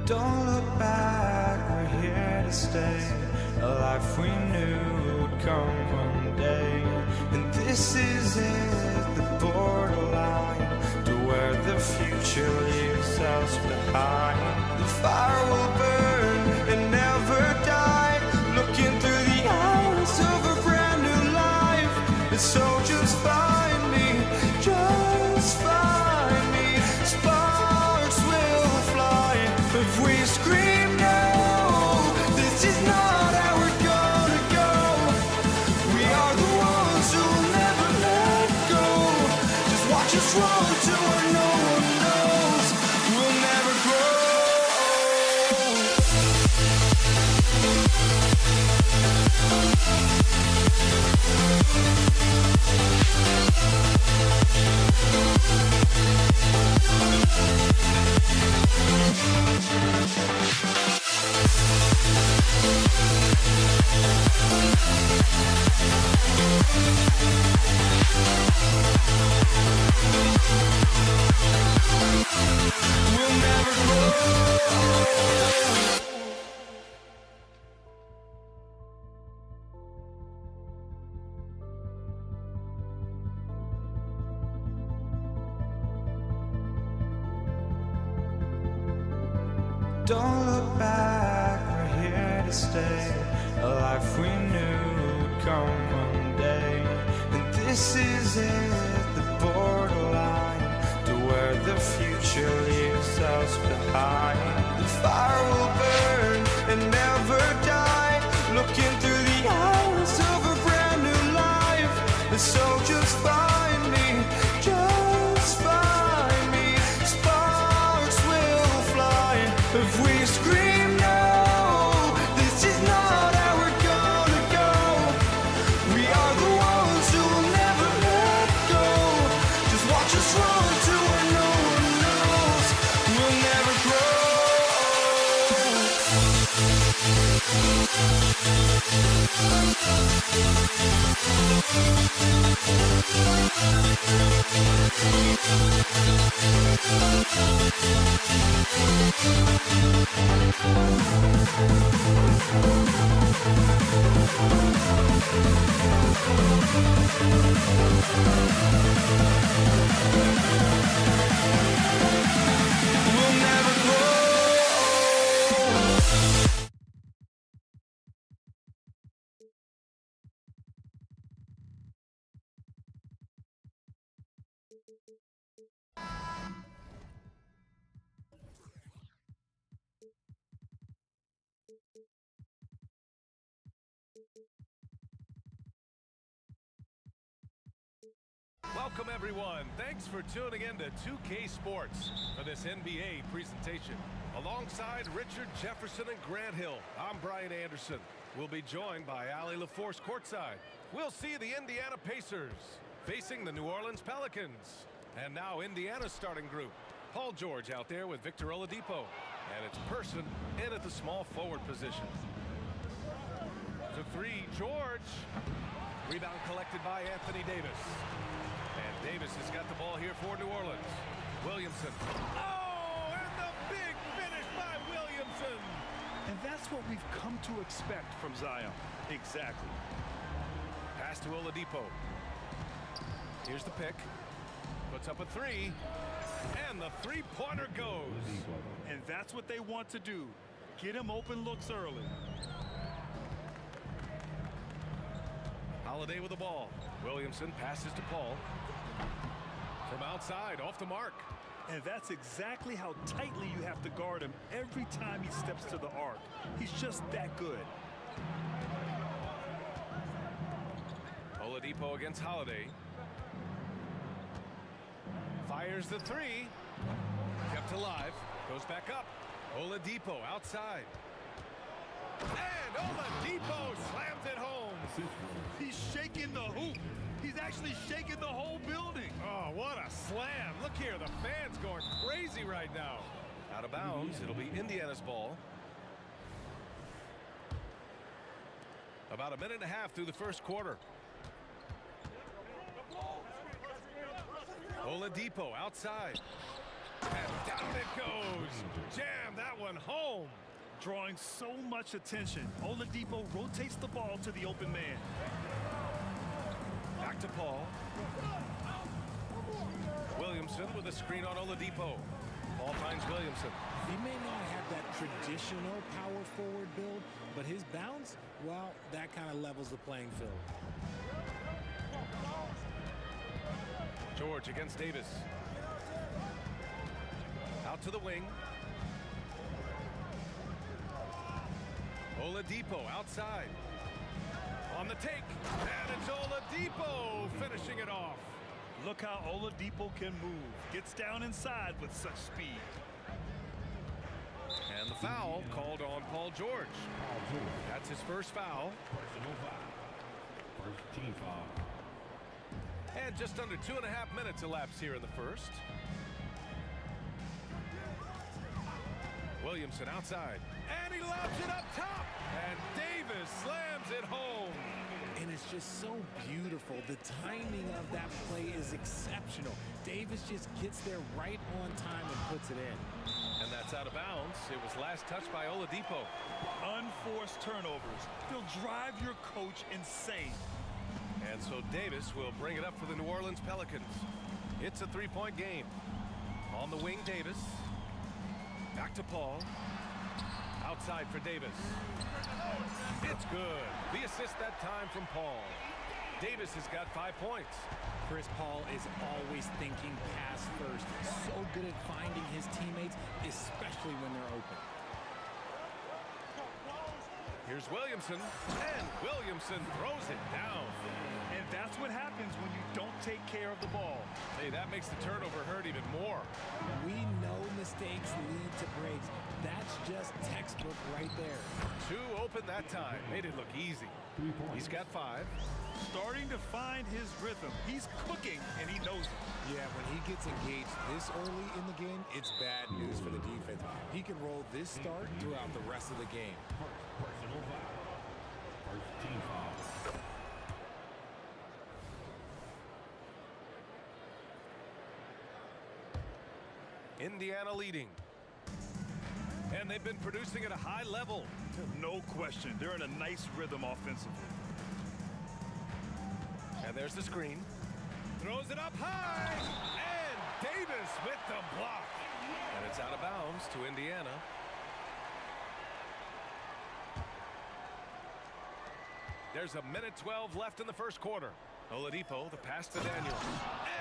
Don't look back, we're here to stay. A life we knew would come one day. And this is it, the borderline to where the future leaves us behind. The fire will burn and never die, looking through the eyes of a brand new life. And so just find me, just find me. Sparks will fly if we scream no. This is not how we're gonna go. We are the ones who'll never let go. Just watch us run to where no one knows. We'll never grow. We'll never grow. Don't look back, we're here to stay. A life we knew would come one day. And this is it, the borderline to where the future leaves us behind. The fire will burn and never die, looking through the eyes of a brand new life. And so just find me, just find me. Sparks will fly if we scream no. This is not how we're gonna go. We are the ones who will never let go. Just watch us run to where no one knows. We'll never grow. We'll never grow. Welcome everyone. Thanks for tuning in to 2K Sports for this NBA presentation. Alongside Richard Jefferson and Grant Hill, I'm Brian Anderson. We'll be joined by Ali LaForce courtside. We'll see the Indiana Pacers facing the New Orleans Pelicans. And now Indiana's starting group. Paul George out there with Victor Oladipo. And it's Person in at the small forward position. To three, George. Rebound collected by Anthony Davis. And Davis has got the ball here for New Orleans. Williamson. Oh, and the big finish by Williamson. And that's what we've come to expect from Zion. Exactly. Pass to Oladipo. Here's the pick. Puts up a three. And the three-pointer goes. And that's what they want to do. Get him open looks early. Holiday with the ball. Williamson passes to Paul. From outside, off the mark. And that's exactly how tightly you have to guard him every time he steps to the arc. He's just that good. Oladipo against Holiday. Fires the three. Kept alive. Goes back up. Oladipo outside. And Oladipo slams it home. He's shaking the hoop. He's actually shaking the whole building. Oh, what a slam. Look here, the fans going crazy right now. Out of bounds, it'll be Indiana's ball. About a minute and a half through the first quarter. Oladipo outside. And down it goes. Jam that one home. Drawing so much attention. Oladipo rotates the ball to the open man. Back to Paul. Williamson with a screen on Oladipo. Paul finds Williamson. He may not have that traditional power forward build, but his bounce, well, that kind of levels the playing field. George against Davis. Out to the wing. Oladipo outside. On the take. And it's Oladipo finishing it off. Look how Oladipo can move. Gets down inside with such speed. And the foul called on Paul George. That's his first foul. First team foul. And just under 2.5 minutes elapsed here in the first. Williamson outside. And he lobs it up top. And Davis slams it home. And it's just so beautiful. The timing of that play is exceptional. Davis just gets there right on time and puts it in. And that's out of bounds. It was last touched by Oladipo. Unforced turnovers. They'll drive your coach insane. And so Davis will bring it up for the New Orleans Pelicans. It's a three-point game. On the wing, Davis. Back to Paul. Outside for Davis. It's good. The assist that time from Paul. Davis has got 5 points. Chris Paul is always thinking pass first. So good at finding his teammates, especially when they're open. Here's Williamson. And Williamson throws it down. And that's what happens when you don't take care of the ball. Hey, that makes the turnover hurt even more. We know mistakes lead to breaks. That's just textbook right there. 2 open that time. Made it look easy. He's got 5. Starting to find his rhythm. He's cooking, and he knows it. Yeah, when he gets engaged this early in the game, it's bad news for the defense. He can roll this start throughout the rest of the game. Personal foul. First team foul. Indiana leading. And they've been producing at a high level. No question. They're in a nice rhythm offensively. And there's the screen. Throws it up high. And Davis with the block. And it's out of bounds to Indiana. There's a minute 12 left in the first quarter. Oladipo, the pass to Daniels.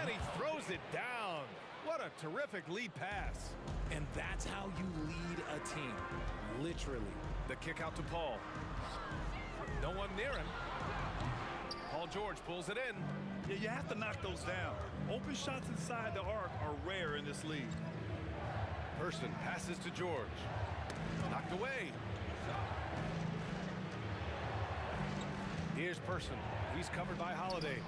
And he throws it down. What a terrific lead pass. And that's how you lead a team, literally. The kick out to Paul. No one near him. Paul George pulls it in. Yeah, you have to knock those down. Open shots inside the arc are rare in this league. Person passes to George. Knocked away. Here's Person. He's covered by Holiday.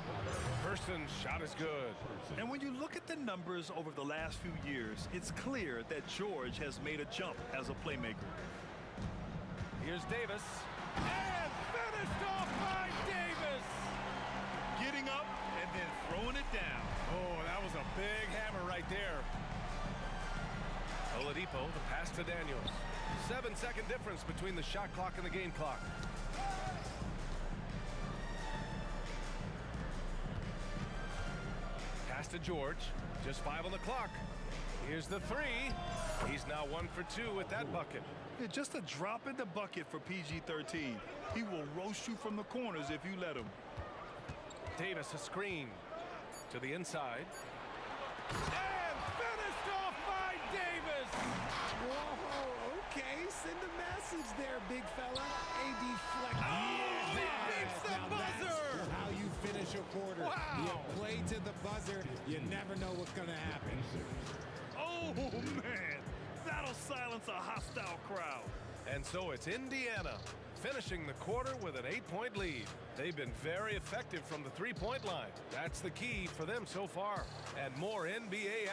Person's shot is good. And when you look at the numbers over the last few years, it's clear that George has made a jump as a playmaker. Here's Davis. And finished off by Davis. Getting up and then throwing it down. Oh, that was a big hammer right there. Oladipo, the pass to Daniels. 7-second difference between the shot clock and the game clock. Pass to George. Just 5 on the clock. Here's the 3. He's now 1 for 2 with that bucket. Yeah, just a drop in the bucket for PG-13. He will roast you from the corners if you let him. Davis a screen to the inside. And finished off by Davis. Whoa, okay. Send a message there, big fella. A deflect. Oh, he beats the Now buzzer. that's how you finish a quarter. Wow. You play to the buzzer. You never know what's going to happen. Oh, man. That'll silence a hostile crowd. And so it's Indiana finishing the quarter with an 8-point lead. They've been very effective from the three-point line. That's the key for them so far. And more NBA.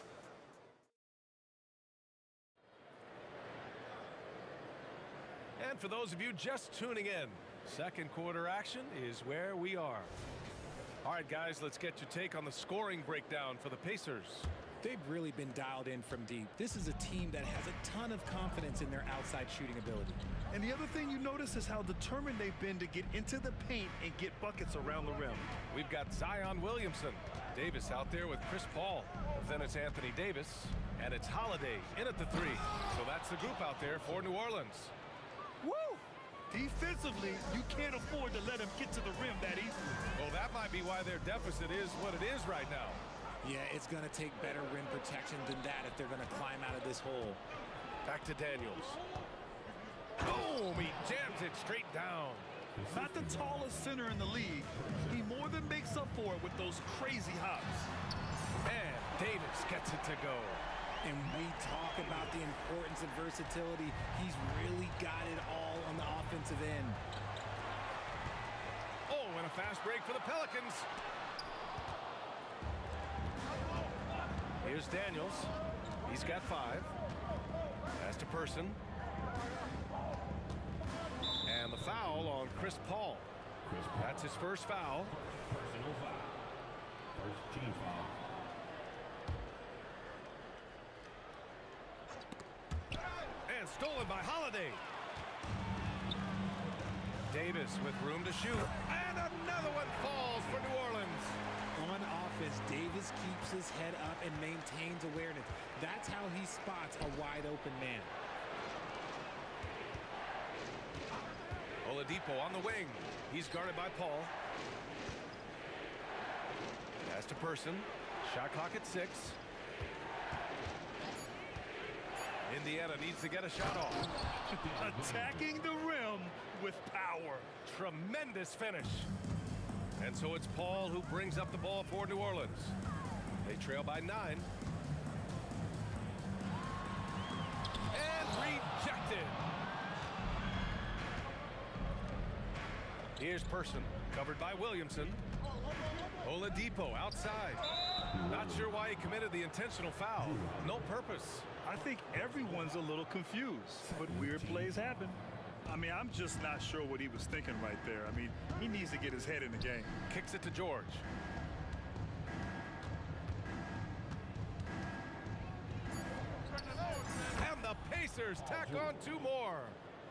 And for those of you just tuning in, second quarter action is where we are. All right, guys, let's get your take on the scoring breakdown for the Pacers. They've really been dialed in from deep. This is a team that has a ton of confidence in their outside shooting ability. And the other thing you notice is how determined they've been to get into the paint and get buckets around the rim. We've got Zion Williamson. Davis out there with Chris Paul. Then it's Anthony Davis. And it's Holiday in at the three. So that's the group out there for New Orleans. Woo! Defensively, you can't afford to let him get to the rim that easily. Well, that might be why their deficit is what it is right now. Yeah, it's going to take better rim protection than that if they're going to climb out of this hole. Back to Daniels. Boom! He jams it straight down. Not the tallest center in the league. He more than makes up for it with those crazy hops. And Davis gets it to go. And we talk about the importance of versatility. He's really got it all on the offensive end. Oh, and a fast break for the Pelicans. Here's Daniels. He's got 5. Pass to Person. And the foul on Chris Paul. That's his first foul. Personal foul. First team foul. And stolen by Holiday. Davis with room to shoot. And another one falls for New Orleans. On offense, Davis keeps his head up and maintains awareness. That's how he spots a wide open man. Oladipo on the wing. He's guarded by Paul. Pass to Person. Shot clock at 6. Indiana needs to get a shot off. Attacking the rim with power. Tremendous finish. And so it's Paul who brings up the ball for New Orleans. They trail by 9. And rejected. Here's Person, covered by Williamson. Oladipo outside. Not sure why he committed the intentional foul. No purpose. I think everyone's a little confused, but weird plays happen. I mean, I'm just not sure what he was thinking right there. I mean, he needs to get his head in the game. Kicks it to George. And the Pacers tack on 2 more.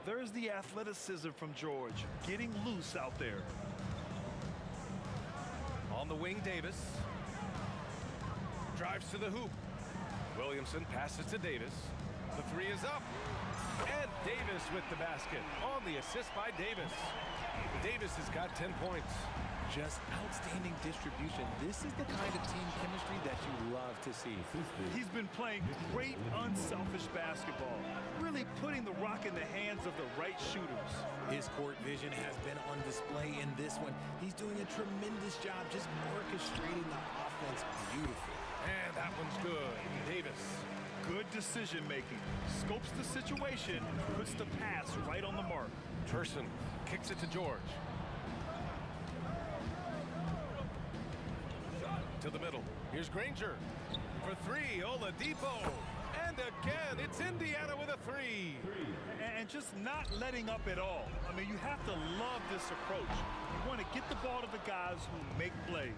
There's the athleticism from George, getting loose out there. On the wing, Davis. Drives to the hoop. Williamson passes to Davis. The 3 is up. And Davis with the basket on the assist by Davis. Davis has got 10 points. Just outstanding distribution. This is the kind of team chemistry that you love to see. He's been playing great, unselfish basketball, really putting the rock in the hands of the right shooters. His court vision has been on display in this one. He's doing a tremendous job just orchestrating the offense beautifully. And that one's good. Davis. Good decision-making. Scopes the situation, puts the pass right on the mark. Person kicks it to George. To the middle. Here's Granger. For 3, Oladipo. And again, it's Indiana with a 3. And just not letting up at all. I mean, you have to love this approach. You want to get the ball to the guys who make plays.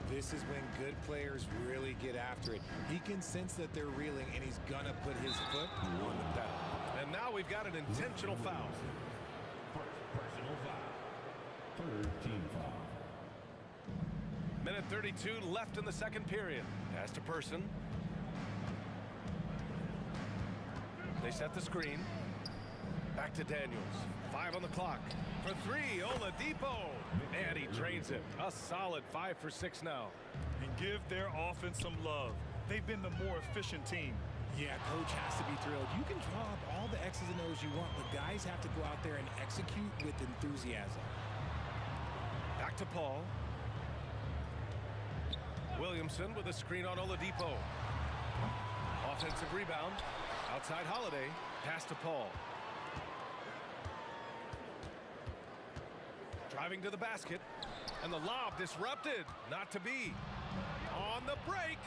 This is when good players really get after it. He can sense that they're reeling, and he's gonna put his foot on the pedal. And now we've got an intentional foul. Personal foul. Third team foul. Minute 32 left in the second period. Pass to Person. They set the screen. Back to Daniels. 5 on the clock. For 3, Oladipo. And he drains it. A solid 5 for 6 now. And give their offense some love. They've been the more efficient team. Yeah, coach has to be thrilled. You can draw up all the X's and O's you want, but guys have to go out there and execute with enthusiasm. Back to Paul. Williamson with a screen on Oladipo. Offensive rebound. Outside Holiday. Pass to Paul. Driving to the basket. And the lob disrupted. Not to be. On the break.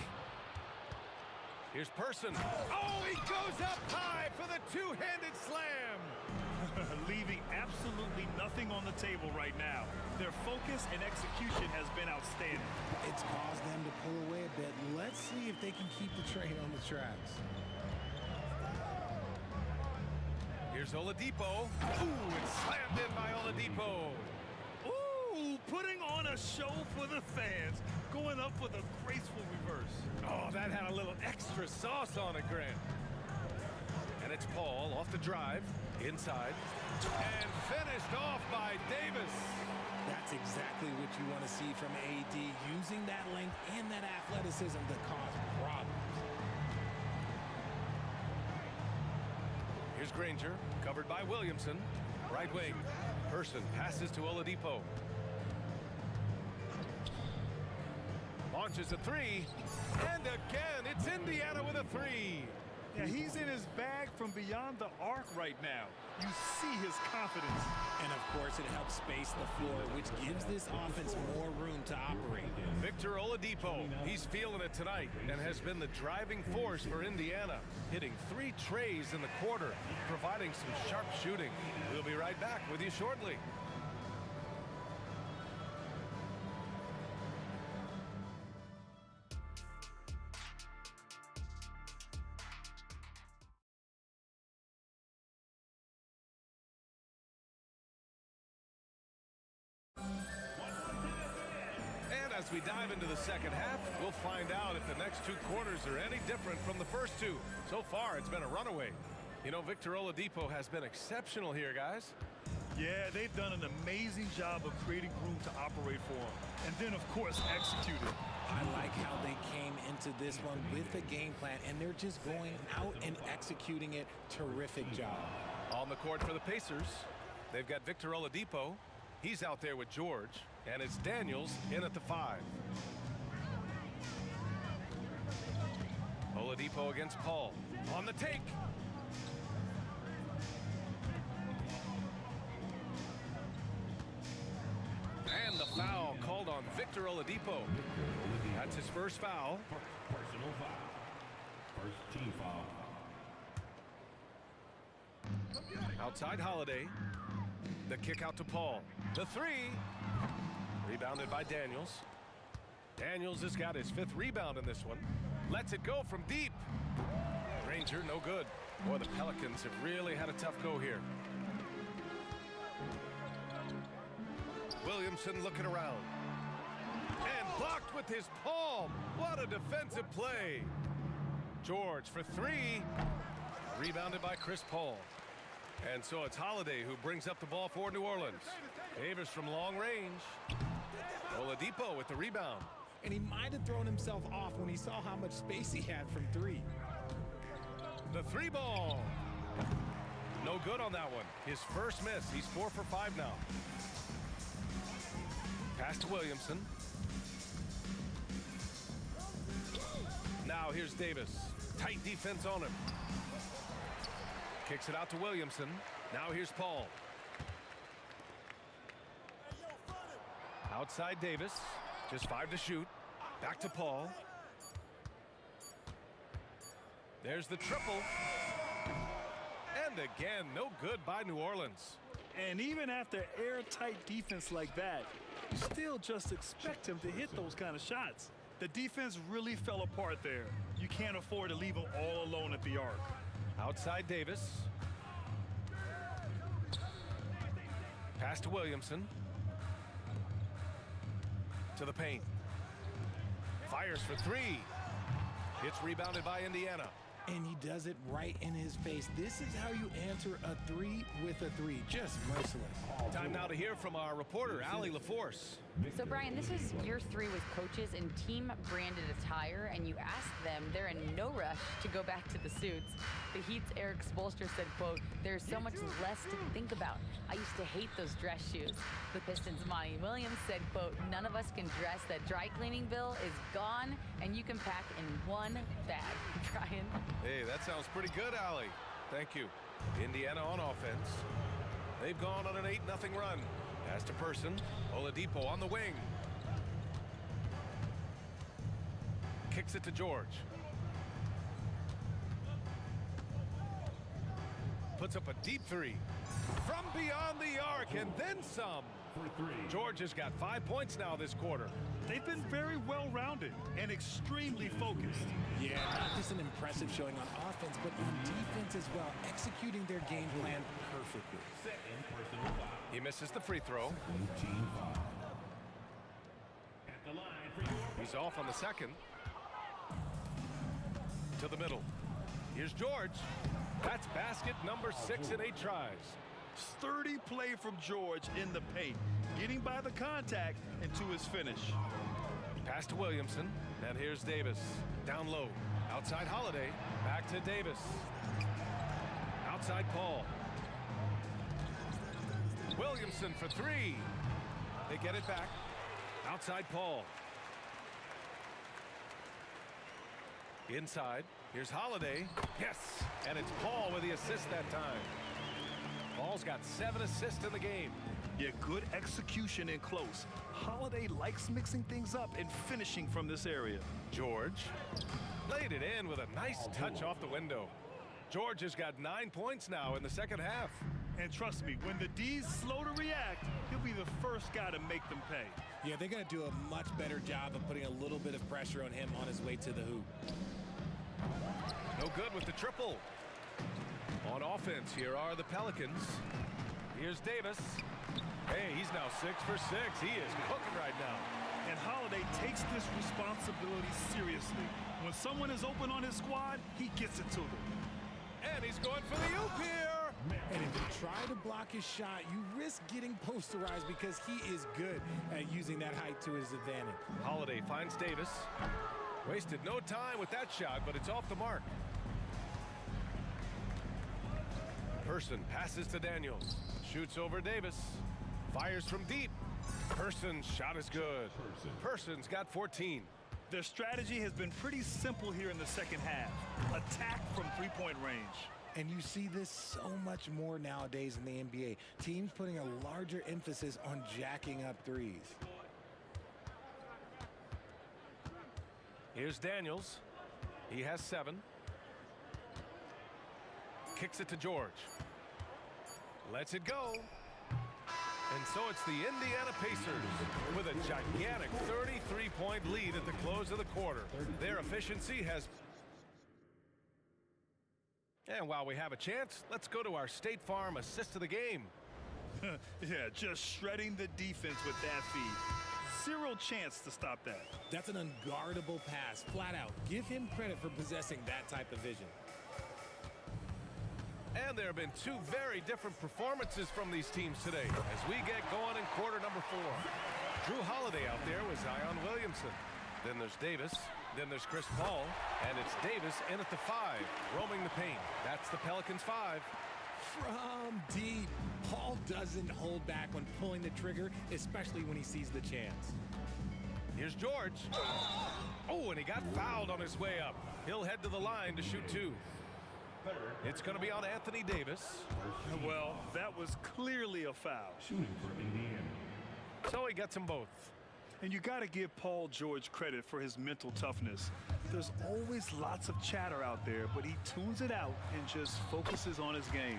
Here's Person. Oh, he goes up high for the two-handed slam. Leaving absolutely nothing on the the table right now. Their focus and execution has been outstanding. It's caused them to pull away a bit. Let's see if they can keep the train on the tracks. Here's Oladipo. Ooh, it's slammed in by Oladipo. Ooh, putting on a show for the fans. Going up with a graceful reverse. Oh, that had a little extra sauce on it, Grant. And it's Paul off the drive, inside, and finished off by Davis. That's exactly what you want to see from AD, using that length and that athleticism to cause problems. Here's Granger, covered by Williamson. Right wing, Person passes to Oladipo. Launches a three, and again, it's Indiana with a three. Yeah, he's in his bag from beyond the arc right now. You see his confidence. And, of course, it helps space the floor, which gives this offense more room to operate. Victor Oladipo, he's feeling it tonight and has been the driving force for Indiana, hitting 3 trays in the quarter, providing some sharp shooting. We'll be right back with you shortly. As we dive into the second half, we'll find out if the next 2 quarters are any different from the first 2. So far, it's been a runaway. You know, Victor Oladipo has been exceptional here, guys. Yeah, they've done an amazing job of creating room to operate for him. And then, of course, executed. I like how they came into this one with a game plan, and they're just going out and executing it. Terrific job. On the court for the Pacers, they've got Victor Oladipo. He's out there with George, and it's Daniels in at the 5. Oladipo against Paul. On the take. And the foul called on Victor Oladipo. That's his first foul. Personal foul. First team foul. Outside Holiday. The kick out to Paul. The 3. Rebounded by Daniels. Daniels has got his 5th rebound in this one. Lets it go from deep. Granger, no good. Boy, the Pelicans have really had a tough go here. Williamson looking around. And blocked with his palm. What a defensive play. George for 3. Rebounded by Chris Paul. And so it's Holiday who brings up the ball for New Orleans. Davis from long range. Oladipo with the rebound. And he might have thrown himself off when he saw how much space he had from 3. The 3 ball. No good on that one. His first miss. He's 4 for 5 now. Pass to Williamson. Now here's Davis. Tight defense on him. Kicks it out to Williamson. Now here's Paul. Outside Davis. Just 5 to shoot. Back to Paul. There's the triple. And again, no good by New Orleans. And even after airtight defense like that, you still just expect him to hit those kind of shots. The defense really fell apart there. You can't afford to leave him all alone at the arc. Outside Davis. Pass to Williamson. To the paint. Fires for 3. It's rebounded by Indiana. And he does it right in his face. This is how you answer a 3 with a 3. Just merciless. Time now to hear from our reporter, Allie LaForce. So, Brian, this is year 3 with coaches in team-branded attire, and you asked them, they're in no rush to go back to the suits. The Heat's Eric Spoelstra said, quote, "There's so much less to think about. I used to hate those dress shoes." The Pistons' Monty Williams said, quote, "None of us can dress. That dry cleaning bill is gone, and you can pack in one bag." Brian? Hey, that sounds pretty good, Allie. Thank you. Indiana on offense. They've gone on an 8-0 run. Pass to Person. Oladipo on the wing. Kicks it to George. Puts up a deep 3. From beyond the arc and then some. For three. George has got 5 points now this quarter. They've been very well-rounded and extremely focused. Yeah, not just an impressive showing on offense, but on defense as well, executing their game plan perfectly. Second personal foul. He misses the free throw. Team foul. At the line for your He's off on the second. To the middle. Here's George. That's basket number 6 in 8 tries. Sturdy play from George in the paint, getting by the contact and to his finish. Pass to Williamson, and here's Davis. Down low, outside Holiday, back to Davis. Outside Paul. Williamson for 3. They get it back. Outside Paul. Inside, here's Holiday. Yes, and it's Paul with the assist that time. Paul's got 7 assists in the game. Yeah, good execution in close. Holiday likes mixing things up and finishing from this area. George laid it in with a nice touch off the window. George has got 9 points now in the second half. And trust me, when the D's slow to react, he'll be the first guy to make them pay. Yeah, they're going to do a much better job of putting a little bit of pressure on him on his way to the hoop. No good with the triple. On offense, here are the Pelicans. Here's Davis. Hey, he's now 6 for 6. He is cooking right now. And Holiday takes this responsibility seriously. When someone is open on his squad, he gets it to them. And he's going for the oop here. And if you try to block his shot, you risk getting posterized because he is good at using that height to his advantage. Holiday finds Davis. Wasted no time with that shot, but it's off the mark. Person passes to Daniels. Shoots over Davis. Fires from deep. Person's shot is good. Person's got 14. Their strategy has been pretty simple here in the second half. Attack from three-point range. And you see this so much more nowadays in the NBA. Teams putting a larger emphasis on jacking up threes. Here's Daniels. He has 7. Kicks it to George. Lets it go. And so it's the Indiana Pacers with a gigantic 33-point lead at the close of the quarter. Their efficiency has... And while we have a chance, let's go to our State Farm assist of the game. Yeah, just shredding the defense with that feed. Zero chance to stop that. That's an unguardable pass, flat out. Give him credit for possessing that type of vision. And there have been 2 very different performances from these teams today as we get going in quarter number 4. Drew Holiday out there with Zion Williamson. Then there's Davis. Then there's Chris Paul. And it's Davis in at the 5, roaming the paint. That's the Pelicans 5. From deep, Paul doesn't hold back when pulling the trigger, especially when he sees the chance. Here's George. Oh, and he got fouled on his way up. He'll head to the line to shoot 2. It's going to be on Anthony Davis. Well, that was clearly a foul. Shooting for Indiana. So he gets them both. And you got to give Paul George credit for his mental toughness. There's always lots of chatter out there, but he tunes it out and just focuses on his game.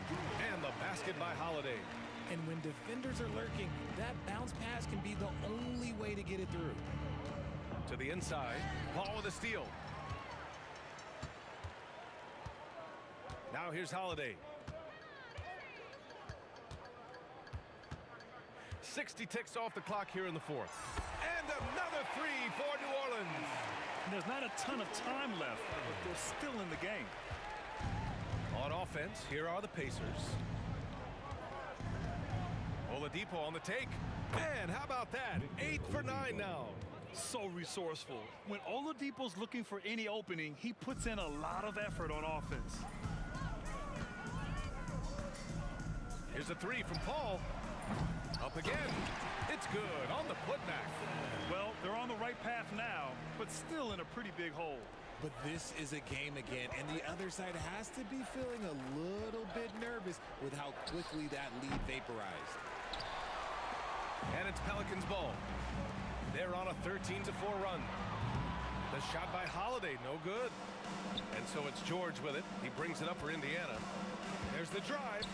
And the basket by Holiday. And when defenders are lurking, that bounce pass can be the only way to get it through. To the inside, Paul with a steal. Now here's Holiday. 60 ticks off the clock here in the 4th. And another 3 for New Orleans. And there's not a ton of time left, but they're still in the game. On offense, here are the Pacers. Oladipo on the take. And how about that? 8 for 9 now. So resourceful. When Oladipo's looking for any opening, he puts in a lot of effort on offense. Here's a 3 from Paul. Up again. It's good on the putback. Well, they're on the right path now, but still in a pretty big hole. But this is a game again, and the other side has to be feeling a little bit nervous with how quickly that lead vaporized. And it's Pelicans ball. They're on a 13-4 run. The shot by Holiday, no good. And so it's George with it. He brings it up for Indiana. There's the drive.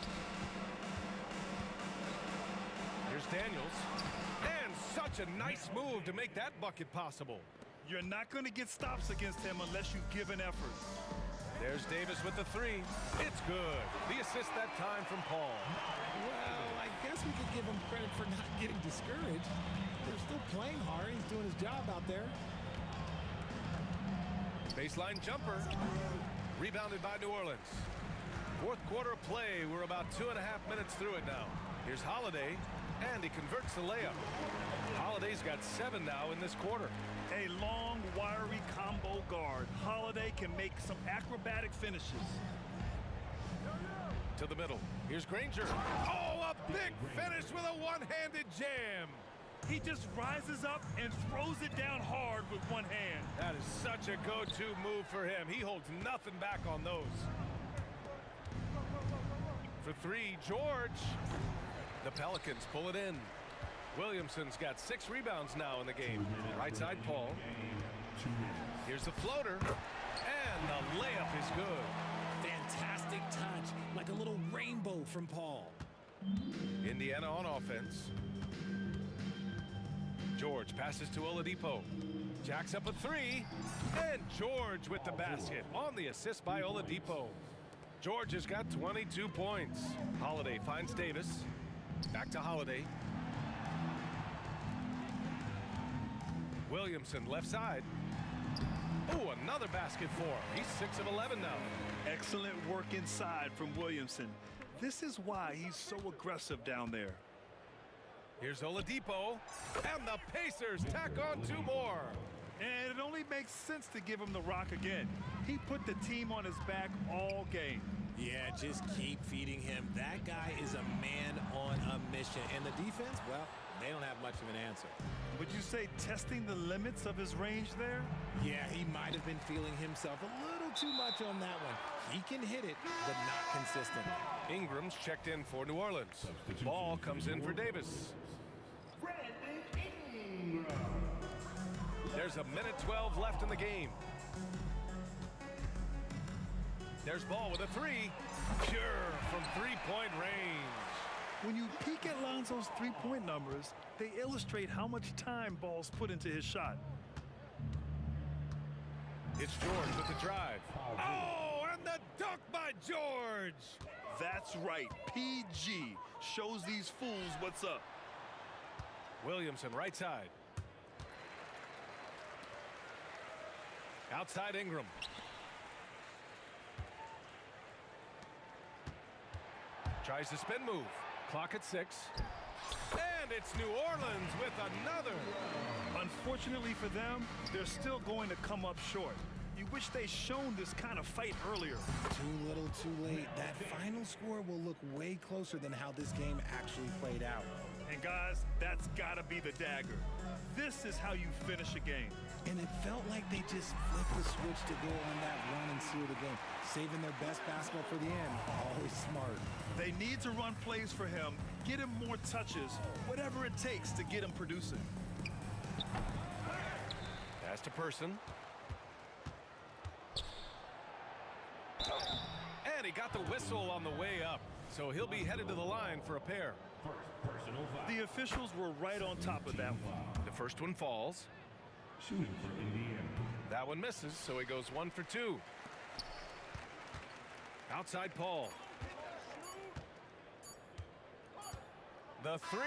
such a nice move to make that bucket possible. You're not going to get stops against him unless you give an effort. There's Davis with the three. It's good. The assist that time from Paul. Well, I guess we could give him credit for not getting discouraged. They're still playing hard. He's doing his job out there. Baseline jumper. Rebounded by New Orleans. Fourth quarter of play. We're about 2.5 minutes through it now. Here's Holiday, and he converts the layup. Holiday's got 7 now in this quarter. A long, wiry combo guard. Holiday can make some acrobatic finishes. To the middle. Here's Granger. Oh, a big finish with a one-handed jam. He just rises up and throws it down hard with one hand. That is such a go-to move for him. He holds nothing back on those. For three, George. The Pelicans pull it in. Williamson's got 6 rebounds now in the game. Right side, Paul. Here's the floater. And the layup is good. Fantastic touch, like a little rainbow from Paul. Indiana on offense. George passes to Oladipo. Jacks up a 3. And George with the basket on the assist by Oladipo. George has got 22 points. Holiday finds Davis. Back to Holiday. Williamson left side. Oh, another basket for him. He's 6 of 11 now. Excellent work inside from Williamson. This is why he's so aggressive down there. Here's Oladipo. And the Pacers tack on 2 more. And it only makes sense to give him the rock again. He put the team on his back all game. Yeah, just keep feeding him. That guy is a man on a mission. And the defense, well, they don't have much of an answer. Would you say testing the limits of his range there? Yeah, he might have been feeling himself a little too much on that one. He can hit it, but not consistent. Ingram's checked in for New Orleans. Ball comes in for Davis. There's a minute 12 left in the game. There's Ball with a 3. Pure from 3-point range. When you peek at Lonzo's three-point numbers, they illustrate how much time Ball's put into his shot. It's George with the drive. Oh, and the dunk by George. That's right. PG shows these fools what's up. Williamson right side. Outside Ingram. Tries to spin move. Clock at 6. And it's New Orleans with another. Unfortunately for them, they're still going to come up short. You wish they'd shown this kind of fight earlier. Too little, too late. That final score will look way closer than how this game actually played out. And guys, that's got to be the dagger. This is how you finish a game. And it felt like they just flipped the switch to go on that run and seal the game. Saving their best basketball for the end. Always smart. They need to run plays for him, get him more touches, whatever it takes to get him producing. Pass to Person. And he got the whistle on the way up. So he'll be headed to the line for a pair. The officials were right on top of that one. The first one falls. Shooting for Indiana. That one misses, so he goes 1 for 2. Outside Paul. The 3.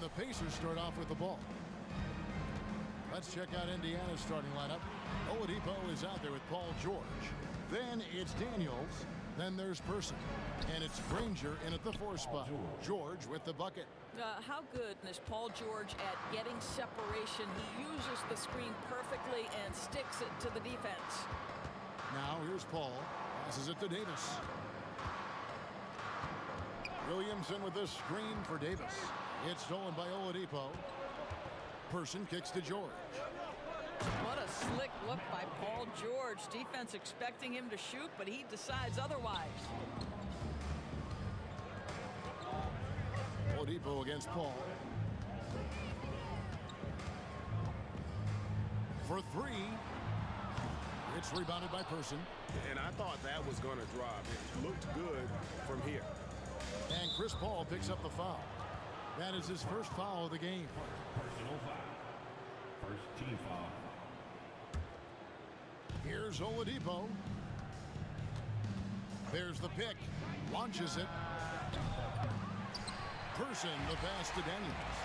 the Pacers start off with the ball. Let's check out Indiana's starting lineup. Oladipo is out there with Paul George. Then it's Daniels. Then there's Person. And it's Granger in at the 4 spot. George with the bucket. How good is Paul George at getting separation? He uses the screen perfectly and sticks it to the defense. Now here's Paul. Passes it to Davis. Williamson with the screen for Davis. It's stolen by Oladipo. Person kicks to George. What a slick look by Paul George. Defense expecting him to shoot, but he decides otherwise. Oladipo against Paul. For 3. It's rebounded by Person. And I thought that was going to drop. It looked good from here. And Chris Paul picks up the foul. That is his first foul of the game. Personal foul. First team foul. Here's Oladipo. There's the pick. Launches it. Person, the pass to Daniels.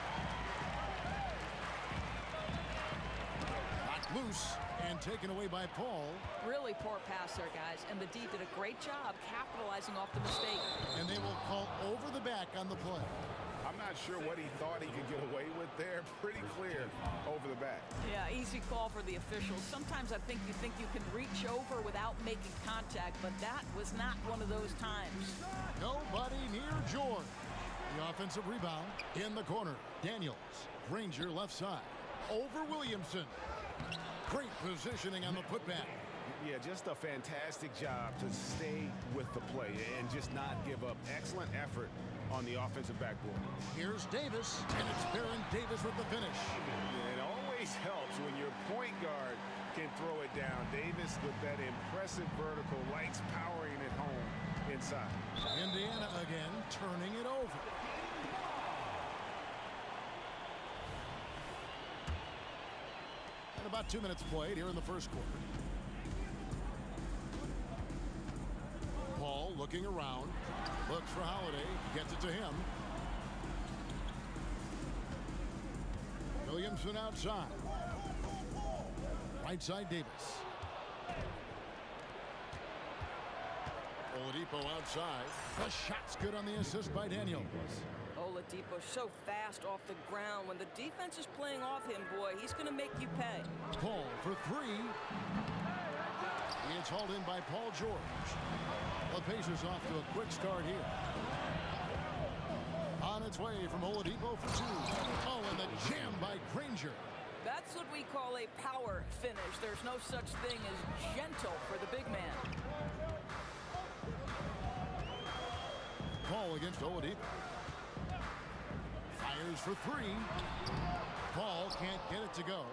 Knocked loose and taken away by Paul. Really poor pass there, guys. And the D did a great job capitalizing off the mistake. And they will call over the back on the play. I'm not sure what he thought he could get away with there. Pretty clear over the back. Yeah, easy call for the officials. Sometimes I think you can reach over without making contact, but that was not one of those times. Nobody near George. The offensive rebound in the corner. Daniels. Granger left side. Over Williamson. Great positioning on the putback. Yeah, just a fantastic job to stay with the play and just not give up. Excellent effort on the offensive backboard. Here's Davis, and it's Baron Davis with the finish. Yeah, it always helps when your point guard can throw it down. Davis with that impressive vertical, likes powering it home inside. Indiana again, turning it over. And about 2 minutes played here in the first quarter. Paul looking around, looks for Holiday, gets it to him. Williamson outside. Right side Davis. Oladipo outside. The shot's good on the assist by Daniels. Oladipo so fast off the ground. When the defense is playing off him, boy, he's going to make you pay. Paul for 3. It's hauled in by Paul George. The Pacers off to a quick start here. On its way from Oladipo for 2. Oh, and the jam by Granger. That's what we call a power finish. There's no such thing as gentle for the big man. Paul against Oladipo. Fires for 3. Paul can't get it to go.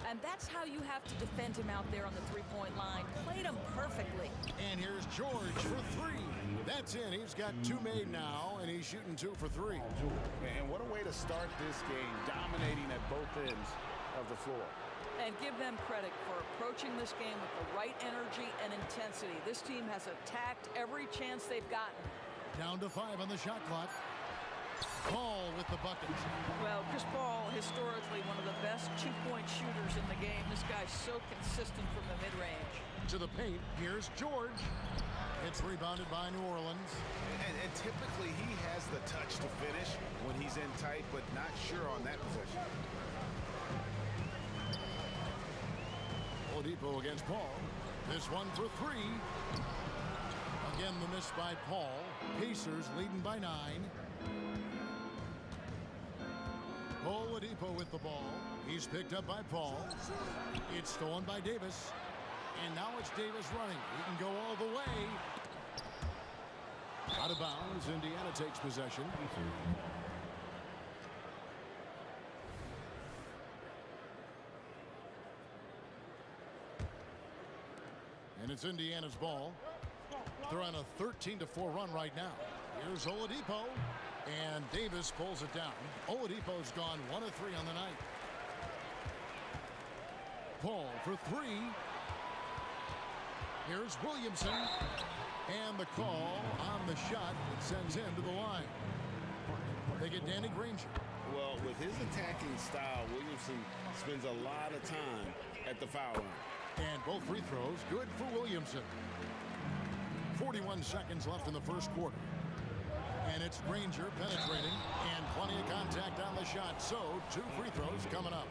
And that's how you have to defend him out there on the three-point line. Played him perfectly. And here's George for 3. That's in. He's got 2 made now, and he's shooting 2 for 3. And what a way to start this game, dominating at both ends of the floor. And give them credit for approaching this game with the right energy and intensity. This team has attacked every chance they've gotten. Down to 5 on the shot clock. Paul with the bucket. Well, Chris Paul, historically one of the best two-point shooters in the game. This guy's so consistent from the mid-range. To the paint, here's George. It's rebounded by New Orleans. And typically he has the touch to finish when he's in tight, but not sure on that possession. Oladipo against Paul. This one for 3. Again, the miss by Paul. Pacers leading by 9. Oladipo with the ball. He's picked up by Paul. It's stolen by Davis. And now it's Davis running. He can go all the way. Out of bounds. Indiana takes possession. And it's Indiana's ball. They're on a 13-4 run right now. Here's Oladipo. And Davis pulls it down. Oladipo's gone 1 of 3 on the night. Paul for 3. Here's Williamson. And the call on the shot that sends him to the line. They get Danny Granger. Well, with his attacking style, Williamson spends a lot of time at the foul line. And both free throws good for Williamson. 41 seconds left in the first quarter. And it's Granger penetrating, and plenty of contact on the shot. So 2 free throws coming up.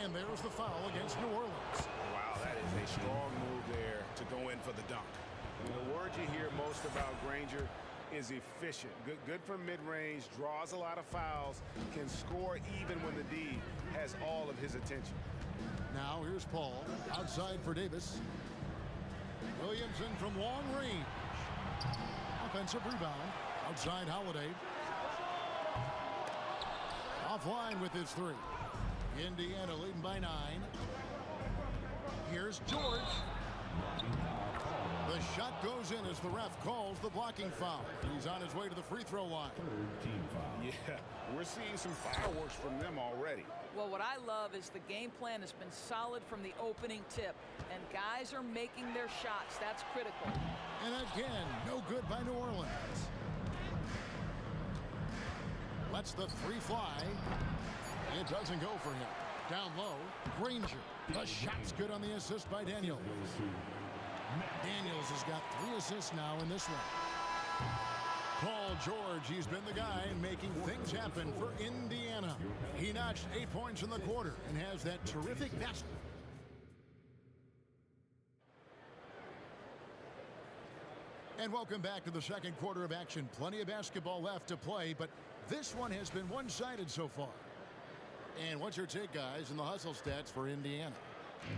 And there's the foul against New Orleans. Wow, that is a strong move there to go in for the dunk. The word you hear most about Granger is efficient. Good from mid-range, draws a lot of fouls, can score even when the D has all of his attention. Now here's Paul outside for Davis. Williamson from long range. Offensive rebound. Outside Holiday. Offline with his 3. Indiana leading by 9. Here's George. The shot goes in as the ref calls the blocking foul. He's on his way to the free throw line. Yeah, we're seeing some fireworks from them already. Well, what I love is the game plan has been solid from the opening tip, and guys are making their shots. That's critical. And again, no good by New Orleans. Lets the 3 fly. It doesn't go for him. Down low, Granger. The shot's good on the assist by Daniels. Daniels has got 3 assists now in this one. Paul George, he's been the guy making things happen for Indiana. He notched 8 points in the quarter and has that terrific basket. And welcome back to the second quarter of action. Plenty of basketball left to play, but this one has been one-sided so far. And what's your take, guys, in the hustle stats for Indiana?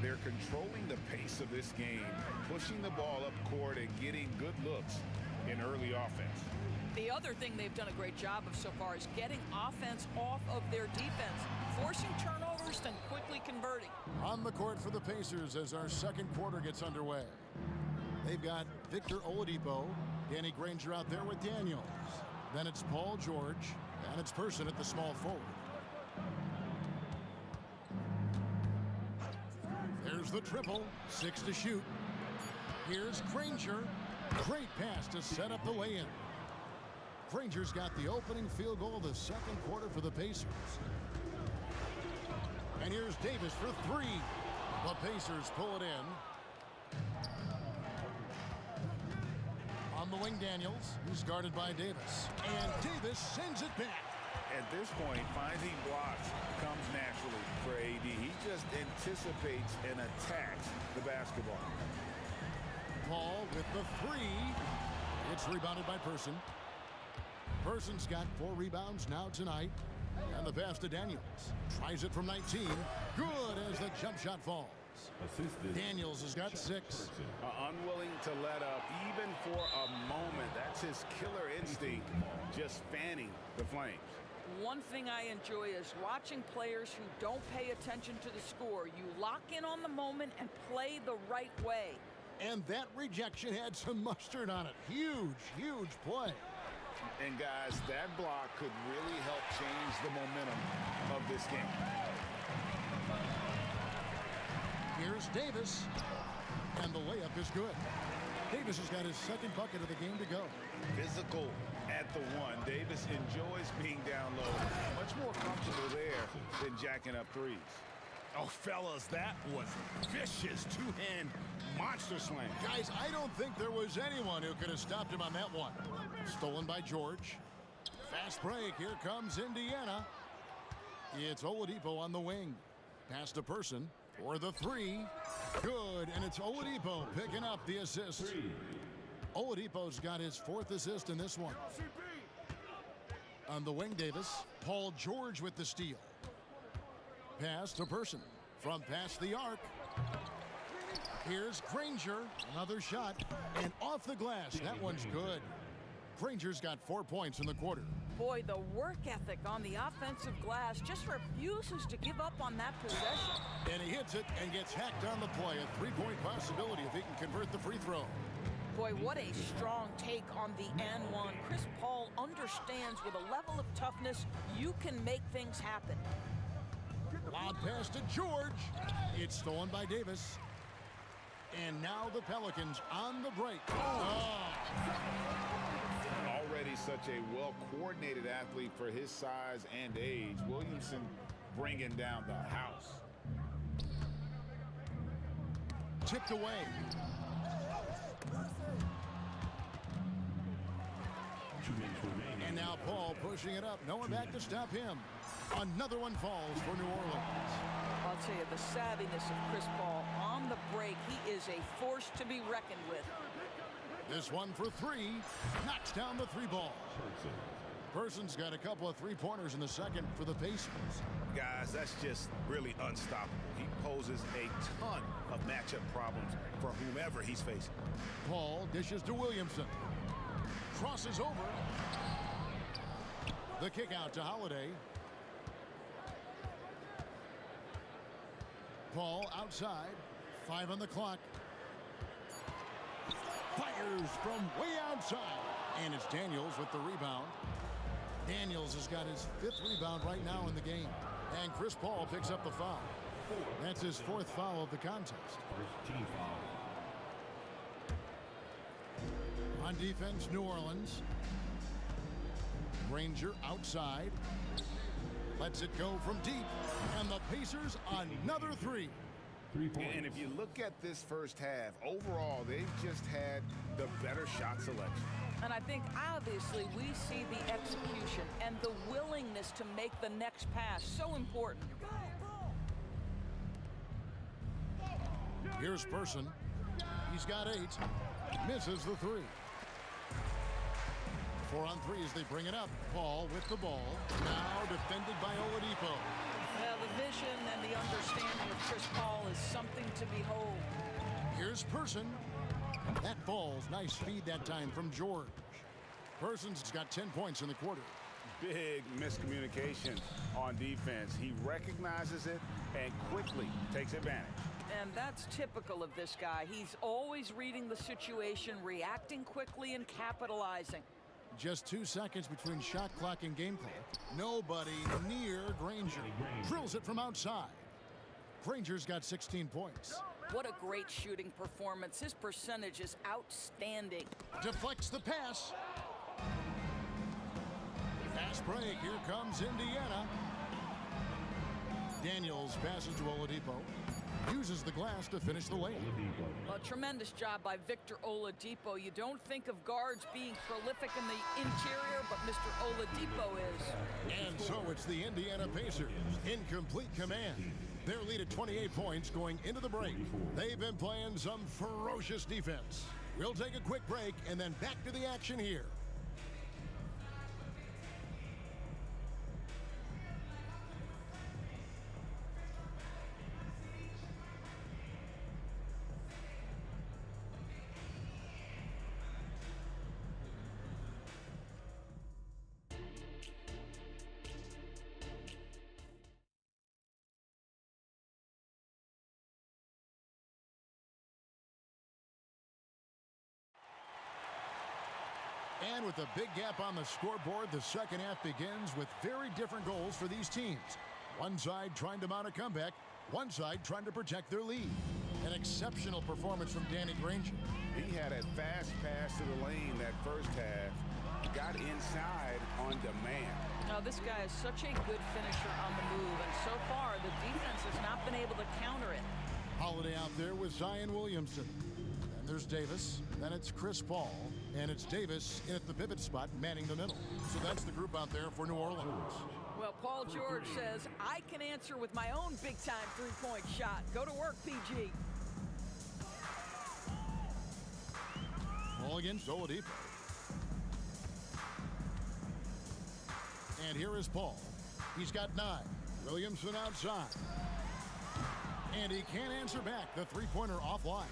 They're controlling the pace of this game, pushing the ball up court and getting good looks in early offense. The other thing they've done a great job of so far is getting offense off of their defense, forcing turnovers, then quickly converting. On the court for the Pacers as our second quarter gets underway. They've got Victor Oladipo, Danny Granger out there with Daniels. Then it's Paul George, and it's Person at the small forward. There's the triple, 6 to shoot. Here's Granger. Great pass to set up the lay-in. Granger's got the opening field goal of the second quarter for the Pacers. And here's Davis for 3. The Pacers pull it in. On the wing, Daniels, who's guarded by Davis. And Davis sends it back. At this point, finding blocks comes naturally for AD. He just anticipates and attacks the basketball. Paul with the 3. It's rebounded by Person. Person's got 4 rebounds now tonight. And the pass to Daniels. Tries it from 19. Good as the jump shot falls. Daniels has got 6. Unwilling to let up even for a moment. That's his killer instinct, just fanning the flames. One thing I enjoy is watching players who don't pay attention to the score. You lock in on the moment and play the right way. And that rejection had some mustard on it. Huge, huge play. And guys, that block could really help change the momentum of this game. Here's Davis. And the layup is good. Davis has got his second bucket of the game to go. Physical at the 1. Davis enjoys being down low. Much more comfortable there than jacking up threes. Oh, fellas, that was vicious. 2-hand monster slam. Guys, I don't think there was anyone who could have stopped him on that one. Stolen by George. Fast break. Here comes Indiana. It's Oladipo on the wing. Pass to Person for the 3. Good, and it's Oladipo picking up the assist. Oladipo's got his 4th assist in this one. On the wing, Davis. Paul George with the steal. Pass to Person from past the arc. Here's Granger. Another shot. And off the glass. That one's good. Granger's got 4 points in the quarter. Boy, the work ethic on the offensive glass just refuses to give up on that possession. And he hits it and gets hacked on the play. A 3-point possibility if he can convert the free throw. Boy, what a strong take on the N1. Chris Paul understands with a level of toughness, you can make things happen. Loud pass to George. It's stolen by Davis. And now the Pelicans on the break. Already such a well-coordinated athlete for his size and age. Williamson bringing down the house. Tipped away. And now Paul pushing it up. No one back to stop him. Another one falls for New Orleans. I'll tell you, the savviness of Chris Paul on the break, he is a force to be reckoned with. This one for three. Knocks down the three ball. Person's got a couple of three-pointers in the second for the Pacers. Guys, that's just really unstoppable. He poses a ton of matchup problems for whomever he's facing. Paul dishes to Williamson. Crosses over. The kick out to Holiday. Paul outside. 5 on the clock. Fires from way outside. And it's Daniels with the rebound. Daniels has got his 5th rebound right now in the game. And Chris Paul picks up the foul. That's his 4th foul of the contest. First team foul. On defense, New Orleans. Granger outside. Lets it go from deep. And the Pacers another three. 3 points. And if you look at this first half, overall, they've just had the better shot selection. And I think, obviously, we see the execution and the willingness to make the next pass so important. Here's Person. He's got 8. Misses the 3. 4 on 3 as they bring it up. Paul with the ball. Now defended by Oladipo. Well, the vision and the understanding of Chris Paul is something to behold. Here's Person. That falls. Nice feed that time from George. Person's got 10 points in the quarter. Big miscommunication on defense. He recognizes it and quickly takes advantage. And that's typical of this guy. He's always reading the situation, reacting quickly, and capitalizing. Just 2 seconds between shot clock and game clock. Nobody near Granger. Drills it from outside. Granger's got 16 points. What a great shooting performance. His percentage is outstanding. Deflects the pass. Fast break. Here comes Indiana. Daniels passes to Oladipo. Uses the glass to finish the lane. A tremendous job by Victor Oladipo. You don't think of guards being prolific in the interior, but Mr. Oladipo is. And so it's the Indiana Pacers in complete command. Their lead at 28 points going into the break. They've been playing some ferocious defense. We'll take a quick break and then back to the action here. And with a big gap on the scoreboard, the second half begins with very different goals for these teams. One side trying to mount a comeback, one side trying to protect their lead. An exceptional performance from Danny Granger. He had a fast pass to the lane that first half. Got inside on demand. Now, this guy is such a good finisher on the move, and so far, the defense has not been able to counter it. Holiday out there with Zion Williamson. And there's Davis. Then it's Chris Paul. And it's Davis in at the pivot spot, manning the middle. So that's the group out there for New Orleans. Well, Paul George says, I can answer with my own big-time three-point shot. Go to work, PG. Ball against Oladipo. And here is Paul. He's got 9. Williamson outside. And he can't answer back. The three-pointer offline.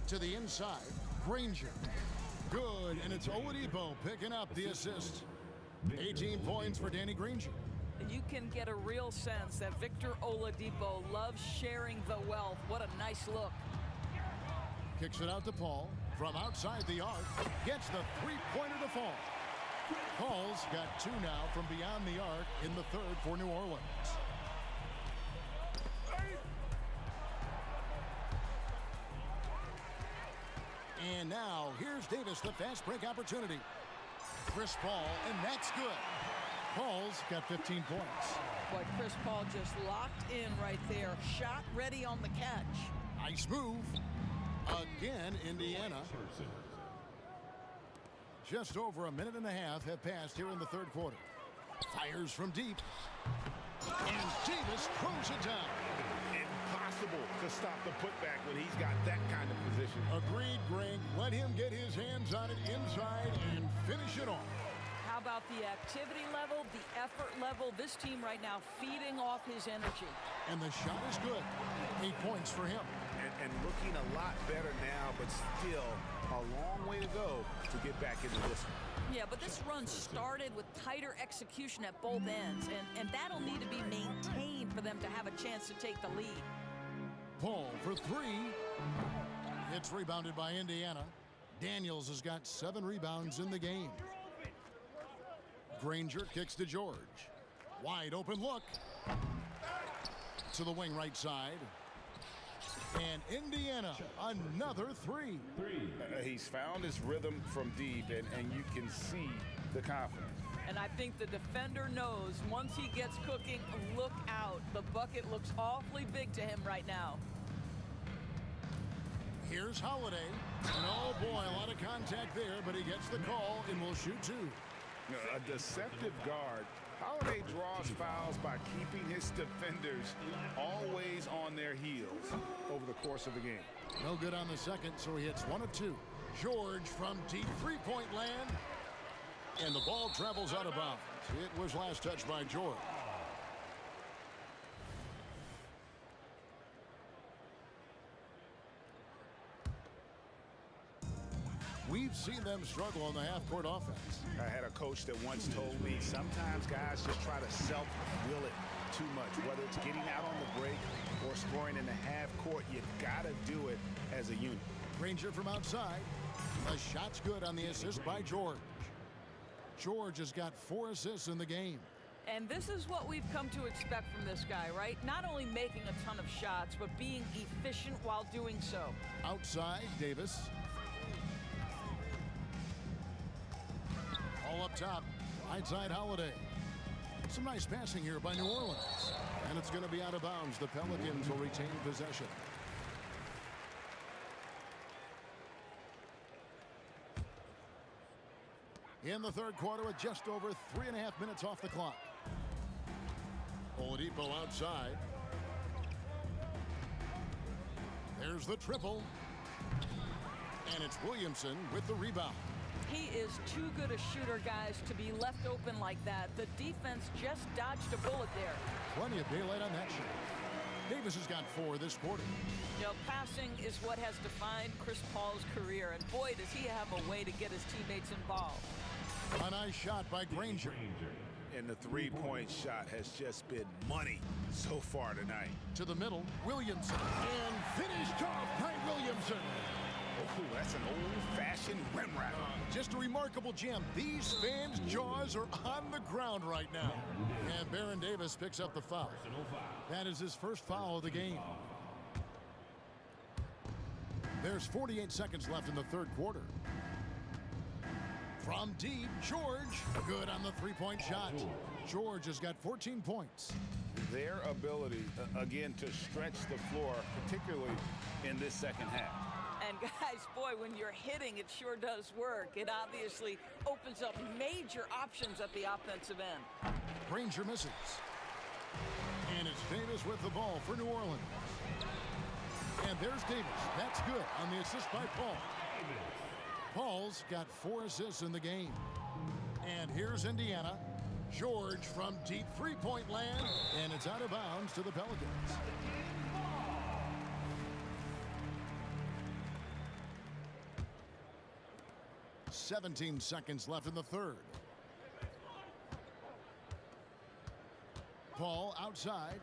To the inside. Granger. Good, and it's Oladipo picking up the assist. 18 points for Danny Granger. And you can get a real sense that Victor Oladipo loves sharing the wealth. What a nice look. Kicks it out to Paul. From outside the arc, gets the three-pointer to fall. Paul's got 2 now from beyond the arc in the third for New Orleans. And now, here's Davis, the fast break opportunity. Chris Paul, and that's good. Paul's got 15 points. Boy, Chris Paul just locked in right there. Shot ready on the catch. Nice move. Again, Indiana. Just over a minute and a half have passed here in the third quarter. Fires from deep. And Davis throws it down. Impossible to stop the putback when he's got that kind of position. Agreed, Greg. Let him get his hands on it inside and finish it off. How about the activity level, the effort level? This team right now feeding off his energy. And the shot is good. 8 points for him. And looking a lot better now, but still a long way to go to get back into this one. Yeah, but this run started with tighter execution at both ends, and that'll need to be maintained for them to have a chance to take the lead. Paul for three. It's rebounded by Indiana. Daniels has got 7 rebounds in the game. Granger kicks to George. Wide open look. To the wing right side. And Indiana, another three. He's found his rhythm from deep, and you can see the confidence. And I think the defender knows once he gets cooking, look out. The bucket looks awfully big to him right now. Here's Holiday. And oh boy, a lot of contact there, but he gets the call and will shoot 2. A deceptive guard. Holiday draws fouls by keeping his defenders always on their heels over the course of the game. No good on the second, so he hits 1 of 2. George from deep three-point land. And the ball travels out of bounds. It was last touched by George. We've seen them struggle on the half-court offense. I had a coach that once told me sometimes guys just try to self-will it too much, whether it's getting out on the break or scoring in the half-court. You got to do it as a unit. Granger from outside. The shot's good on the assist by George. George has got 4 assists in the game. And this is what we've come to expect from this guy, right? Not only making a ton of shots, but being efficient while doing so. Outside, Davis. All up top, right side Holiday. Some nice passing here by New Orleans. And it's going to be out of bounds. The Pelicans will retain possession. In the third quarter with just over 3.5 minutes off the clock. Oladipo outside. There's the triple. And it's Williamson with the rebound. He is too good a shooter, guys, to be left open like that. The defense just dodged a bullet there. Plenty of daylight on that shot. Davis has got 4 this quarter. You know, passing is what has defined Chris Paul's career, and boy, does he have a way to get his teammates involved. A nice shot by Granger. And the three-point shot has just been money so far tonight. To the middle, Williamson. And finished off by Williamson. Oh, that's an old-fashioned rim wrap. Just a remarkable jam. These fans' jaws are on the ground right now. And Baron Davis picks up the foul. That is his first foul of the game. There's 48 seconds left in the third quarter. From deep, George. Good on the three-point shot. George has got 14 points. Their ability, again, to stretch the floor, particularly in this second half. And guys, boy, when you're hitting, it sure does work. It obviously opens up major options at the offensive end. Granger misses. And it's Davis with the ball for New Orleans. And there's Davis. That's good on the assist by Paul. Paul's got 4 assists in the game. And here's Indiana. George from deep three-point land. And it's out of bounds to the Pelicans. "17 seconds left in the third. Paul outside.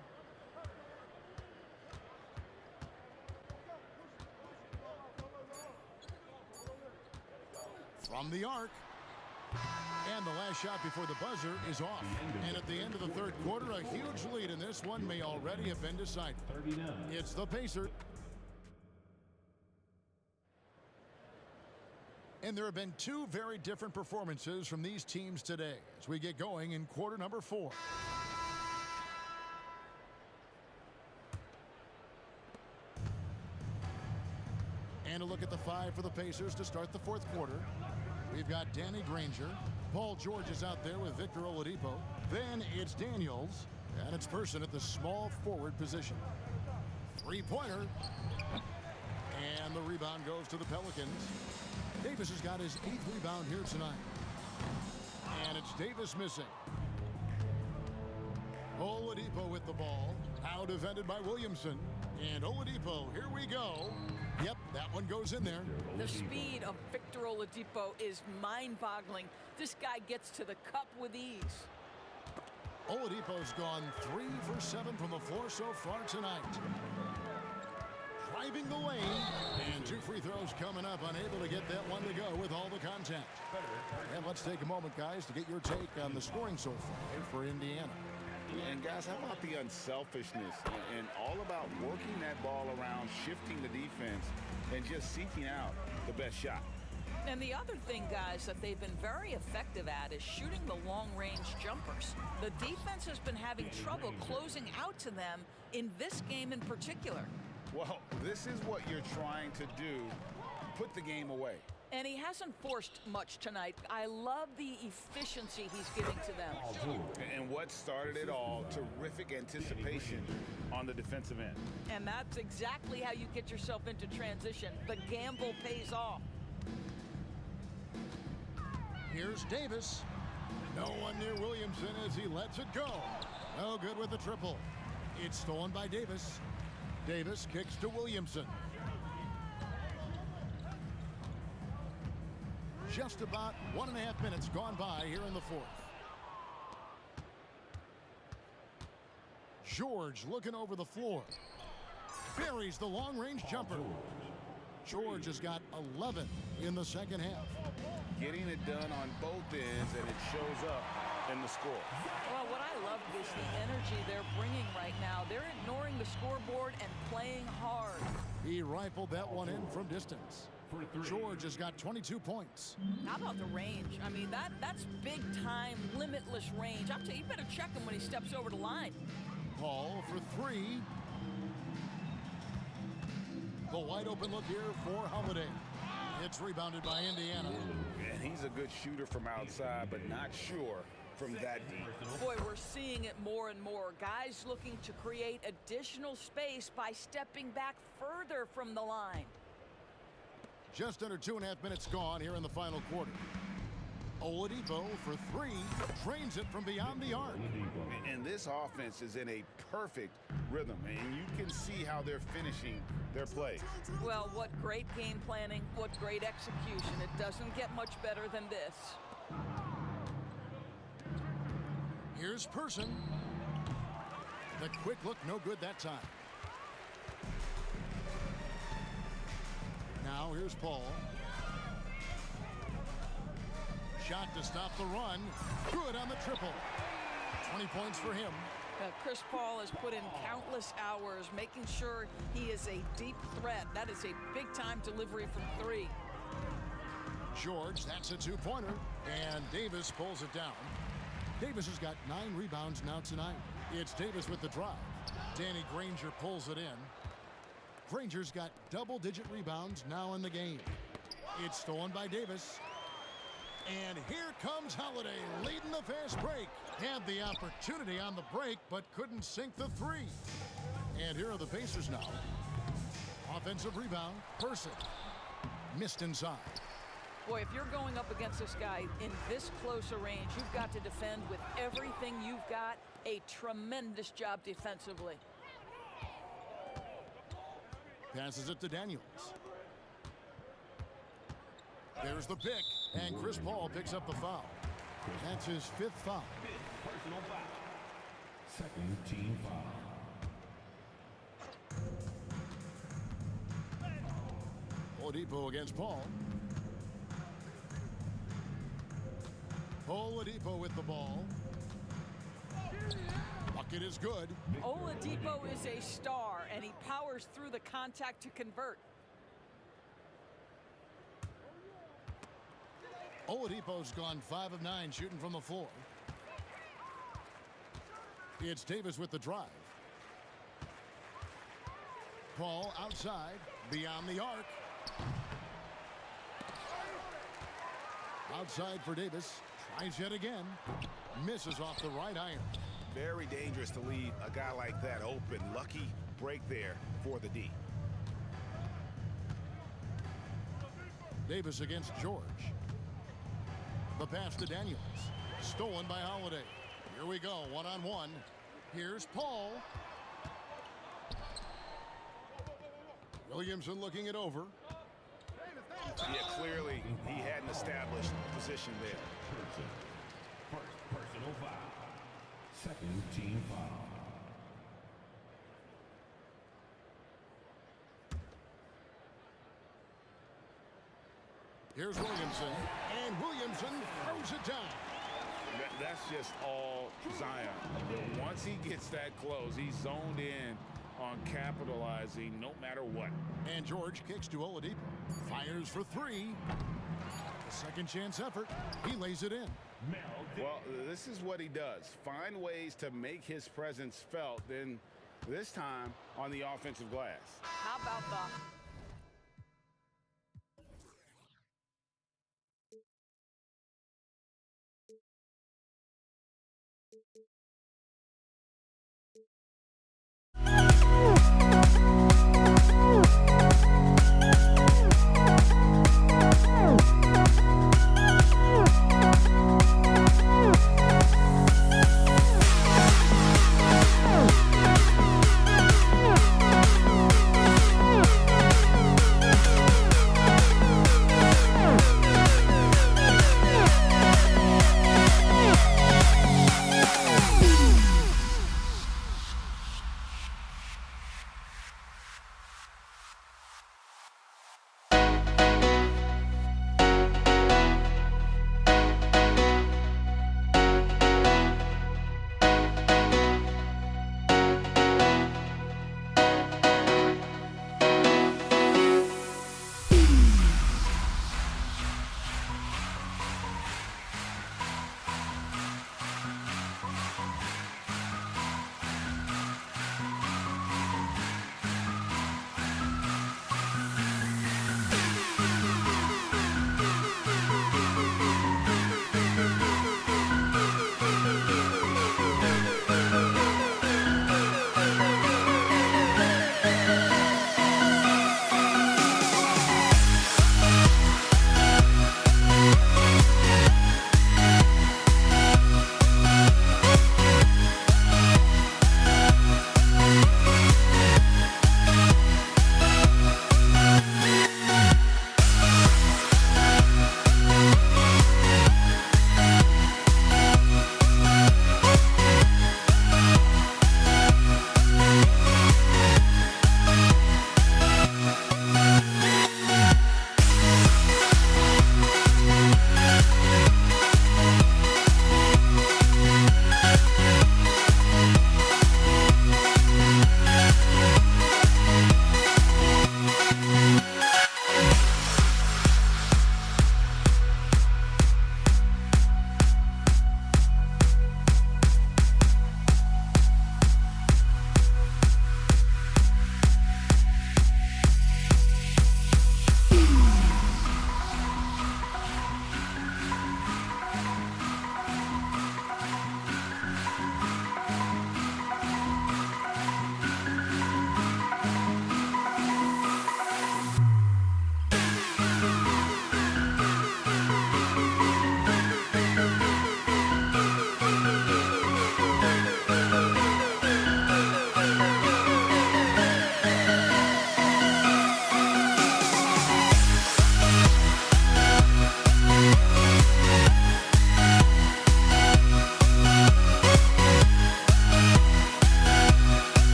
From the arc. And the last shot before the buzzer is off. And at the end of the third quarter, a huge lead in this one may already have been decided. It's the Pacers. And there have been two very different performances from these teams today as we get going in quarter number 4. And a look at the 5 for the Pacers to start the 4th quarter. We've got Danny Granger. Paul George is out there with Victor Oladipo. Then it's Daniels. And it's Person at the small forward position. 3-pointer. And the rebound goes to the Pelicans. Davis has got his 8th rebound here tonight. And it's Davis missing. Oladipo with the ball. Now defended by Williamson. And Oladipo, here we go. Yep, that one goes in there. The speed of Victor Oladipo is mind-boggling. This guy gets to the cup with ease. Oladipo's gone 3 for 7 from the floor so far tonight. Driving the lane. And 2 free throws coming up. Unable to get that one to go with all the contact. And let's take a moment, guys, to get your take on the scoring so far for Indiana. And guys, how about the unselfishness and all about working that ball around, shifting the defense, and just seeking out the best shot. And the other thing, guys, that they've been very effective at is shooting the long-range jumpers. The defense has been having trouble closing out to them in this game in particular. Well, this is what you're trying to do, put the game away. And he hasn't forced much tonight. I love the efficiency he's giving to them. And what started it all, terrific anticipation on the defensive end. And that's exactly how you get yourself into transition. The gamble pays off. Here's Davis. No one near Williamson as he lets it go. No good with the triple. It's stolen by Davis. Davis kicks to Williamson. Just about 1.5 minutes gone by here in the 4th. George looking over the floor. Buries the long-range jumper. George has got 11 in the second half. Getting it done on both ends, and it shows up in the score. Well, what I love is the energy they're bringing right now. They're ignoring the scoreboard and playing hard. He rifled that one in from distance. George has got 22 points. How about the range? I mean, that's big-time, limitless range. I'll tell you, you better check him when he steps over the line. Paul for 3. The wide-open look here for Holiday. It's rebounded by Indiana. And he's a good shooter from outside, but not sure from that deep. Boy, we're seeing it more and more. Guys looking to create additional space by stepping back further from the line. Just under 2.5 minutes gone here in the final quarter. Oladipo for 3. Trains it from beyond the arc. And this offense is in a perfect rhythm, and you can see how they're finishing their plays. Well, what great game planning, what great execution. It doesn't get much better than this. Here's Person. The quick look, no good that time. Now here's Paul. Shot to stop the run. Good on the triple. 20 points for him. Chris Paul has put in countless hours making sure he is a deep threat. That is a big-time delivery from 3. George, that's a 2-pointer. And Davis pulls it down. Davis has got 9 rebounds now tonight. It's Davis with the drive. Danny Granger pulls it in. Granger's got double-digit rebounds now in the game. It's stolen by Davis. And here comes Holiday leading the fast break. Had the opportunity on the break, but couldn't sink the 3. And here are the Pacers now. Offensive rebound, Person. Missed inside. Boy, if you're going up against this guy in this close a range, you've got to defend with everything you've got. A tremendous job defensively. Passes it to Daniels. There's the pick, and Chris Paul picks up the foul. That's his 5th foul. Personal foul. Second team foul. Oladipo against Paul. Oladipo with the ball. Bucket is good. Oladipo is a star, and he powers through the contact to convert. Oladipo's gone 5 of 9 shooting from the floor. It's Davis with the drive. Paul outside, beyond the arc. Outside for Davis. Tries yet again. Misses off the right iron. Very dangerous to leave a guy like that open. Lucky break there for the D. Davis against George. The pass to Daniels. Stolen by Holiday. Here we go, one-on-one. Here's Paul. Williamson looking it over. Yeah, clearly he hadn't established position there. First personal foul. Second team foul. Here's Williamson, and Williamson throws it down. That's just all Zion. Once he gets that close, he's zoned in on capitalizing no matter what. And George kicks to Oladipo. Fires for 3. A second chance effort. He lays it in. Well, this is what he does. Find ways to make his presence felt, then this time on the offensive glass. How about the...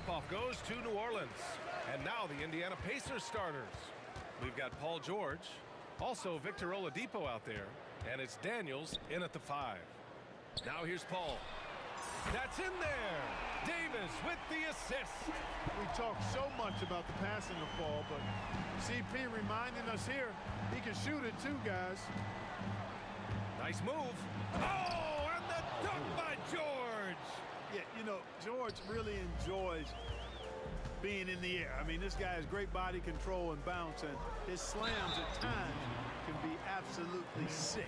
tip-off goes to New Orleans. And now the Indiana Pacers starters. We've got Paul George, also Victor Oladipo out there, and it's Daniels in at the 5. Now here's Paul. That's in there. Davis with the assist. We talk so much about the passing of Paul, but CP reminding us here, he can shoot it too, guys. Nice move. Oh, and the dunk by George. Yeah, you know, George really enjoys being in the air. I mean, this guy has great body control and bounce, and his slams at times can be absolutely sick.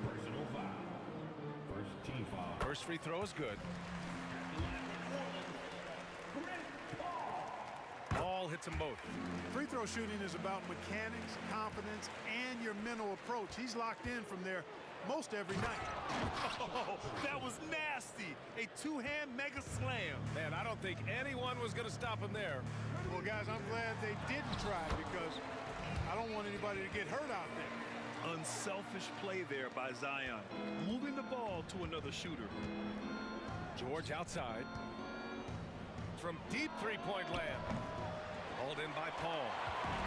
Personal foul. First team foul. First free throw is good. Paul hits them both. Free throw shooting is about mechanics, confidence, and your mental approach. He's locked in from there most every night. Oh, that was nasty. A two-hand mega slam. Man, I don't think anyone was going to stop him there. Well, guys, I'm glad they didn't try because I don't want anybody to get hurt out there. Unselfish play there by Zion. Moving the ball to another shooter. George outside. From deep three-point land. Hauled in by Paul.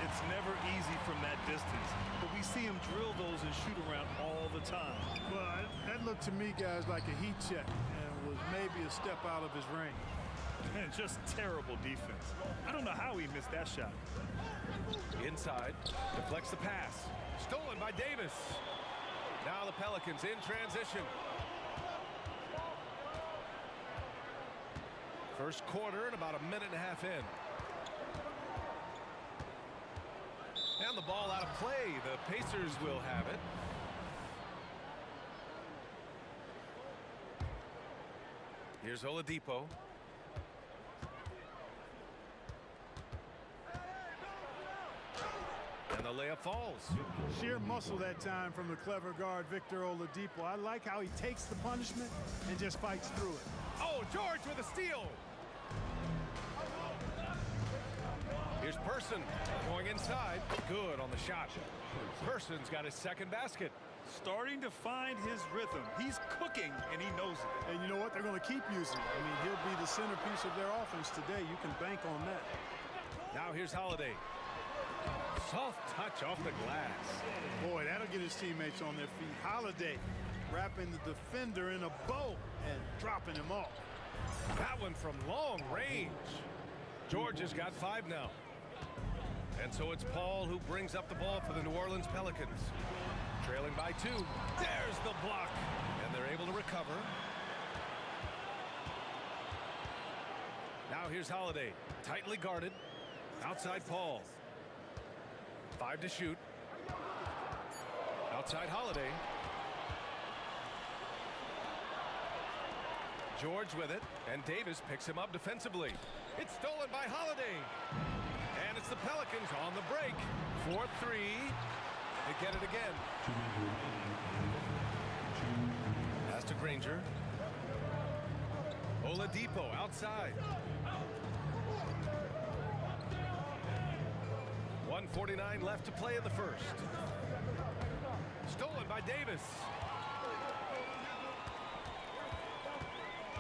It's never easy from that distance, but we see him drill those and shoot around all the time. Well, that looked to me, guys, like a heat check and was maybe a step out of his range. And just terrible defense. I don't know how he missed that shot. Inside, deflects the pass. Stolen by Davis. Now the Pelicans in transition. First quarter and about a minute and a half in. And the ball out of play. The Pacers will have it. Here's Oladipo. And the layup falls. Sheer muscle that time from the clever guard, Victor Oladipo. I like how he takes the punishment and just fights through it. Oh, George with a steal. Here's Person going inside. Good on the shot. Person's got his second basket. Starting to find his rhythm. He's cooking, and he knows it. And you know what? They're going to keep using it. I mean, he'll be the centerpiece of their offense today. You can bank on that. Now here's Holiday. Soft touch off the glass. Boy, that'll get his teammates on their feet. Holiday wrapping the defender in a bow and dropping him off. That one from long range. George has got 5 now. And so it's Paul who brings up the ball for the New Orleans Pelicans. Trailing by 2. There's the block. And they're able to recover. Now here's Holiday. Tightly guarded. Outside Paul. 5 to shoot. Outside Holiday. George with it. And Davis picks him up defensively. It's stolen by Holiday. And it's the Pelicans on the break. 4-3. They get it again. Pass to Granger. Oladipo outside. 1:49 left to play in the first. Stolen by Davis.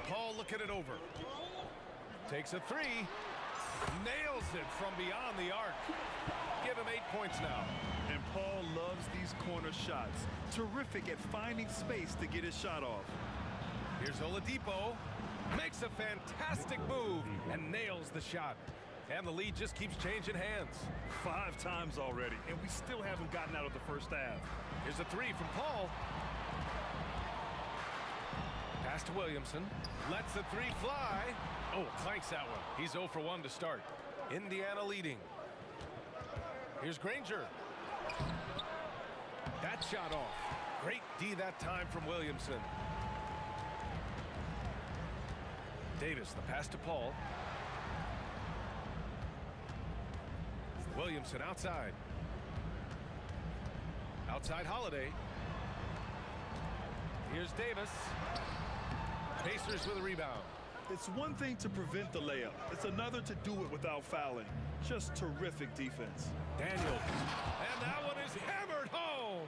Paul looking it over. Takes a 3. Nails it from beyond the arc. Give him 8 points now. And Paul loves these corner shots. Terrific at finding space to get his shot off. Here's Oladipo. Makes a fantastic move and nails the shot. And the lead just keeps changing hands. 5 times already, and we still haven't gotten out of the first half. Here's a 3 from Paul. Pass to Williamson. Lets the 3 fly. Oh, clanks that one. He's 0 for 1 to start. Indiana leading. Here's Granger. That shot off. Great D that time from Williamson. Davis, the pass to Paul. Williamson outside. Outside Holiday. Here's Davis. Pacers with a rebound. It's one thing to prevent the layup. It's another to do it without fouling. Just terrific defense. Daniels. And that one is hammered home.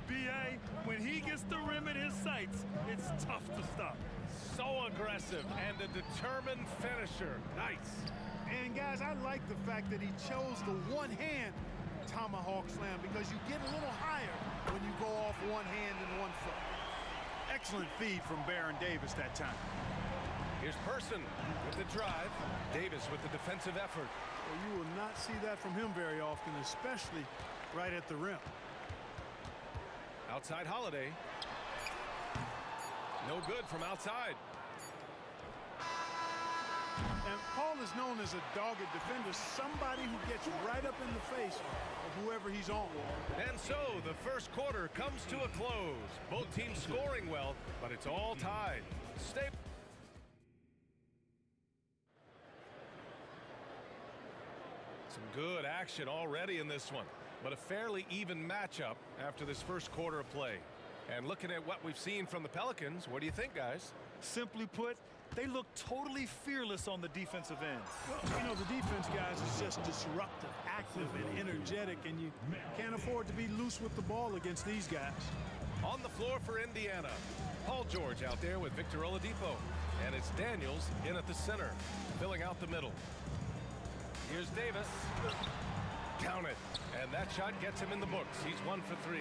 B.A., when he gets the rim in his sights, it's tough to stop. So aggressive and a determined finisher. Nice. And guys, I like the fact that he chose the one-hand tomahawk slam because you get a little higher when you go off one hand and one foot. Excellent feed from Baron Davis that time. Here's Person with the drive. Davis with the defensive effort. Well, you will not see that from him very often, especially right at the rim. Outside Holiday. No good from outside. And Paul is known as a dogged defender, somebody who gets right up in the face of whoever he's on. And so the first quarter comes to a close. Both teams scoring well, but it's all tied. Stay. Some good action already in this one, but a fairly even matchup after this first quarter of play. And looking at what we've seen from the Pelicans, what do you think, guys? Simply put, they look totally fearless on the defensive end. Well, you know, the defense, guys, is just disruptive, active, and energetic, and you can't afford to be loose with the ball against these guys. On the floor for Indiana, Paul George out there with Victor Oladipo. And it's Daniels in at the center, filling out the middle. Here's Davis. Count it. And that shot gets him in the books. He's 1 for 3.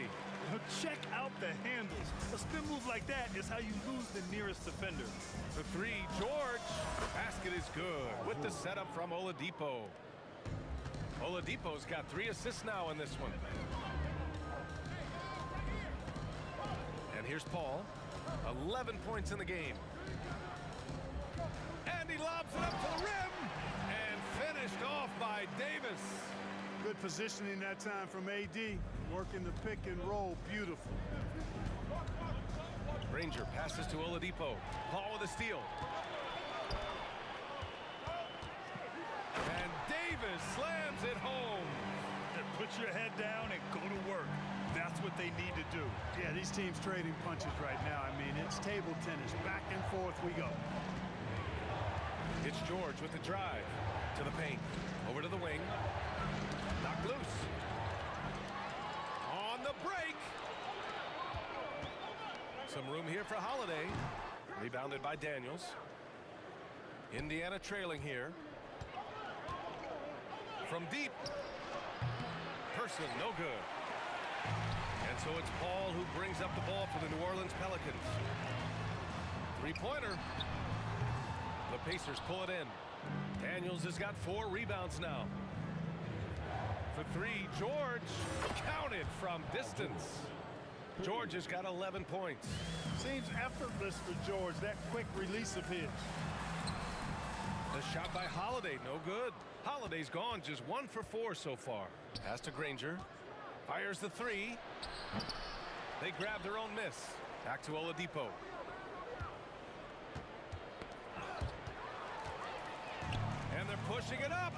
Check out the handles. A spin move like that is how you lose the nearest defender. For 3, George. Basket is good with the setup from Oladipo. Oladipo's got 3 assists now in this one. And here's Paul. 11 points in the game. And he lobs it up to the rim. And finished off by Davis. Good positioning that time from AD. Working the pick and roll. Beautiful. Granger passes to Oladipo. Paul with a steal. And Davis slams it home. And put your head down and go to work. That's what they need to do. Yeah, these teams trading punches right now. I mean, it's table tennis. Back and forth we go. It's George with the drive. To the paint. Over to the wing. Knocked loose. On the break. Some room here for Holiday. Rebounded by Daniels. Indiana trailing here. From deep. Person, no good. And so it's Paul who brings up the ball for the New Orleans Pelicans. Three-pointer. The Pacers pull it in. Daniels has got 4 rebounds now. For 3, George. Counted from distance. George has got 11 points. Seems effortless for George, that quick release of his. The shot by Holiday, no good. Holiday's gone, just 1 for 4 so far. Pass to Granger. Fires the 3. They grab their own miss. Back to Oladipo. And they're pushing it up.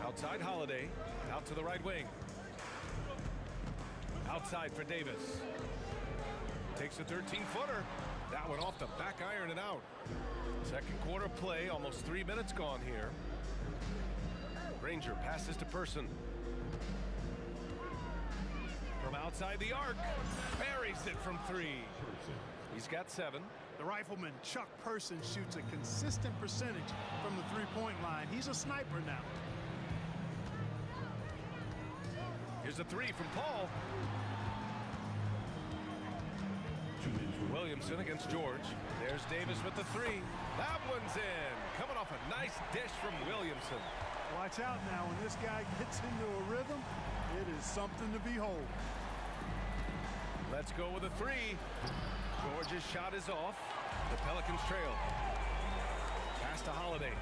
Outside Holiday. Out to the right wing. Outside for Davis. Takes a 13-footer. That one off the back iron and out. Second quarter play, almost 3 minutes gone here. Granger passes to Person. From outside the arc. Buries it from 3. He's got 7. The rifleman, Chuck Person, shoots a consistent percentage from the three-point line. He's a sniper now. Here's a 3 from Paul. Williamson against George. There's Davis with the 3. That one's in. Coming off a nice dish from Williamson. Watch out now. When this guy gets into a rhythm, it is something to behold. Let's go with a 3. George's shot is off. The Pelicans trail. Pass to Holiday.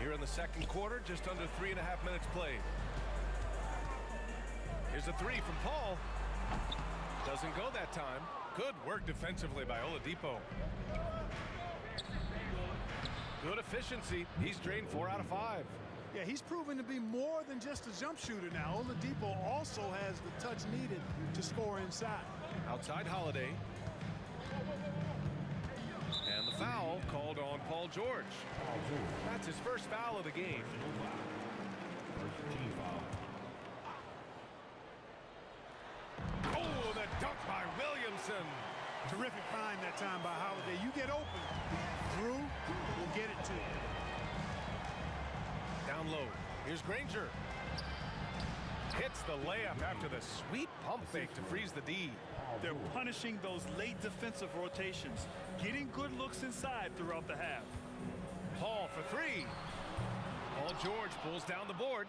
Here in the second quarter, just under 3.5 minutes played. Here's a 3 from Paul. Doesn't go that time. Good work defensively by Oladipo. Good efficiency. He's drained 4 out of 5. Yeah, he's proven to be more than just a jump shooter now. Oladipo also has the touch needed to score inside. Outside Holiday. And the foul called on Paul George. That's his first foul of the game. Williamson. Terrific find that time by Holiday. You get open. Drew will get it to you. Down low. Here's Granger. Hits the layup after the sweet pump fake to freeze the D. They're punishing those late defensive rotations, getting good looks inside throughout the half. Paul for three. Paul George pulls down the board.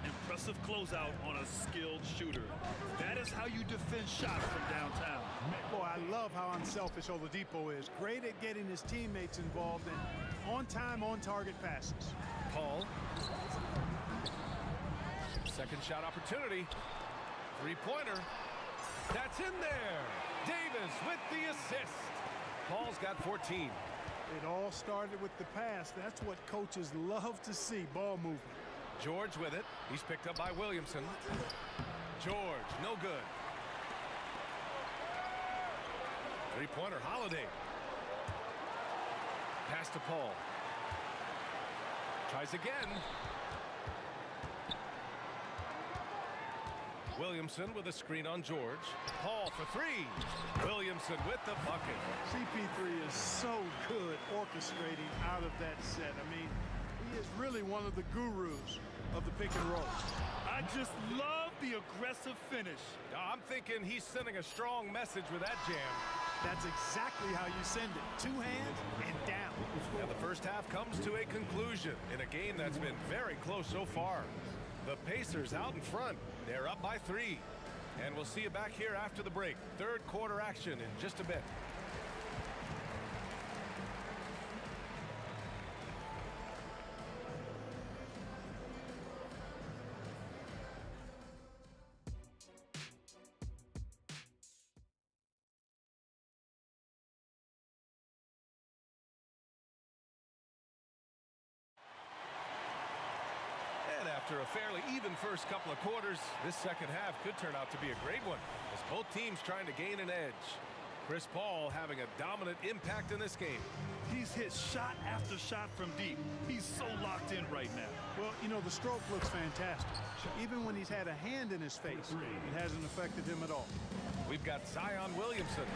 Impressive closeout on a skilled shooter. That is how you defend shots from downtown. Boy, I love how unselfish Oladipo is. Great at getting his teammates involved in on-time, on-target passes. Paul. Second shot opportunity. Three-pointer. That's in there. Davis with the assist. Paul's got 14. It all started with the pass. That's what coaches love to see, ball movement. George with it. He's picked up by Williamson. George, no good. Three-pointer, Holiday. Pass to Paul. Tries again. Williamson with a screen on George. Paul for three. Williamson with the bucket. CP3 is so good orchestrating out of that set. I mean, he is really one of the gurus of the pick and roll. I just love the aggressive finish. I'm thinking he's sending a strong message with that jam. That's exactly how you send it. Two hands and down. And the first half comes to a conclusion in a game that's been very close so far. The Pacers out in front. They're up by 3. And we'll see you back here after the break. Third quarter action in just a bit. After a fairly even first couple of quarters, this second half could turn out to be a great one as both teams trying to gain an edge. Chris Paul having a dominant impact in this game. He's hit shot after shot from deep. He's so locked in right now. Well, you know, the stroke looks fantastic. Even when he's had a hand in his face, it hasn't affected him at all. We've got Zion Williamson.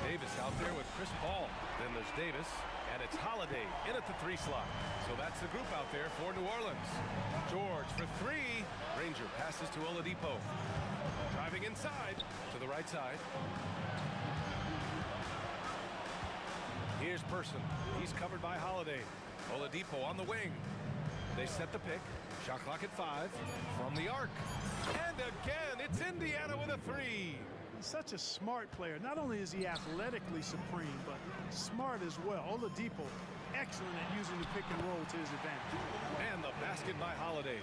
Davis out there with Chris Paul. Then there's Davis, and it's Holiday in at the 3 slot. So that's the group out there for New Orleans. George for 3. Granger passes to Oladipo. Driving inside to the right side. Here's Person. He's covered by Holiday. Oladipo on the wing. They set the pick. Shot clock at 5. From the arc. And again, it's Indiana with a 3. He's such a smart player. Not only is he athletically supreme, but smart as well. Oladipo, excellent at using the pick and roll to his advantage. And the basket by Holiday.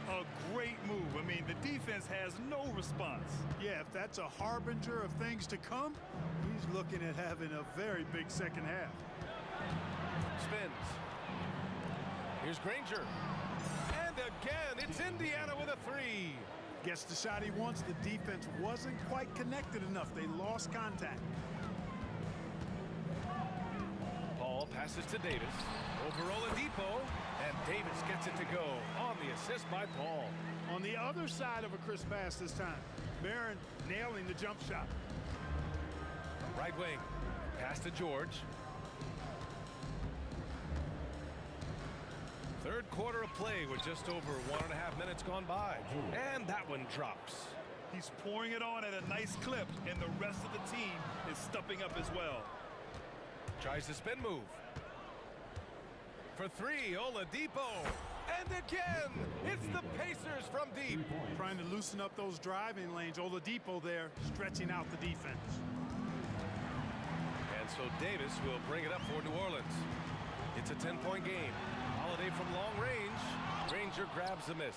A great move. I mean, the defense has no response. Yeah, if that's a harbinger of things to come, he's looking at having a very big second half. Spins. Here's Granger. And again, it's Indiana with a 3. Gets the shot he wants. The defense wasn't quite connected enough. They lost contact. Paul passes to Davis. Over Oladipo. And Davis gets it to go on the assist by Paul. On the other side of a crisp pass this time. Barron nailing the jump shot. Right wing. Pass to George. Third quarter of play with just over 1.5 minutes gone by. And that one drops. He's pouring it on at a nice clip, and the rest of the team is stepping up as well. Tries the spin move. For 3, Oladipo. And again, it's the Pacers from deep. Trying to loosen up those driving lanes. Oladipo there, stretching out the defense. And so Davis will bring it up for New Orleans. It's a 10-point game. Holiday from long range. Granger grabs the miss.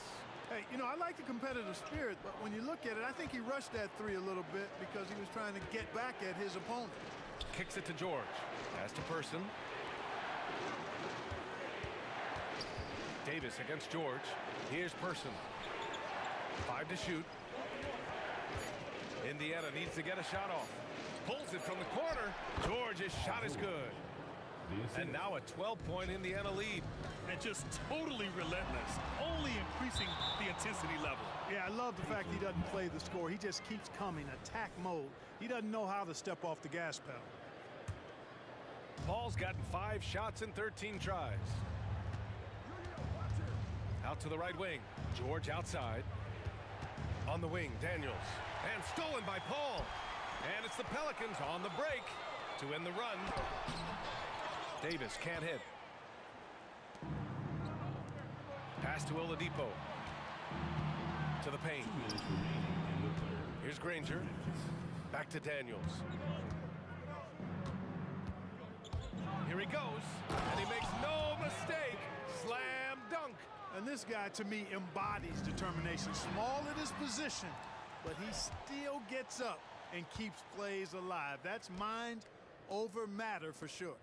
Hey, you know, I like the competitive spirit, but when you look at it, I think he rushed that 3 a little bit because he was trying to get back at his opponent. Kicks it to George. Pass to Person. Davis against George. Here's Person. 5 to shoot. Indiana needs to get a shot off. Pulls it from the corner. George's shot is good. And now a 12-point Indiana lead. and just totally relentless, only increasing the intensity level. Yeah, I love the fact he doesn't play the score. He just keeps coming, attack mode. He doesn't know how to step off the gas pedal. Paul's gotten 5 shots in 13 tries. Out to the right wing. George outside. On the wing, Daniels. And stolen by Paul. And it's the Pelicans on the break to end the run. Davis can't hit. Pass to Oladipo. To the paint. Here's Granger. Back to Daniels. Here he goes. And he makes no mistake. Slam dunk. And this guy, to me, embodies determination. Small at his position, but he still gets up and keeps plays alive. That's mind over matter for sure.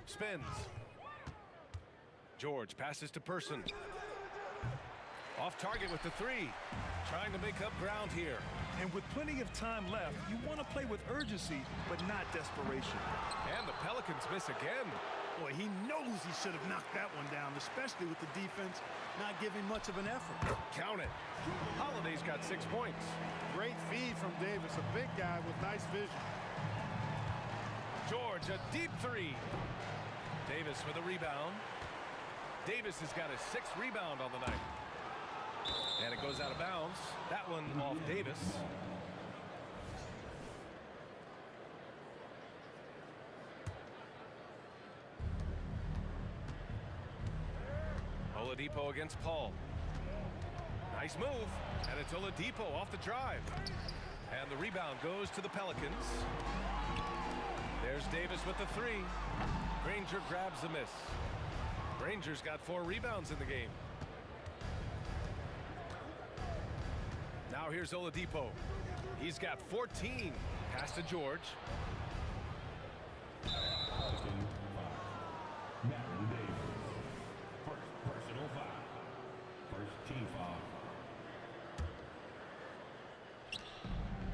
Spins. George passes to Person. Off target with the 3. Trying to make up ground here. And with plenty of time left, you want to play with urgency, but not desperation. And the Pelicans miss again. Boy, he knows he should have knocked that one down, especially with the defense not giving much of an effort. Count it. Holiday's got 6 points. Great feed from Davis, a big guy with nice vision. George, a deep 3. Davis with a rebound. Davis has got his 6th rebound on the night. And it goes out of bounds. That one off Davis. Oladipo against Paul. Nice move. And it's Oladipo off the drive. And the rebound goes to the Pelicans. There's Davis with the 3. Granger grabs the miss. Granger's got 4 rebounds in the game. Now here's Oladipo. He's got 14. Pass to George. Personal foul. First team foul.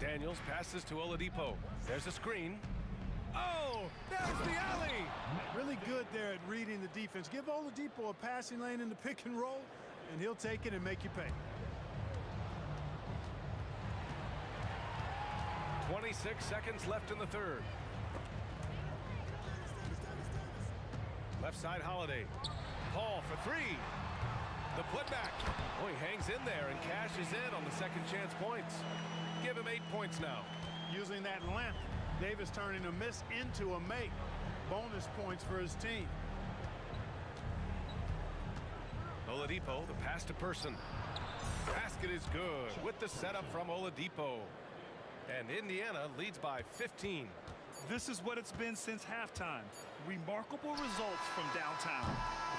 Daniels passes to Oladipo. There's a screen. Oh, there's the alley. Really good there at reading the defense. Give Oladipo a passing lane in the pick and roll, and he'll take it and make you pay. 26 seconds left in the third. Left side Holiday. Paul for 3. The putback. Oh, he hangs in there and cashes in on the second chance points. Give him 8 points now. Using that length, Davis turning a miss into a make. Bonus points for his team. Oladipo, the pass to Person. Basket is good with the setup from Oladipo. And Indiana leads by 15. This is what it's been since halftime. Remarkable results from downtown.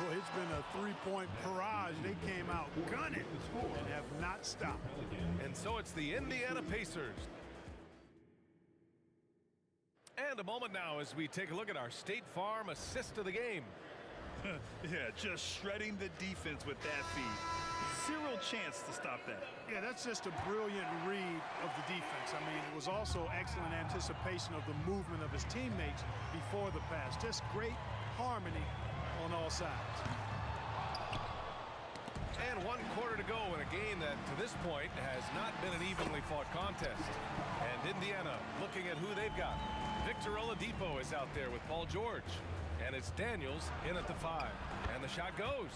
Boy, it's been a three-point barrage. They came out gunning and have not stopped. And so it's the Indiana Pacers. And a moment now as we take a look at our State Farm assist of the game. Yeah, just shredding the defense with that feed. Zero chance to stop that. Yeah, that's just a brilliant read of the defense. I mean, it was also excellent anticipation of the movement of his teammates before the pass. Just great harmony on all sides. And 1 quarter to go in a game that to this point has not been an evenly fought contest. And Indiana looking at who they've got. Victor Oladipo is out there with Paul George. And it's Daniels in at the 5. And the shot goes.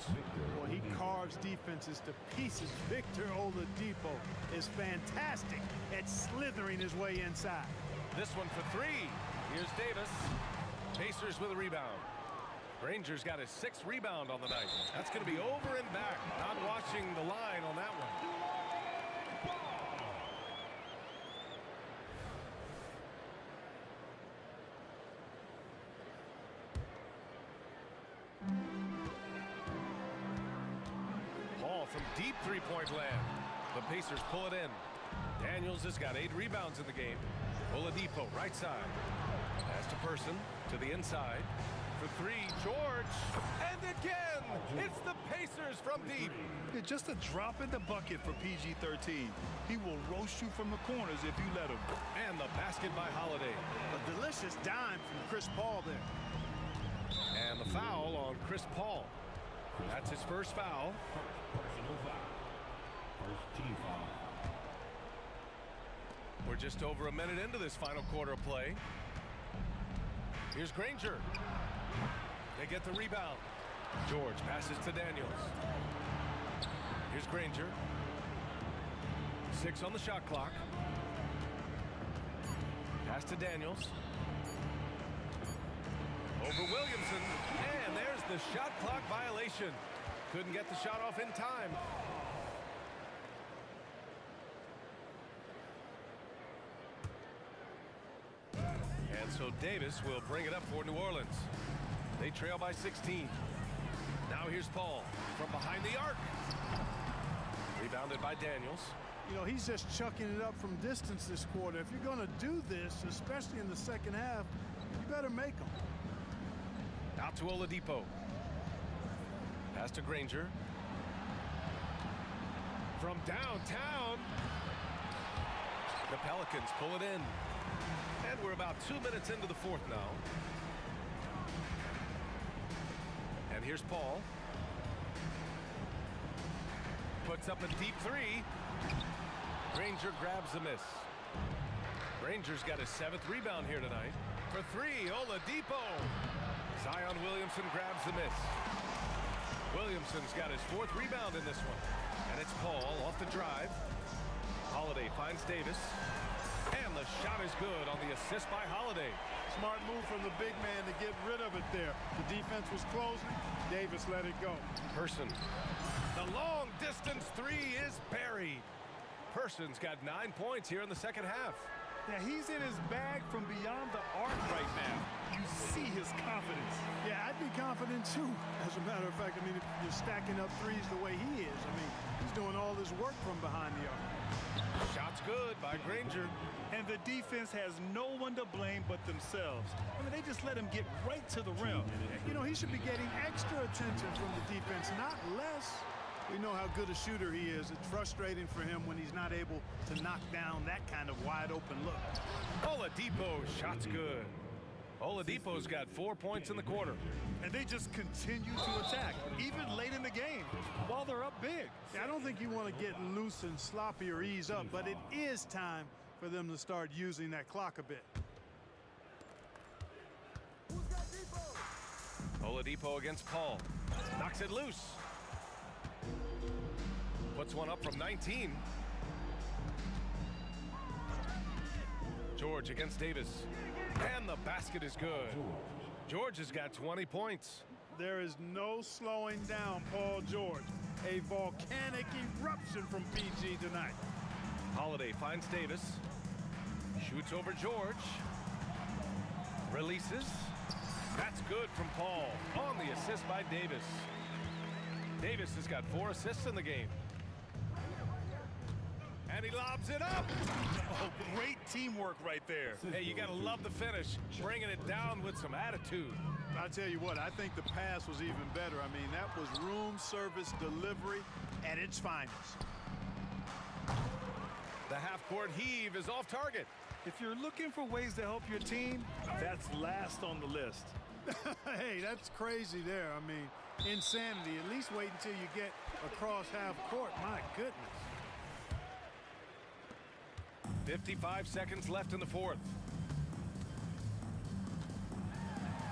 Well, he carves defenses to pieces. Victor Oladipo is fantastic at slithering his way inside. This one for 3. Here's Davis. Pacers with a rebound. Granger's got his 6th rebound on the night. That's going to be over and back. Not watching the line on that one. Paul from deep three-point land. The Pacers pull it in. Daniels has got 8 rebounds in the game. Oladipo, right side. Pass to Person, to the inside. For 3, George. And again, it's the Pacers from deep. Yeah, just a drop in the bucket for PG-13. He will roast you from the corners if you let him. And the basket by Holiday. A delicious dime from Chris Paul there. And And the foul on Chris Paul. That's his first foul. Personal foul. First team foul. We're just over a minute into this final quarter of play. Here's Granger. They get the rebound. George passes to Daniels. Here's Granger. 6 on the shot clock. Pass to Daniels. Over Williamson. And there's the shot clock violation. Couldn't get the shot off in time. And so Davis will bring it up for New Orleans. They trail by 16. Now here's Paul from behind the arc. Rebounded by Daniels. You know, he's just chucking it up from distance this quarter. If you're going to do this, especially in the second half, you better make them. Out to Oladipo. Pass to Granger. From downtown. The Pelicans pull it in. And we're about 2 minutes into the fourth now. And here's Paul. Puts up a deep three. Granger grabs the miss. Granger's got his 7th rebound here tonight. For 3, Oladipo. Zion Williamson grabs the miss. Williamson's got his 4th rebound in this one. And it's Paul off the drive. Holiday finds Davis. And the shot is good on the assist by Holiday. Smart move from the big man to get rid of it there. The defense was closing. Davis let it go. Person. The long distance 3 is buried. Person's got 9 points here in the second half. Yeah, he's in his bag from beyond the arc right now. You see his confidence. Yeah, I'd be confident too. As a matter of fact, I mean, if you're stacking up threes the way he is, I mean, he's doing all this work from behind the arc. Shot's good by Granger. And the defense has no one to blame but themselves. I mean, they just let him get right to the rim. You know, he should be getting extra attention from the defense, not less. We know how good a shooter he is. It's frustrating for him when he's not able to knock down that kind of wide open look. Oladipo, shot's good. Oladipo's got 4 points in the quarter. And they just continue to attack, even late in the game, while they're up big. Yeah, I don't think you want to get loose and sloppy or ease up, but it is time for them to start using that clock a bit. Oladipo against Paul. Knocks it loose. Puts one up from 19. George against Davis. And the basket is good. George has got 20 points. There is no slowing down Paul George. A volcanic eruption from PG tonight. Holiday finds Davis. Shoots over George. Releases. That's good from Paul on the assist by Davis. Davis has got 4 assists in the game. And he lobs it up. Oh, great teamwork right there. Hey, you got to love the finish. Bringing it down with some attitude. I'll tell you what, I think the pass was even better. I mean, that was room service delivery at its finest. The half-court heave is off target. If you're looking for ways to help your team, that's last on the list. Hey, that's crazy there. I mean, insanity. At least wait until you get across half court. My goodness. 55 seconds left in the fourth.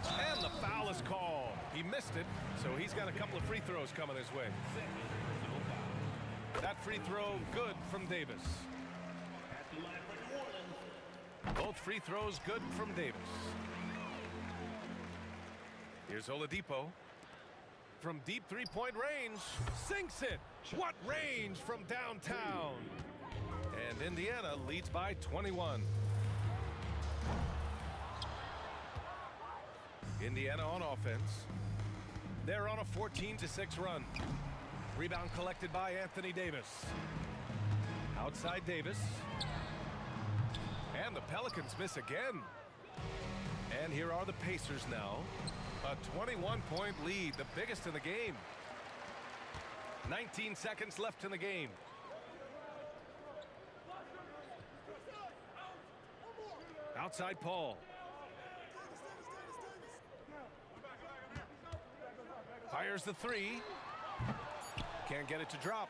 And the foul is called. He missed it, so he's got a couple of free throws coming his way. That free throw good from Davis. Both free throws good from Davis. Here's Oladipo. From deep three-point range, sinks it. What range from downtown? And Indiana leads by 21. Indiana on offense. They're on a 14-6 run. Rebound collected by Anthony Davis. Outside Davis. And the Pelicans miss again. And here are the Pacers now. A 21-point lead, the biggest in the game. 19 seconds left in the game. Outside Paul. Fires the three. Can't get it to drop.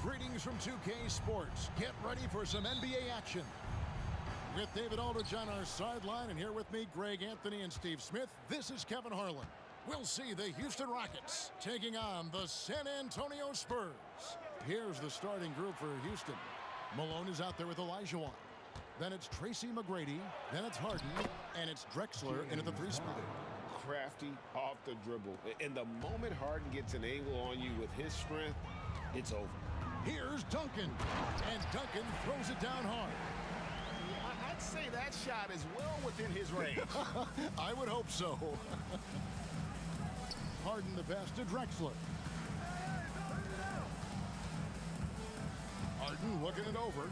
Greetings from 2K Sports. Get ready for some NBA action. With David Aldridge on our sideline, and here with me, Greg Anthony and Steve Smith, this is Kevin Harlan. We'll see the Houston Rockets taking on the San Antonio Spurs. Here's the starting group for Houston. Malone is out there with Olajuwon. Then it's Tracy McGrady. Then it's Harden. And it's Drexler in at the 3 spot. Crafty off the dribble. And the moment Harden gets an angle on you with his strength, it's over. Here's Duncan. And Duncan throws it down hard. I'd say that shot is well within his range. I would hope so. Harden the pass to Drexler. Harden looking it over.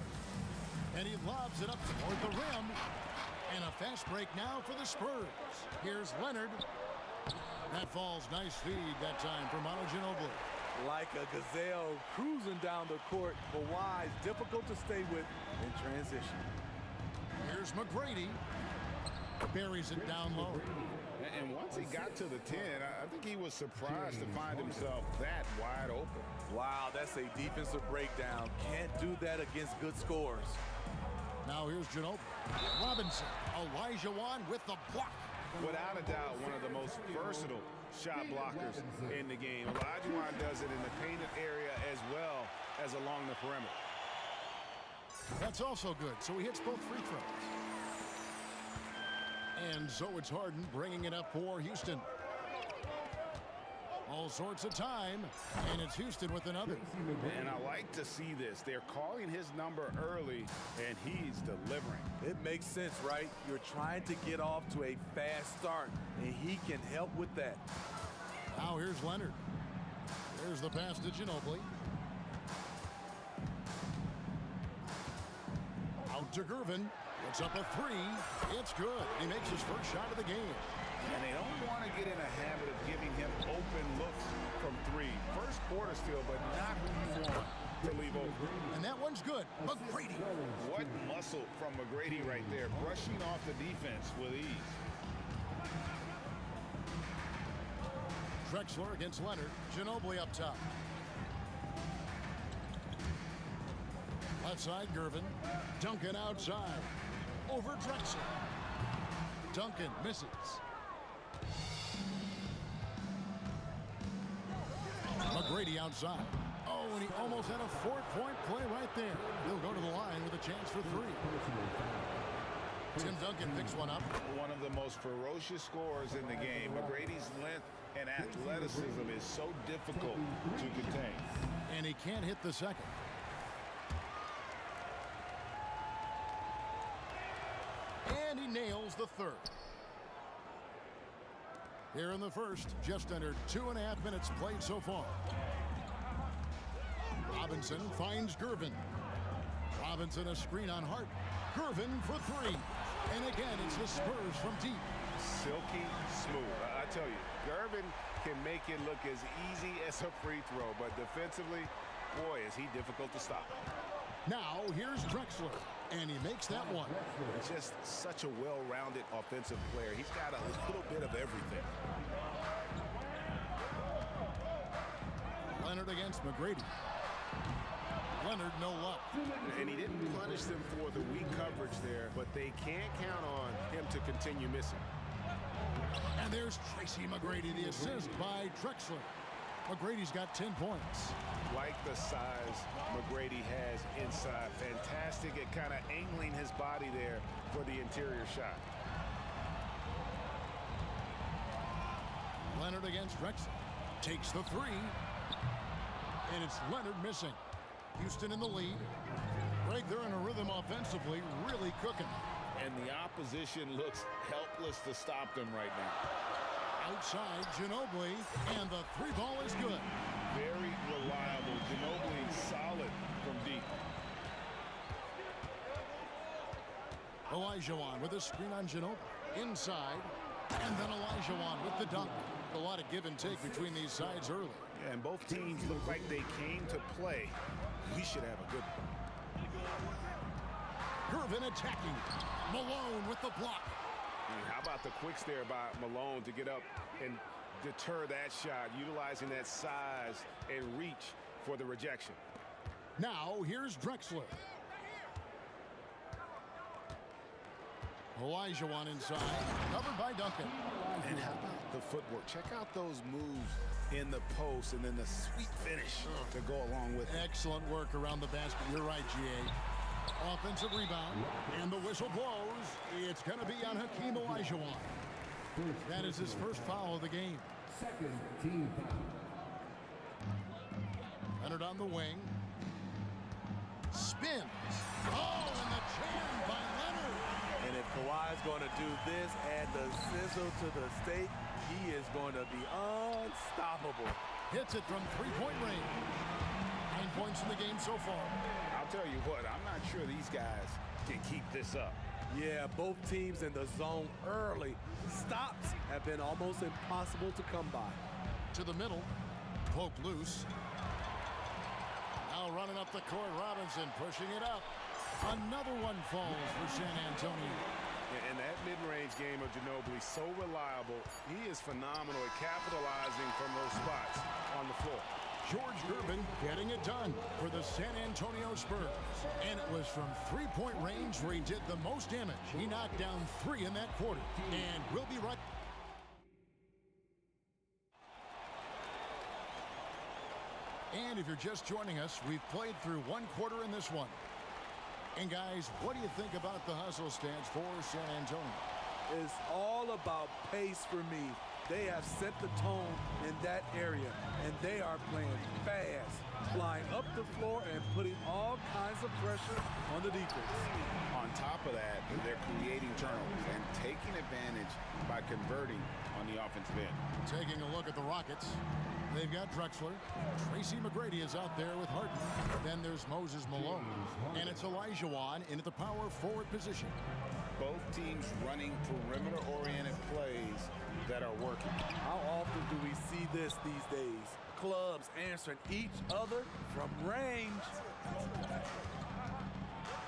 And he lobs it up toward the rim. And a fast break now for the Spurs. Here's Leonard. That falls. Nice feed that time for Manu Ginobili. Like a gazelle cruising down the court, but wise, difficult to stay with in transition. Here's McGrady. Buries it down low. And once he got to the 10, I think he was surprised to find himself that wide open. Wow, that's a defensive breakdown. Can't do that against good scores. Now here's Ginobili. Robinson. Olajuwon with the block. Without a doubt, one of the most versatile shot blockers in the game. Olajuwon does it in the painted area as well as along the perimeter. That's also good, so he hits both free throws. And so it's Harden bringing it up for Houston. All sorts of time, and it's Houston with another. And I like to see this. They're calling his number early, and he's delivering. It makes sense, right? You're trying to get off to a fast start, and he can help with that. Now here's Leonard. There's the pass to Ginobili. Out to Gervin. It's up a 3. It's good. He makes his first shot of the game. And they don't want to get in a habit of giving him open looks from 3. First quarter still, but not who you want to leave open. And that one's good. McGrady. What muscle from McGrady right there, brushing off the defense with ease. Drexler against Leonard. Ginobili up top. Left side, Gervin. Duncan outside. Over Drexler. Duncan misses. McGrady outside. Oh, and he almost had a 4-point play right there. He'll go to the line with a chance for 3. Tim Duncan picks one up. One of the most ferocious scorers in the game. McGrady's length and athleticism is so difficult to contain. And he can't hit the second. And he nails the 3rd. Here in the first, just under 2.5 minutes played so far. Robinson finds Gervin. Robinson a screen on Hart. Gervin for 3. And again, it's the Spurs from deep. Silky smooth. I tell you, Gervin can make it look as easy as a free throw, but defensively, boy, is he difficult to stop. Now, here's Drexler, and he makes that one. Just such a well-rounded offensive player. He's got a little bit of everything. Leonard against McGrady. Leonard, no luck. And he didn't punish them for the weak coverage there, but they can't count on him to continue missing. And there's Tracy McGrady, the assist by Drexler. McGrady's got 10 points. Like the size McGrady has inside. Fantastic at kind of angling his body there for the interior shot. Leonard against Drexler. Takes the 3. And it's Leonard missing. Houston in the lead. Greg, they're in a rhythm offensively, really cooking. And the opposition looks helpless to stop them right now. Outside, Ginobili, and the 3 ball is good. Very reliable. Ginobili solid from deep. Olajuwon with a screen on Ginobili. Inside, and then Olajuwon with the dunk. A lot of give and take between these sides early. Yeah, and both teams look like they came to play. We should have a good one. Gervin attacking. Malone with the block. How about the quicks there by Malone to get up and deter that shot, utilizing that size and reach for the rejection. Now here's Drexler. Olajuwon inside, covered by Duncan. And how about the footwork? Check out those moves in the post and then the sweet finish to go along with it. Excellent work around the basket. You're right, G.A. Offensive rebound, and the whistle blows. It's going to be on Hakeem Olajuwon. That is his first foul of the game. Second team foul. Leonard on the wing. Spins. Oh, and the jam by Leonard. And if Kawhi's going to do this, add the sizzle to the steak, he is going to be unstoppable. Hits it from three-point range. 9 points in the game so far. I'll tell you what, I'm not sure these guys can keep this up. Yeah, both teams in the zone early. Stops have been almost impossible to come by. To the middle. Poke loose. Now running up the court, Robinson pushing it up. Another one falls for San Antonio. And that mid-range game of Ginobili, so reliable. He is phenomenal at capitalizing from those spots on the floor. George Gervin getting it done for the San Antonio Spurs. And it was from three-point range where he did the most damage. He knocked down 3 in that quarter. And we'll be right. And if you're just joining us, we've played through 1 quarter in this one. And guys, what do you think about the hustle stance for San Antonio? It's all about pace for me. They have set the tone in that area, and they are playing fast, flying up the floor and putting all kinds of pressure on the defense. On top of that, they're creating turnovers and taking advantage by converting on the offensive end. Taking a look at the Rockets. They've got Drexler. Tracy McGrady is out there with Harden. Then there's Moses Malone. And it's Olajuwon in at the power forward position. Both teams running perimeter-oriented plays that are working. How often do we see this these days? Clubs answering each other from range.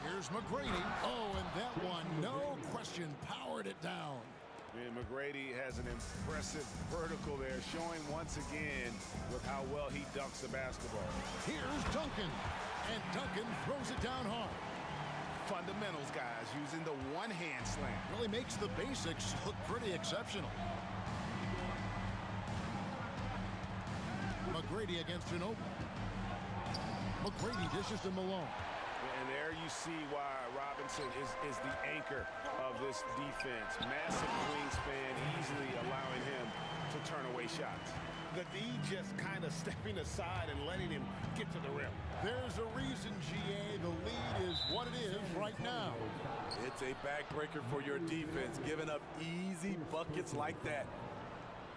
Here's McGrady. Oh, and that one, no question, powered it down. And McGrady has an impressive vertical there, showing once again with how well he dunks the basketball. Here's Duncan. And Duncan throws it down hard. Fundamentals, guys, using the one-hand slam. Really makes the basics look pretty exceptional. McGrady against Ginobili. McGrady dishes to Malone. And there you see why Robinson is the anchor of this defense. Massive wingspan, easily allowing him to turn away shots. The D just kind of stepping aside and letting him get to the rim. There's a reason, GA, the lead is what it is right now. It's a backbreaker for your defense, giving up easy buckets like that.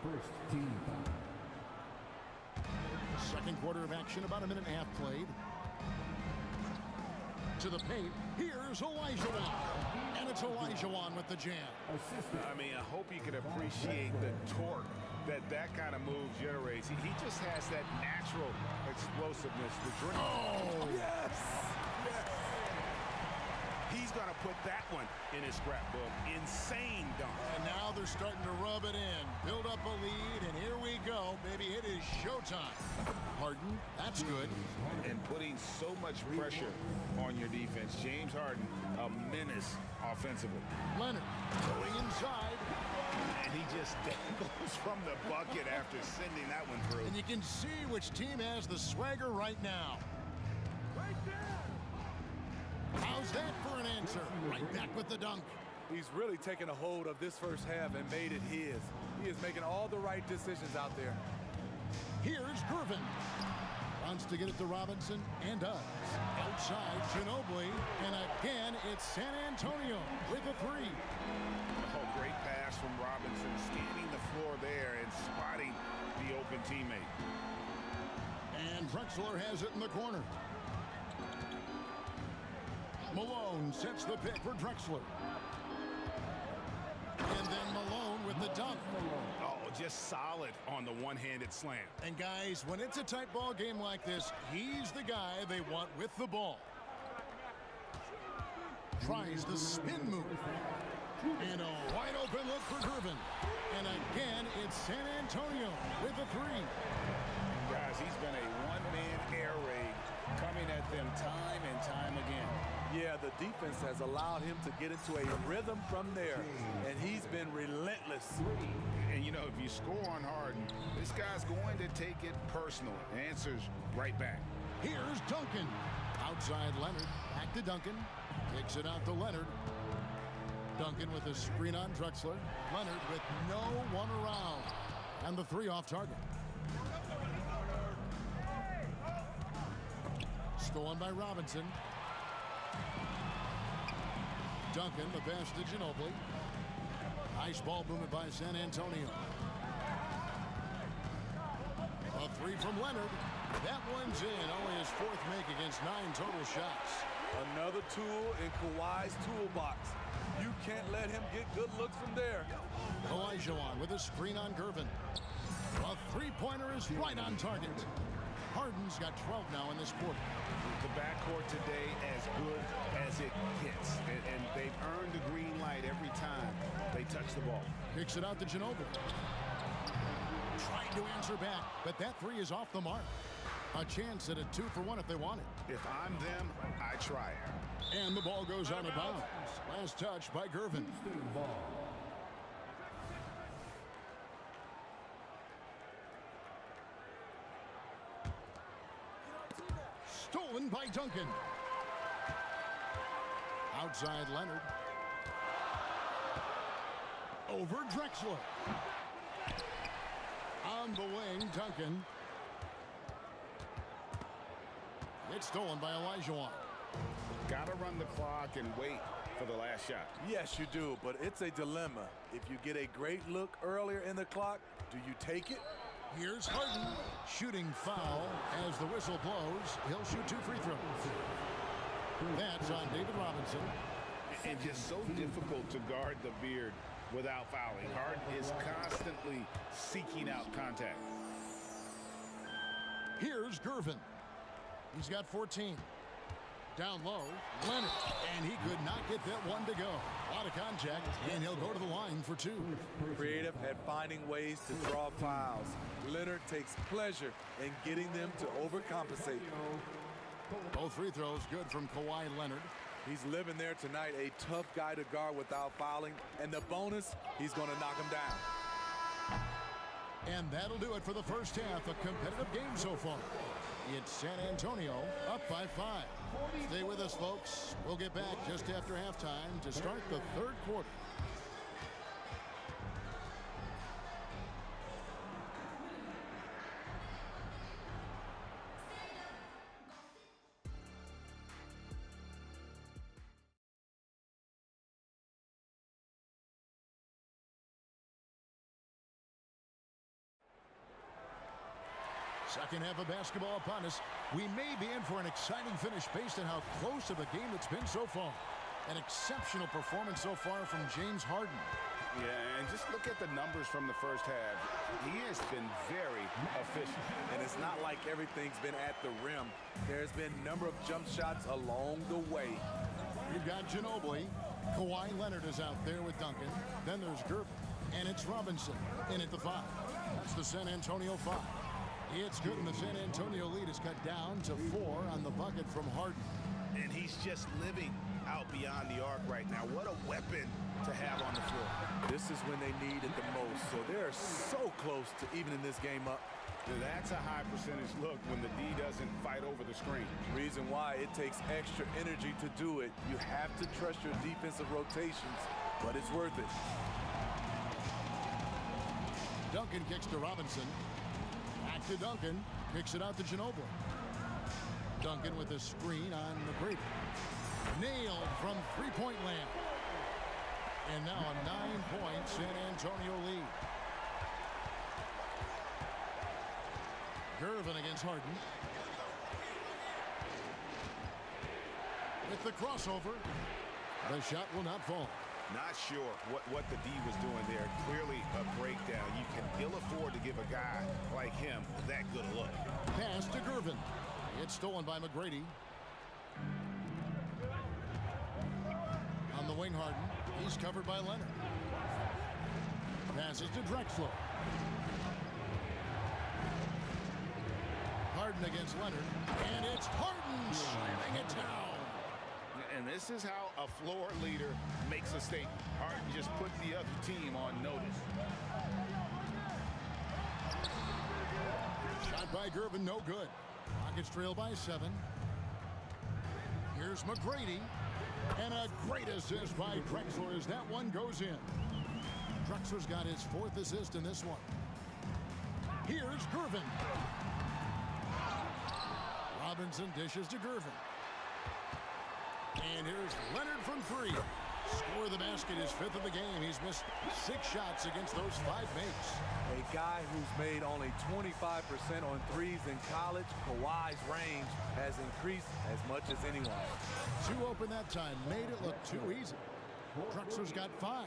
First team foul. Second quarter of action, about a minute and a half played. To the paint, here's Olajuwon. And it's Olajuwon with the jam. I mean, I hope you can appreciate the torque that kind of move generates. He just has that natural explosiveness. Oh, yes! Yes! He's going to put that one in his scrapbook. Insane dunk. And now they're starting to rub it in. Build up a lead, and here we go. Baby, it is showtime. Harden, that's good. And putting so much pressure on your defense. James Harden, a menace offensively. Leonard going inside. And he just dangles from the bucket after sending that one through. And you can see which team has the swagger right now. Right there. How's that for an answer? Right back with the dunk. He's really taken a hold of this first half and made it his. He is making all the right decisions out there. Here's Gervin. Wants to get it to Robinson and does. Outside, Ginobili. And again, it's San Antonio with a 3. Oh, great pass from Robinson, scanning the floor there and spotting the open teammate. And Drexler has it in the corner. Malone sets the pick for Drexler. And then Malone with the dunk. Oh, just solid on the one-handed slam. And guys, when it's a tight ball game like this, he's the guy they want with the ball. Tries the spin move. And a wide open look for Gervin. And again, it's San Antonio with a 3. Guys, he's been a one-man air raid coming coming at them time and time again. Yeah, the defense has allowed him to get into a rhythm from there, and he's been relentless. And, you know, if you score on Harden, this guy's going to take it personal. Answers right back. Here's Duncan. Outside Leonard. Back to Duncan. Takes it out to Leonard. Duncan with a screen on Drexler. Leonard with no one around. And the three off target. Stolen by Robinson. Duncan, the pass to Ginobili. Nice ball movement by San Antonio. A three from Leonard. That one's in. Only his fourth make against 9 total shots. Another tool in Kawhi's toolbox. You can't let him get good looks from there. Olajuwon with a screen on Gervin. A three-pointer is right on target. Harden's got 12 now in this quarter. The backcourt today as good as it gets. And they've earned the green light every time they touch the ball. Kicks it out to Ginobili. Trying to answer back, but that three is off the mark. A chance at a 2-for-1 if they want it. If I'm them, I try it. And the ball goes out of bounds. Last touch by Gervin. Stolen by Duncan. Outside Leonard. Over Drexler. On the wing, Duncan. It's stolen by Olajuwon. Got to run the clock and wait for the last shot. Yes, you do, but it's a dilemma. If you get a great look earlier in the clock, do you take it? Here's Harden. Shooting foul as the whistle blows. He'll shoot 2 free throws. That's on David Robinson. And just so difficult to guard the beard without fouling. Harden is constantly seeking out contact. Here's Gervin. He's got 14. Down low, Leonard. And he could not get that one to go. A lot of contact, and he'll go to the line for 2. Creative at finding ways to draw fouls. Leonard takes pleasure in getting them to overcompensate. Both free throws good from Kawhi Leonard. He's living there tonight, a tough guy to guard without fouling. And the bonus, he's going to knock him down. And that'll do it for the first half. A competitive game so far. It's San Antonio up by 5. Stay with us, folks. We'll get back just after halftime to start the third quarter. Second half of basketball upon us. We may be in for an exciting finish based on how close of a game it's been so far. An exceptional performance so far from James Harden. Yeah, and just look at the numbers from the first half. He has been very efficient. And it's not like everything's been at the rim. There's been a number of jump shots along the way. You've got Ginobili. Kawhi Leonard is out there with Duncan. Then there's Gervin. And it's Robinson in at the 5. That's the San Antonio 5. It's good, and the San Antonio lead is cut down to 4 on the bucket from Harden. And he's just living out beyond the arc right now. What a weapon to have on the floor. This is when they need it the most, so they're so close to evening this game up. That's a high percentage look when the D doesn't fight over the screen. Reason why it takes extra energy to do it. You have to trust your defensive rotations, but it's worth it. Duncan kicks to Robinson. Back to Duncan. Kicks it out to Ginobili. Duncan with a screen on McGrady. Nailed from three-point land. And now a 9-point San Antonio lead. Gervin against Harden. With the crossover. The shot will not fall. Not sure what the D was doing there. Clearly a breakdown. You can ill afford to give a guy like him that good a look. Pass to Gervin. It's stolen by McGrady. On the wing, Harden. He's covered by Leonard. Passes to Drexler. Harden Harden against Leonard. And it's Harden slamming it down. And this is how a floor leader makes a statement. Harden just put the other team on notice. Shot by Gervin, no good. Rockets trail by 7. Here's McGrady. And a great assist by Drexler as that one goes in. Drexler's got his 4th assist in this one. Here's Gervin. Robinson dishes to Gervin. And here's Leonard from 3. Score the basket, his 5th of the game. He's missed 6 shots against those 5 makes. A guy who's made only 25% on threes in college, Kawhi's range has increased as much as anyone. 2 open that time, made it look too easy. Drexler's got 5.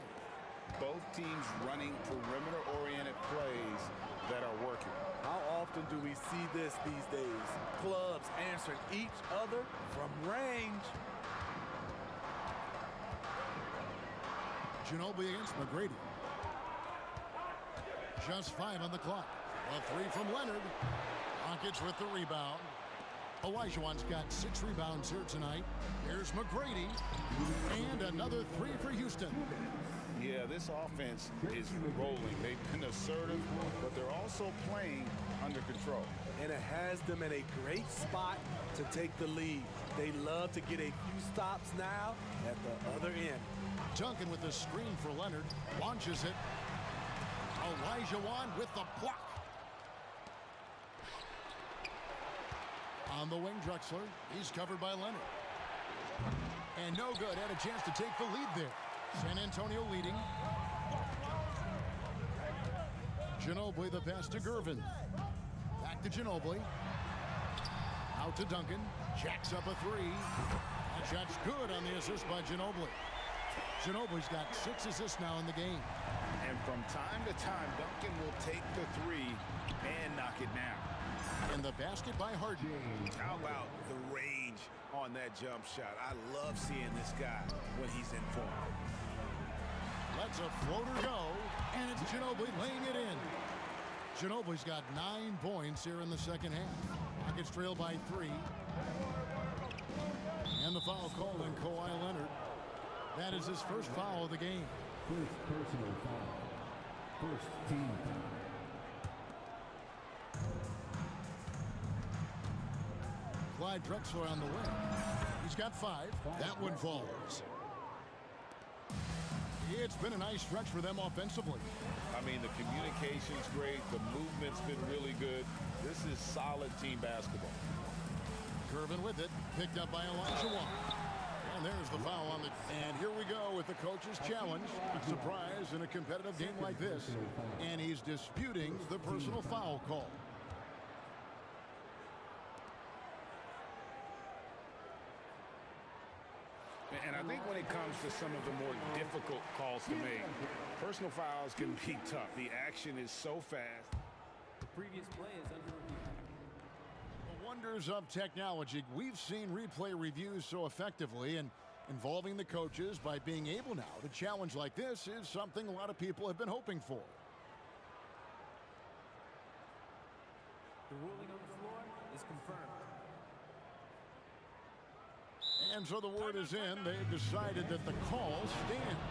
Both teams running perimeter-oriented plays that are working. How often do we see this these days? Clubs answering each other from range. Ginobili against McGrady. Just 5 on the clock. A 3 from Leonard. Rockets with the rebound. Olajuwon's got 6 rebounds here tonight. Here's McGrady. And another 3 for Houston. Yeah, this offense is rolling. They've been assertive, but they're also playing under control. And it has them in a great spot to take the lead. They love to get a few stops now at the other end. Duncan with the screen for Leonard. Launches it. Olajuwon with the block. On the wing, Drexler. He's covered by Leonard. And no good. Had a chance to take the lead there. San Antonio leading. Ginobili the pass to Gervin. Back to Ginobili. Out to Duncan. Jacks up a 3. That shot's good on the assist by Ginobili. Ginobili's got 6 assists now in the game. And from time to time, Duncan will take the 3 and knock it down. And the basket by Harden. How about the range on that jump shot? I love seeing this guy when he's in form. Lets a floater go, and it's Ginobili laying it in. Ginobili's got 9 points here in the second half. Rockets trail by 3. And the foul called on Kawhi Leonard. That is his first foul of the game. First personal foul. First team foul. Clyde Drexler on the wing. He's got 5. That one falls. It's been a nice stretch for them offensively. I mean, the communication's great. The movement's been really good. This is solid team basketball. Gervin with it. Picked up by Olajuwon. And there's the foul on the... And here we go with the coach's challenge. A surprise in a competitive game like this. And he's disputing the personal foul call. And I think when it comes to some of the more difficult calls to make, personal fouls can be tough. The action is so fast. The previous play is under review. The wonders of technology. We've seen replay reviews so effectively, and involving the coaches by being able now to challenge like this is something a lot of people have been hoping for. The ruling on the floor is confirmed. And so the word is in. They've decided that the call stands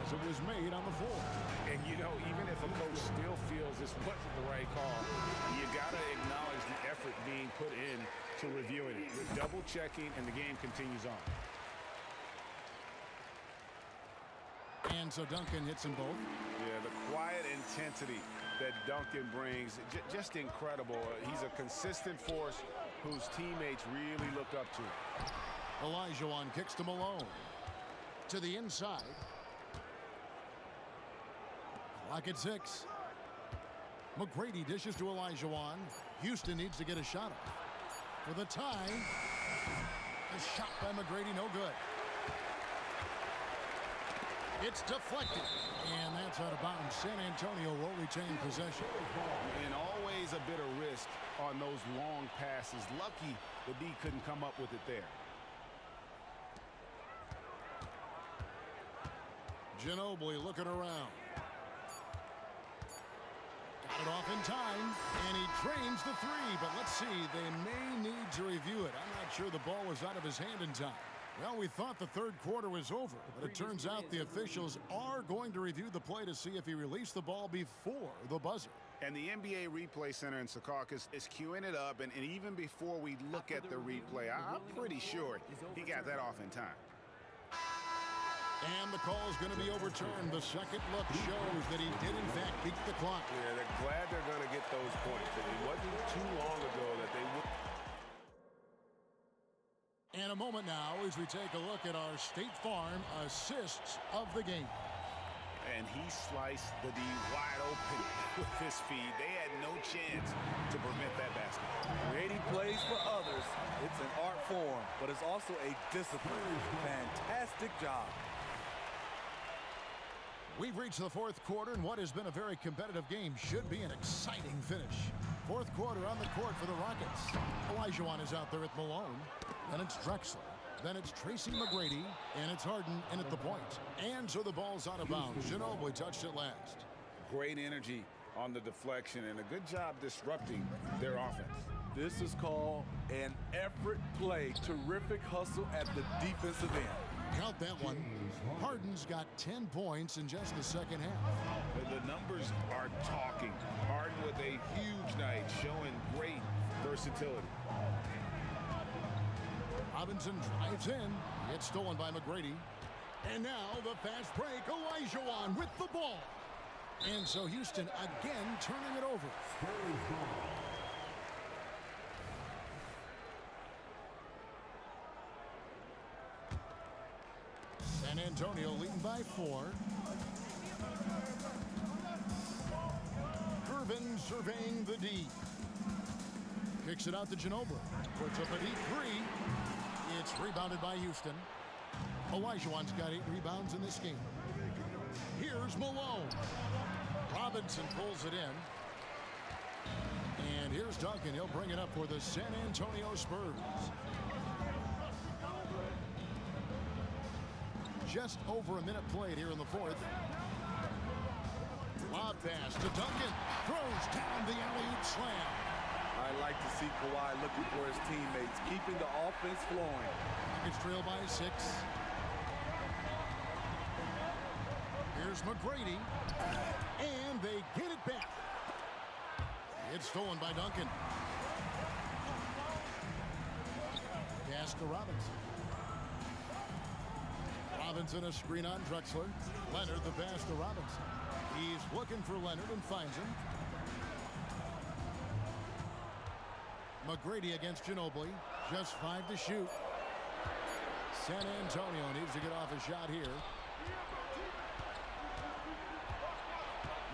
as it was made on the floor. And, you know, even if a coach still feels this wasn't the right call, you got to acknowledge the effort being put in to reviewing it. You're double checking, and the game continues on. And so Duncan hits them both. Yeah, the quiet intensity that Duncan brings, just incredible. He's a consistent force whose teammates really look up to. Olajuwon kicks to Malone. To the inside. Clock at 6. McGrady dishes to Olajuwon. Houston needs to get a shot off. For the tie. The shot by McGrady, no good. It's deflected. And that's out of bounds. San Antonio will retain possession. And always a bit of risk on those long passes. Lucky the D couldn't come up with it there. Ginobili looking around. Got it off in time, and he drains the three. But let's see, they may need to review it. I'm not sure the ball was out of his hand in time. Well, we thought the third quarter was over, but it turns out the officials are going to review the play to see if he released the ball before the buzzer. And the NBA Replay Center in Secaucus is queuing it up, and even before we look at the replay, I'm pretty sure he got that off in time. And the call is going to be overturned. The second look shows that he did, in fact, beat the clock. Yeah, they're glad they're going to get those points. It wasn't too long ago that they would. And a moment now as we take a look at our State Farm assists of the game. And he sliced the D wide open with his feet. They had no chance to prevent that basket. Creating plays for others, it's an art form, but it's also a discipline. Fantastic job. We've reached the fourth quarter, and what has been a very competitive game should be an exciting finish. Fourth quarter on the court for the Rockets. Olajuwon is out there at Malone. Then it's Drexler. Then it's Tracy McGrady, and it's Harden in at the point. And so the ball's out of bounds. Ginobili touched it last. Great energy on the deflection, and a good job disrupting their offense. This is called an effort play. Terrific hustle at the defensive end. Count that one. Harden's got 10 points in just the second half. The numbers are talking. Harden with a huge night, showing great versatility. Robinson drives in. It's stolen by McGrady. And now the fast break. Olajuwon with the ball. And so Houston again turning it over. San Antonio leading by 4. Irvin surveying the D. Kicks it out to Ginobili. Puts up a deep three. It's rebounded by Houston. Olajuwon's got 8 rebounds in this game. Here's Malone. Robinson pulls it in. And here's Duncan. He'll bring it up for the San Antonio Spurs. Just over a minute played here in the fourth. Lob pass to Duncan. Throws down the alley-oop slam. I like to see Kawhi looking for his teammates, keeping the offense flowing. It's trailed by 6. Here's McGrady. And they get it back. It's stolen by Duncan. Pass to Robinson. Robinson a screen on Drexler. Leonard the pass to Robinson. He's looking for Leonard and finds him. McGrady against Ginobili. Just 5 to shoot. San Antonio needs to get off a shot here.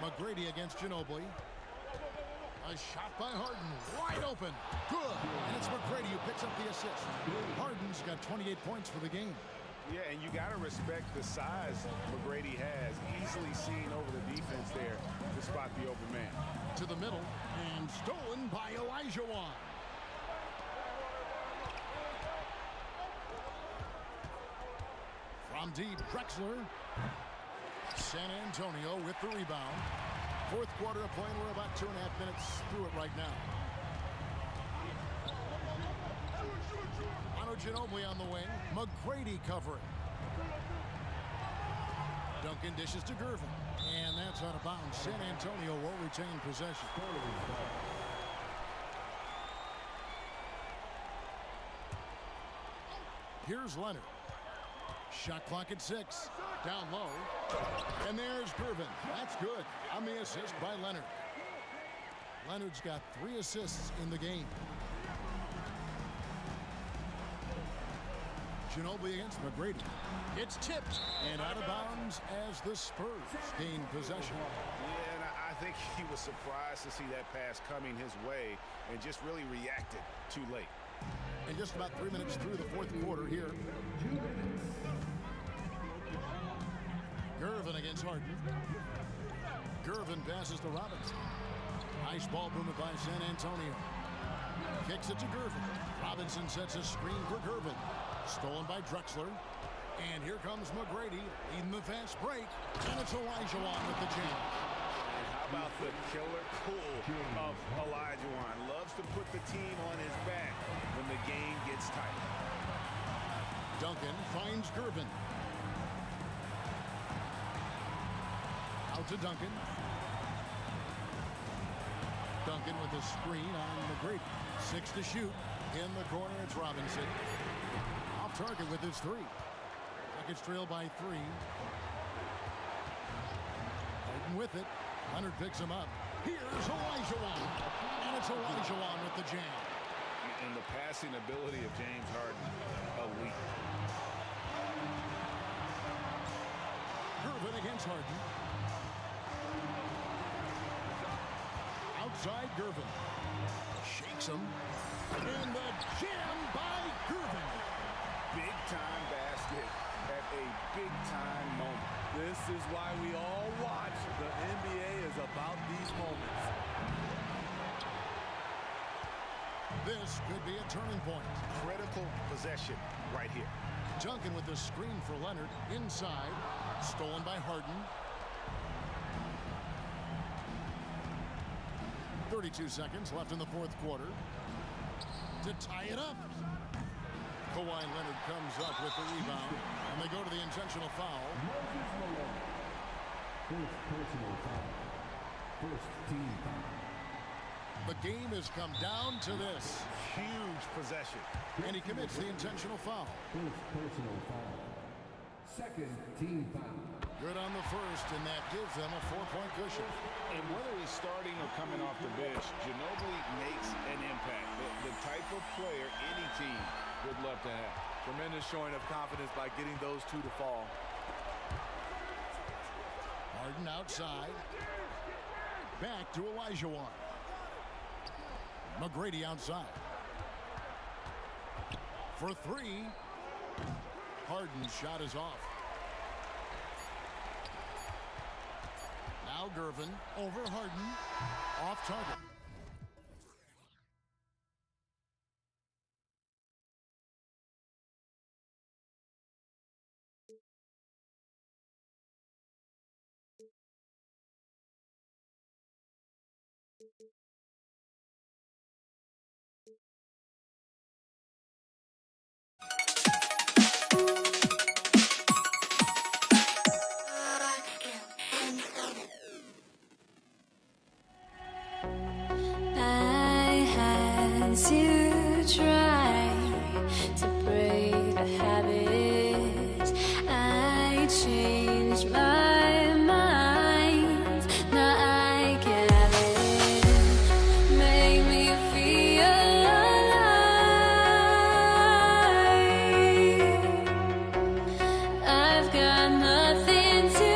McGrady against Ginobili. A shot by Harden. Wide open. Good. And it's McGrady who picks up the assist. Harden's got 28 points for the game. Yeah, and you got to respect the size McGrady has. Easily seen over the defense there to spot the open man. To the middle. And stolen by Olajuwon. From deep, Drexler. San Antonio with the rebound. Fourth quarter of play, and we're about 2.5 minutes through it right now. Ginobili on the wing. McGrady covering. Duncan dishes to Gervin. And that's out of bounds. San Antonio will retain possession. Here's Leonard. Shot clock at 6. Down low. And there's Gervin. That's good. On the assist by Leonard. Leonard's got 3 assists in the game. Ginobili against McGrady. It's tipped and out of bounds as the Spurs gain possession. Yeah, and I think he was surprised to see that pass coming his way and just really reacted too late. And just about 3 minutes through the fourth quarter here. Gervin against Harden. Gervin passes to Robinson. Nice ball movement by San Antonio. Kicks it to Gervin. Robinson sets a screen for Gervin. Stolen by Drexler. And here comes McGrady leading the fast break. And it's Olajuwon with the change. And how about the killer cool of Olajuwon? Loves to put the team on his back when the game gets tight. Duncan finds Gervin. Out to Duncan. Duncan with a screen on McGrady. 6 to shoot. In the corner, it's Robinson. Off target with his 3. Nuggets trail by 3. Harden with it. Leonard picks him up. Here's Olajuwon. And it's Olajuwon with the jam. And the passing ability of James Harden, elite. Gervin against Harden. Outside Gervin. Shakes him. And the jam by Gervin. Big time basket at a big time moment. This is why we all watch. The NBA is about these moments. This could be a turning point. Critical possession right here. Duncan with the screen for Leonard. Inside. Stolen by Harden. 32 seconds left in the fourth quarter. To tie it up. Kawhi Leonard comes up with the rebound. And they go to the intentional foul. First personal foul. First team foul. The game has come down to this. Huge possession. And he commits the intentional foul. First personal foul. Second team foul. Good on the first, and that gives them a 4-point cushion. And whether he's starting or coming off the bench, Ginobili makes an impact. The type of player any team would love to have. Tremendous showing of confidence by getting those two to fall. Harden outside. Back to Olajuwon. McGrady outside. For 3. Harden's shot is off. Now Gervin over Harden. Off target. To try to break the habit, I changed my mind. Now I can have it. Make me feel alive. I've got nothing to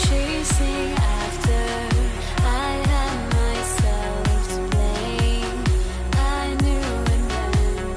chasing after. I had myself to blame. I knew and then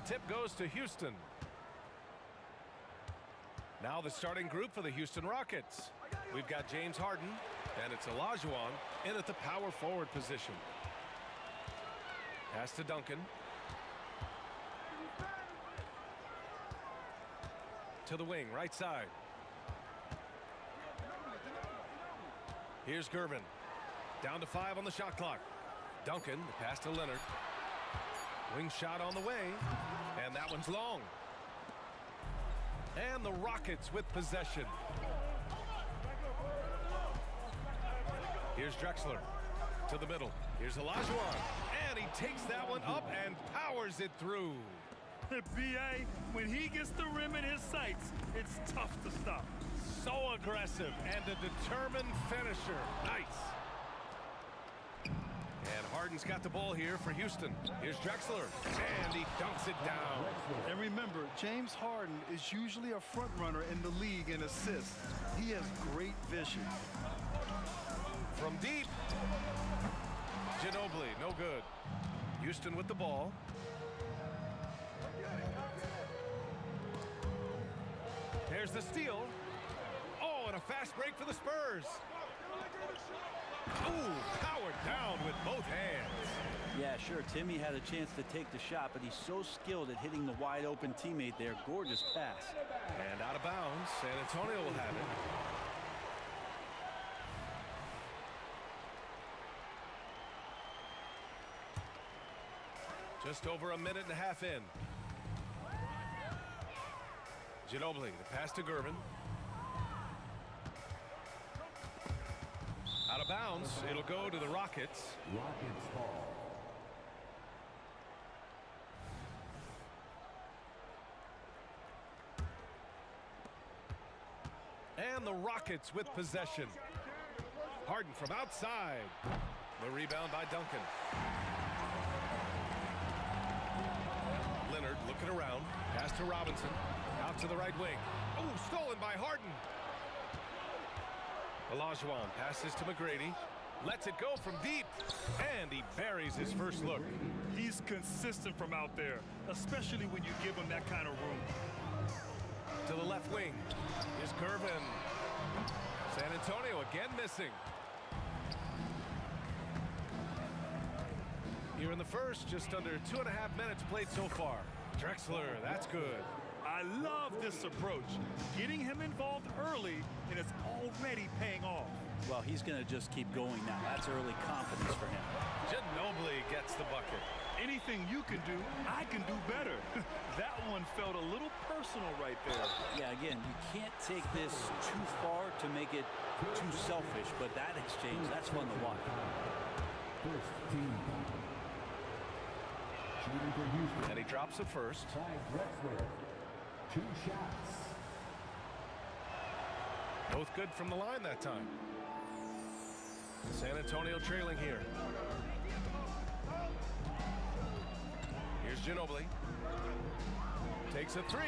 the tip goes to Houston. Now the starting group for the Houston Rockets. We've got James Harden, and it's Olajuwon in at the power forward position. Pass to Duncan. To the wing, right side. Here's Gervin. Down to 5 on the shot clock. Duncan, the pass to Leonard. Wing shot on the way, and that one's long. And the Rockets with possession. Here's Drexler to the middle. Here's Olajuwon, and he takes that one up and powers it through. B.A., when he gets the rim in his sights, it's tough to stop. So aggressive and a determined finisher. Nice. And Harden's got the ball here for Houston. Here's Drexler, and he dunks it down. And remember, James Harden is usually a front runner in the league in assists. He has great vision. From deep. Ginobili, no good. Houston with the ball. There's the steal. Oh, and a fast break for the Spurs. Ooh, powered down with both hands. Yeah, sure, Timmy had a chance to take the shot, but he's so skilled at hitting the wide open teammate there. Gorgeous pass. And out of bounds. San Antonio will have it. Just over a minute and a half in. Ginobili, the pass to Gervin. Out of bounds. It'll go to the Rockets. Rockets ball. And the Rockets with possession. Harden from outside. The rebound by Duncan. Leonard looking around. Pass to Robinson. Out to the right wing. Oh, stolen by Harden. Olajuwon passes to McGrady. Lets it go from deep. And he buries his first look. He's consistent from out there, especially when you give him that kind of room. To the left wing is Gervin. San Antonio again missing. Here in the first, just under 2.5 minutes played so far. Drexler, that's good. I love this approach. Getting him involved early, and it's already paying off. Well, he's going to just keep going now. That's early confidence for him. Ginobili gets the bucket. Anything you can do, I can do better. That one felt a little personal right there. Yeah, again, you can't take this too far to make it too selfish, but that exchange, that's fun to watch. First team. Shooting for Houston. And he drops it first. Ty Drexler. 2 shots. Both good from the line that time. San Antonio trailing here. Here's Ginobili. Takes a 3.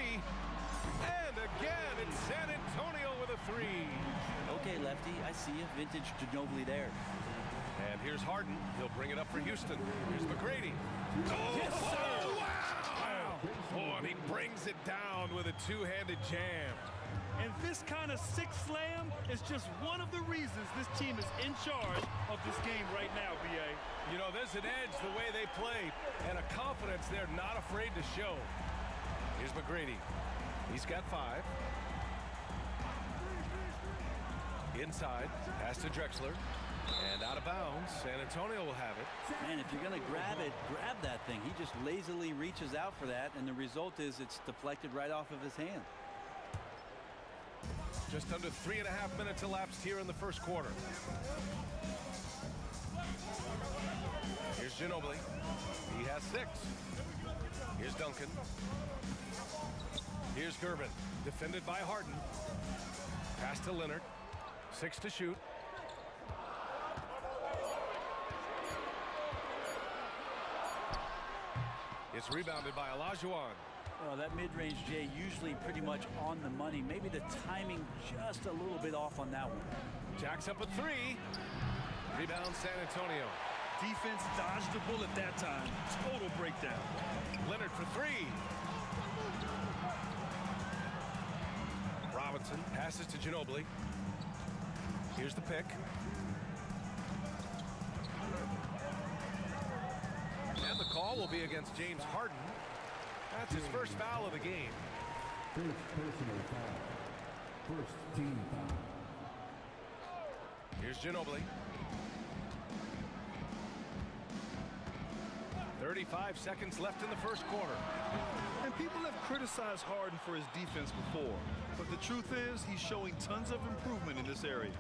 And again, it's San Antonio with a 3. Okay, Lefty, I see you. Vintage Ginobili there. And here's Harden. He'll bring it up for Houston. Here's McGrady. Oh, yes, sir. Wow. Oh, and he brings it down with a two-handed jam. And this kind of six slam is just one of the reasons this team is in charge of this game right now, B.A. You know, there's an edge the way they play and a confidence they're not afraid to show. Here's McGrady. He's got 5. Inside, pass to Drexler. And out of bounds, San Antonio will have it. Man, if you're going to grab it, grab that thing. He just lazily reaches out for that, and the result is it's deflected right off of his hand. Just under 3.5 minutes elapsed here in the first quarter. Here's Ginobili. He has 6. Here's Duncan. Here's Gervin. Defended by Harden. Pass to Leonard. 6 to shoot. It's rebounded by Olajuwon. Well, that mid-range, Jay, usually pretty much on the money. Maybe the timing just a little bit off on that one. Jacks up a 3. Rebound San Antonio. Defense dodged the bullet that time. Total breakdown. Leonard for three. Robinson passes to Ginobili. Here's the pick. And the call will be against James Harden. That's his first foul of the game. First personal foul. First team foul. Here's Ginobili. 35 seconds left in the first quarter. And people have criticized Harden for his defense before, but the truth is he's showing tons of improvement in this area.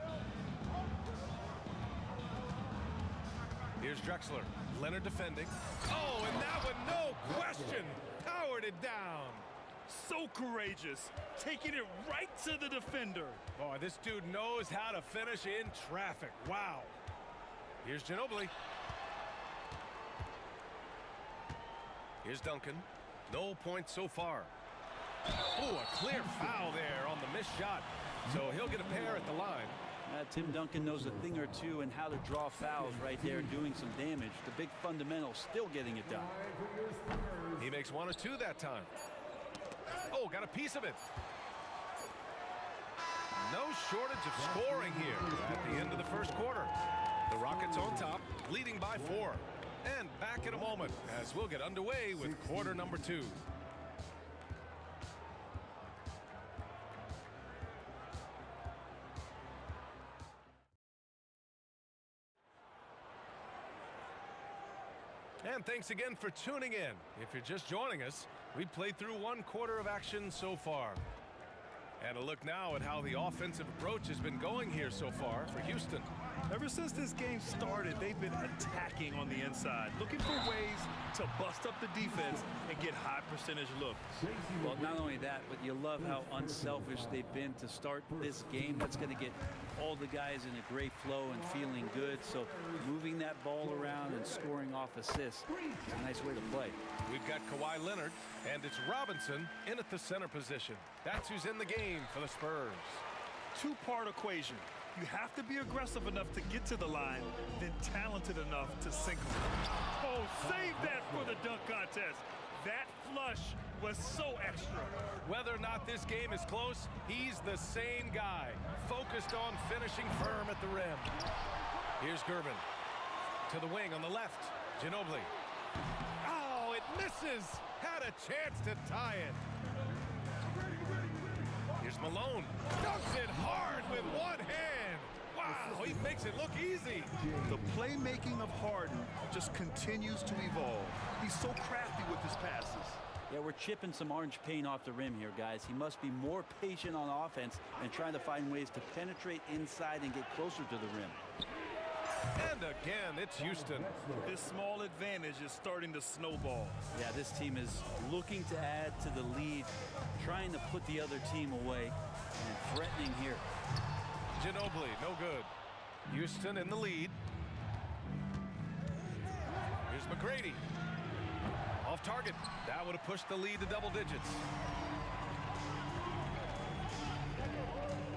Here's Drexler. Leonard defending. Oh, and that one, no question, powered it down. So courageous, taking it right to the defender. Boy, this dude knows how to finish in traffic. Wow. Here's Ginobili. Here's Duncan. No points so far. Oh, a clear foul there on the missed shot. So he'll get a pair at the line. Tim Duncan knows a thing or two and how to draw fouls right there, doing some damage. The big fundamental still getting it done. He makes 1 or 2 that time. Oh, got a piece of it. No shortage of scoring here at the end of the first quarter. The Rockets on top, leading by 4. And back in a moment as we'll get underway with quarter number 2. And thanks again for tuning in. If you're just joining us, we played through 1 quarter of action so far. And a look now at how the offensive approach has been going here so far for Houston. Ever since this game started, they've been attacking on the inside, looking for ways to bust up the defense and get high percentage looks. Well, not only that, but you love how unselfish they've been to start this game. That's going to get all the guys in a great flow and feeling good. So moving that ball around and scoring off assists is a nice way to play. We've got Kawhi Leonard, and it's Robinson in at the center position. That's who's in the game for the Spurs. Two-part equation. You have to be aggressive enough to get to the line, then talented enough to sink them. Oh, save that for the dunk contest. That flush was so extra. Whether or not this game is close, he's the same guy, focused on finishing firm at the rim. Here's Gervin. To the wing on the left. Ginobili. Oh, it misses. Had a chance to tie it. Here's Malone. Dunks it hard with one hand. Wow, he makes it look easy. The playmaking of Harden just continues to evolve. He's so crafty with his passes. Yeah, we're chipping some orange paint off the rim here, guys. He must be more patient on offense and trying to find ways to penetrate inside and get closer to the rim. And again, it's Houston. This small advantage is starting to snowball. Yeah, this team is looking to add to the lead, trying to put the other team away, and threatening here. Ginobili, no good. Houston in the lead. Here's McGrady. Off target. That would have pushed the lead to double digits.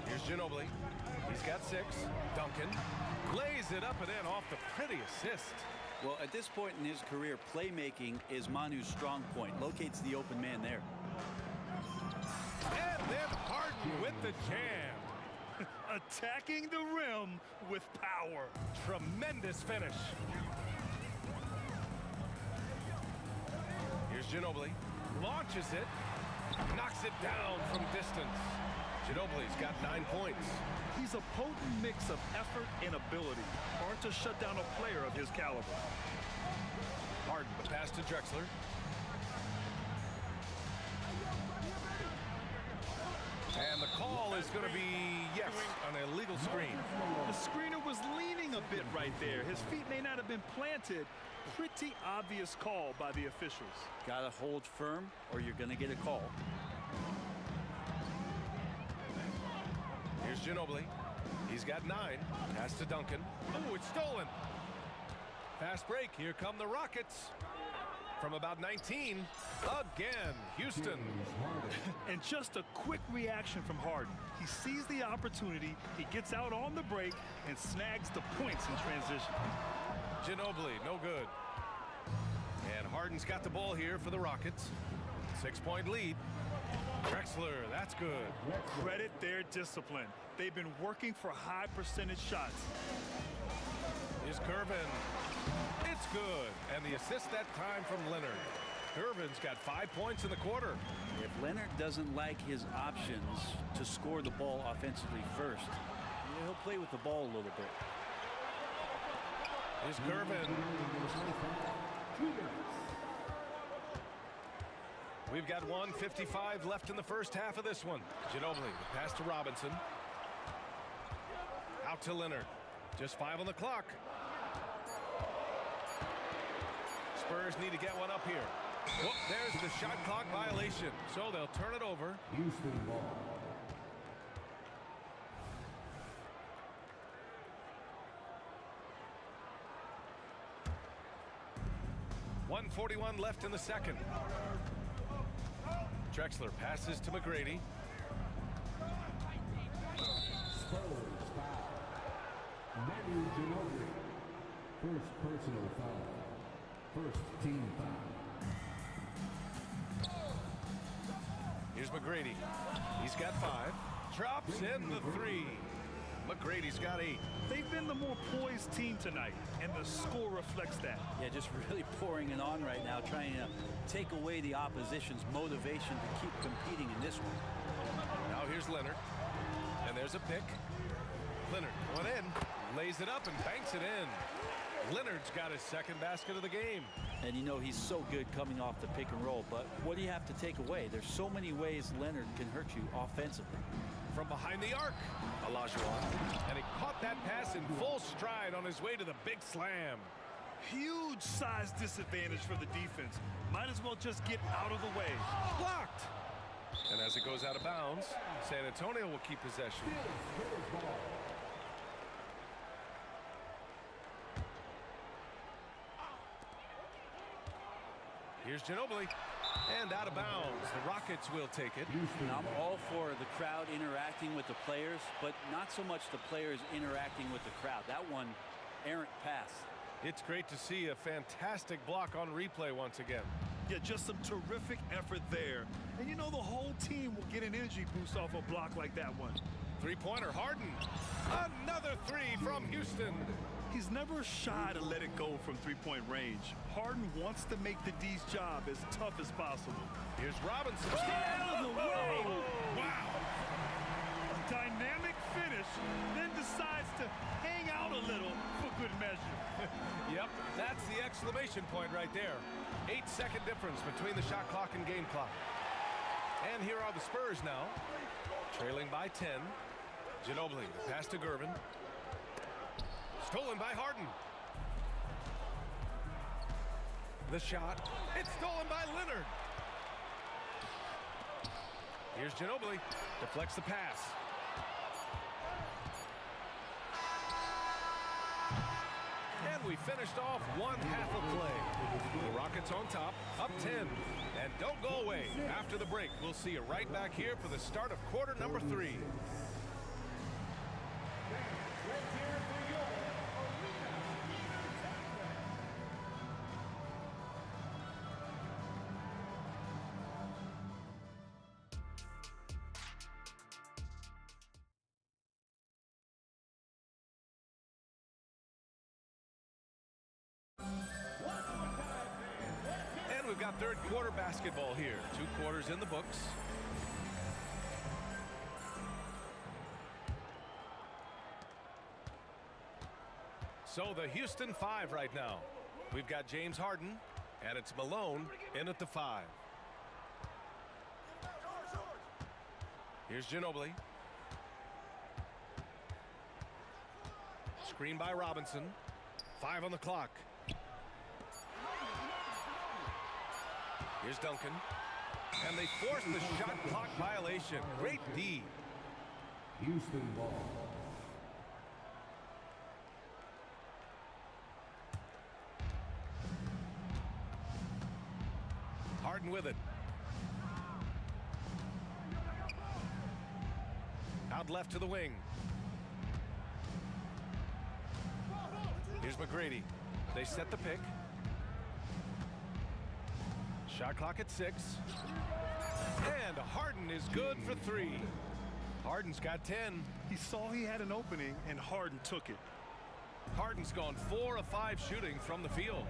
Here's Ginobili. He's got 6. Duncan lays it up and in off the pretty assist. Well, at this point in his career, playmaking is Manu's strong point. Locates the open man there. And then Harden with the jam. Attacking the rim with power. Tremendous finish. Here's Ginobili. Launches it. Knocks it down from distance. Ginobili's got 9 points. He's a potent mix of effort and ability. Hard to shut down a player of his caliber. Harden, the pass to Drexler. And the call is going to be, yes, an illegal screen. The screener was leaning a bit right there. His feet may not have been planted. Pretty obvious call by the officials. Gotta hold firm or you're gonna get a call. Here's Ginobili. He's got 9. Pass to Duncan. Oh, it's stolen. Fast break. Here come the Rockets. From about 19, again, Houston. And just a quick reaction from Harden. He sees the opportunity, he gets out on the break, and snags the points in transition. Ginobili, no good. And Harden's got the ball here for the Rockets. 6-point lead. Drexler, that's good. Credit their discipline. They've been working for high percentage shots. Here's Gervin. It's good. And the assist that time from Leonard. Gervin's got 5 points in the quarter. If Leonard doesn't like his options to score the ball offensively first, he'll play with the ball a little bit. Here's Gervin. We've got 1:55 left in the first half of this one. Ginobili, pass to Robinson. Out to Leonard. Just 5 on the clock. Spurs need to get one up here. Whoop, there's the shot clock violation. So they'll turn it over. Houston ball. .141 left in the second. Drexler passes to McGrady. Spurs foul. Manu Ginobili. First personal foul. First team foul. Here's McGrady. He's got 5. Drops in the 3. McGrady's got 8. They've been the more poised team tonight, and the score reflects that. Yeah, just really pouring it on right now, trying to take away the opposition's motivation to keep competing in this one. Now here's Leonard. And there's a pick. Leonard going in, lays it up and banks it in. Leonard's got his second basket of the game. And you know he's so good coming off the pick and roll, but what do you have to take away? There's so many ways Leonard can hurt you offensively. From behind the arc, Olajuwon. And he caught that pass in full stride on his way to the big slam. Huge size disadvantage for the defense. Might as well just get out of the way. Blocked. And as it goes out of bounds, San Antonio will keep possession. Here's Ginobili. And out of bounds. The Rockets will take it. Now, I'm all for the crowd interacting with the players, but not so much the players interacting with the crowd. That one, errant pass. It's great to see a fantastic block on replay once again. Yeah, just some terrific effort there. And you know the whole team will get an energy boost off a block like that one. Three-pointer, Harden. Another 3 from Houston. He's never shy to let it go from three-point range. Harden wants to make the D's job as tough as possible. Here's Robinson. Out of the way! Wow! A dynamic finish, then decides to hang out a little for good measure. Yep, that's the exclamation point right there. 8-second difference between the shot clock and game clock. And here are the Spurs now, trailing by 10. Ginobili, the pass to Gervin. Stolen by Harden. The shot. It's stolen by Leonard. Here's Ginobili. Deflects the pass. And we finished off one half of play. The Rockets on top, up 10. And don't go away. After the break, we'll see you right back here for the start of quarter number 3. We've got third quarter basketball here. 2 quarters in the books. So the Houston 5 right now. We've got James Harden, and it's Malone in at the 5. Here's Ginobili. Screen by Robinson. 5 on the clock. Here's Duncan. And they force the shot clock violation. Great D. Houston ball. Harden with it. Out left to the wing. Here's McGrady. They set the pick. Shot clock at 6. And Harden is good for 3. Harden's got 10. He saw he had an opening, and Harden took it. Harden's gone 4 of 5 shooting from the field.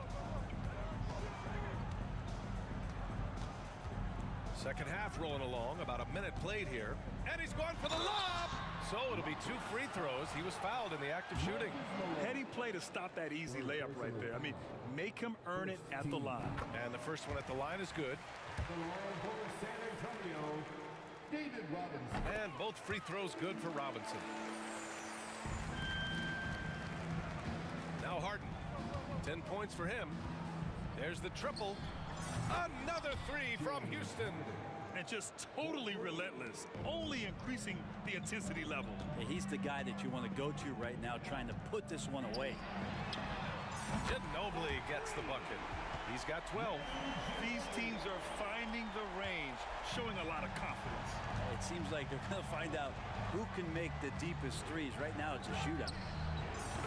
Second half rolling along, about a minute played here. And he's going for the lob! So it'll be 2 free throws. He was fouled in the act of shooting. Heady play to stop that easy layup right there. I mean, make him earn it at the line. And the first one at the line is good. And both free throws good for Robinson. Now Harden. 10 points for him. There's the triple. Another 3 from Houston. And just totally relentless, only increasing the intensity level. Yeah, he's the guy that you want to go to right now, trying to put this one away. Ginobili gets the bucket. He's got 12. These teams are finding the range, showing a lot of confidence. It seems like they're going to find out who can make the deepest threes. Right now, it's a shootout.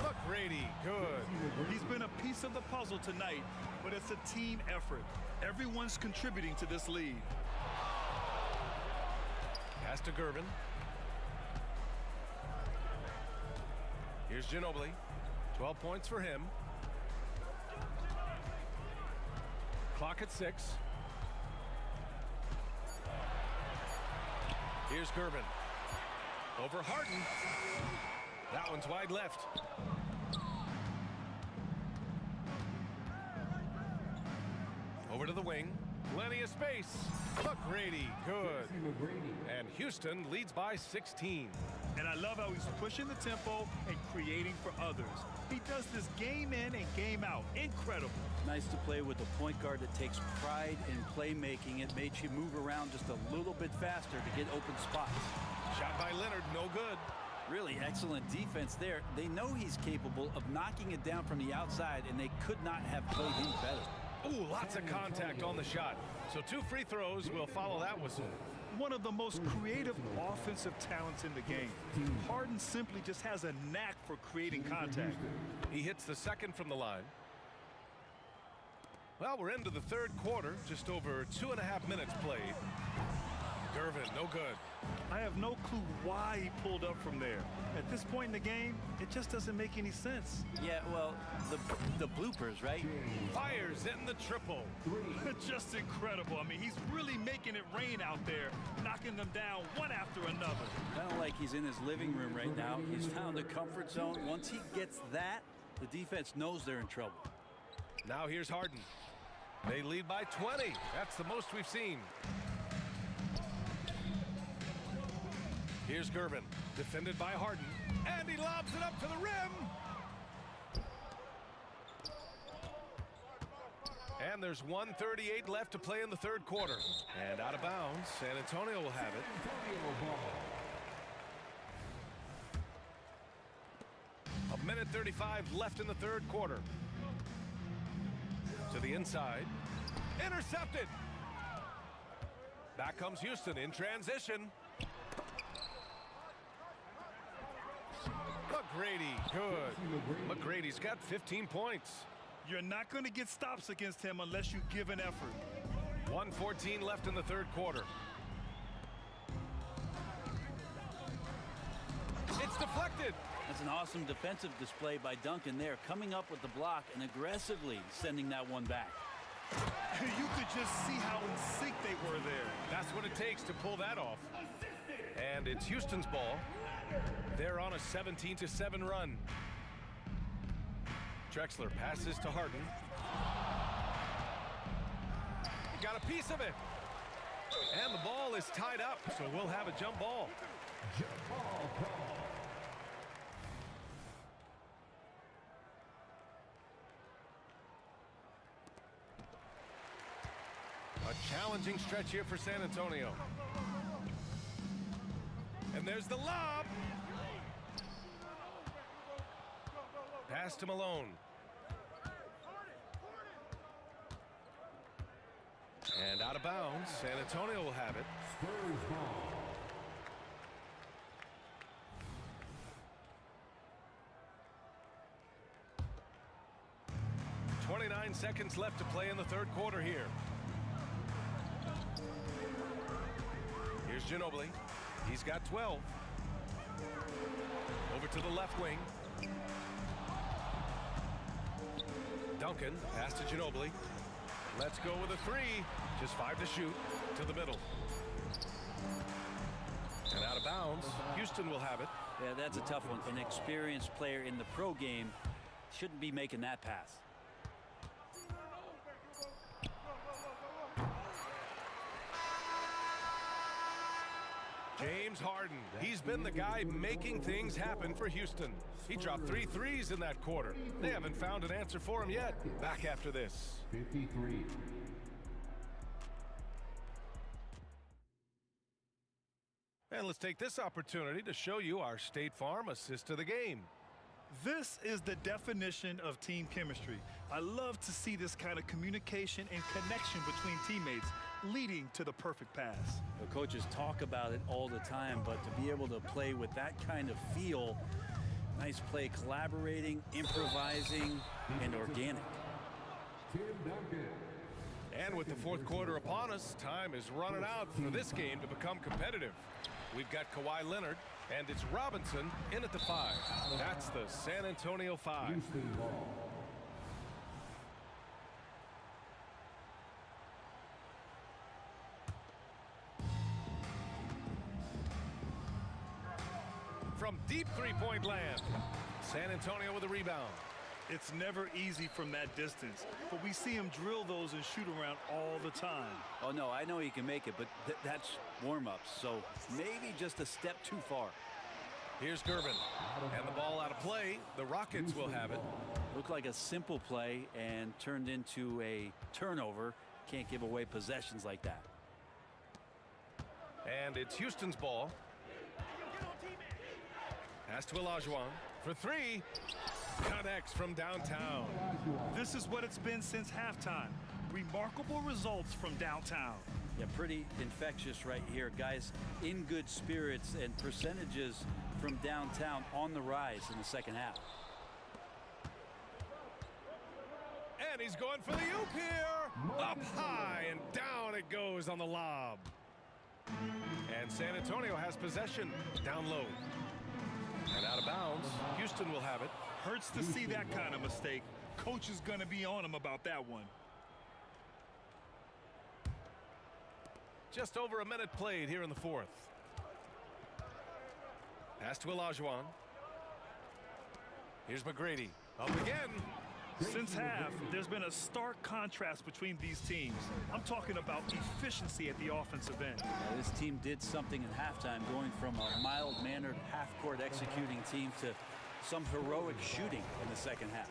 McGrady, good. He's been a piece of the puzzle tonight, but it's a team effort. Everyone's contributing to this lead. Pass to Gervin. Here's Ginobili. 12 points for him. Clock at 6. Here's Gervin. Over Harden. That one's wide left. Over to the wing. Plenty of space. McGrady, good. And Houston leads by 16. And I love how he's pushing the tempo and creating for others. He does this game in and game out. Incredible. Nice to play with a point guard that takes pride in playmaking. It makes you move around just a little bit faster to get open spots. Shot by Leonard, no good. Really excellent defense there. They know he's capable of knocking it down from the outside, and they could not have played him better. Ooh, lots of contact on the shot. So 2 free throws will follow that whistle. One of the most creative offensive talents in the game. Harden simply just has a knack for creating contact. He hits the second from the line. Well, we're into the third quarter, just over 2.5 minutes played. Gervin, no good. I have no clue why he pulled up from there. At this point in the game, it just doesn't make any sense. Yeah, well, the bloopers, right? Fires in the triple. Just incredible. I mean, he's really making it rain out there, knocking them down one after another. Kind of like he's in his living room right now. He's found a comfort zone. Once he gets that, the defense knows they're in trouble. Now here's Harden. They lead by 20. That's the most we've seen. Here's Gervin, defended by Harden, and he lobs it up to the rim. And there's 1:38 left to play in the third quarter. And out of bounds, San Antonio will have it. A minute 35 left in the third quarter. To the inside. Intercepted. Back comes Houston in transition. McGrady, good. McGrady's got 15 points. You're not going to get stops against him unless you give an effort. 1:14 left in the third quarter. It's deflected. That's an awesome defensive display by Duncan there, coming up with the block and aggressively sending that one back. You could just see how in sync they were there. That's what it takes to pull that off. And it's Houston's ball. They're on a 17-7 run. Drexler passes to Harden. He got a piece of it. And the ball is tied up, so we'll have a jump ball. A challenging stretch here for San Antonio. And there's the lob. Pass to Malone. And out of bounds. San Antonio will have it. Spurs ball. 29 seconds left to play in the third quarter here. Here's Ginobili. He's got 12. Over to the left wing. Duncan, pass to Ginobili. Let's go with a three. Just 5 to shoot. To the middle. And out of bounds. Houston will have it. Yeah, that's a tough one. An experienced player in the pro game shouldn't be making that pass. James Harden. He's been the guy making things happen for Houston. He dropped 3 threes in that quarter. They haven't found an answer for him yet. Back after this. 53. And let's take this opportunity to show you our State Farm assist to the game. This is the definition of team chemistry. I love to see this kind of communication and connection between teammates leading to the perfect pass. The coaches talk about it all the time, but to be able to play with that kind of feel, nice play, collaborating, improvising, and organic. Tim Duncan. And with the fourth quarter upon us, time is running out for this game to become competitive. We've got Kawhi Leonard, and it's Robinson in at the 5. That's the San Antonio 5. Houston ball. From deep three-point land, San Antonio with a rebound. It's never easy from that distance, but we see him drill those and shoot around all the time. Oh, no, I know he can make it, but that's warm-ups, so maybe just a step too far. Here's Gervin, and the ball out of play. The Rockets will have it. Looked like a simple play and turned into a turnover. Can't give away possessions like that. And it's Houston's ball. Pass to Olajuwon for 3. Connects from downtown. This is what it's been since halftime. Remarkable results from downtown. Yeah, pretty infectious right here. Guys in good spirits and percentages from downtown on the rise in the second half. And he's going for the oop here. Up high and down it goes on the lob. And San Antonio has possession down low. And out of bounds. Houston will have it. Hurts to see that kind of mistake. Coach is going to be on him about that one. Just over a minute played here in the fourth. Pass to Olajuwon. Here's McGrady. Up again. Since half, there's been a stark contrast between these teams. I'm talking about efficiency at the offensive end. This team did something in halftime, going from a mild-mannered half-court executing team to some heroic shooting in the second half.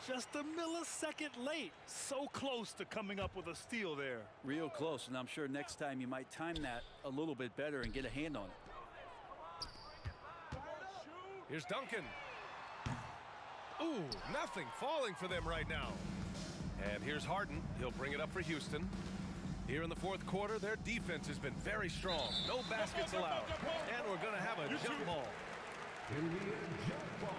Just a millisecond late. So close to coming up with a steal there. Real close, and I'm sure next time you might time that a little bit better and get a hand on it. Here's Duncan. Ooh, nothing falling for them right now. And here's Harden. He'll bring it up for Houston. Here in the fourth quarter, their defense has been very strong. No baskets allowed. And we're going to have a jump ball. Jump ball.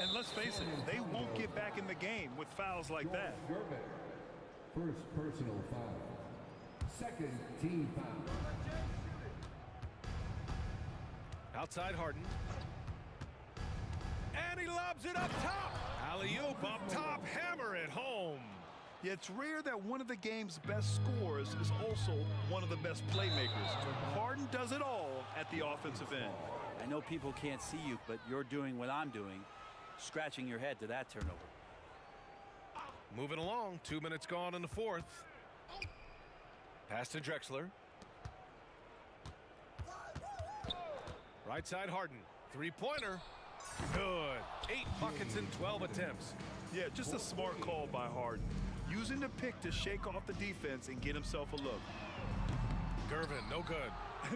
And let's face it, they won't get back in the game with fouls like that. First personal foul. Second team foul. Outside Harden. And he lobs it up top. Alley-oop up top. Hammer it home. Yeah, it's rare that one of the game's best scorers is also one of the best playmakers. Harden does it all at the offensive end. I know people can't see you, but you're doing what I'm doing, scratching your head to that turnover. Moving along. 2 minutes gone in the fourth. Pass to Drexler. Right side Harden. Three-pointer. Good. 8 buckets in 12 attempts. Yeah, just a smart call by Harden. Using the pick to shake off the defense and get himself a look. Gervin, no good.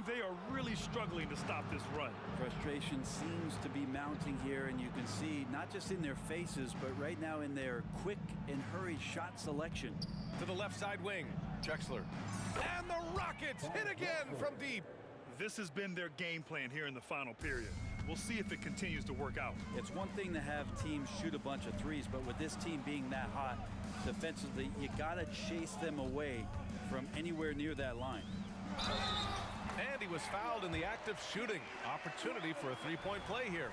They are really struggling to stop this run. Frustration seems to be mounting here, and you can see not just in their faces, but right now in their quick and hurried shot selection. To the left side wing, Drexler. And the Rockets hit again from deep. This has been their game plan here in the final period. We'll see if it continues to work out. It's one thing to have teams shoot a bunch of threes, but with this team being that hot defensively, you got to chase them away from anywhere near that line. And he was fouled in the act of shooting. Opportunity for a three-point play here.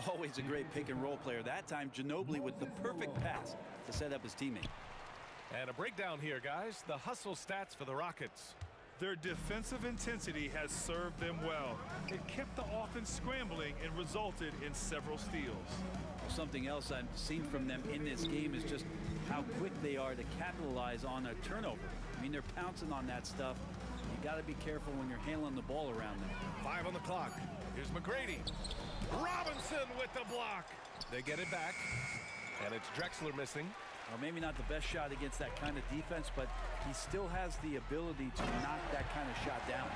Always a great pick and roll player. That time, Ginobili with the perfect pass to set up his teammate. And a breakdown here, guys. The hustle stats for the Rockets. Their defensive intensity has served them well. It kept the offense scrambling and resulted in several steals. Something else I've seen from them in this game is just how quick they are to capitalize on a turnover. I mean, they're pouncing on that stuff. You got to be careful when you're handling the ball around them. 5 on the clock. Here's McGrady. Robinson with the block. They get it back. And it's Drexler missing. Well, maybe not the best shot against that kind of defense, but he still has the ability to knock that kind of shot down.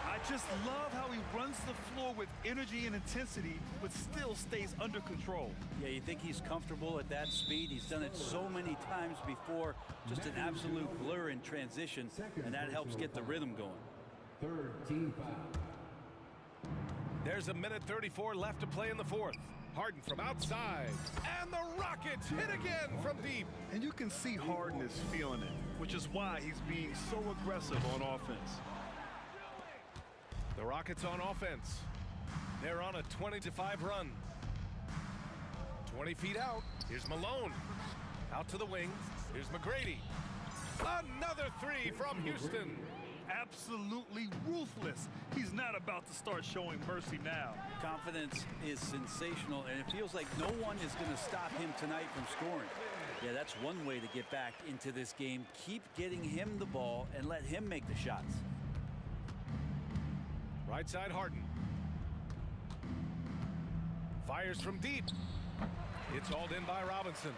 I just love how he runs the floor with energy and intensity, but still stays under control. Yeah, you think he's comfortable at that speed. He's done it so many times before. Just an absolute blur in transition, and that helps get the rhythm going. Third team foul. There's a minute 34 left to play in the fourth. Harden from outside. And the Rockets hit again from deep. And you can see Harden is feeling it, which is why he's being so aggressive on offense. The Rockets on offense. They're on a 20-5 run. 20 feet out. Here's Malone. Out to the wing. Here's McGrady. Another three from Houston. Absolutely ruthless. He's not about to start showing mercy now. Confidence is sensational, and it feels like no one is going to stop him tonight from scoring. Yeah, that's one way to get back into this game. Keep getting him the ball and let him make the shots. Right side Harden. Fires from deep. It's hauled in by Robinson.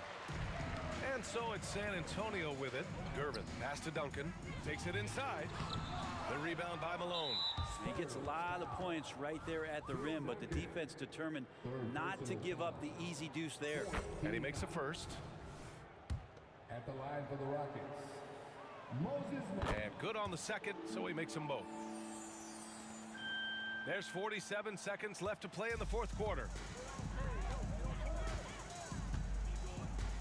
And so it's San Antonio with it. Gervin, pass to Duncan. Takes it inside. The rebound by Malone. He gets a lot of points right there at the rim, but the defense determined not to give up the easy deuce there. And he makes a first. At the line for the Rockets, Moses. And good on the second, so he makes them both. There's 47 seconds left to play in the fourth quarter.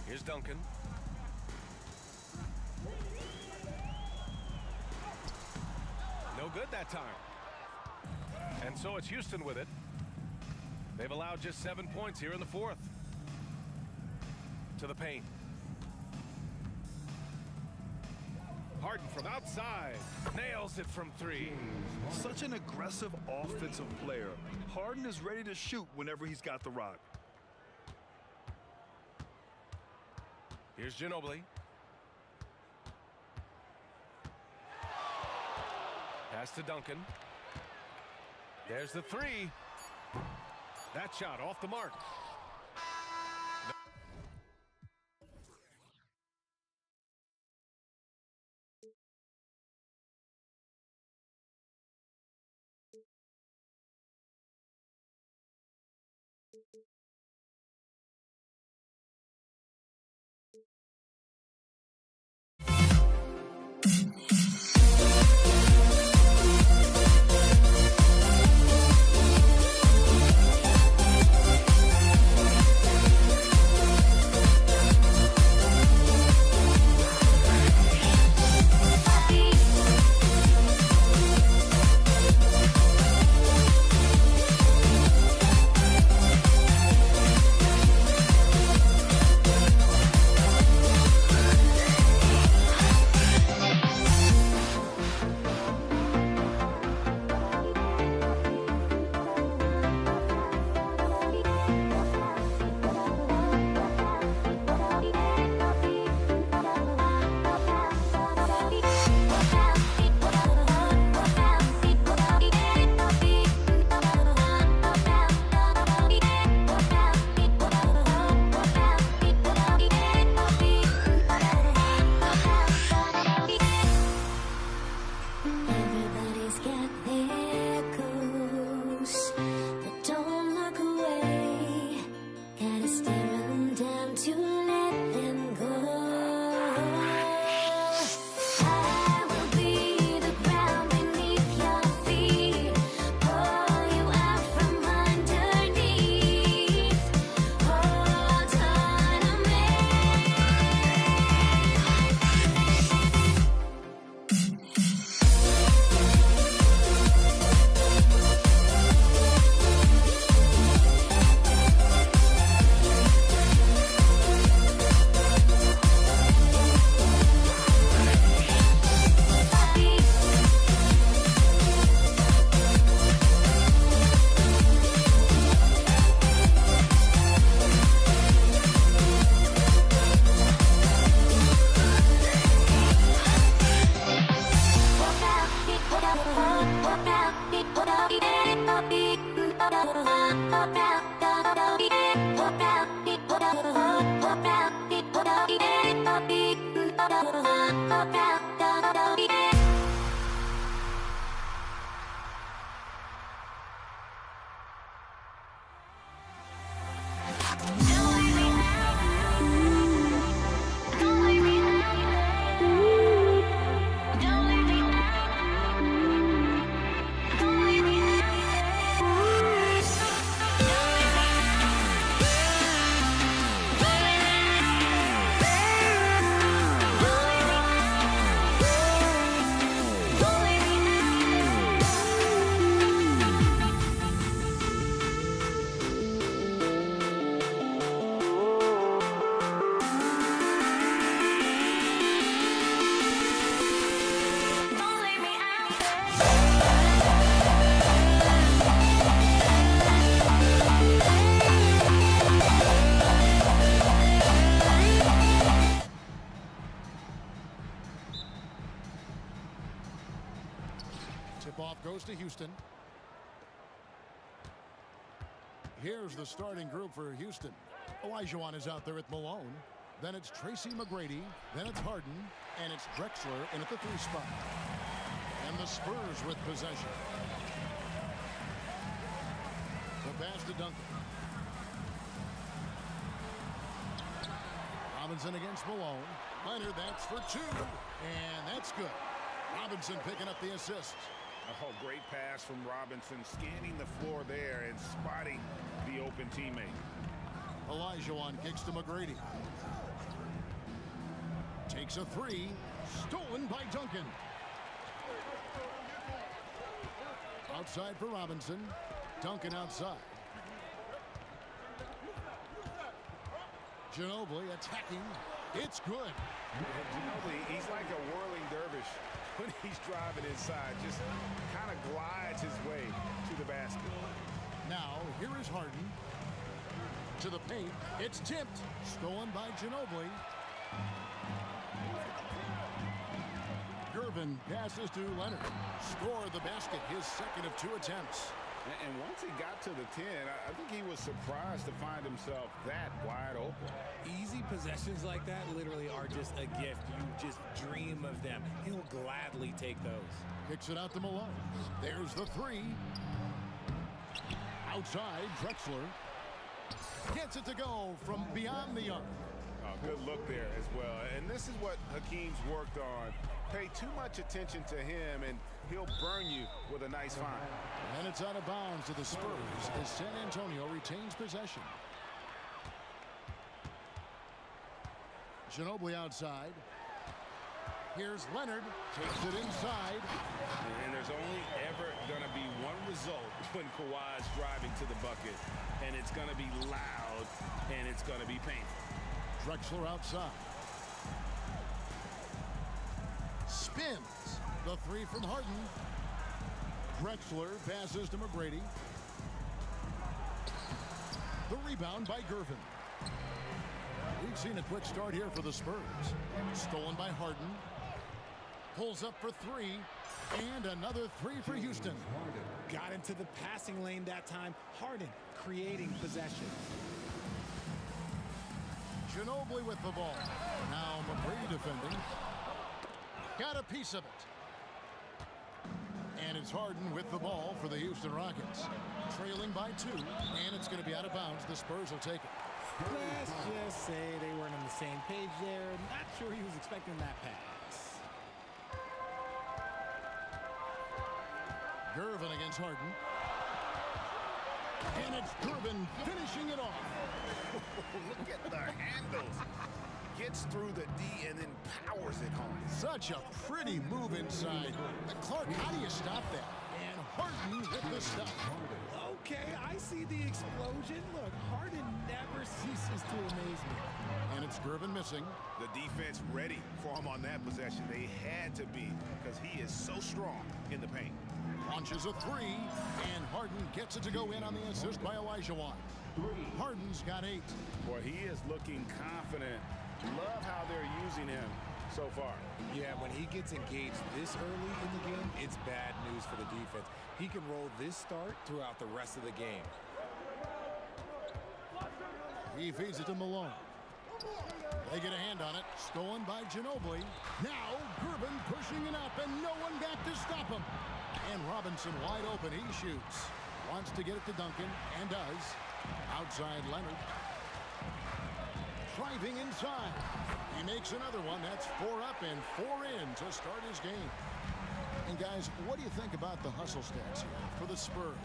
Here's Duncan. No good that time. And so it's Houston with it. They've allowed just 7 points here in the fourth. To the paint. Harden from outside. Nails it from three. Such an aggressive offensive player. Harden is ready to shoot whenever he's got the rock. Here's Ginobili. Pass to Duncan. There's the three. That shot off the mark. Tip-off goes to Houston. Here's the starting group for Houston. Olajuwon is out there at Malone. Then it's Tracy McGrady. Then it's Harden. And it's Drexler in at the 3 spot. And the Spurs with possession. The pass to Duncan. Robinson against Malone. Leonard, that's for 2. And that's good. Robinson picking up the assist. Oh, great pass from Robinson, scanning the floor there and spotting the open teammate. Olajuwon kicks to McGrady. Takes a 3. Stolen by Duncan. Outside for Robinson. Duncan outside. Ginobili attacking. It's good. Ginobili, he's like a whirling dervish when he's driving inside. Just kind of glides his way to the basket. Now, here is Harden. To the paint. It's tipped. Stolen by Ginobili. Gervin passes to Leonard. Score the basket, his second of 2 attempts. And once he got to the 10, I think he was surprised to find himself that wide open. Easy possessions like that literally are just a gift. You just dream of them. He'll gladly take those. Kicks it out to Malone. There's the 3. Outside, Drexler. Gets it to go from beyond the arc. Good look there as well. And this is what Hakeem's worked on. Pay too much attention to him, and he'll burn you with a nice find. And it's out of bounds to the Spurs as San Antonio retains possession. Ginobili outside. Here's Leonard. Takes it inside. And there's only ever going to be one result when Kawhi's driving to the bucket. And it's going to be loud, and it's going to be painful. Drexler outside. Spins. The 3 from Harden. Drexler passes to McGrady. The rebound by Gervin. We've seen a quick start here for the Spurs. Stolen by Harden. Pulls up for 3. And another 3 for Houston. Got into the passing lane that time. Harden creating possession. Ginobili with the ball. Now McGrady defending. Got a piece of it. And it's Harden with the ball for the Houston Rockets. Trailing by 2. And it's going to be out of bounds. The Spurs will take it. Let's just say they weren't on the same page there. Not sure he was expecting that pass. Gervin against Harden. And it's Gervin finishing it off. Look at the handles. Gets through the D and then powers it home. Such a pretty move inside. Clark, how do you stop that? And Harden with the stuff. Okay, I see the explosion. Look, Harden never ceases to amaze me. And it's Gervin missing. The defense ready for him on that possession. They had to be because he is so strong in the paint. Launches a 3, and Harden gets it to go in on the assist by Olajuwon. Harden's got 8. Boy, he is looking confident. Love how they're using him so far. Yeah, when he gets engaged this early in the game, it's bad news for the defense. He can roll this start throughout the rest of the game. He feeds it to Malone. They get a hand on it. Stolen by Ginobili. Now Gervin pushing it up and no one back to stop him. And Robinson wide open. He shoots. Wants to get it to Duncan and does. Outside Leonard. Driving inside. He makes another one. That's 4 up and 4 in to start his game. And guys, what do you think about the hustle stats here for the Spurs?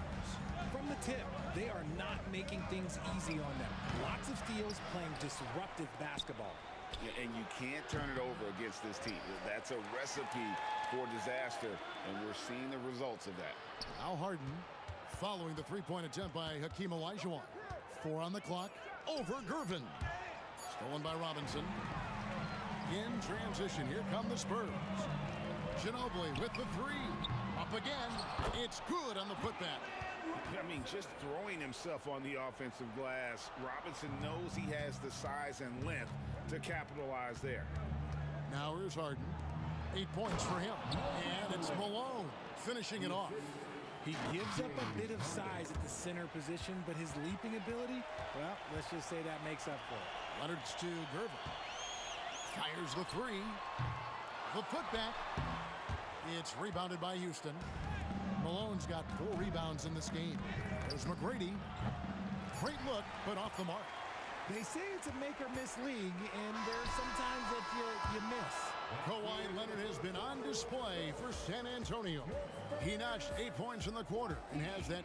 From the tip, they are not making things easy on them. Lots of steals, playing disruptive basketball. Yeah, and you can't turn it over against this team. That's a recipe for disaster, and we're seeing the results of that. Now Harden following the three-point attempt by Hakeem Olajuwon. 4 on the clock. Over Gervin. Stolen by Robinson. In transition, here come the Spurs. Ginobili with the 3. Up again. It's good on the putback. I mean, just throwing himself on the offensive glass. Robinson knows he has the size and length to capitalize there. Now here's Harden. 8 points for him. And it's Malone finishing it off. He gives up a bit of size at the center position, but his leaping ability, well, let's just say that makes up for it. Leonard's to Gervin. Fires the 3. The putback. It's rebounded by Houston. Malone's got 4 rebounds in this game. There's McGrady. Great look, but off the mark. They say it's a make-or-miss league, and there's sometimes that you miss. Kawhi Leonard has been on display for San Antonio. He notched 8 points in the quarter and has that.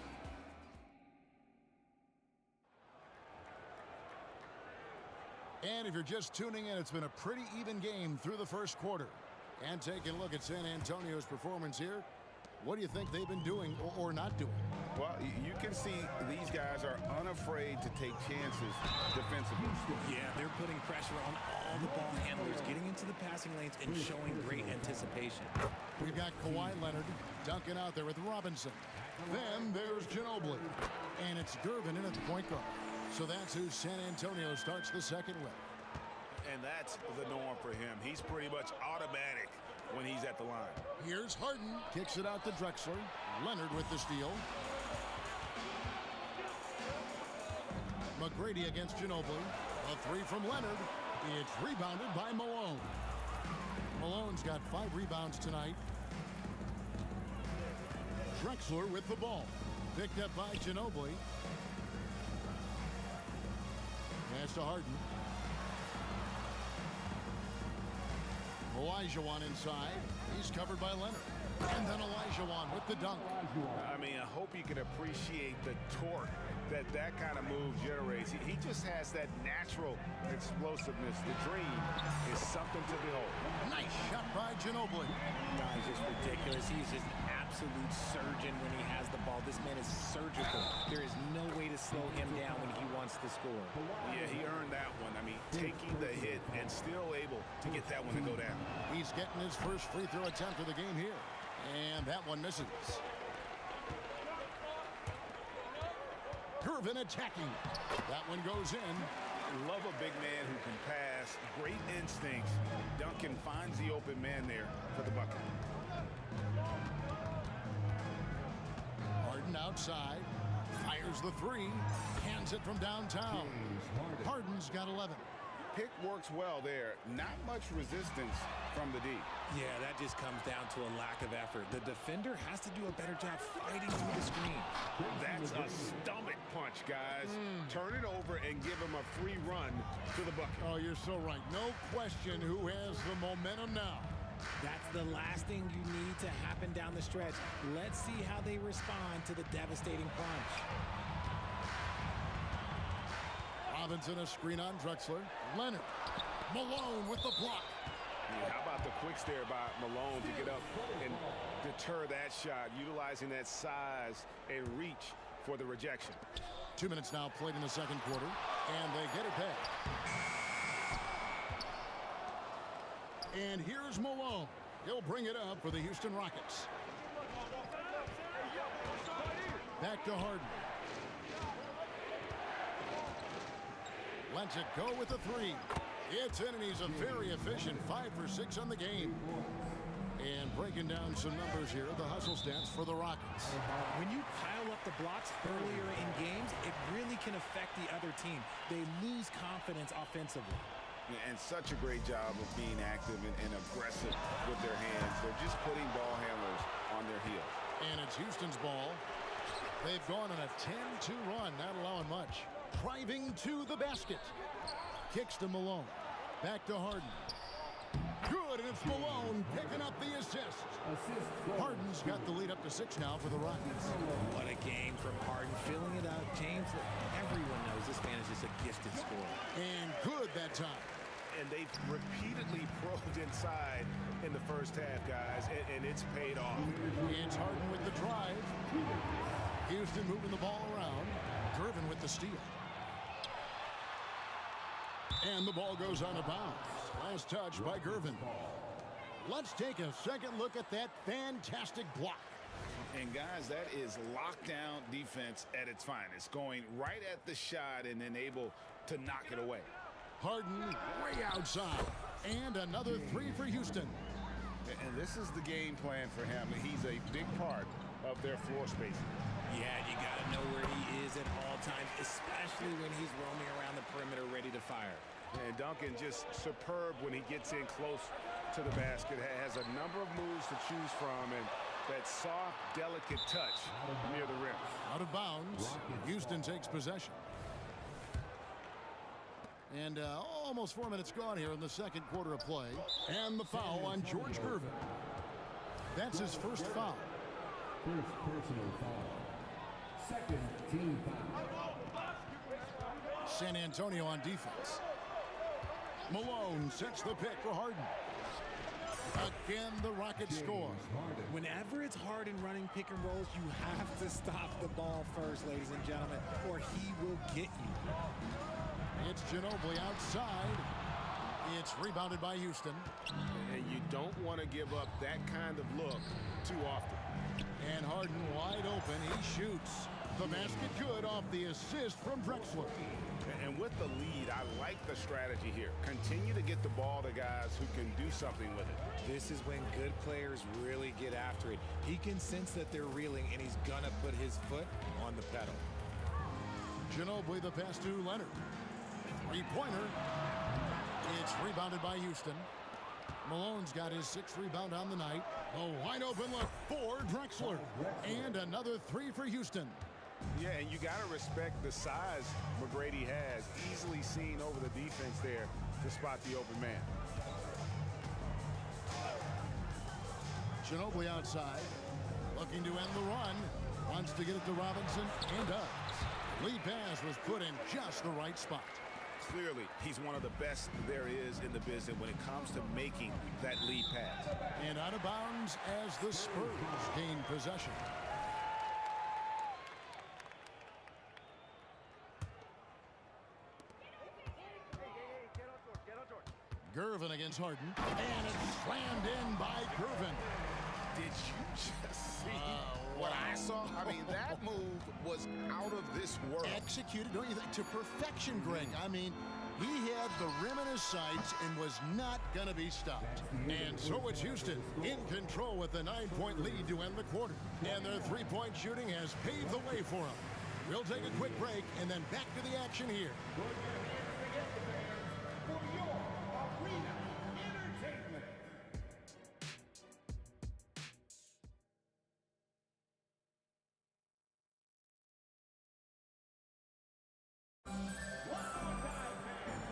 And if you're just tuning in, it's been a pretty even game through the first quarter. And taking a look at San Antonio's performance here, what do you think they've been doing or not doing? Well, you can see these guys are unafraid to take chances defensively. Yeah, they're putting pressure on all the ball handlers, getting into the passing lanes and showing great anticipation. We've got Kawhi Leonard dunking out there with Robinson. Then there's Ginobili. And it's Gervin in at the point guard. So that's who San Antonio starts the second with. And that's the norm for him. He's pretty much automatic when he's at the line. Here's Harden. Kicks it out to Drexler. Leonard with the steal. McGrady against Ginobili. A 3 from Leonard. It's rebounded by Malone. Malone's got 5 rebounds tonight. Drexler with the ball. Picked up by Ginobili. Pass to Harden. Olajuwon inside. He's covered by Leonard. And then Olajuwon with the dunk. I mean, I hope you can appreciate the torque that kind of move generates. He just has that natural explosiveness. The dream is something to behold. Nice shot by Ginobili. He's just ridiculous. He's just an absolute surgeon when he has the ball. This man is surgical. There is no way to slow him down when he wants to score. Yeah, he earned that one. I mean, taking the hit and still able to get that one to go down. He's getting his first free throw attempt of the game here. And that one misses. Gervin attacking. That one goes in. Love a big man who can pass. Great instincts. Duncan finds the open man there for the bucket. Harden outside. Fires the 3. Hands it from downtown. Harden's got 11. Pick works well there. Not much resistance from the D. Yeah, that just comes down to a lack of effort. The defender has to do a better job fighting through the screen. That's a stomach punch, guys. Turn it over and give him a free run to the bucket. Oh, you're so right. No question who has the momentum now. That's the last thing you need to happen down the stretch. Let's see how they respond to the devastating punch. Robinson a screen on Drexler. Leonard. Malone with the block. Yeah, how about the quick stare by Malone to get up and deter that shot, utilizing that size and reach for the rejection. 2 minutes now played in the second quarter, and they get it back. And here's Malone. He'll bring it up for the Houston Rockets. Back to Harden. Lets it go with the 3. It's in, and he's a very efficient 5 for 6 on the game. And breaking down some numbers here, the hustle stats for the Rockets. When you pile up the blocks earlier in games, it really can affect the other team. They lose confidence offensively. And such a great job of being active and aggressive with their hands. They're just putting ball handlers on their heels. And it's Houston's ball. They've gone on a 10-2 run, not allowing much. Driving to the basket. Kicks to Malone. Back to Harden. Good, and it's Malone picking up the assist. Harden's got the lead up to 6 now for the Rockets. What a game from Harden, filling it out. James, everyone knows this man is just a gifted scorer. And good that time. And they've repeatedly probed inside in the first half, guys, and it's paid off. It's Harden with the drive. Houston moving the ball around. Driven with the steal. And the ball goes out of bounds. Last touch by Gervin. Let's take a second look at that fantastic block. And guys, that is lockdown defense at its finest. Going right at the shot and then able to knock it away. Harden way outside. And another 3 for Houston. And this is the game plan for him. He's a big part of their floor spacing. Yeah, you got to know where he is at all times, especially when he's roaming around the perimeter ready to fire. And Duncan just superb when he gets in close to the basket. Has a number of moves to choose from, and that soft, delicate touch near the rim. Out of bounds. Houston takes possession. And almost 4 minutes gone here in the second quarter of play. And the foul on George Gervin. That's his first foul. First personal foul. Second team foul. San Antonio on defense. Malone sets the pick for Harden. Again, the Rockets score. Whenever it's Harden running pick and rolls, you have to stop the ball first, ladies and gentlemen, or he will get you. It's Ginobili outside. It's rebounded by Houston. And you don't want to give up that kind of look too often. And Harden wide open. He shoots. The basket good off the assist from Drexler. And with the lead, I like the strategy here. Continue to get the ball to guys who can do something with it. This is when good players really get after it. He can sense that they're reeling, and he's going to put his foot on the pedal. Ginobili the pass to Leonard. Three-pointer. It's rebounded by Houston. Malone's got his 6th rebound on the night. A wide open look for Drexler. And another 3 for Houston. Yeah, and you got to respect the size McGrady has. Easily seen over the defense there to spot the open man. Ginobili outside. Looking to end the run. Wants to get it to Robinson and does. Lead pass was put in just the right spot. Clearly, he's one of the best there is in the business when it comes to making that lead pass. And out of bounds as the Spurs gain possession. Gervin against Harden. And it's slammed in by Gervin. Did you just see what I saw? I mean, that move was out of this world. Executed, don't you think, to perfection, Greg. I mean, he had the rim in his sights and was not going to be stopped. And so it's Houston in control with a 9-point lead to end the quarter. And their three-point shooting has paved the way for them. We'll take a quick break and then back to the action here.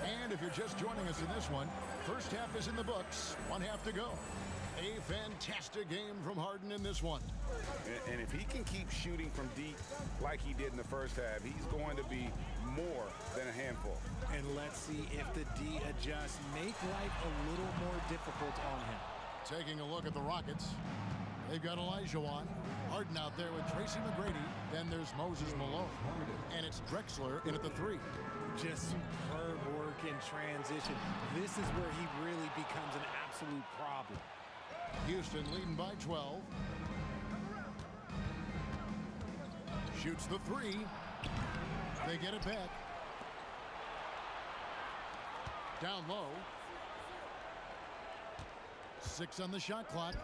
And if you're just joining us in this one, first half is in the books. 1 half to go. A fantastic game from Harden in this one. And if he can keep shooting from deep like he did in the first half, he's going to be more than a handful. And let's see if the D adjusts, make life a little more difficult on him. Taking a look at the Rockets. They've got Elijah on. Harden out there with Tracy McGrady. Then there's Moses Malone. And it's Drexler in at the 3. Just superb work in transition. This is where he really becomes an absolute problem. Houston leading by 12. Shoots the 3. They get it back. Down low. 6 on the shot clock.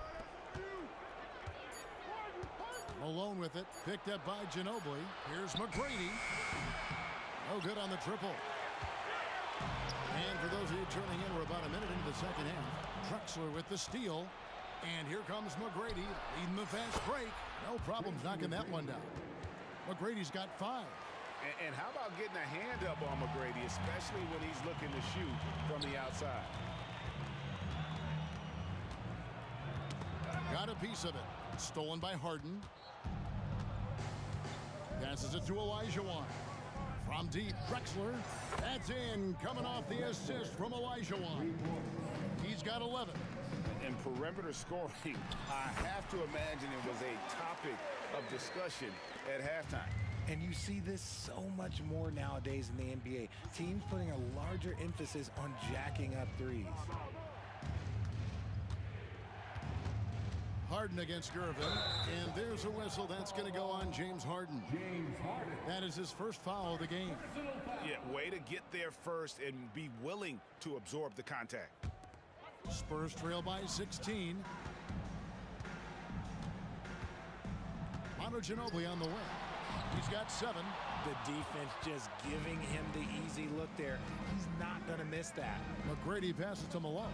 Malone with it. Picked up by Ginobili. Here's McGrady. No good on the triple. And for those of you tuning in, we're about a minute into the second half. Drexler with the steal. And here comes McGrady leading the fast break. No problems knocking that one down. McGrady's got 5. And how about getting a hand up on McGrady, especially when he's looking to shoot from the outside? Got a piece of it. Stolen by Harden. Passes it to Olajuwon. From deep, Drexler. That's in. Coming off the assist from Olajuwon. He's got 11. And perimeter scoring, I have to imagine it was a topic of discussion at halftime. And you see this so much more nowadays in the NBA. Teams putting a larger emphasis on jacking up threes. Harden against Gervin, and there's a whistle. That's going to go on James Harden. That is his first foul of the game. Yeah, way to get there first and be willing to absorb the contact. Spurs trail by 16. Manu Ginobili on the wing. He's got 7. The defense just giving him the easy look there. He's not going to miss that. McGrady passes to Malone.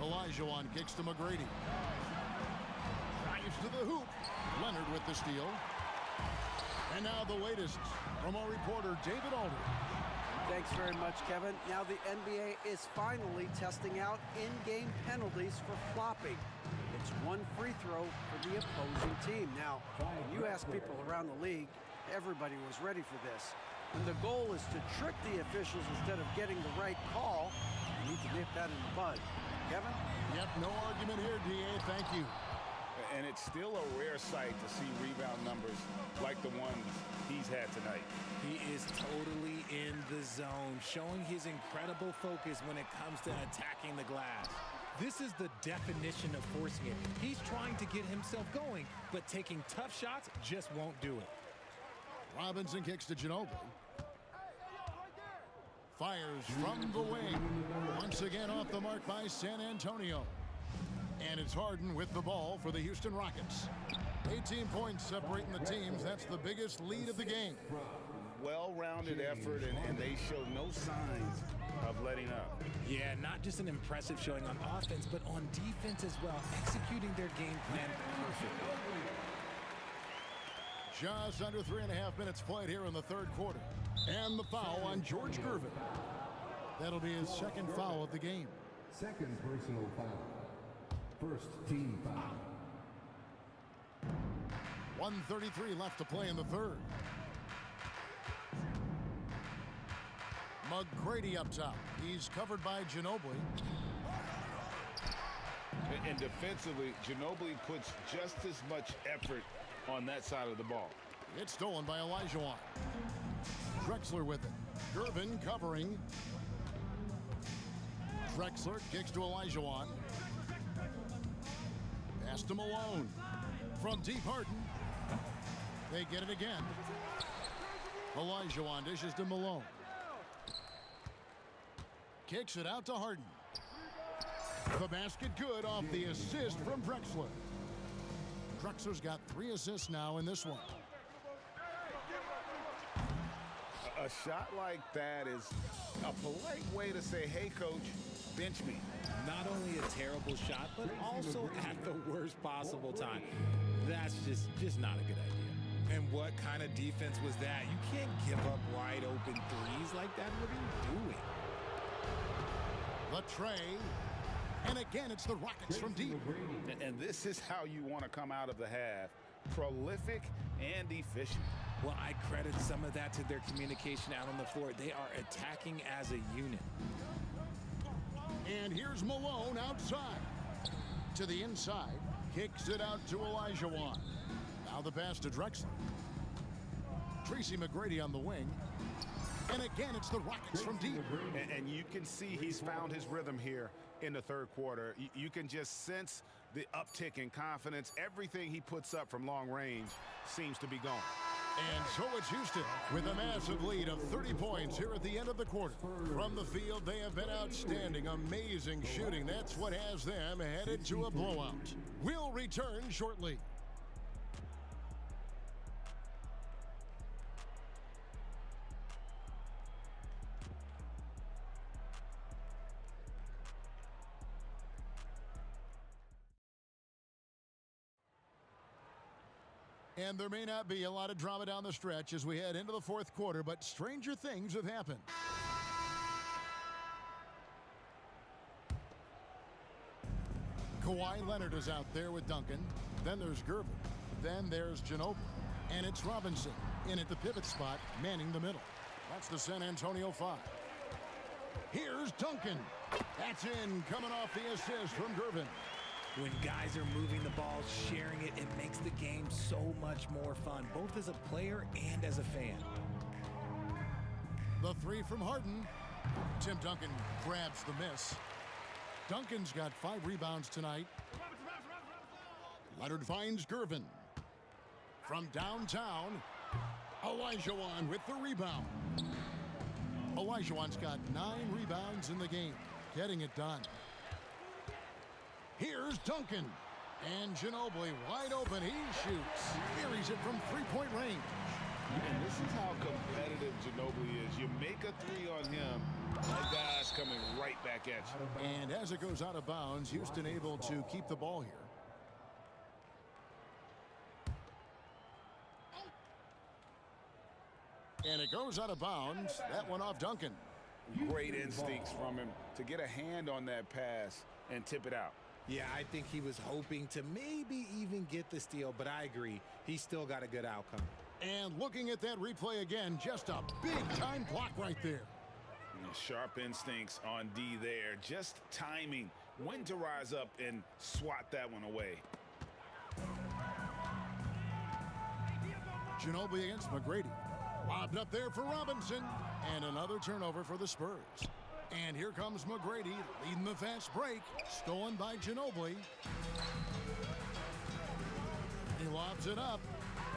Olajuwon kicks to McGrady. Drives to the hoop. Leonard with the steal. And now the latest from our reporter, David Aldridge. Thanks very much, Kevin. Now the NBA is finally testing out in-game penalties for flopping. It's one free throw for the opposing team. Now, when you ask people around the league, everybody was ready for this. And the goal is to trick the officials instead of getting the right call. You need to nip that in the bud. Kevin? Yep, no argument here, D.A. Thank you. And it's still a rare sight to see rebound numbers like the ones he's had tonight. He is totally in the zone, showing his incredible focus when it comes to attacking the glass. This is the definition of forcing it. He's trying to get himself going, but taking tough shots just won't do it. Robinson kicks to Ginobili. Fires from the wing. Once again off the mark by San Antonio. And it's Harden with the ball for the Houston Rockets. 18 points separating the teams. That's the biggest lead of the game. Well-rounded effort, and they show no signs of letting up. Yeah, not just an impressive showing on offense, but on defense as well, executing their game plan perfectly. Just under 3.5 minutes played here in the third quarter. And the foul on George Gervin. That'll be his second foul of the game. Second personal foul. First team foul. 1:33 left to play in the third. McGrady up top. He's covered by Ginobili. And defensively, Ginobili puts just as much effort on that side of the ball. It's stolen by Olajuwon. Drexler with it. Gervin covering. Drexler kicks to Olajuwon. Pass to Malone. From deep, Harden. They get it again. Olajuwon dishes to Malone. Kicks it out to Harden. The basket good off the assist from Drexler. Drexler's got 3 assists now in this one. A shot like that is a polite way to say, hey, coach, bench me. Not only a terrible shot, but also at the worst possible time. That's just not a good idea. And what kind of defense was that? You can't give up wide open threes like that. What are you doing? The tray. And again, it's the Rockets from deep. And this is how you want to come out of the half. Prolific and efficient. Well, I credit some of that to their communication out on the floor. They are attacking as a unit. And here's Malone outside. To the inside. Kicks it out to Olajuwon. Now the pass to Drexler. Tracy McGrady on the wing. And again, it's the Rockets from deep. And you can see he's found his rhythm here in the third quarter. You can just sense the uptick in confidence. Everything he puts up from long range seems to be gone. And so it's Houston with a massive lead of 30 points here at the end of the quarter. From the field, they have been outstanding, amazing shooting. That's what has them headed to a blowout. We'll return shortly. And there may not be a lot of drama down the stretch as we head into the fourth quarter, but stranger things have happened. Kawhi Leonard is out there with Duncan. Then there's Gervin. Then there's Ginobili. And it's Robinson in at the pivot spot, manning the middle. That's the San Antonio 5. Here's Duncan. That's in, coming off the assist from Gervin. When guys are moving the ball, sharing it, it makes the game so much more fun, both as a player and as a fan. The three from Harden. Tim Duncan grabs the miss. Duncan's got 5 rebounds tonight. Leonard finds Gervin. From downtown, Olajuwon with the rebound. Olajuwon's got 9 rebounds in the game, getting it done. Here's Duncan. And Ginobili wide open. He shoots. Carries it from three-point range. And this is how competitive Ginobili is. You make a 3 on him, that guy's coming right back at you. And as it goes out of bounds, Houston able to keep the ball here. And it goes out of bounds. That one off Duncan. Great instincts from him to get a hand on that pass and tip it out. Yeah, I think he was hoping to maybe even get the steal, but I agree. He still got a good outcome. And looking at that replay again, just a big-time block right there. Sharp instincts on D there. Just timing when to rise up and swat that one away. Ginobili against McGrady. Lobbed up there for Robinson. And another turnover for the Spurs. And here comes McGrady leading the fast break. Stolen by Ginobili. He lobs it up.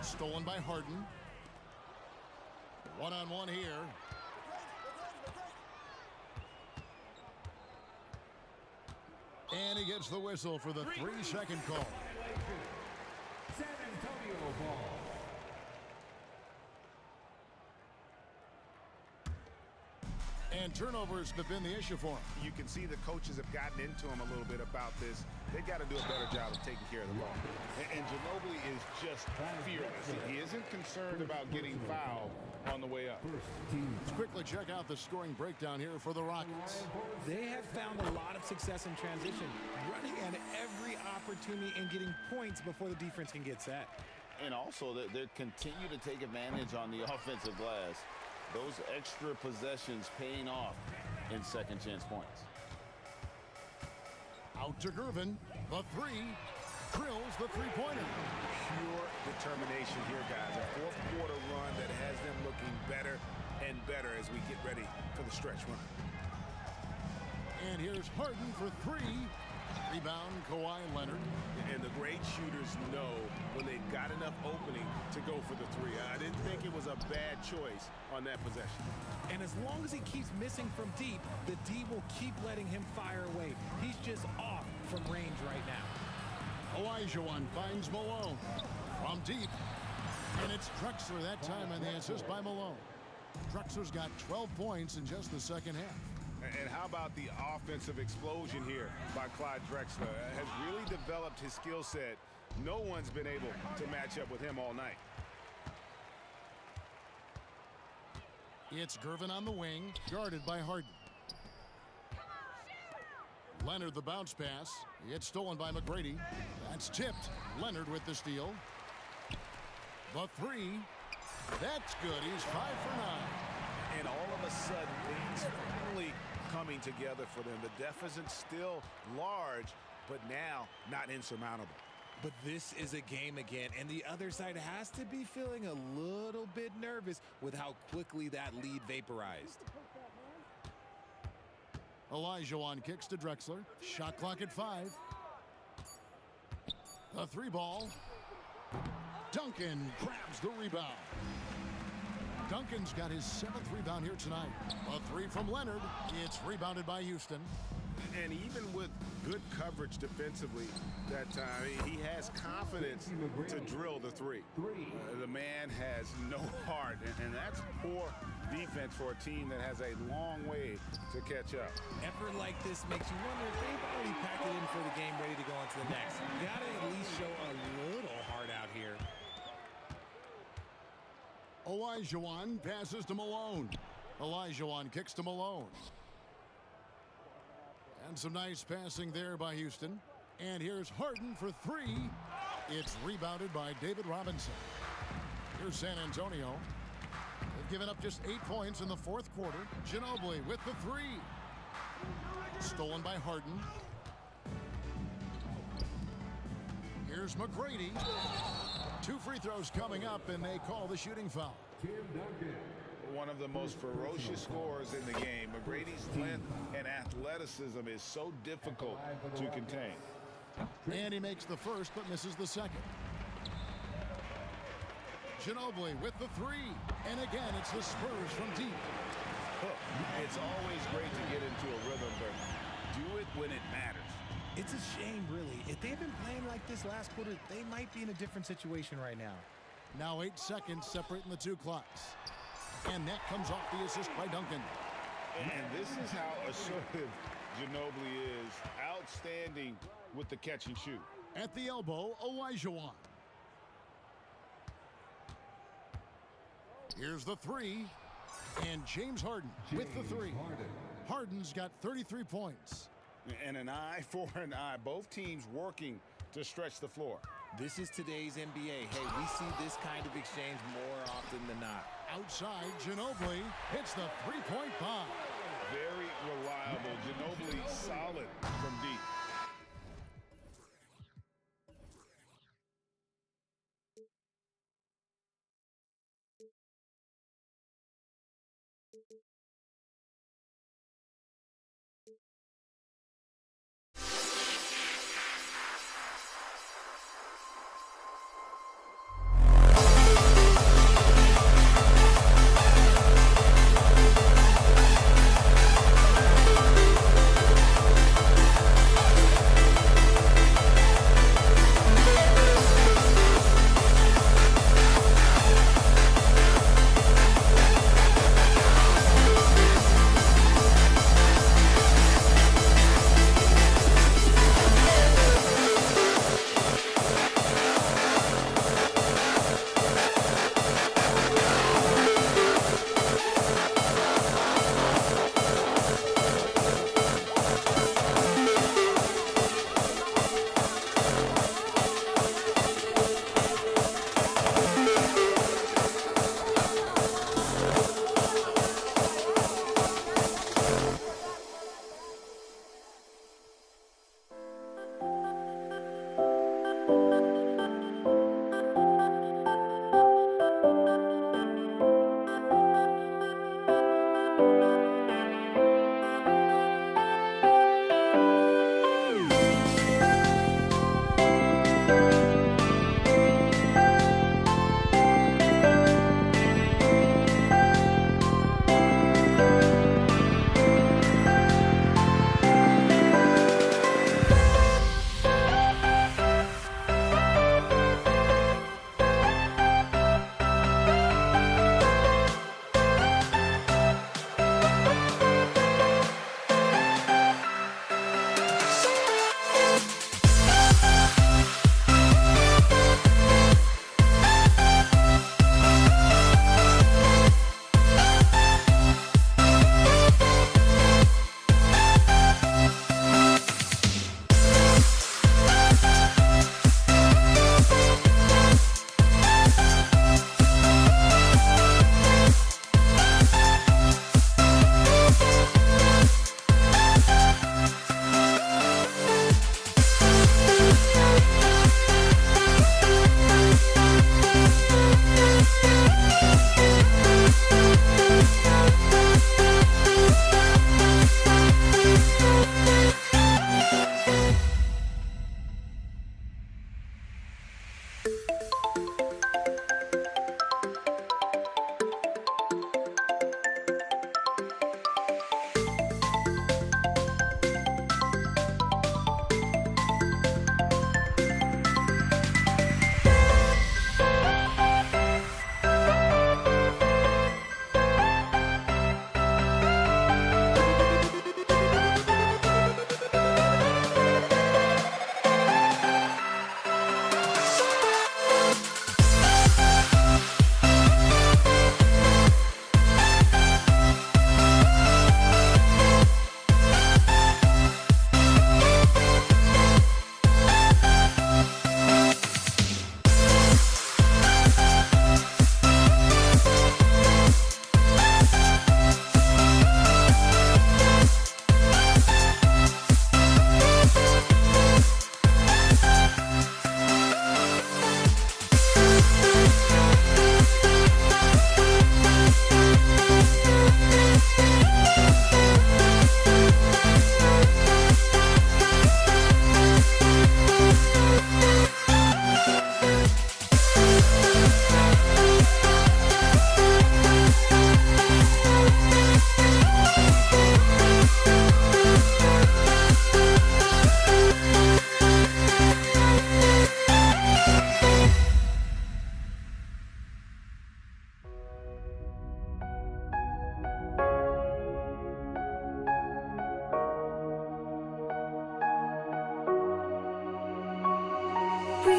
Stolen by Harden. One-on-one here. And he gets the whistle for the 3-second call. San Antonio ball. And turnovers have been the issue for him. You can see the coaches have gotten into him a little bit about this. They've got to do a better job of taking care of the ball. And Ginobili is just fearless. He isn't concerned about getting fouled on the way up. Let's quickly check out the scoring breakdown here for the Rockets. They have found a lot of success in transition, running at every opportunity and getting points before the defense can get set. And also, they continue to take advantage on the offensive glass. Those extra possessions paying off in second chance points. Out to Gervin. The 3. Drills the three-pointer. Pure determination here, guys. A fourth quarter run that has them looking better and better as we get ready for the stretch run. And here's Harden for 3. Rebound, Kawhi Leonard. And the great shooters know when they've got enough opening to go for the 3. I didn't think it was a bad choice on that possession. And as long as he keeps missing from deep, the D will keep letting him fire away. He's just off from range right now. Olajuwon finds Malone from deep. And it's Drexler that time on the assist by Malone. Drexler's got 12 points in just the second half. And how about the offensive explosion here by Clyde Drexler? Has really developed his skill set. No one's been able to match up with him all night. It's Gervin on the wing, guarded by Harden. Leonard the bounce pass. It's stolen by McGrady. That's tipped. Leonard with the steal. The 3. That's good. He's 5 for 9. And all of a sudden, things finally coming together for them. The deficit's still large, but now not insurmountable. But this is a game again, and the other side has to be feeling a little bit nervous with how quickly that lead vaporized. Olajuwon kicks to Drexler. Shot clock at 5. The 3 ball. Duncan grabs the rebound. Duncan's got his 7th rebound here tonight. A 3 from Leonard. It's rebounded by Houston. And even with good coverage defensively that time, he has confidence to drill the 3. The man has no heart, and that's poor defense for a team that has a long way to catch up. Effort like this makes you wonder if they've already packed it in for the game, ready to go on to the next. You gotta at least show a little heart out here. Olajuwon passes to Malone. Olajuwon kicks to Malone. And some nice passing there by Houston. And here's Harden for three. It's rebounded by David Robinson. Here's San Antonio. They've given up just 8 points in the fourth quarter. Ginobili with the three. Stolen by Harden. Here's McGrady. 2 free throws coming up, and they call the shooting foul. One of the most ferocious scorers in the game. McGrady's length and athleticism is so difficult to contain. And he makes the first but misses the second. Ginobili with the three. And again, it's the Spurs from deep. It's always great to get into a rhythm, but do it when it matters. It's a shame, really. If they had been playing like this last quarter, they might be in a different situation right now. Now 8 seconds separating the two clocks. And that comes off the assist by Duncan. And this is how assertive Ginobili is. Outstanding with the catch and shoot. At the elbow, Olajuwon. Here's the three. And James Harden with the three. Harden's got 33 points. And an eye for an eye. Both teams working to stretch the floor. This is today's NBA. Hey, we see this kind of exchange more often than not. Outside, Ginobili hits the three-point bomb. Very reliable. Ginobili solid from deep.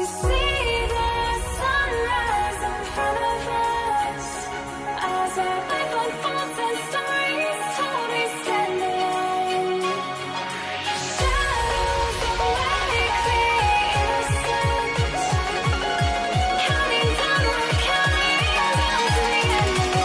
we see the sunrise in front of us. As our life unfolds and stories told, we stand alone. Shadows awake the innocence. Counting down, we're counting down to the end of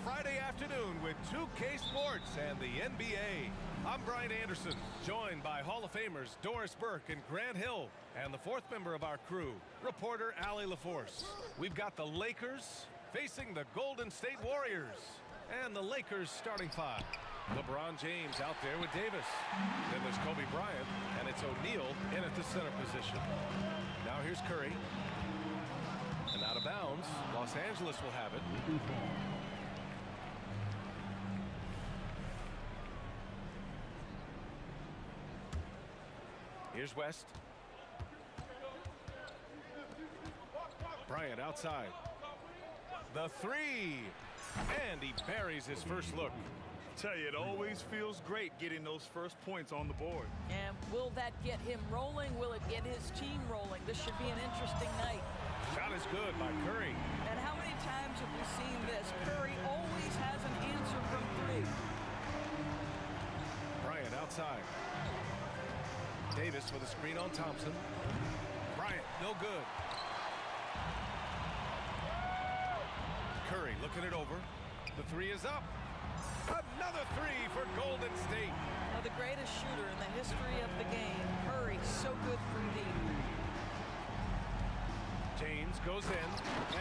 Friday afternoon with 2K Sports and the NBA. I'm Brian Anderson, joined by Hall of Famers Doris Burke and Grant Hill, and the fourth member of our crew, reporter Allie LaForce. We've got the Lakers facing the Golden State Warriors, and the Lakers starting five. LeBron James out there with Davis. Then there's Kobe Bryant, and it's O'Neal in at the center position. Now here's Curry. And out of bounds, Los Angeles will have it. Here's West. Bryant outside. The three. And he buries his first look. Tell you, it always feels great getting those first points on the board. And will that get him rolling? Will it get his team rolling? This should be an interesting night. Shot is good by Curry. And how many times have we seen this? Curry always has an answer from three. Bryant outside. Davis with a screen on Thompson. Bryant, no good. Curry looking it over. The three is up. Another three for Golden State. Now the greatest shooter in the history of the game. Curry, so good from deep. James goes in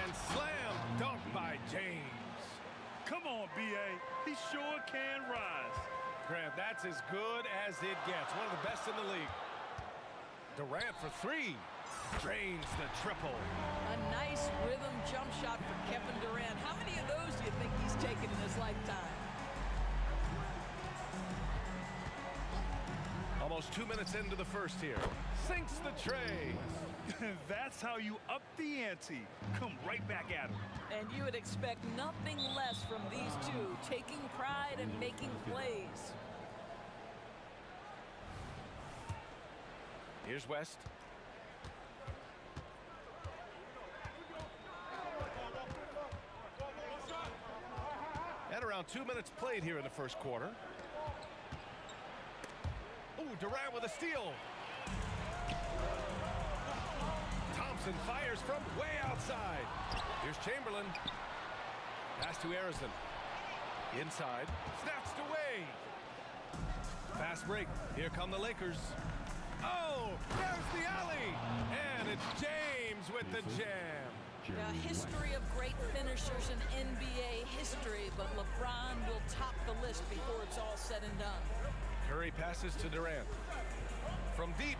and slam dunk by James. Come on, B.A. He sure can rise. Grant, that's as good as it gets. One of the best in the league. Durant for three. Drains the triple. A nice rhythm jump shot for Kevin Durant. How many of those do you think he's taken in his lifetime? Almost 2 minutes into the first here. Sinks the tray. That's how you up the ante. Come right back at him. And you would expect nothing less from these two, taking pride and making plays. Here's West. At around 2 minutes played here in the first quarter. Ooh, Durant with a steal. Thompson fires from way outside. Here's Chamberlain. Pass to Arizon. Inside. Snatched away. Fast break. Here come the Lakers. Oh, there's the alley. And it's James with the jam. Now, history of great finishers in NBA history, but LeBron will top the list before it's all said and done. Curry passes to Durant. From deep.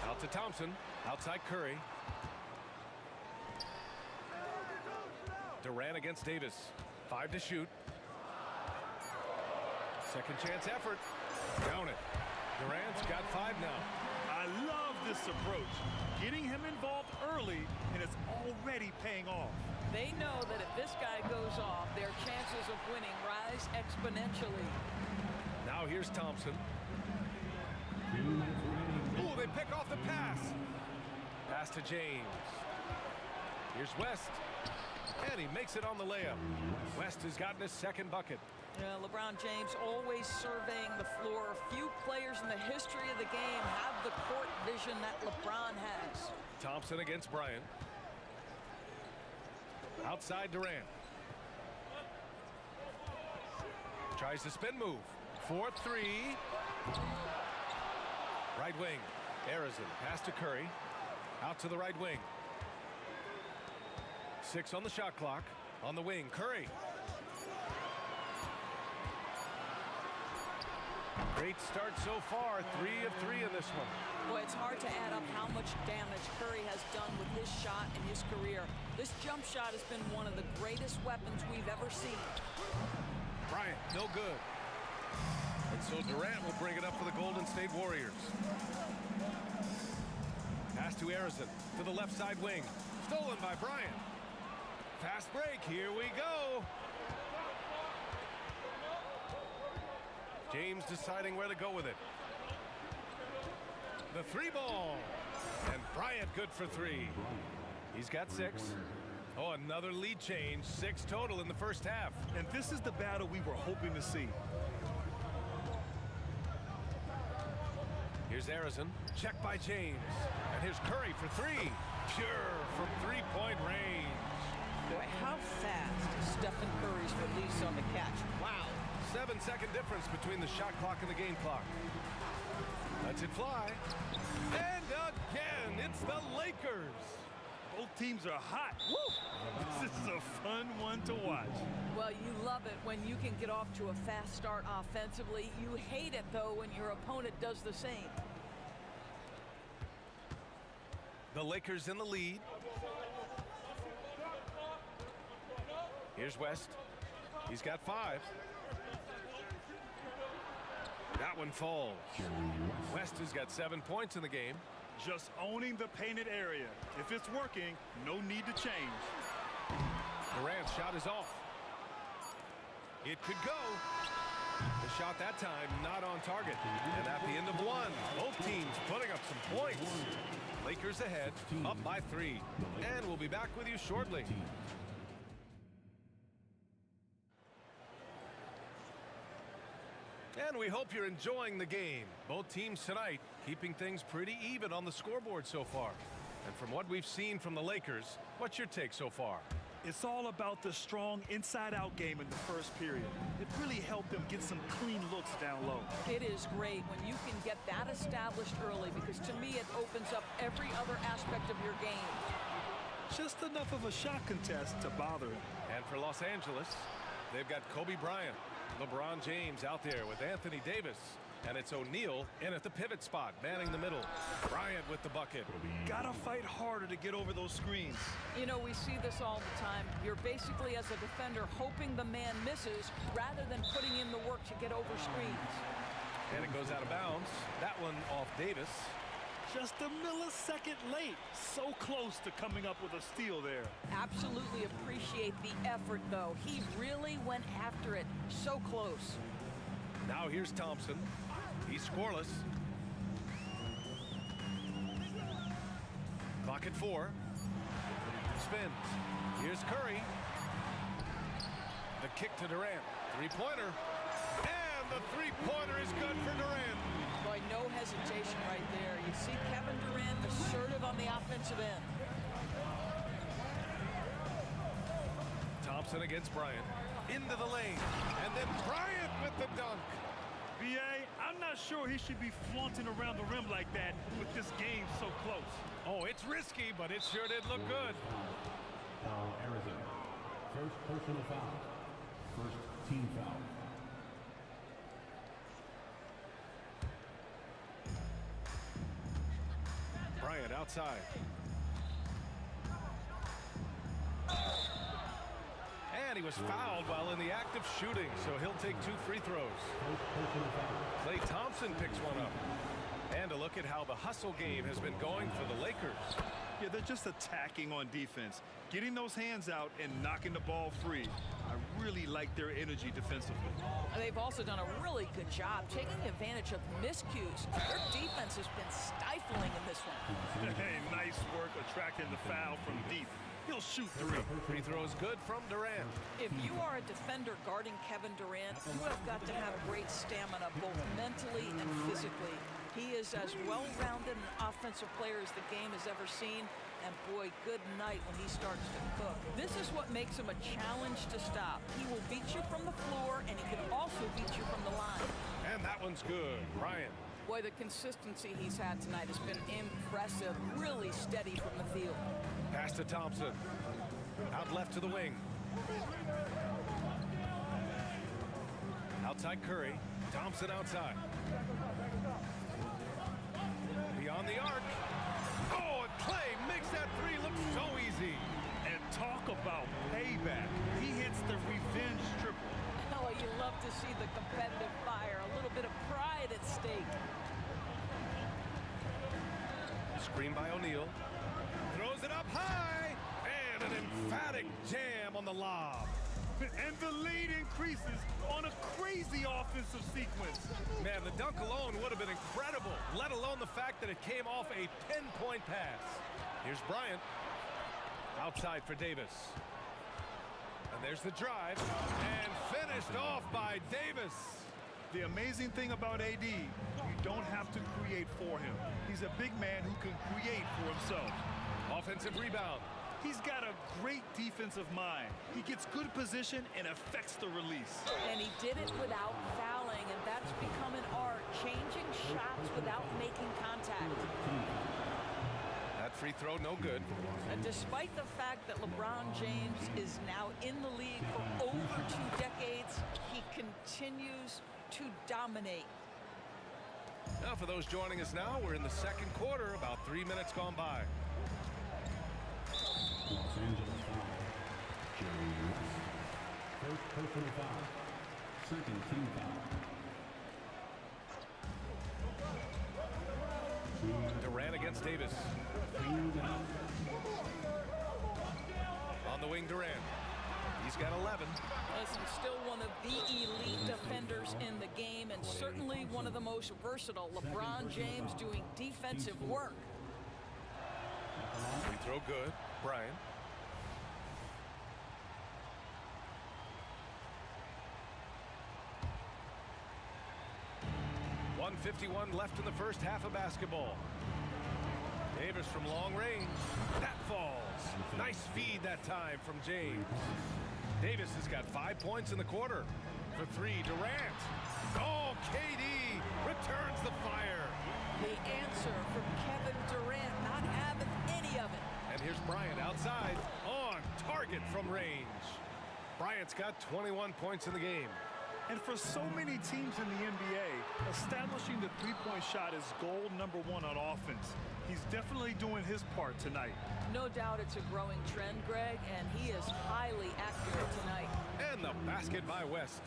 Out to Thompson. Outside Curry. Durant against Davis. 5 to shoot. Second chance effort. Down it. Durant's got 5 now. I love this approach. Getting him involved early, and it's already paying off. They know that if this guy goes off, their chances of winning rise exponentially. Now here's Thompson. Ooh, they pick off the pass. Pass to James. Here's West. And he makes it on the layup. West has gotten his second bucket. Yeah, LeBron James always surveying the floor. Few players in the history of the game have the court vision that LeBron has. Thompson against Bryant. Outside Durant. Tries to spin move. 4-3. Right wing. Arizon. Pass to Curry. Out to the right wing. 6 on the shot clock. On the wing, Curry. Great start so far. 3 of 3 in this one. Boy, it's hard to add up how much damage Curry has done with his shot in his career. This jump shot has been one of the greatest weapons we've ever seen. Bryant, no good. And so Durant will bring it up for the Golden State Warriors. Pass to Arizon to the left side wing. Stolen by Bryant. Fast break. Here we go. James deciding where to go with it. The 3 ball. And Bryant good for 3. He's got 6. Oh, another lead change. 6 total in the first half. And this is the battle we were hoping to see. Here's Arizon. Check by James. And here's Curry for 3. Pure from 3-point range. Boy, how fast is Stephen Curry's release on the catch. Wow. 7-second difference between the shot clock and the game clock. Lets it fly. And again, it's the Lakers. Both teams are hot. Woo! This is a fun one to watch. Well, you love it when you can get off to a fast start offensively. You hate it, though, when your opponent does the same. The Lakers in the lead. Here's West. He's got 5. That one falls. West has got 7 points in the game. Just owning the painted area. If it's working, no need to change. Durant's shot is off. It could go. The shot that time not on target. And at the end of 1, both teams putting up some points. Lakers ahead, up by 3. And we'll be back with you shortly. And we hope you're enjoying the game. Both teams tonight keeping things pretty even on the scoreboard so far. And from what we've seen from the Lakers, what's your take so far? It's all about the strong inside-out game in the first period. It really helped them get some clean looks down low. It is great when you can get that established early because to me it opens up every other aspect of your game. Just enough of a shot contest to bother him. And for Los Angeles, they've got Kobe Bryant, LeBron James out there with Anthony Davis. And it's O'Neal in at the pivot spot, manning the middle. Bryant with the bucket. Gotta fight harder to get over those screens. You know, we see this all the time. You're basically, as a defender, hoping the man misses rather than putting in the work to get over screens. And it goes out of bounds. That one off Davis. Just a millisecond late. So close to coming up with a steal there. Absolutely appreciate the effort, though. He really went after it. So close. Now here's Thompson. He's scoreless. Clock at 4. Spins. Here's Curry. The kick to Durant. 3-pointer. And the 3-pointer is good for Durant. Boy, no hesitation right there. You see Kevin Durant assertive on the offensive end. Thompson against Bryant. Into the lane. And then Bryant with the dunk. B.A., I'm not sure he should be flaunting around the rim like that with this game so close. Oh, it's risky, but it sure did look good. Foul Arizona. First personal foul. First team foul. Bryant outside. And he was fouled while in the act of shooting, so he'll take 2 free throws. Klay Thompson picks one up. And a look at how the hustle game has been going for the Lakers. Yeah, they're just attacking on defense, getting those hands out and knocking the ball free. I really like their energy defensively. They've also done a really good job taking advantage of miscues. Their defense has been stifling in this one. Hey, nice work attracting the foul from deep. He'll shoot three. Free throw is good from Durant. If you are a defender guarding Kevin Durant, you have got to have great stamina, both mentally and physically. He is as well-rounded an offensive player as the game has ever seen. And boy, good night when he starts to cook. This is what makes him a challenge to stop. He will beat you from the floor, and he can also beat you from the line. And that one's good. Bryant. Boy, the consistency he's had tonight has been impressive. Really steady from the field. Pass to Thompson. Out left to the wing. Outside Curry. Thompson outside. Beyond the arc. Oh, and Clay makes that three look so easy. And talk about payback. He hits the revenge triple. Oh, you love to see the competitive fire. A little bit of pride at stake. Screen by O'Neal. Throws it up high. And an emphatic jam on the lob. And the lead increases on a crazy offensive sequence. Man, the dunk alone would have been incredible, let alone the fact that it came off a pinpoint pass. Here's Bryant. Outside for Davis. And there's the drive. And finished off by Davis. The amazing thing about AD, you don't have to create for him. He's a big man who can create for himself. Offensive rebound. He's got a great defensive mind. He gets good position and affects the release. And he did it without fouling, and that's become an art, changing shots without making contact. That free throw, no good. And despite the fact that LeBron James is now in the league for over 2 decades, he continues to dominate. Now for those joining us now, we're in the second quarter, about 3 minutes gone by. Los Angeles foul. Jerry West. First personal foul. Second team foul. Durant against Davis. On the wing, Durant. He's got 11. Listen, still one of the elite defenders in the game, and certainly one of the most versatile. LeBron James doing defensive work. Free throw good. Bryant. .151 left in the first half of basketball. Davis from long range. That falls. Nice feed that time from James. Davis has got 5 points in the quarter. For three, Durant. Oh, KD returns the fire. The answer from Kevin Durant, not having any of it. And here's Bryant outside, on target from range. Bryant's got 21 points in the game. And for so many teams in the NBA, establishing the three-point shot is goal number one on offense. He's definitely doing his part tonight. No doubt it's a growing trend, Greg, and he is highly accurate tonight. And the basket by West.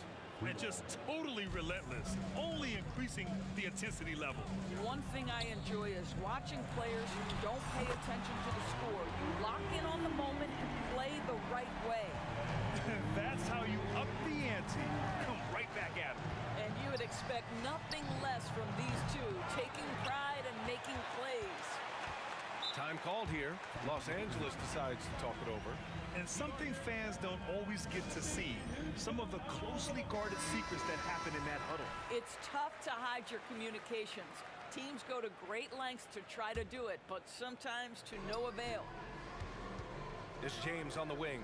And just totally relentless, only increasing the intensity level. One thing I enjoy is watching players who don't pay attention to the score. You lock in on the moment and play the right way. That's how you up the ante. Come right back at him. And you would expect nothing less from these two, taking pride and making plays. Time called here. Los Angeles decides to talk it over. And something fans don't always get to see, some of the closely guarded secrets that happen in that huddle. It's tough to hide your communications. Teams go to great lengths to try to do it, but sometimes to no avail. It's James on the wing.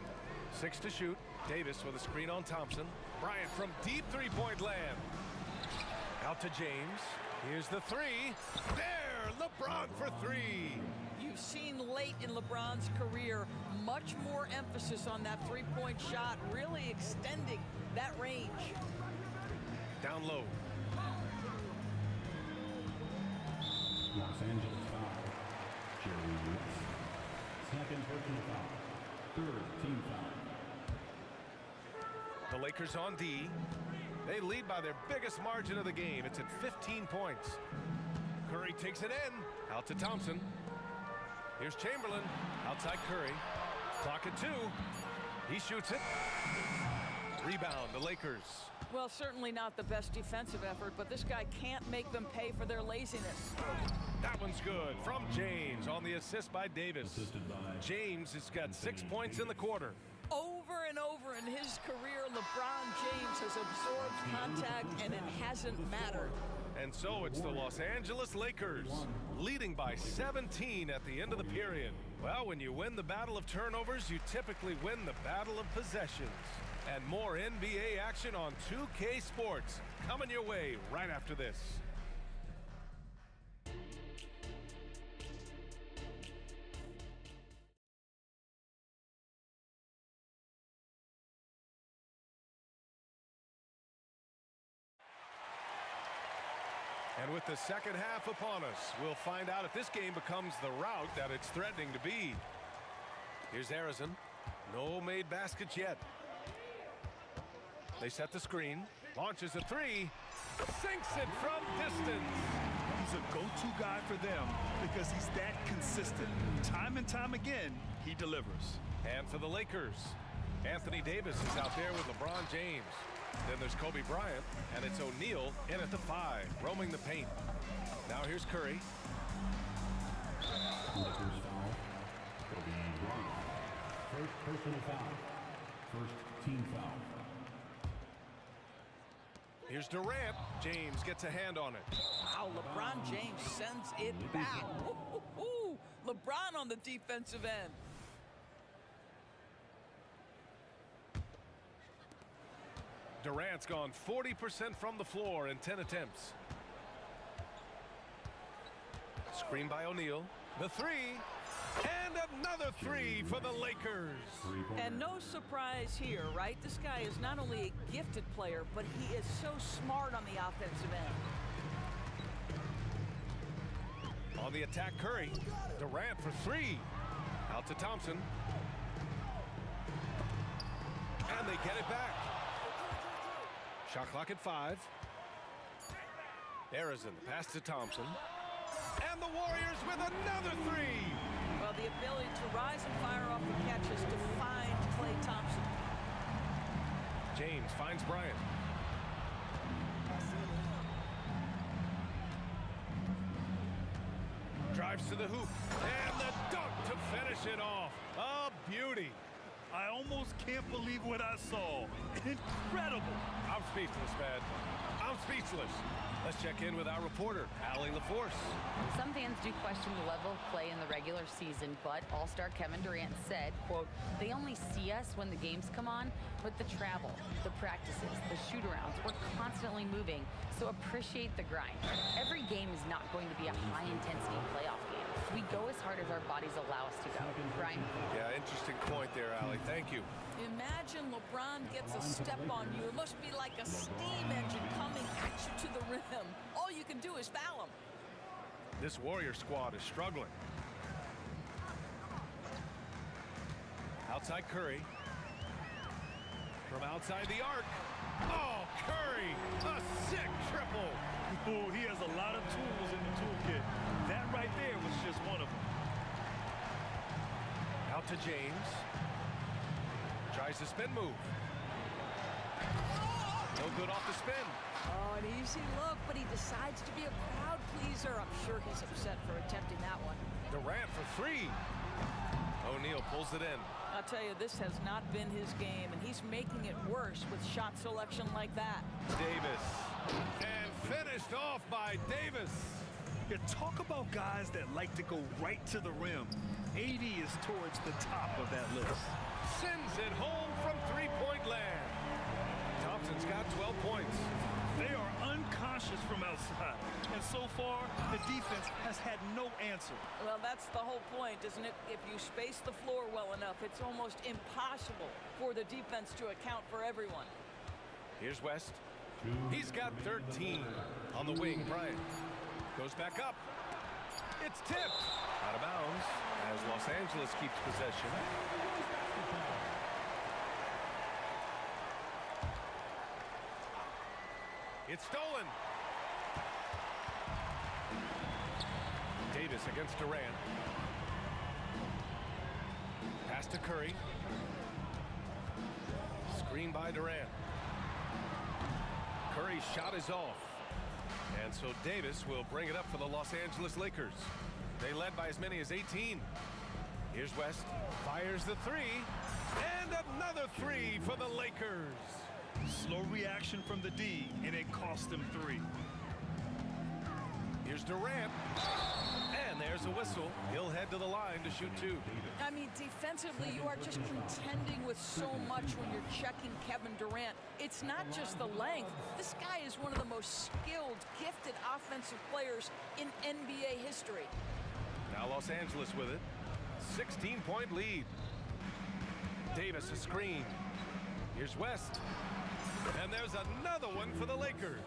6 to shoot. Davis with a screen on Thompson. Bryant from deep three-point land. Out to James. Here's the three. There, LeBron for three. You've seen late in LeBron's career much more emphasis on that three-point shot, really extending that range. Down low. Los Angeles foul. Jerry West. Second personal foul. Third team foul. The Lakers on D. They lead by their biggest margin of the game. It's at 15 points. Curry takes it in. Out to Thompson. Here's Chamberlain. Outside Curry. Clock at 2. He shoots it. Rebound, the Lakers. Well, certainly not the best defensive effort, but this guy can't make them pay for their laziness. That one's good from James on the assist by Davis. James has got 6 points in the quarter. Over and over in his career, LeBron James has absorbed contact, and it hasn't mattered. And so it's the Los Angeles Lakers leading by 17 at the end of the period. Well, when you win the battle of turnovers, you typically win the battle of possessions. And more NBA action on 2K Sports coming your way right after this. And with the second half upon us, we'll find out if this game becomes the route that it's threatening to be. Here's Harrison. No made baskets yet. They set the screen. Launches a three. Sinks it from distance. He's a go-to guy for them because he's that consistent. Time and time again, he delivers. And for the Lakers, Anthony Davis is out there with LeBron James. Then there's Kobe Bryant, and it's O'Neal in at the 5, roaming the paint. Now here's Curry. Lakers foul. Kobe Bryant. First personal foul. First team foul. Here's Durant. James gets a hand on it. Wow, LeBron James sends it back. Ooh, LeBron on the defensive end. Durant's gone 40% from the floor in 10 attempts. Screen by O'Neal. The three. And another three for the Lakers. And no surprise here, right? This guy is not only a gifted player, but he is so smart on the offensive end. On the attack, Curry. Durant for three. Out to Thompson. And they get it back. Shot clock at 5. Harrison, pass to Thompson. And the Warriors with another three. Well, the ability to rise and fire off the catches defined Klay Thompson. James finds Bryant. Drives to the hoop. And the dunk to finish it off. A beauty. I almost can't believe what I saw. Incredible. I'm speechless, man. I'm speechless. Let's check in with our reporter, Allie LaForce. Some fans do question the level of play in the regular season, but All-Star Kevin Durant said, quote, they only see us when the games come on, but the travel, the practices, the shoot-arounds, we're constantly moving, so appreciate the grind. Every game is not going to be a high-intensity playoff game. We go as hard as our bodies allow us to go. Brian? Yeah, interesting point there, Allie. Thank you. Imagine LeBron gets a step on you. It must be like a steam engine coming at you to the rim. All you can do is foul him. This Warrior squad is struggling. Outside Curry. From outside the arc. Oh, Curry! A sick triple! Oh, he has a lot of tools in the toolkit. That right there was just one of them. Out to James. Tries the spin move. No good off the spin. Oh, an easy look, but he decides to be a crowd pleaser. I'm sure he's upset for attempting that one. Durant for three. O'Neal pulls it in. I'll tell you, this has not been his game, and he's making it worse with shot selection like that. Davis. And finished off by Davis. Yeah, talk about guys that like to go right to the rim. AD is towards the top of that list. Sends it home from three-point land. Thompson's got 12 points. They are unconscious from outside. And so far, the defense has had no answer. Well, that's the whole point, isn't it? If you space the floor well enough, it's almost impossible for the defense to account for everyone. Here's West. He's got 13. On the wing, Bryant. Goes back up. It's tipped. Out of bounds as Los Angeles keeps possession. It's stolen. Davis against Durant. Pass to Curry. Screen by Durant. Curry's shot is off. And so Davis will bring it up for the Los Angeles Lakers. They led by as many as 18. Here's West. Fires the three. And another three for the Lakers. Slow reaction from the D, and it cost them 3. Here's Durant. And there's a whistle. He'll head to the line to shoot 2. I mean, defensively, you are just contending with so much when you're checking Kevin Durant. It's not just the length. This guy is one of the most skilled, gifted offensive players in NBA history. Now Los Angeles with it. 16-point lead. Davis a screen. Here's West. And there's another one for the Lakers.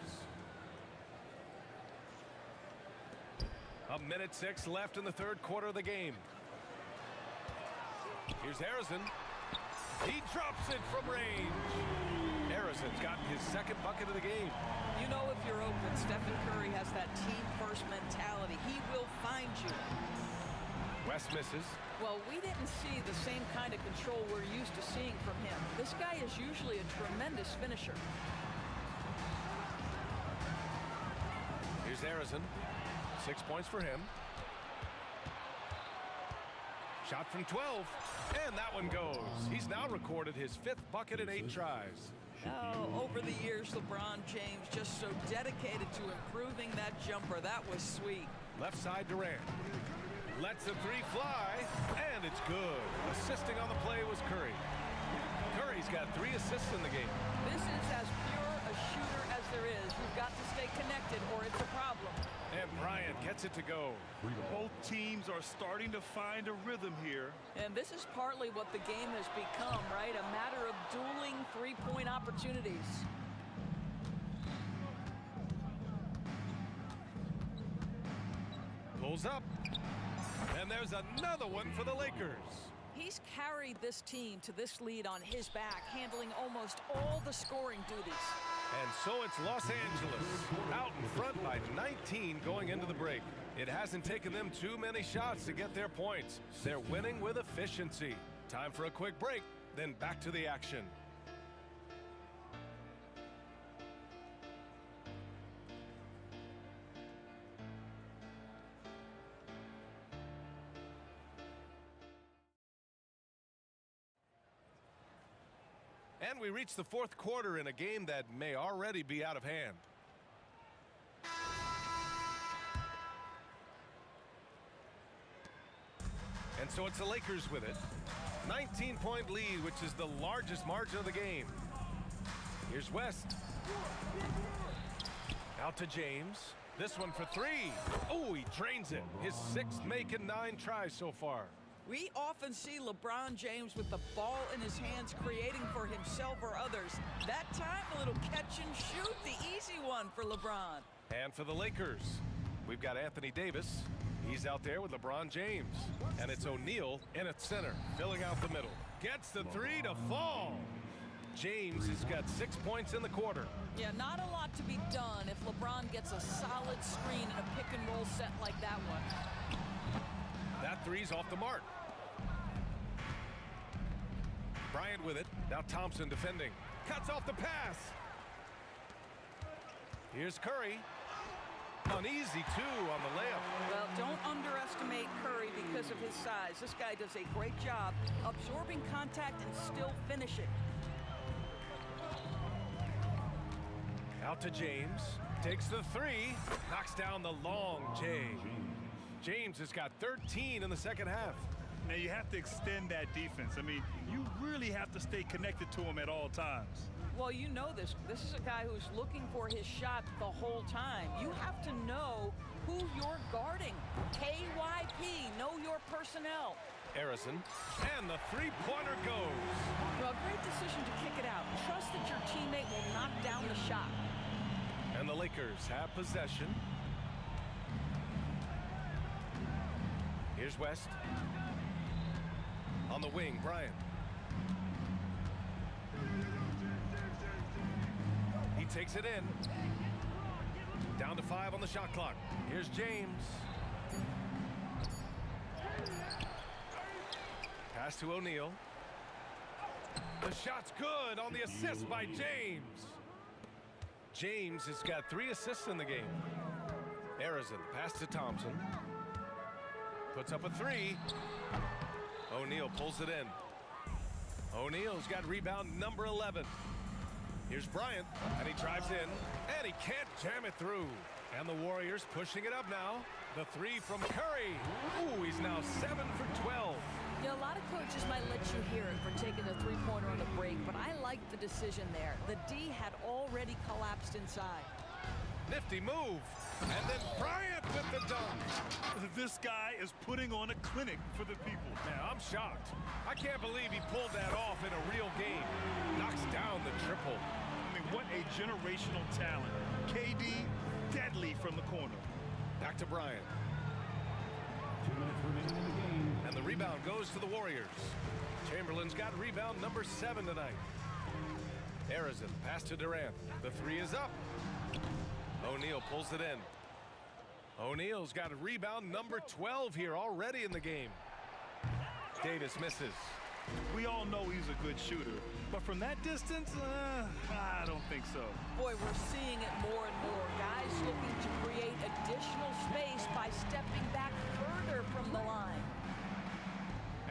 1:06 left in the third quarter of the game. Here's Harrison. He drops it from range. Harrison's gotten his second bucket of the game. You know, if you're open, Stephen Curry has that team-first mentality. He will find you. West misses. Well, we didn't see the same kind of control we're used to seeing from him. This guy is usually a tremendous finisher. Here's Harrison. 6 points for him. Shot from 12. And that one goes. He's now recorded his 5th bucket in 8 tries. Oh, over the years, LeBron James just so dedicated to improving that jumper. That was sweet. Left side Durant. Lets the three fly, and it's good. Assisting on the play was Curry. Curry's got 3 assists in the game. This is as pure a shooter as there is. You've got to stay connected or it's a problem. And Bryant gets it to go. Both teams are starting to find a rhythm here. And this is partly what the game has become, right? A matter of dueling three-point opportunities. Pulls up. And there's another one for the Lakers. He's carried this team to this lead on his back, handling almost all the scoring duties. And so it's Los Angeles out in front by 19 going into the break. It hasn't taken them too many shots to get their points. They're winning with efficiency. Time for a quick break, then back to the action. And we reach the fourth quarter in a game that may already be out of hand. And so it's the Lakers with it. 19-point lead, which is the largest margin of the game. Here's West. Out to James. This one for 3. Oh, he drains it. His 6th make in 9 tries so far. We often see LeBron James with the ball in his hands, creating for himself or others. That time, a little catch and shoot, the easy one for LeBron. And for the Lakers, we've got Anthony Davis. He's out there with LeBron James. And it's O'Neal in at center, filling out the middle. Gets the 3 to fall. James has got 6 points in the quarter. Yeah, not a lot to be done if LeBron gets a solid screen in a pick-and-roll set like that one. That 3's off the mark. Bryant with it. Now Thompson defending. Cuts off the pass. Here's Curry. An easy 2 on the layup. Well, don't underestimate Curry because of his size. This guy does a great job absorbing contact and still finishing. Out to James. Takes the 3. Knocks down the long J. James has got 13 in the second half. Now you have to extend that defense. I mean, you really have to stay connected to him at all times. Well, you know this. This is a guy who's looking for his shot the whole time. You have to know who you're guarding. KYP, know your personnel. Harrison, and the 3-pointer goes. Well, great decision to kick it out. Trust that your teammate will knock down the shot. And the Lakers have possession. Here's West. On the wing, Bryant. He takes it in. Down to 5 on the shot clock. Here's James. Pass to O'Neal. The shot's good on the assist by James. James has got 3 assists in the game. Arizin, pass to Thompson. Puts up a 3. O'Neal pulls it in. O'Neal's got rebound number 11. Here's Bryant, and he drives in, and he can't jam it through. And the Warriors pushing it up now. The 3 from Curry. Ooh, he's now 7 for 12. Yeah, a lot of coaches might let you hear it for taking the three-pointer on the break, but I like the decision there. The D had already collapsed inside. Nifty move. And then Bryant with the dunk. This guy is putting on a clinic for the people. Man, I'm shocked. I can't believe he pulled that off in a real game. Knocks down the triple. I mean, what a generational talent. KD, deadly from the corner. Back to Bryant. 2 minutes remaining in the game. And the rebound goes to the Warriors. Chamberlain's got rebound number 7 tonight. Arizin, pass to Durant. The 3 is up. O'Neal pulls it in. O'Neal's got a rebound number 12 here already in the game. Davis misses. We all know he's a good shooter, but from that distance, I don't think so. Boy, we're seeing it more and more. Guys looking to create additional space by stepping back further from the line.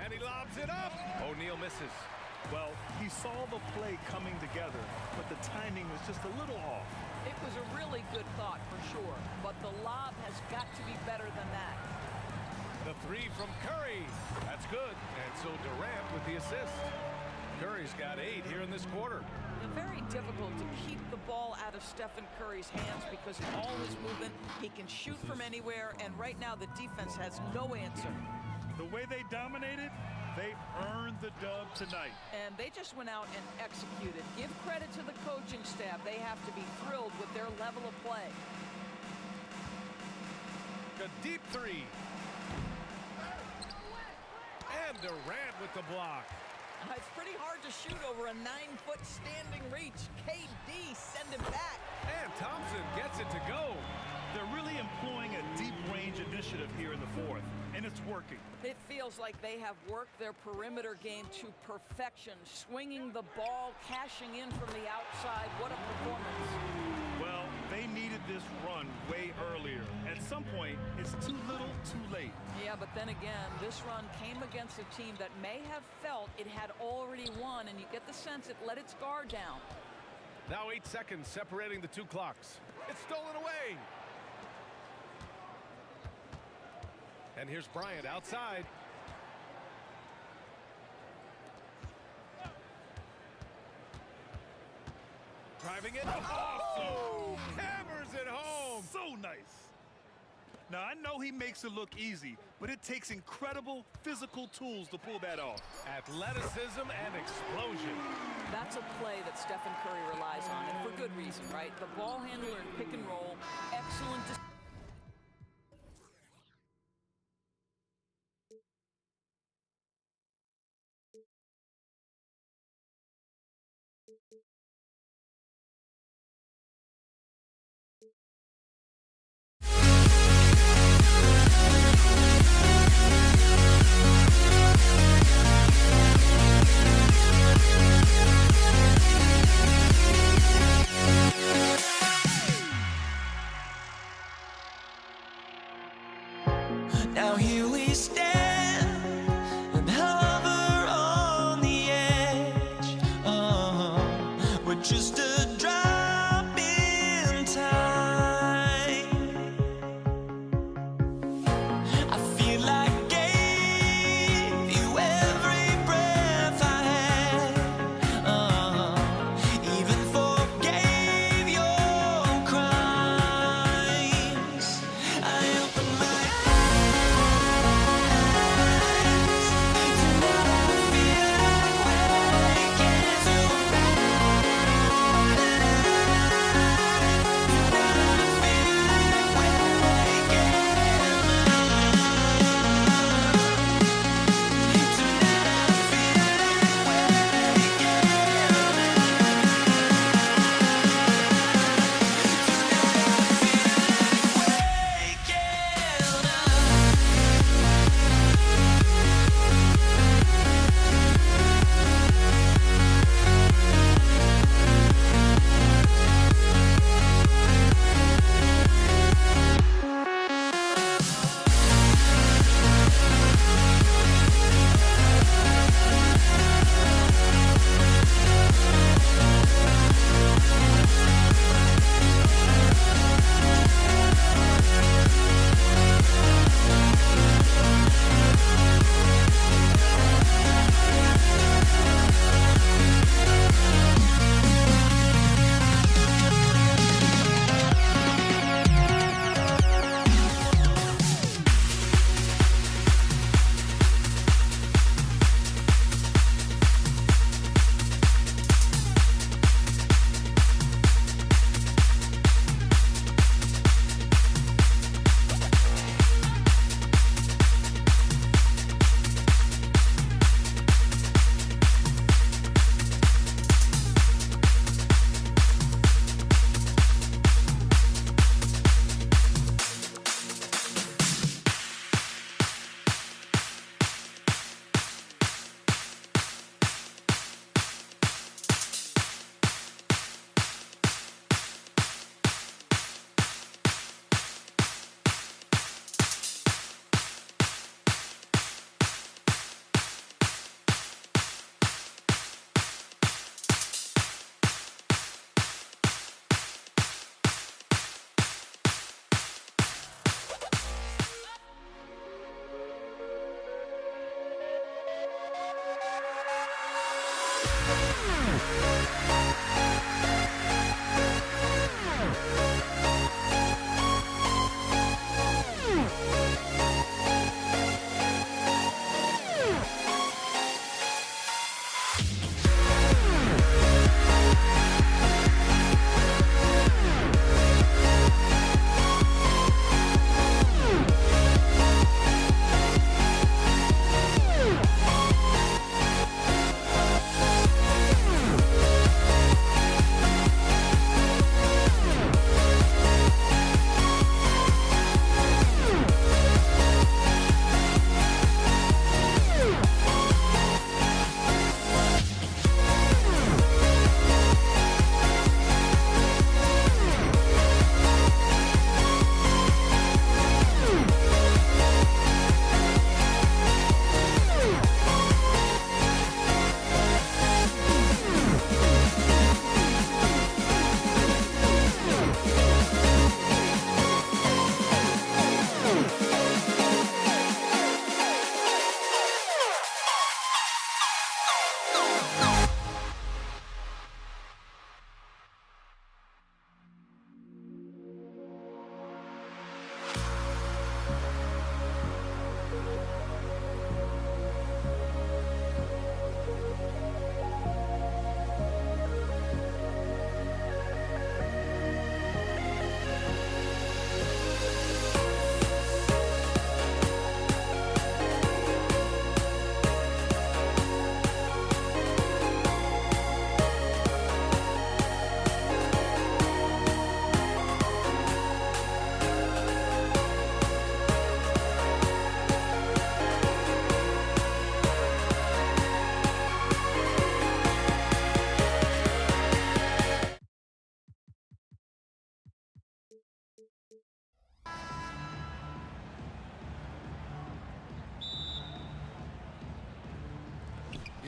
And he lobs it up. O'Neal misses. Well, he saw the play coming together, but the timing was just a little off. It was a really good thought for sure, but the lob has got to be better than that. The 3 from Curry. That's good. And so Durant with the assist. Curry's got 8 here in this quarter. Very difficult to keep the ball out of Stephen Curry's hands because of all his movement. He can shoot from anywhere, and right now the defense has no answer. The way they dominated, they earned the dub tonight. And they just went out and executed. Give credit to the coaching staff. They have to be thrilled with their level of play. A deep 3. And Durant with the block. It's pretty hard to shoot over a 9-foot standing reach. KD send him back. And Thompson gets it to go. They're really employing a deep range initiative here in the fourth, and it's working. It feels like they have worked their perimeter game to perfection, swinging the ball, cashing in from the outside. What a performance. Well, they needed this run way earlier. At some point, it's too little, too late. Yeah, but then again, this run came against a team that may have felt it had already won, and you get the sense it let its guard down. Now 8 seconds separating the 2 clocks. It's stolen away. And here's Bryant outside. Driving it. Oh! Hammers it home. So nice. Now, I know he makes it look easy, but it takes incredible physical tools to pull that off. Athleticism and explosion. That's a play that Stephen Curry relies on, and for good reason, right? The ball handler in pick and roll, excellent.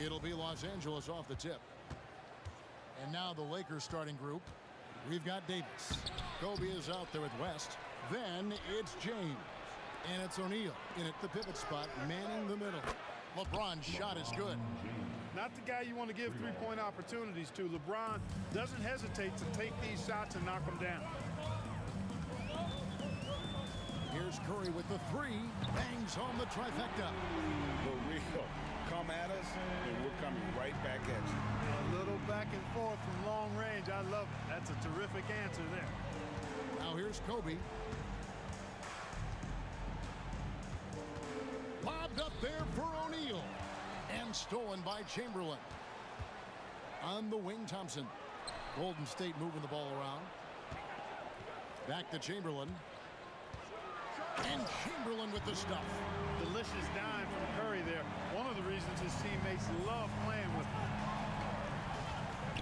It'll be Los Angeles off the tip. And now the Lakers starting group. We've got Davis. Kobe is out there with West. Then it's James. And it's O'Neal in at the pivot spot, manning the middle. LeBron's shot is good. Not the guy you want to give three-point opportunities to. LeBron doesn't hesitate to take these shots and knock them down. Here's Curry with the three. Bangs home the trifecta. For real. Come at us, and we're coming right back at you. A little back and forth from long range. I love it. That's a terrific answer there. Now here's Kobe. Lobbed up there for O'Neal. And stolen by Chamberlain. On the wing, Thompson. Golden State moving the ball around. Back to Chamberlain. And Chamberlain with the stuff. Delicious dime from Curry there. One of the reasons his teammates love playing with him.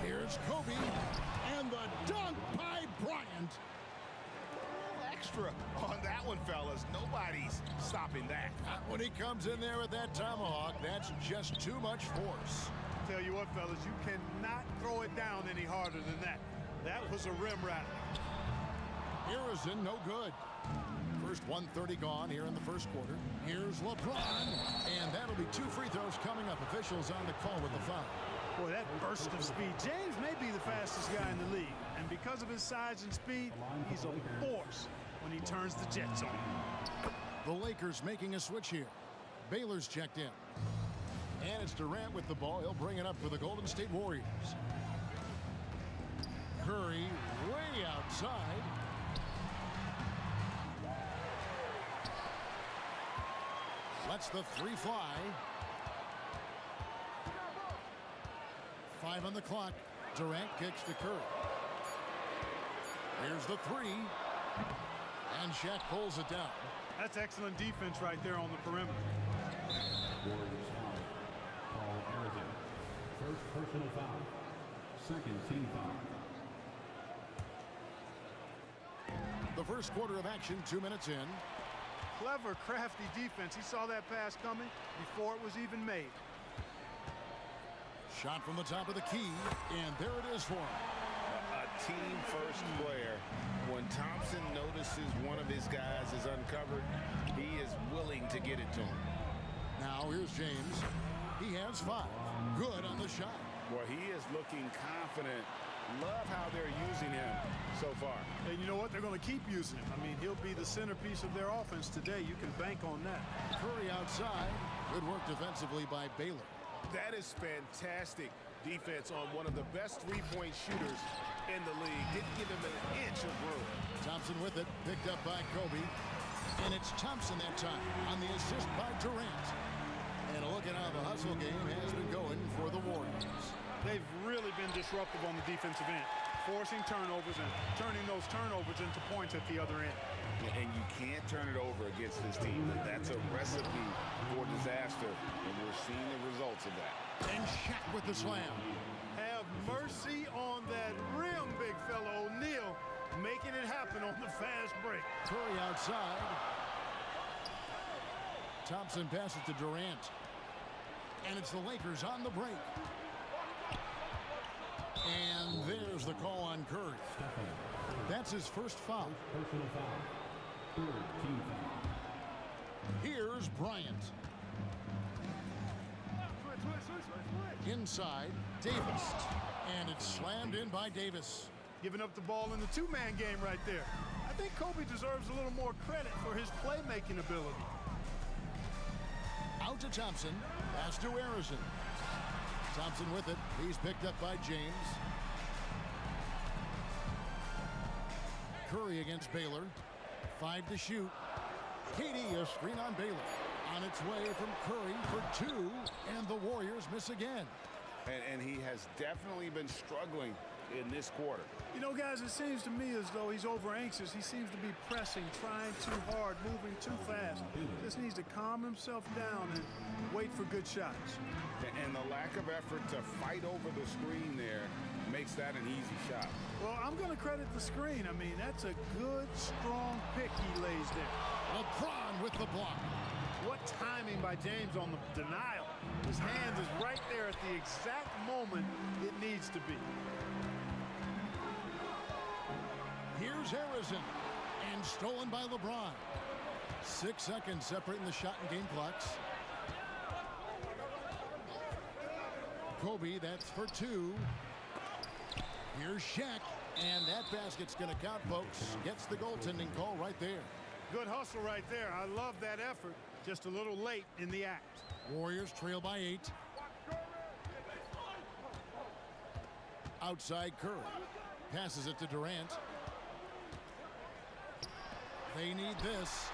Here's Kobe. And the dunk by Bryant. Extra on that one, fellas. Nobody's stopping that. Not when he comes in there with that tomahawk. That's just too much force. Tell you what, fellas, you cannot throw it down any harder than that. That was a rim rattler. Harrison, no good. First 1:30 gone here in the first quarter. Here's LeBron. And that'll be 2 free throws coming up. Officials on the call with the foul. Boy, that burst of speed. James may be the fastest guy in the league. And because of his size and speed, he's a force when he turns the jets on. The Lakers making a switch here. Baylor's checked in. And it's Durant with the ball. He'll bring it up for the Golden State Warriors. Curry way outside. Lets the three fly. 5 on the clock. Durant kicks to Curry. Here's the three. And Shaq pulls it down. That's excellent defense right there on the perimeter. Warriors foul. Paul Harrington. First personal foul. Second team foul. The first quarter of action, 2 minutes in. Clever, crafty defense. He saw that pass coming before it was even made. Shot from the top of the key, and there it is for him. A team-first player. When Thompson notices one of his guys is uncovered, he is willing to get it to him. Now here's James. He has 5. Good on the shot. Well, he is looking confident. Love how they're using him so far. And you know what? They're going to keep using him. I mean, he'll be the centerpiece of their offense today. You can bank on that. Curry outside. Good work defensively by Baylor. That is fantastic defense on one of the best three-point shooters in the league. Didn't give him an inch of room. Thompson with it. Picked up by Kobe. And it's Thompson that time on the assist by Durant. And a look at how the hustle game has been going for the Warriors. They've really been disruptive on the defensive end, forcing turnovers and turning those turnovers into points at the other end. And you can't turn it over against this team. That's a recipe for disaster, and we're seeing the results of that. And Shaq with the slam. Have mercy on that rim, big fella. O'Neal making it happen on the fast break. Curry outside. Thompson passes to Durant. And it's the Lakers on the break. And there's the call on Curry. That's his first foul. Personal foul. Third team foul. Here's Bryant. Inside, Davis. And it's slammed in by Davis. Giving up the ball in the two-man game right there. I think Kobe deserves a little more credit for his playmaking ability. Out to Thompson. Pass to Harrison. Thompson with it. He's picked up by James. Curry against Baylor. 5 to shoot. Katie, a screen on Baylor. On its way from Curry for 2. And the Warriors miss again. And he has definitely been struggling in this quarter. You know, guys, it seems to me as though he's over anxious. He seems to be pressing, trying too hard, moving too fast. Just needs to calm himself down and wait for good shots. And the lack of effort to fight over the screen there makes that an easy shot. Well, I'm going to credit the screen. I mean, that's a good, strong pick he lays there. LeBron with the block. What timing by James on the denial. His hand is right there at the exact moment it needs to be. Here's Harrison, and stolen by LeBron. 6 seconds separating the shot and game clocks. Kobe, that's for 2. Here's Shaq, and that basket's going to count, folks. Gets the goaltending call right there. Good hustle right there. I love that effort. Just a little late in the act. Warriors trail by 8. Outside Curry. Passes it to Durant. They need this.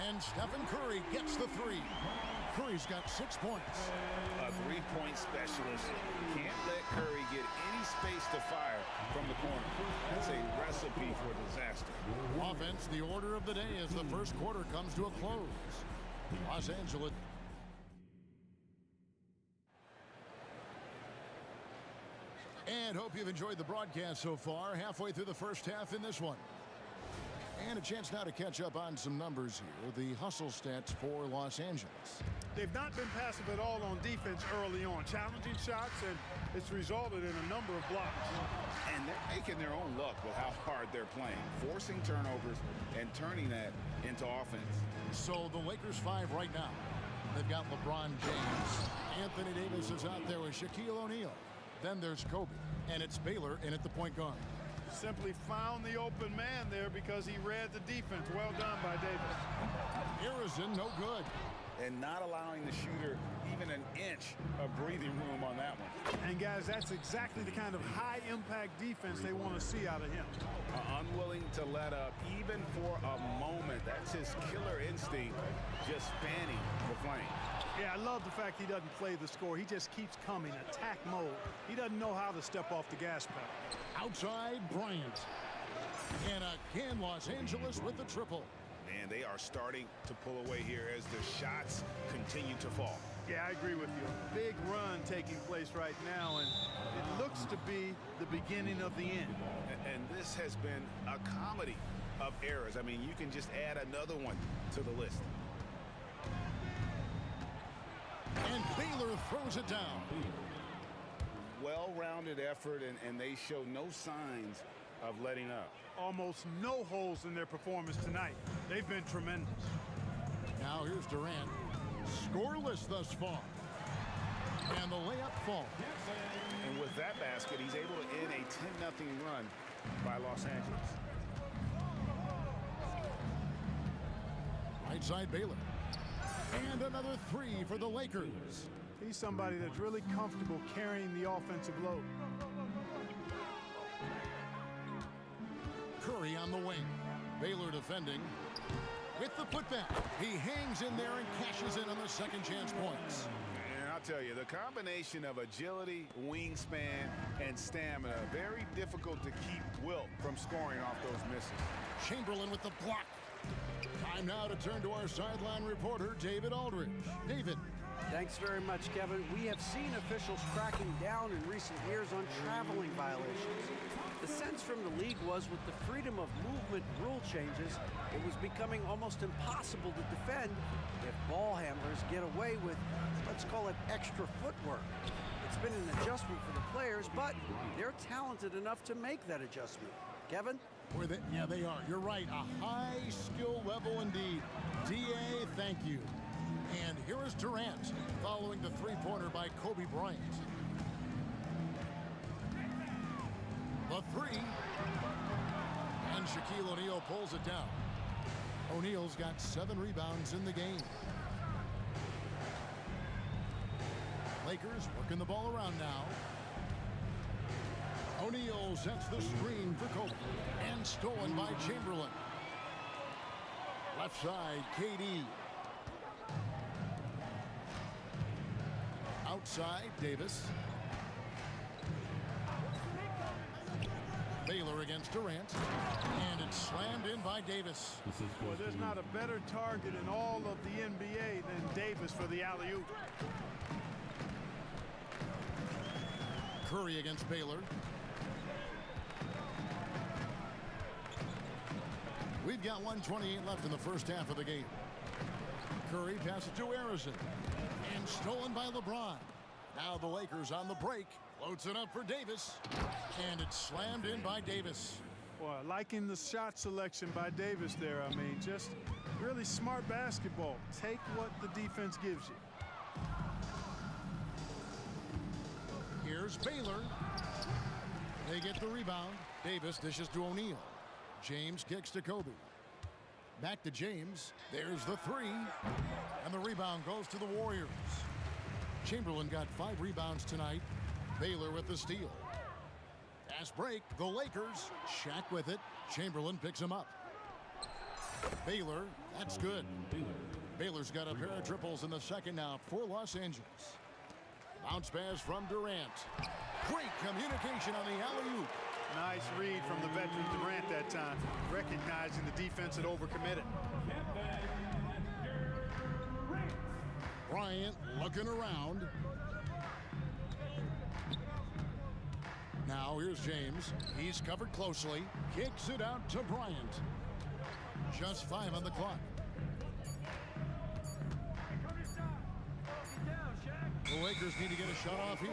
And Stephen Curry gets the 3. Curry's got 6 points. A 3-point specialist. Can't let Curry get any space to fire from the corner. That's a recipe for disaster. Offense, the order of the day as the first quarter comes to a close. Los Angeles. And hope you've enjoyed the broadcast so far. Halfway through the first half in this one. And a chance now to catch up on some numbers here. The hustle stats for Los Angeles. They've not been passive at all on defense early on. Challenging shots, and it's resulted in a number of blocks. And they're making their own luck with how hard they're playing. Forcing turnovers and turning that into offense. So the Lakers 5 right now. They've got LeBron James. Anthony Davis is out there with Shaquille O'Neal. Then there's Kobe. And it's Baylor in at the point guard. Simply found the open man there because he read the defense. Well done by Davis. Harrison, no good. And not allowing the shooter even an inch of breathing room on that one. And guys, that's exactly the kind of high-impact defense they want to see out of him. Unwilling to let up even for a moment. That's his killer instinct, just fanning the flame. Yeah, I love the fact he doesn't play the score. He just keeps coming, attack mode. He doesn't know how to step off the gas pedal. Outside Bryant. And again, Los Angeles with the triple. Man, they are starting to pull away here as the shots continue to fall. Yeah, I agree with you. A big run taking place right now, and it looks to be the beginning of the end. And this has been a comedy of errors. I mean, you can just add another one to the list. And Baylor throws it down. Well-rounded effort, and they show no signs of letting up. Almost no holes in their performance tonight. They've been tremendous. Now here's Durant. Scoreless thus far. And the layup falls. And with that basket, he's able to end a 10-0 run by Los Angeles. Right side Baylor. And another 3 for the Lakers. He's somebody that's really comfortable carrying the offensive load. Curry on the wing. Baylor defending. With the putback. He hangs in there and cashes in on the second chance points. And I'll tell you, the combination of agility, wingspan, and stamina, very difficult to keep Wilt from scoring off those misses. Chamberlain with the block. Time now to turn to our sideline reporter, David Aldridge. David. Thanks very much, Kevin. We have seen officials cracking down in recent years on traveling violations. The sense from the league was with the freedom of movement rule changes, it was becoming almost impossible to defend if ball handlers get away with, let's call it, extra footwork. It's been an adjustment for the players, but they're talented enough to make that adjustment. Kevin? Yeah, they are. You're right. A high skill level indeed. DA, thank you. And here is Durant following the three-pointer by Kobe Bryant. The 3. And Shaquille O'Neal pulls it down. O'Neal's got 7 rebounds in the game. Lakers working the ball around now. O'Neal sets the screen for Kobe. And stolen by Chamberlain. Left side, KD. Outside, Davis. Baylor against Durant. And it's slammed in by Davis. Well, there's not a better target in all of the NBA than Davis for the alley-oop. Curry against Baylor. We've got 1:28 left in the first half of the game. Curry passes to Harrison. And Stolen by LeBron. Now the Lakers on the break. Floats it up for Davis. And it's slammed in by Davis. Boy, liking the shot selection by Davis there. I mean, just really smart basketball. Take what the defense gives you. Here's Baylor. They get the rebound. Davis dishes to O'Neal. James kicks to Kobe. Back to James. There's the three. And the rebound goes to the Warriors. Chamberlain got 5 rebounds tonight. Baylor with the steal. Fast break. The Lakers. Shaq with it. Chamberlain picks him up. Baylor. That's good. Baylor's got a pair of triples in the second now for Los Angeles. Bounce pass from Durant. Great communication on the alley-oop. Nice read from the veteran Durant that time, recognizing the defense had overcommitted. Bryant looking around. Now here's James. He's covered closely. Kicks it out to Bryant. Just 5 on the clock. The Lakers need to get a shot off here.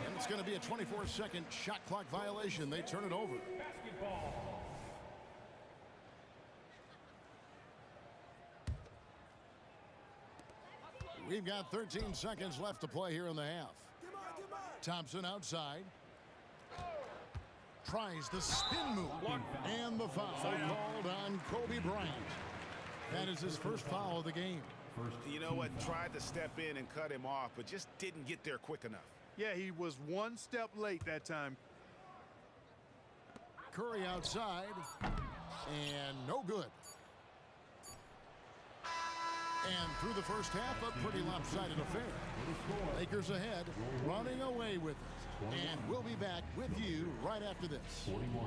And it's going to be a 24-second shot clock violation. They turn it over. We've got 13 seconds left to play here in the half. Thompson outside. Tries the spin move. And the foul called on Kobe Bryant. That is his first foul of the game. You know what? Tried to step in and cut him off, but just didn't get there quick enough. Yeah, he was one step late that time. Curry outside. And no good. And through the first half, a pretty lopsided affair. Lakers ahead, running away with it. And we'll be back with you right after this. 41.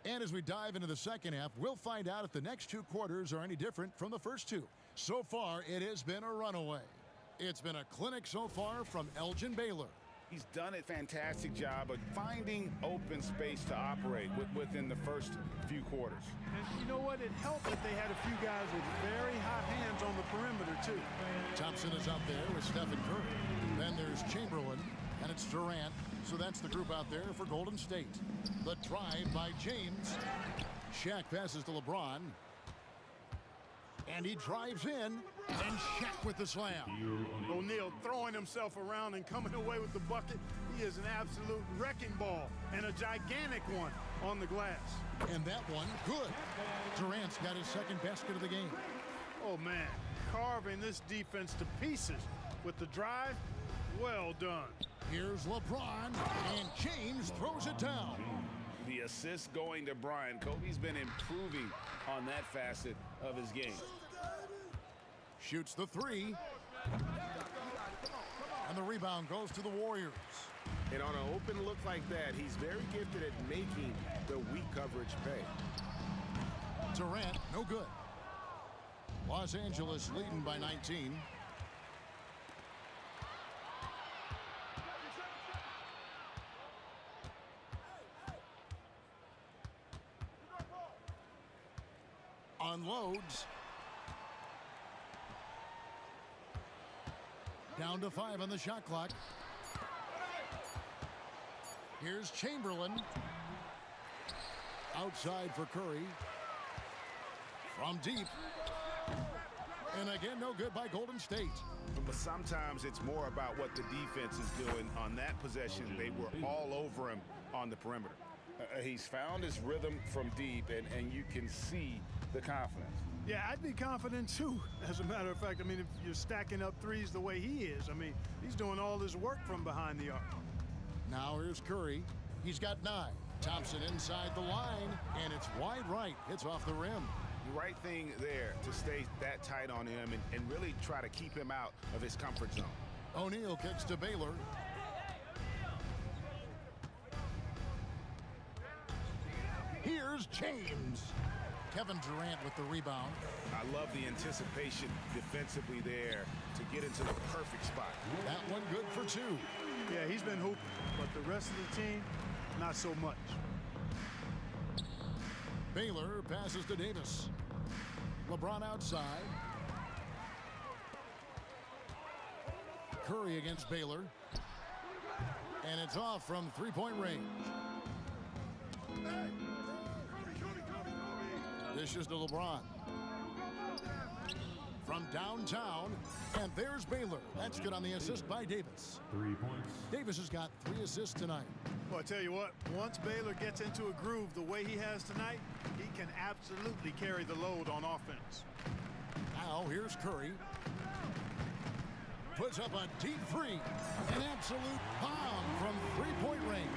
And as we dive into the second half, we'll find out if the next 2 quarters are any different from the first 2. So far, it has been a runaway. It's been a clinic so far from Elgin Baylor. He's done a fantastic job of finding open space to operate within the first few quarters. And you know what? It helped that they had a few guys with very hot hands on the perimeter, too. Thompson is out there with Stephen Curry. Then there's Chamberlain, and it's Durant. So that's the group out there for Golden State. The drive by James. Shaq passes to LeBron. And he drives in. And Shaq with the slam. O'Neal throwing himself around and coming away with the bucket. He is an absolute wrecking ball. And a gigantic one on the glass. And that one, good. Durant's got his second basket of the game. Oh, man. Carving this defense to pieces with the drive. Well done. Here's LeBron, and James throws it down. The assist going to Bryant. Kobe's been improving on that facet of his game. Shoots the 3. And the rebound goes to the Warriors. And on an open look like that, he's very gifted at making the weak coverage pay. Durant, no good. Los Angeles leading by 19. Unloads. Down to 5 on the shot clock. Here's Chamberlain. Outside for Curry. From deep. And again, no good by Golden State. But sometimes it's more about what the defense is doing on that possession. They were all over him on the perimeter. He's found his rhythm from deep, and you can see the confidence. Yeah, I'd be confident too. As a matter of fact, I mean, if you're stacking up threes the way he is, I mean, he's doing all his work from behind the arc. Now here's Curry. He's got 9. Thompson inside the line, and it's wide right. Hits off the rim. The right thing there to stay that tight on him and really try to keep him out of his comfort zone. O'Neal kicks to Baylor. Here's James. Kevin Durant with the rebound. I love the anticipation defensively there to get into the perfect spot. That one good for 2. Yeah, he's been hooping, but the rest of the team, not so much. Baylor passes to Davis. LeBron outside. Curry against Baylor. And it's off from three-point range. This is to LeBron. From downtown, and there's Baylor. That's good on the assist by Davis. 3 points. Davis has got 3 assists tonight. Well, I tell you what, once Baylor gets into a groove the way he has tonight, he can absolutely carry the load on offense. Now here's Curry. Puts up a deep three. An absolute bomb from three-point range.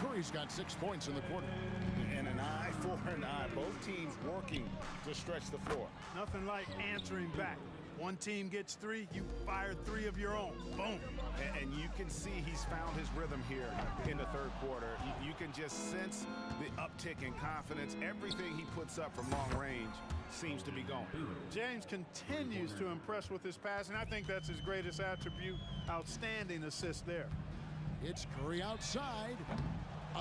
Curry's got 6 points in the quarter. And an eye for an eye. Both teams working to stretch the floor. Nothing like answering back. One team gets 3, you fire 3 of your own. Boom. And you can see he's found his rhythm here in the third quarter. You can just sense the uptick in confidence. Everything he puts up from long range seems to be going. James continues to impress with his passing. I think that's his greatest attribute. Outstanding assist there. It's Curry outside.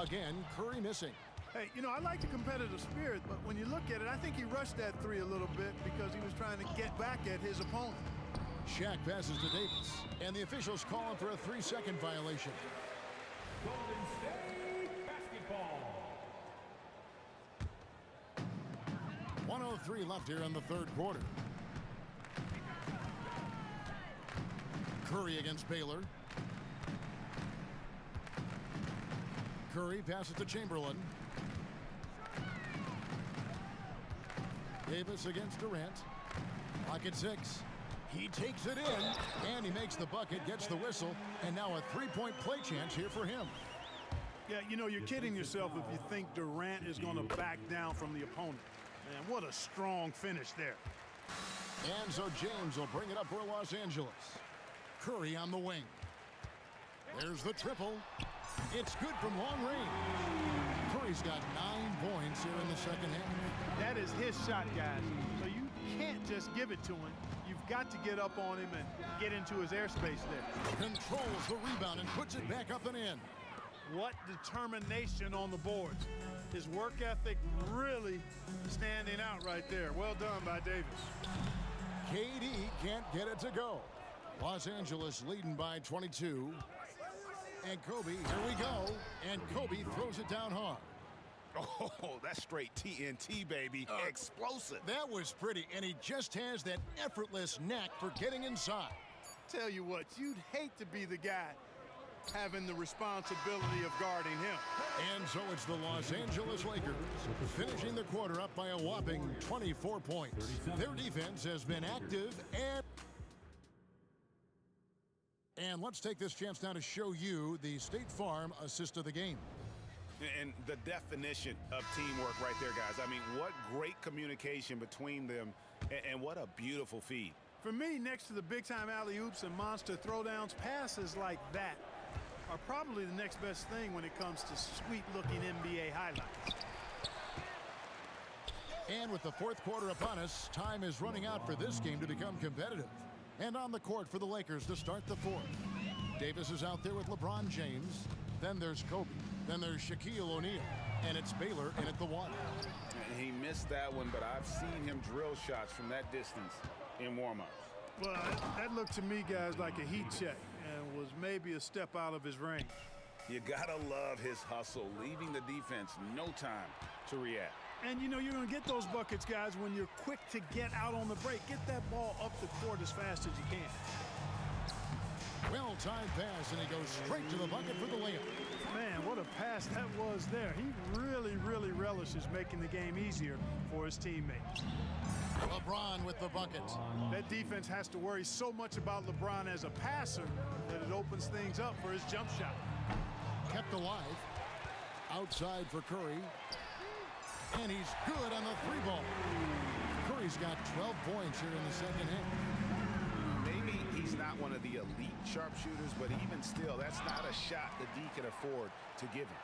Again, Curry missing. Hey, you know, I like the competitive spirit, but when you look at it, I think he rushed that 3 a little bit because he was trying to get back at his opponent. Shaq passes to Davis, and the officials call him for a 3-second violation. Golden State basketball. 1:03 left here in the third quarter. Curry against Baylor. Curry passes to Chamberlain. Davis against Durant. Clock at 6. He takes it in, and he makes the bucket, gets the whistle, and now a 3-point play chance here for him. Yeah, you know, you're kidding yourself if you think Durant is going to back down from the opponent. Man, what a strong finish there. And so James will bring it up for Los Angeles. Curry on the wing. There's the triple. It's good from long range. Curry's got 9 points here in the second half. That is his shot, guys. So you can't just give it to him. You've got to get up on him and get into his airspace there. Controls the rebound and puts it back up and in. What determination on the boards. His work ethic really standing out right there. Well done by Davis. KD can't get it to go. Los Angeles leading by 22. And Kobe, here we go. And Kobe throws it down hard. Oh, that's straight TNT, baby. Explosive. That was pretty, and he just has that effortless knack for getting inside. Tell you what, you'd hate to be the guy having the responsibility of guarding him. And so it's the Los Angeles Lakers finishing the quarter up by a whopping 24 points. Their defense has been active and let's take this chance now to show you the State Farm assist of the game. And the definition of teamwork right there, guys. I mean, what great communication between them, and what a beautiful feed. For me, next to the big-time alley-oops and monster throwdowns, passes like that are probably the next best thing when it comes to sweet-looking NBA highlights. And with the fourth quarter upon us, time is running out for this game to become competitive. And on the court for the Lakers to start the fourth. Davis is out there with LeBron James. Then there's Kobe. Then there's Shaquille O'Neal. And it's Baylor in at the one. He missed that one, but I've seen him drill shots from that distance in warm-ups. Well, that looked to me, guys, like a heat check and was maybe a step out of his range. You gotta love his hustle, leaving the defense no time to react. And, you know, you're going to get those buckets, guys, when you're quick to get out on the break. Get that ball up the court as fast as you can. Well-timed pass, and he goes straight to the bucket for the layup. Man, what a pass that was there. He really, really relishes making the game easier for his teammates. LeBron with the bucket. That defense has to worry so much about LeBron as a passer that it opens things up for his jump shot. Kept alive. Outside for Curry. And he's good on the three ball. Curry's got 12 points here in the second half. Maybe he's not one of the elite sharpshooters, but even still, that's not a shot that D can afford to give him.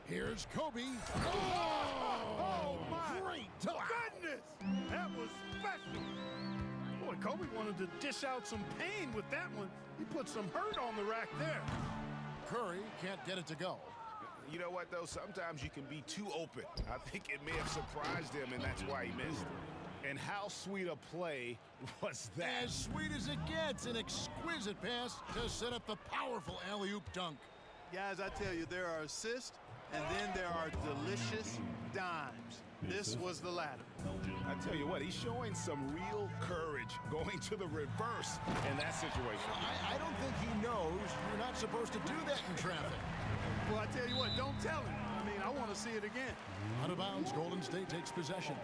Here's Kobe. Oh, my Great dunk. goodness! That was special. Boy, Kobe wanted to dish out some pain with that one. He put some hurt on the rack there. Curry can't get it to go. You know what, though? Sometimes you can be too open. I think it may have surprised him, and that's why he missed. And how sweet a play was that? As sweet as it gets, an exquisite pass to set up the powerful alley-oop dunk. Guys, I tell you, there are assists, and then there are delicious dimes. This was the latter. I tell you what, he's showing some real courage going to the reverse in that situation. I don't think he knows you're not supposed to do that in traffic. Well, I tell you what, don't tell him. I mean, I want to see it again. Out of bounds, Golden State takes possession.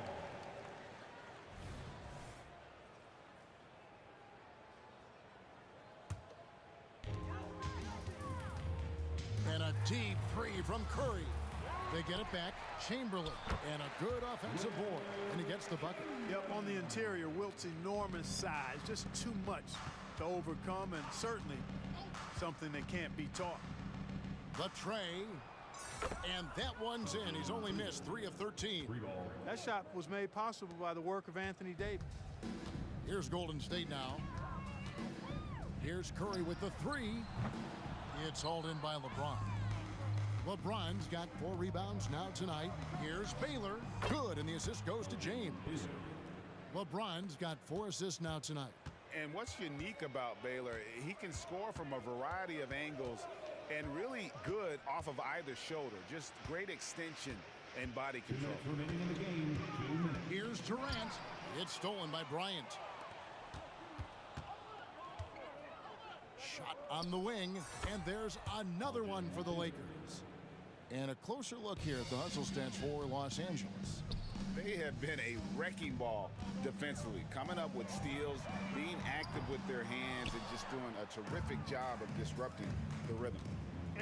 And a deep three from Curry. They get it back. Chamberlain. And a good offensive board. And he gets the bucket. Yep, on the interior, Wilt's enormous size. Just too much to overcome, and certainly something that can't be taught. The tray. And that one's in. He's only missed 3 of 13. That shot was made possible by the work of Anthony Davis. Here's Golden State now. Here's Curry with the three. It's hauled in by LeBron. LeBron's got 4 rebounds now tonight. Here's Baylor. Good, and the assist goes to James. LeBron's got 4 assists now tonight. And what's unique about Baylor, he can score from a variety of angles and really good off of either shoulder. Just great extension and body control. Remaining in the game, 2 minutes. Here's Durant. It's stolen by Bryant. Shot on the wing, and there's another one for the Lakers. And a closer look here at the hustle stats for Los Angeles. They have been a wrecking ball defensively, coming up with steals, being active with their hands, and just doing a terrific job of disrupting the rhythm.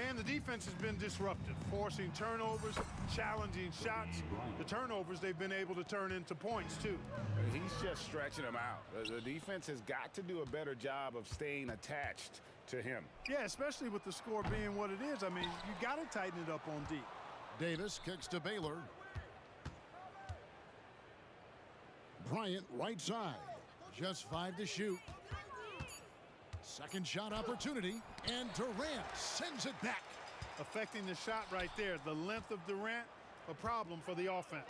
And the defense has been disruptive, forcing turnovers, challenging shots. The turnovers they've been able to turn into points, too. He's just stretching them out. The defense has got to do a better job of staying attached to him. Yeah, especially with the score being what it is. I mean, you got to tighten it up on D. Davis kicks to Baylor. Bryant right side. Just 5 to shoot. Second shot opportunity, and Durant sends it back. Affecting the shot right there. The length of Durant, a problem for the offense.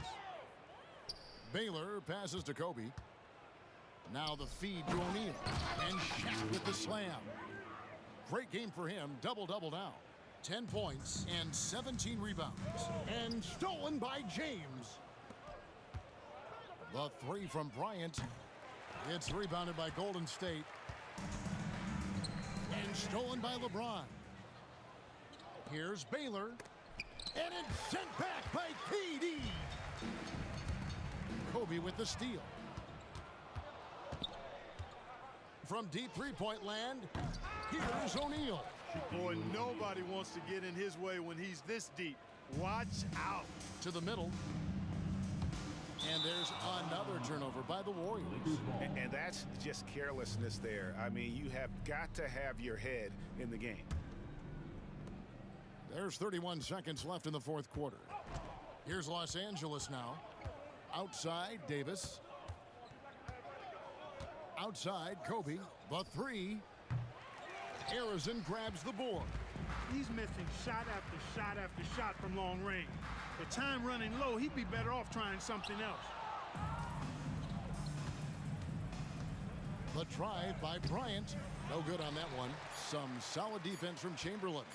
Baylor passes to Kobe. Now the feed to O'Neal. And Shaq with the slam. Great game for him. Double-double now. 10 points and 17 rebounds. And stolen by James. The three from Bryant. It's rebounded by Golden State. And stolen by LeBron. Here's Baylor. And it's sent back by KD. Kobe with the steal. From deep three-point land, here's O'Neal. Boy, nobody wants to get in his way when he's this deep. Watch out. To the middle. And there's another turnover by the Warriors. And that's just carelessness there. I mean, you have got to have your head in the game. There's 31 seconds left in the fourth quarter. Here's Los Angeles now. Outside, Davis. Outside, Kobe. The three. Arizon grabs the board. He's missing shot after shot after shot from long range. With time running low, he'd be better off trying something else. The try by Bryant. No good on that one. Some solid defense from Chamberlain.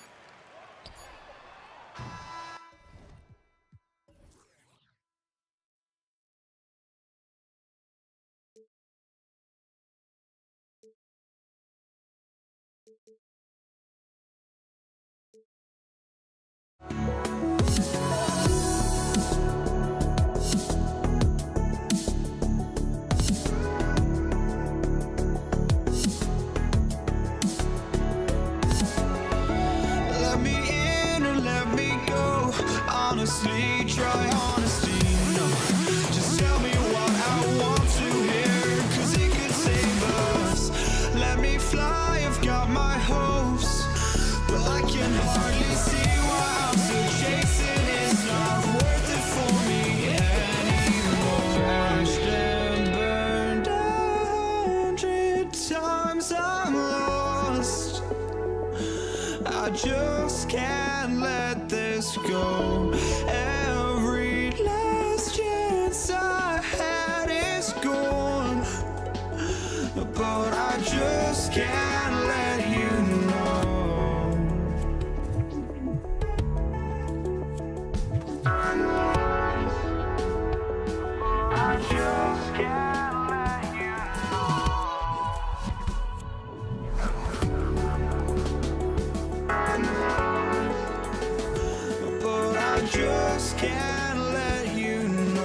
Let me in or let me go. Honestly, try honesty. No, just tell me what I want to hear, 'cause it could save us. Let me fly, I've got my hope. can't let you know. But I just can't let you know.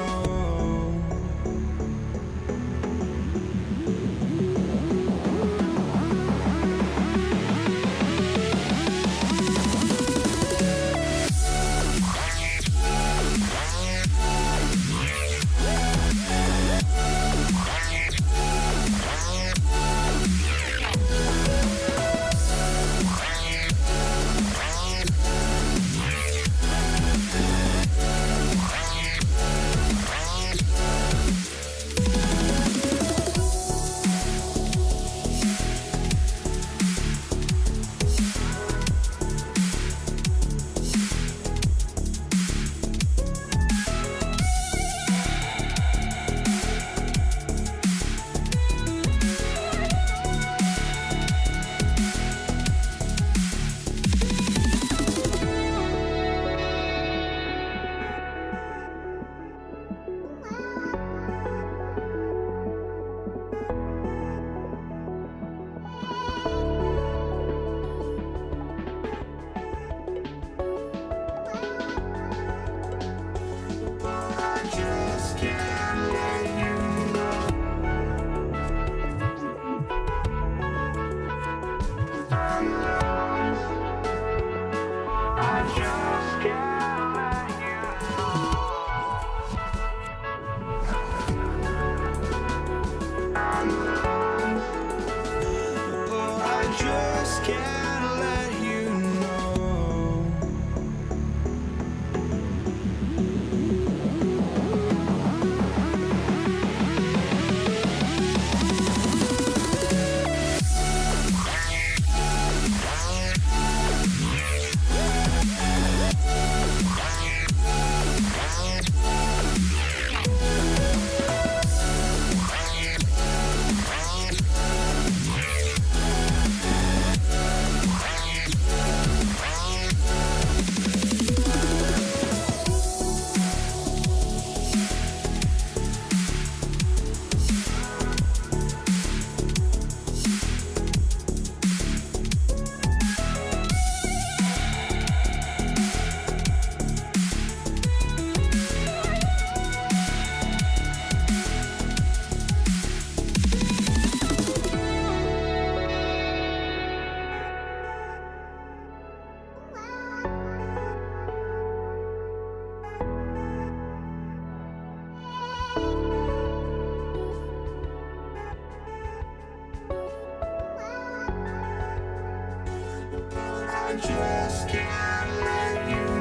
just can't let you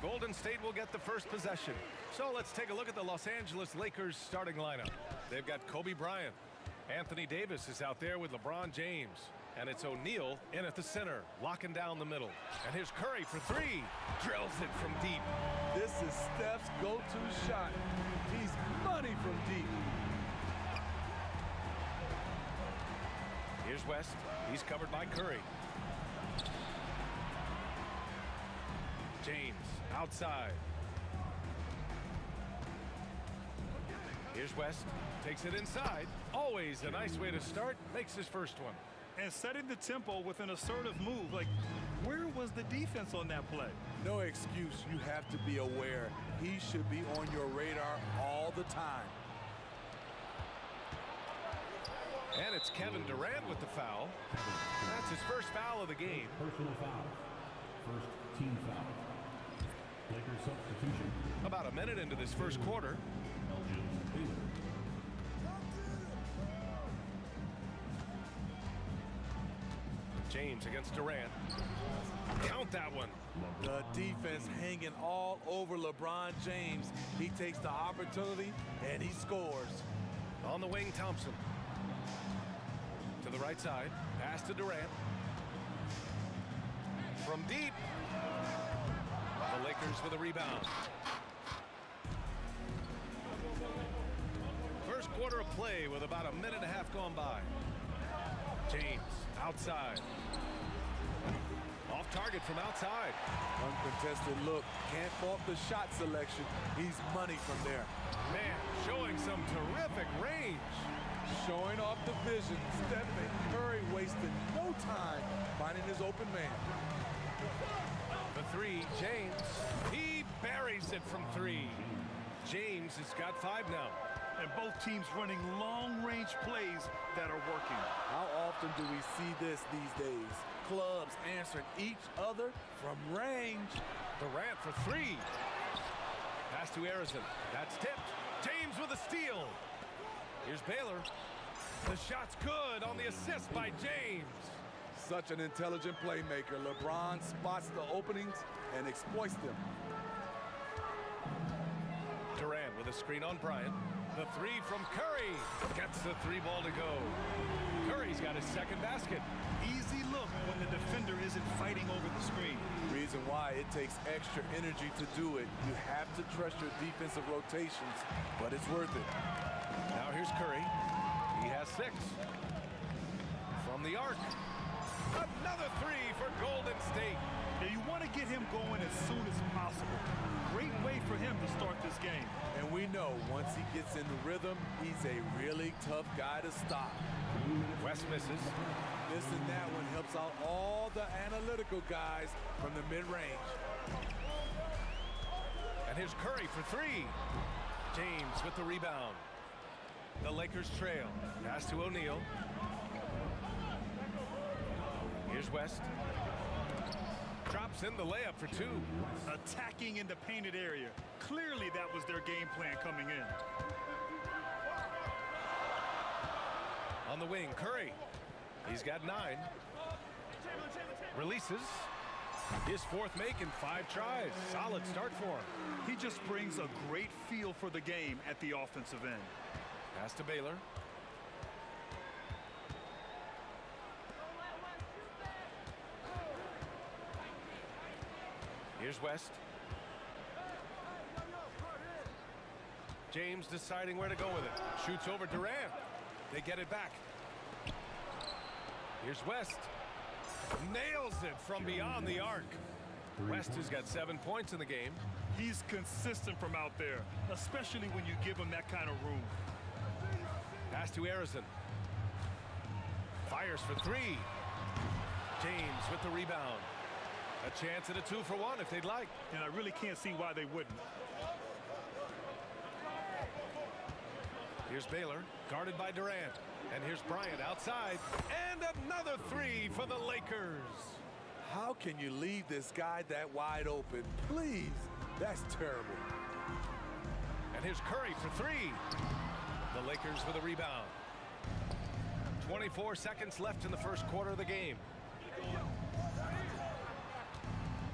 Golden State will get the first possession. So let's take a look at the Los Angeles Lakers starting lineup. They've got Kobe Bryant. Anthony Davis is out there with LeBron James. And it's O'Neal in at the center, locking down the middle. And here's Curry for three. Drills it from deep. This is Steph's go-to shot. He's money from deep. Here's West. He's covered by Curry. James outside. Here's West. Takes it inside. Always a nice way to start. Makes his first one. And setting the tempo with an assertive move. Like, where was the defense on that play? No excuse. You have to be aware. He should be on your radar all the time. And it's Kevin Durant with the foul. That's his first foul of the game. Personal foul. First team foul. Lakers substitution. About a minute into this first quarter. James against Durant. Count that one. The defense hanging all over LeBron James. He takes the opportunity and he scores. On the wing, Thompson. To the right side. Pass to Durant. From deep. The Lakers with a rebound. First quarter of play with about a minute and a half gone by. James outside. Off target from outside. Uncontested look. Can't fault the shot selection. He's money from there. Man, showing some terrific range. Showing off the vision. Stephen Curry wasting no time finding his open man. The three, James. He buries it from three. James has got 5 now. And both teams running long-range plays that are working. How often do we see this these days? Clubs answering each other from range. Durant for 3. Pass to Harrison. That's tipped. James with a steal. Here's Baylor. The shot's good on the assist by James. Such an intelligent playmaker. LeBron spots the openings and exploits them. Durant with a screen on Bryant. The 3 from Curry. Gets the 3 ball to go. Curry's got his second basket. Easy look when the defender isn't fighting over the screen. Reason why it takes extra energy to do it. You have to trust your defensive rotations, but it's worth it. Now here's Curry. He has 6. From the arc. Another 3 for Golden State. Yeah, you want to get him going as soon as possible. Great way for him to start this game. And we know once he gets in the rhythm, he's a really tough guy to stop. West misses. Missing that one helps out all the analytical guys from the mid-range. And here's Curry for 3. James with the rebound. The Lakers trail. Pass to O'Neal. Here's West. Drops in the layup for 2. Attacking in the painted area. Clearly that was their game plan coming in. On the wing, Curry. He's got 9. Releases. His 4th make in 5 tries. Solid start for him. He just brings a great feel for the game at the offensive end. Pass to Baylor. Here's West. James deciding where to go with it. Shoots over Durant. They get it back. Here's West. Nails it from beyond the arc. West has got 7 points in the game. He's consistent from out there, especially when you give him that kind of room. Pass to Harrison. Fires for 3. James with the rebound. A chance at a 2-for-1 if they'd like. And I really can't see why they wouldn't. Here's Baylor, guarded by Durant. And here's Bryant outside. And another 3 for the Lakers. How can you leave this guy that wide open? Please, that's terrible. And here's Curry for 3. The Lakers with a rebound. 24 seconds left in the first quarter of the game.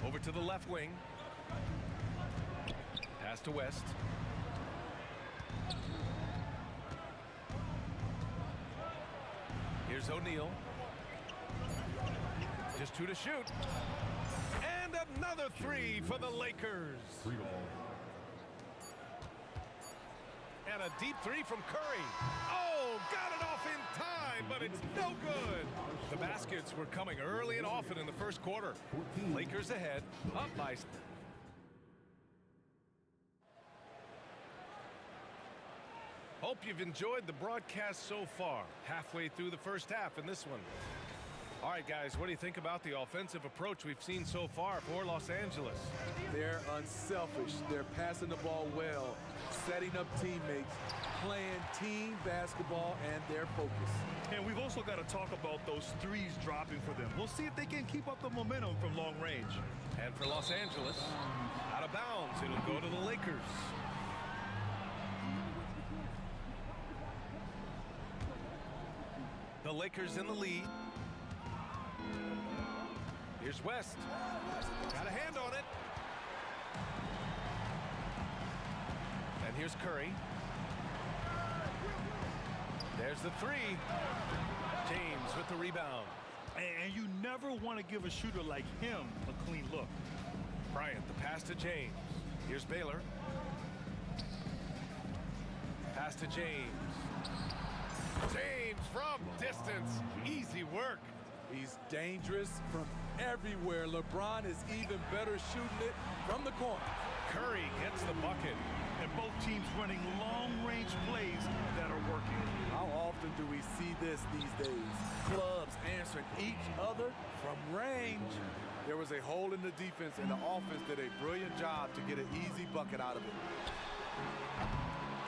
Over to the left wing. Pass to West. Here's O'Neal. Just 2 to shoot. And another 3 for the Lakers. And a deep 3 from Curry. Oh, got it off in time, but it's no good. The baskets were coming early and often in the first quarter. Lakers ahead, up by... Hope you've enjoyed the broadcast so far. Halfway through the first half in this one. All right, guys, what do you think about the offensive approach we've seen so far for Los Angeles? They're unselfish. They're passing the ball well, setting up teammates, playing team basketball, and they're focused. And we've also got to talk about those threes dropping for them. We'll see if they can keep up the momentum from long range. And for Los Angeles, out of bounds, it'll go to the Lakers. The Lakers in the lead. Here's West. Got a hand on it. And here's Curry. There's the 3. James with the rebound. And you never want to give a shooter like him a clean look. Bryant, the pass to James. Here's Baylor. Pass to James. James from distance. Easy work. He's dangerous from everywhere. LeBron is even better shooting it from the corner. Curry gets the bucket. And both teams running long-range plays that are working. How often do we see this these days? Clubs answering each other from range. There was a hole in the defense, and the offense did a brilliant job to get an easy bucket out of it.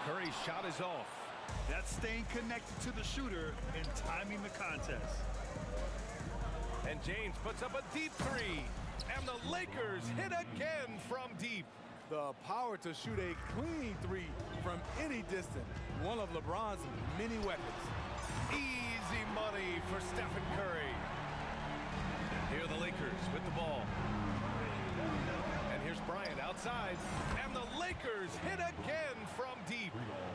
Curry's shot is off. That's staying connected to the shooter and timing the contest. And James puts up a deep 3. And the Lakers hit again from deep. The power to shoot a clean 3 from any distance. One of LeBron's many weapons. Easy money for Stephen Curry. Here are the Lakers with the ball. And here's Bryant outside. And the Lakers hit again from deep.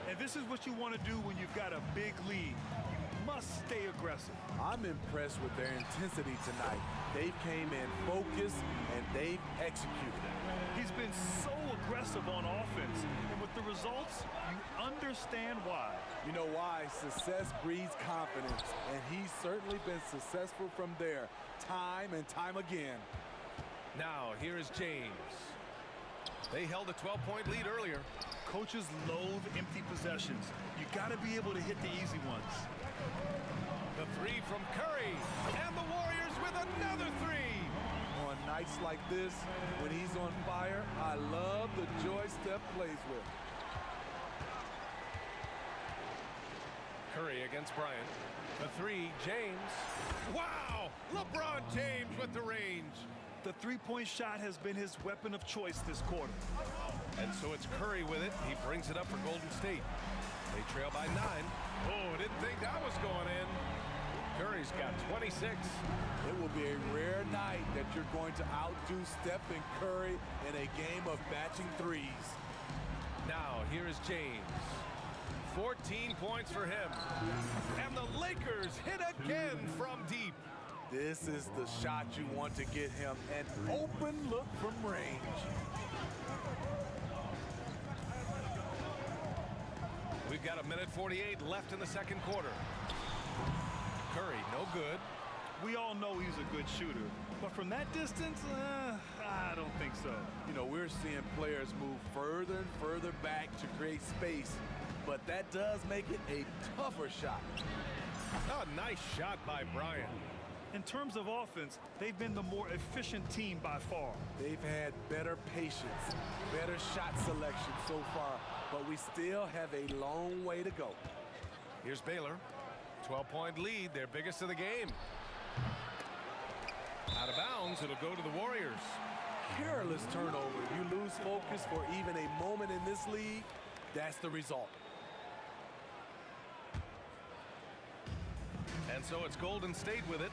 And this is what you want to do when you've got a big lead. You must stay aggressive. I'm impressed with their intensity tonight. They came in focused and they've executed. He's been so aggressive on offense, and with the results, you understand why. You know why? Success breeds confidence, and he's certainly been successful from there, time and time again. Now, here is James. They held a 12-point lead earlier. Coaches loathe empty possessions. You got to be able to hit the easy ones. The 3 from Curry, and the Warriors with another 3. On nights like this, when he's on fire, I love the joy Steph plays with. Curry against Bryant. The 3, James. Wow! LeBron James with the range. The three-point shot has been his weapon of choice this quarter. And so it's Curry with it. He brings it up for Golden State. They trail by 9. Oh, didn't think that was going in. Curry's got 26. It will be a rare night that you're going to outdo Stephen Curry in a game of matching threes. Now, here is James. 14 points for him. And the Lakers hit again from deep. This is the shot you want to get him, an open look from range. We've got 1:48 left in the second quarter. Curry, no good. We all know he's a good shooter, but from that distance, I don't think so. You know, we're seeing players move further and further back to create space, but that does make it a tougher shot. Oh, nice shot by Bryant. In terms of offense, they've been the more efficient team by far. They've had better patience, better shot selection so far, but we still have a long way to go. Here's Baylor. 12-point lead, their biggest of the game. Out of bounds, it'll go to the Warriors. Careless turnover. You lose focus for even a moment in this league. That's the result. And so it's Golden State with it.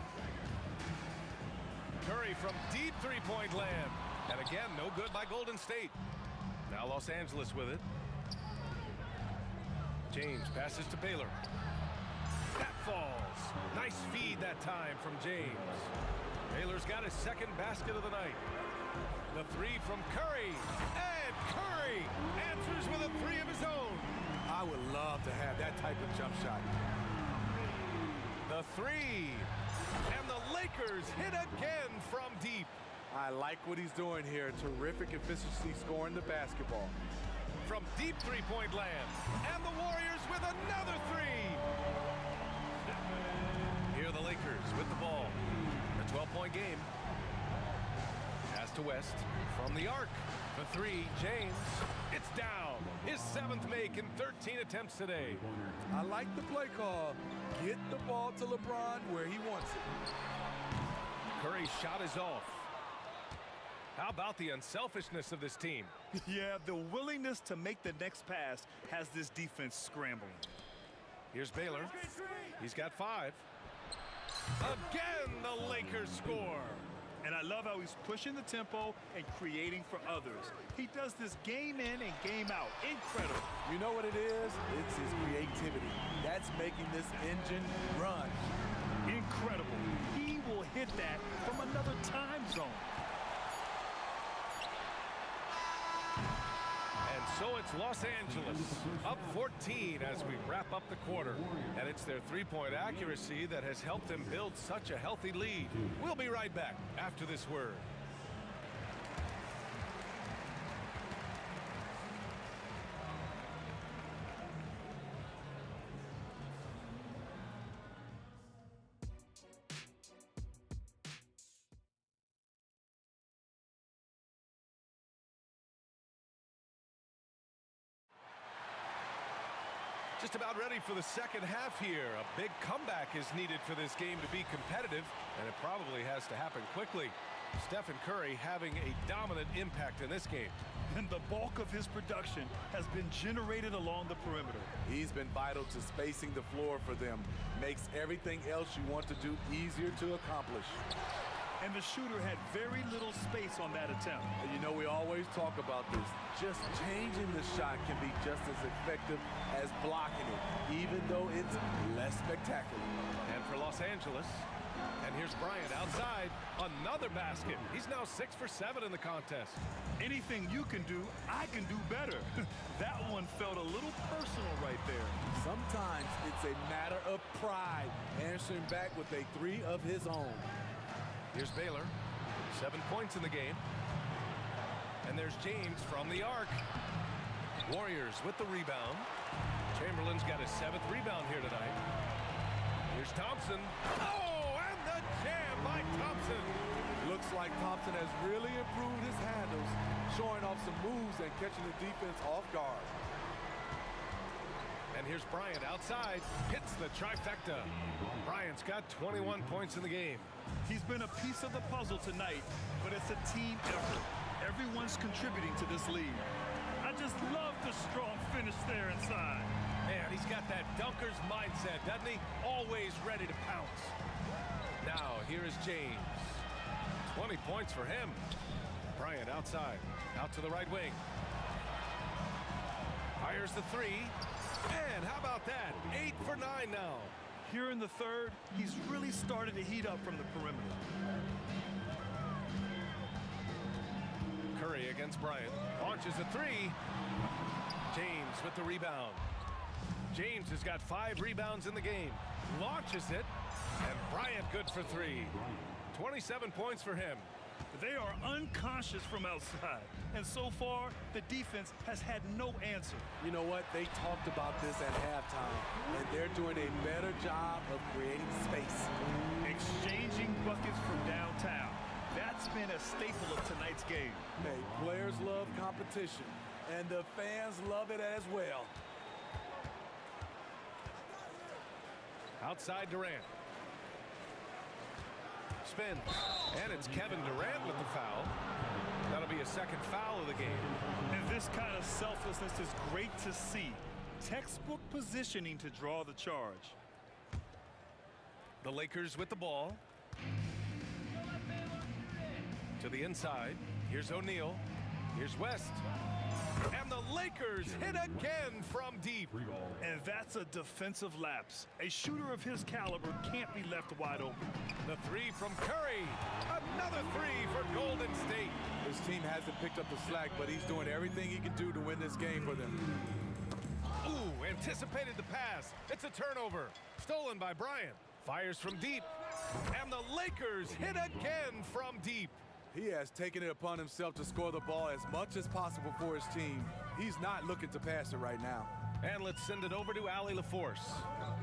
Curry from deep three-point land. And again, no good by Golden State. Now Los Angeles with it. James passes to Baylor. That falls. Nice feed that time from James. Baylor's got his second basket of the night. The three from Curry. And Curry answers with a three of his own. I would love to have that type of jump shot. The three. And the Lakers hit again from deep. I like what he's doing here. Terrific efficiency scoring the basketball. From deep three-point land. And the Warriors with another three. Here are the Lakers with the ball. A 12-point game. Pass to West from the arc. The three, James. It's down. His seventh make in 13 attempts today. I like the play call. Get the ball to LeBron where he wants it. Curry's shot is off. How about the unselfishness of this team? Yeah, the willingness to make the next pass has this defense scrambling. Here's Baylor. He's got 5. Again, the Lakers score. And I love how he's pushing the tempo and creating for others. He does this game in and game out. Incredible. You know what it is? It's his creativity. That's making this engine run. Incredible. He will hit that from another time zone. So it's Los Angeles up 14 as we wrap up the quarter. And it's their three-point accuracy that has helped them build such a healthy lead. We'll be right back after this word. Just about ready for the second half here. A big comeback is needed for this game to be competitive, and it probably has to happen quickly. Stephen Curry having a dominant impact in this game. And the bulk of his production has been generated along the perimeter. He's been vital to spacing the floor for them. Makes everything else you want to do easier to accomplish. And the shooter had very little space on that attempt. And you know, we always talk about this. Just changing the shot can be just as effective as blocking it, even though it's less spectacular. And for Los Angeles, and here's Bryant outside. Another basket. He's now 6 for 7 in the contest. Anything you can do, I can do better. That one felt a little personal right there. Sometimes it's a matter of pride, answering back with a three of his own. Here's Baylor, 7 points in the game. And there's James from the arc. Warriors with the rebound. Chamberlain's got his 7th rebound here tonight. Here's Thompson. Oh, and the jam by Thompson. Looks like Thompson has really improved his handles, showing off some moves and catching the defense off guard. And here's Bryant outside, hits the trifecta. Bryant's got 21 points in the game. He's been a piece of the puzzle tonight, but it's a team effort. Everyone's contributing to this lead. I just love the strong finish there inside. Man, he's got that dunker's mindset, doesn't he? Always ready to pounce. Now, here is James. 20 points for him. Bryant outside, out to the right wing. Fires the three. And how about that? 8 for 9 now. Here in the third, he's really started to heat up from the perimeter. Curry against Bryant. Launches a three. James with the rebound. James has got 5 rebounds in the game. Launches it. And Bryant good for 3. 27 points for him. They are unconscious from outside. And so far, the defense has had no answer. You know what? They talked about this at halftime, and they're doing a better job of creating space. Exchanging buckets from downtown. That's been a staple of tonight's game. Hey, players love competition, and the fans love it as well. Outside Durant. Spin. And it's Kevin Durant with the foul. That'll be a second foul of the game. And this kind of selflessness is great to see. Textbook positioning to draw the charge. The Lakers with the ball. To the inside. Here's O'Neal. Here's West. And the Lakers hit again from deep. And that's a defensive lapse. A shooter of his caliber can't be left wide open. The three from Curry. Another three for Golden State. His team hasn't picked up the slack, but he's doing everything he can do to win this game for them. Ooh, anticipated the pass. It's a turnover. Stolen by Bryant. Fires from deep. And the Lakers hit again from deep. He has taken it upon himself to score the ball as much as possible for his team. He's not looking to pass it right now. And let's send it over to Allie LaForce.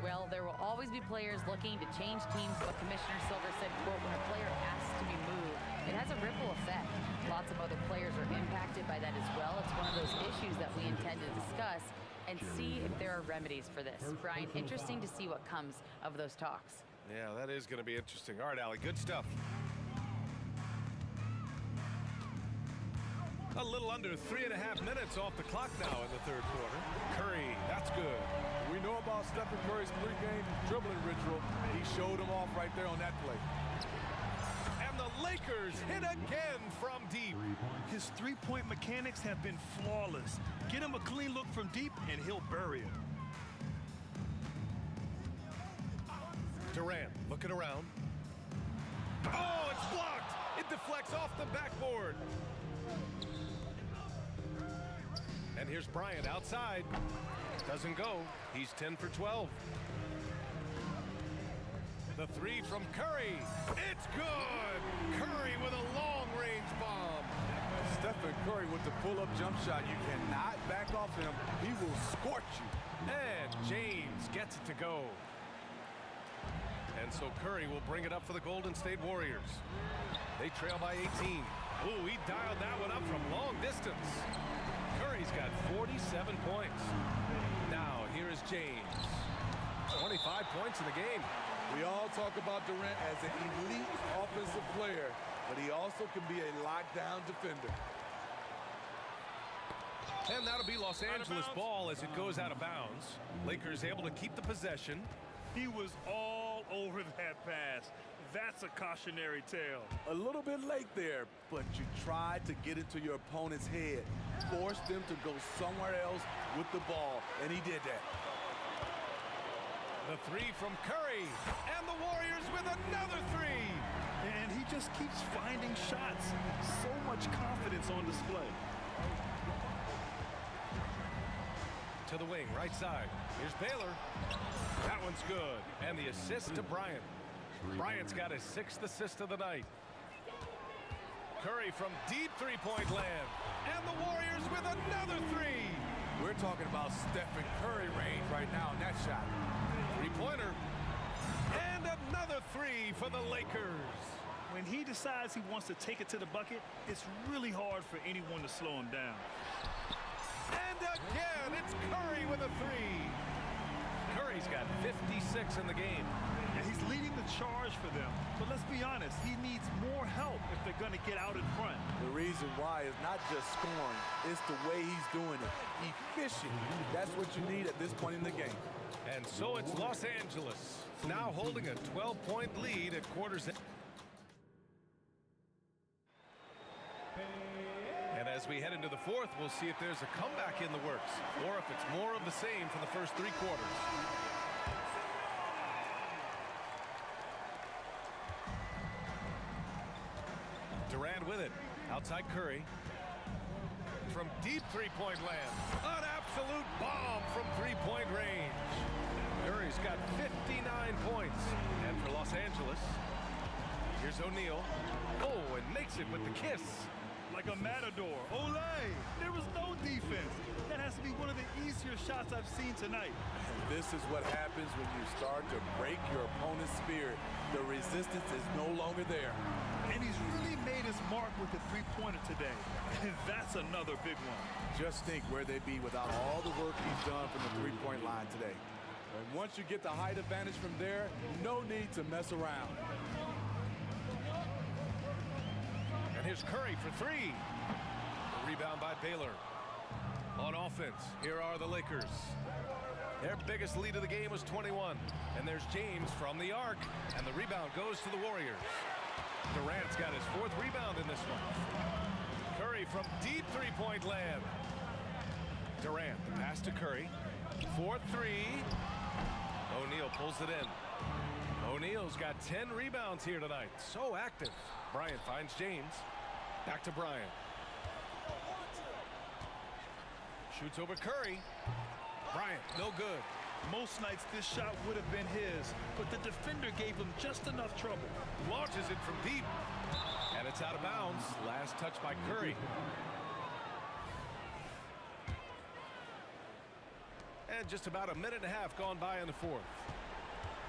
Well, there will always be players looking to change teams, but Commissioner Silver said, quote, when a player asks to be moved, it has a ripple effect. Lots of other players are impacted by that as well. It's one of those issues that we intend to discuss and see if there are remedies for this. Brian, interesting to see what comes of those talks. Yeah, that is going to be interesting. All right, Allie, good stuff. A little under 3.5 minutes off the clock now in the third quarter. Curry, that's good. We know about Stephen Curry's pregame dribbling ritual. He showed him off right there on that play. And the Lakers hit again from deep. His three-point mechanics have been flawless. Get him a clean look from deep, and he'll bury it. Durant looking around. Oh, it's blocked. It deflects off the backboard. And here's Bryant outside. Doesn't go. He's 10 for 12. The three from Curry. It's good. Curry with a long-range bomb. Stephen Curry with the pull-up jump shot. You cannot back off him. He will scorch you. And James gets it to go. And so Curry will bring it up for the Golden State Warriors. They trail by 18. Ooh, he dialed that one up from long distance. Curry's got 47 points. Now, here is James. 25 points in the game. We all talk about Durant as an elite offensive player, but he also can be a lockdown defender. And that'll be Los Angeles ball as it goes out of bounds. Lakers able to keep the possession. He was all over that pass. That's a cautionary tale. A little bit late there, but you tried to get into your opponent's head. Force them to go somewhere else with the ball, and he did that. The three from Curry, and the Warriors with another three. And he just keeps finding shots. So much confidence on display. To the wing, right side. Here's Baylor. That one's good. And the assist to Bryant. Bryant's got his 6th assist of the night. Curry from deep three-point land. And the Warriors with another three. We're talking about Stephen Curry range right now in that shot. Three-pointer. And another three for the Lakers. When he decides he wants to take it to the bucket, it's really hard for anyone to slow him down. And again, it's Curry with a three. Curry's got 56 in the game. And he's leading the charge for them. But let's be honest, he needs more help if they're going to get out in front. The reason why is not just scoring, it's the way he's doing it. Efficient. That's what you need at this point in the game. And so it's Los Angeles, now holding a 12-point lead at quarters. And as we head into the fourth, we'll see if there's a comeback in the works or if it's more of the same for the first 3 quarters. Durant with it. Outside Curry. From deep three-point land. An absolute bomb from three-point range. Curry's got 59 points. And for Los Angeles, here's O'Neal. Oh, and makes it with the kiss. Like a matador. Olay! There was no defense. That has to be one of the easier shots I've seen tonight. And this is what happens when you start to break your opponent's spirit. The resistance is no longer there. And he's really made his mark with the three-pointer today. And that's another big one. Just think where they'd be without all the work he's done from the three-point line today. And once you get the height advantage from there, no need to mess around. And here's Curry for three. The rebound by Baylor. On offense, here are the Lakers. Their biggest lead of the game was 21. And there's James from the arc. And the rebound goes to the Warriors. Durant's got his 4th rebound in this one. Curry Curry from deep three-point land. Durant, the pass to Curry. 4-3. O'Neal pulls it in. O'Neal's got 10 rebounds here tonight. So active. Bryant finds James. Back to Bryant. Shoots over Curry. Bryant, no good. Most nights this shot would have been his, but the defender gave him just enough trouble. Launches it from deep. And it's out of bounds. Last touch by Curry. And just about a minute and a half gone by in the fourth.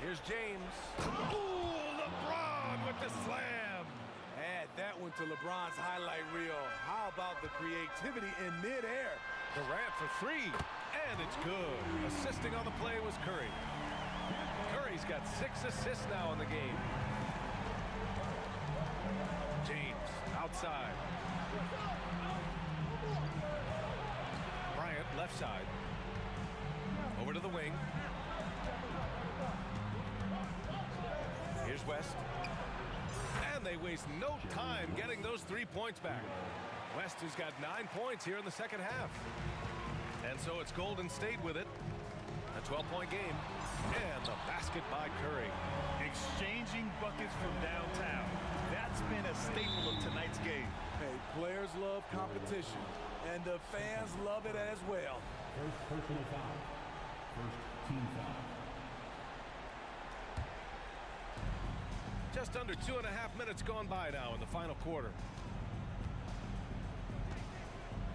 Here's James. Ooh, LeBron with the slam. Add that one to LeBron's highlight reel. How about the creativity in midair? Durant for three, and it's good. Assisting on the play was Curry. Curry's got 6 assists now in the game. James outside. Bryant left side. Over to the wing. Here's West. And they waste no time getting those 3 points back. West has got 9 points here in the second half. And so it's Golden State with it. A 12-point game. And the basket by Curry. Exchanging buckets from downtown. That's been a staple of tonight's game. Hey, players love competition, and the fans love it as well. First personal foul. First team foul. Just under 2.5 minutes gone by now in the final quarter.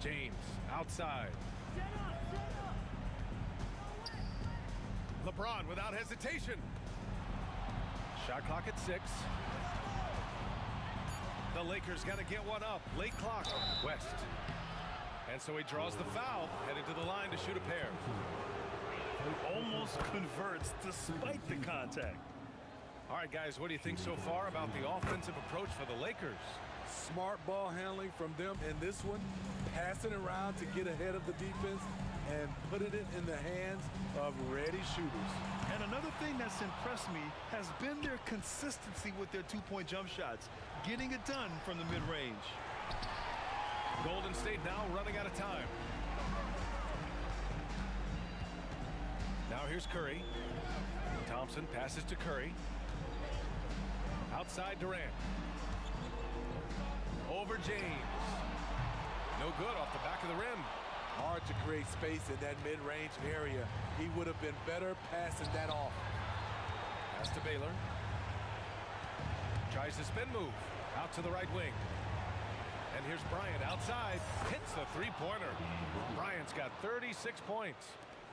James outside. LeBron without hesitation. Shot clock at 6. The Lakers got to get one up. Late clock. West. And so he draws the foul. Headed to the line to shoot a pair. Almost converts despite the contact. All right, guys, what do you think so far about the offensive approach for the Lakers? Smart ball handling from them in this one. Passing around to get ahead of the defense and putting it in the hands of ready shooters. And another thing that's impressed me has been their consistency with their two-point jump shots, getting it done from the mid-range. Golden State now running out of time. Now here's Curry. Thompson passes to Curry. Outside Durant. Over James. No good off the back of the rim. Hard to create space in that mid-range area. He would have been better passing that off. Pass to Baylor. Tries the spin move. Out to the right wing. And here's Bryant outside. Hits the three-pointer. Bryant's got 36 points.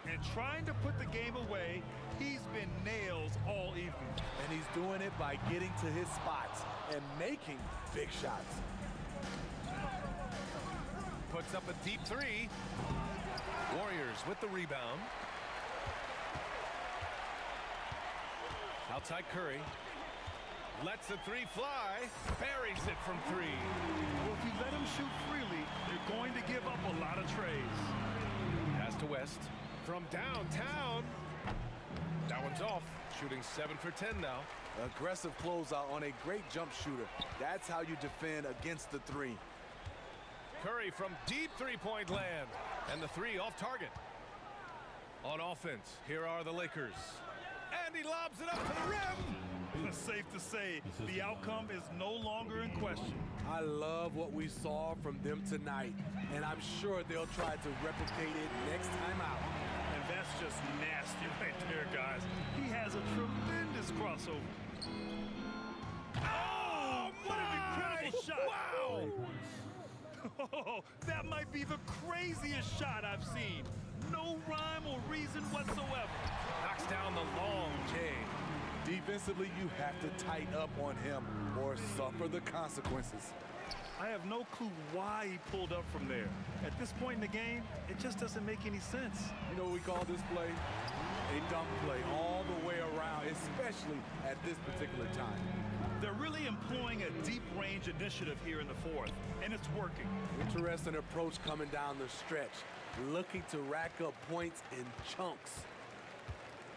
And trying to put the game away, he's been nails all evening. And he's doing it by getting to his spots and making big shots. Puts up a deep three. Warriors with the rebound. Outside Curry. Lets the three fly. Buries it from 3. Well, if you let them shoot freely, they're going to give up a lot of trays. Pass to West. From downtown. That one's off. Shooting 7 for 10 now. Aggressive closeout on a great jump shooter. That's how you defend against the 3. Curry from deep three-point land. And the 3 off target. On offense, here are the Lakers. And he lobs it up to the rim. It's safe to say the outcome is no longer in question. I love what we saw from them tonight, and I'm sure they'll try to replicate it next time out. And that's just nasty right there, guys. He has a tremendous crossover. Oh, what an incredible shot. Wow. Oh, that might be the craziest shot I've seen. No rhyme or reason whatsoever. Knocks down the long J. Defensively, you have to tighten up on him or suffer the consequences. I have no clue why he pulled up from there. At this point in the game, it just doesn't make any sense. You know what we call this play? A dunk play all the way around, especially at this particular time. They're really employing a deep range initiative here in the fourth, and it's working. Interesting approach coming down the stretch, looking to rack up points in chunks.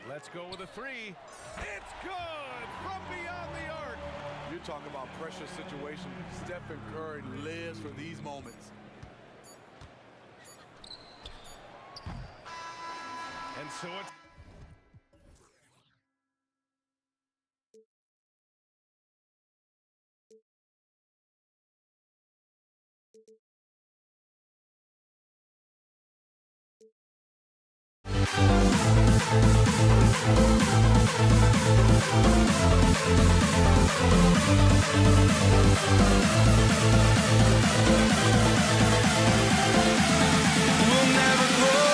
Let's go with a 3. It's good from beyond the arc. You're talking about pressure situation. Stephen Curry lives for these moments. So it's We'll never grow.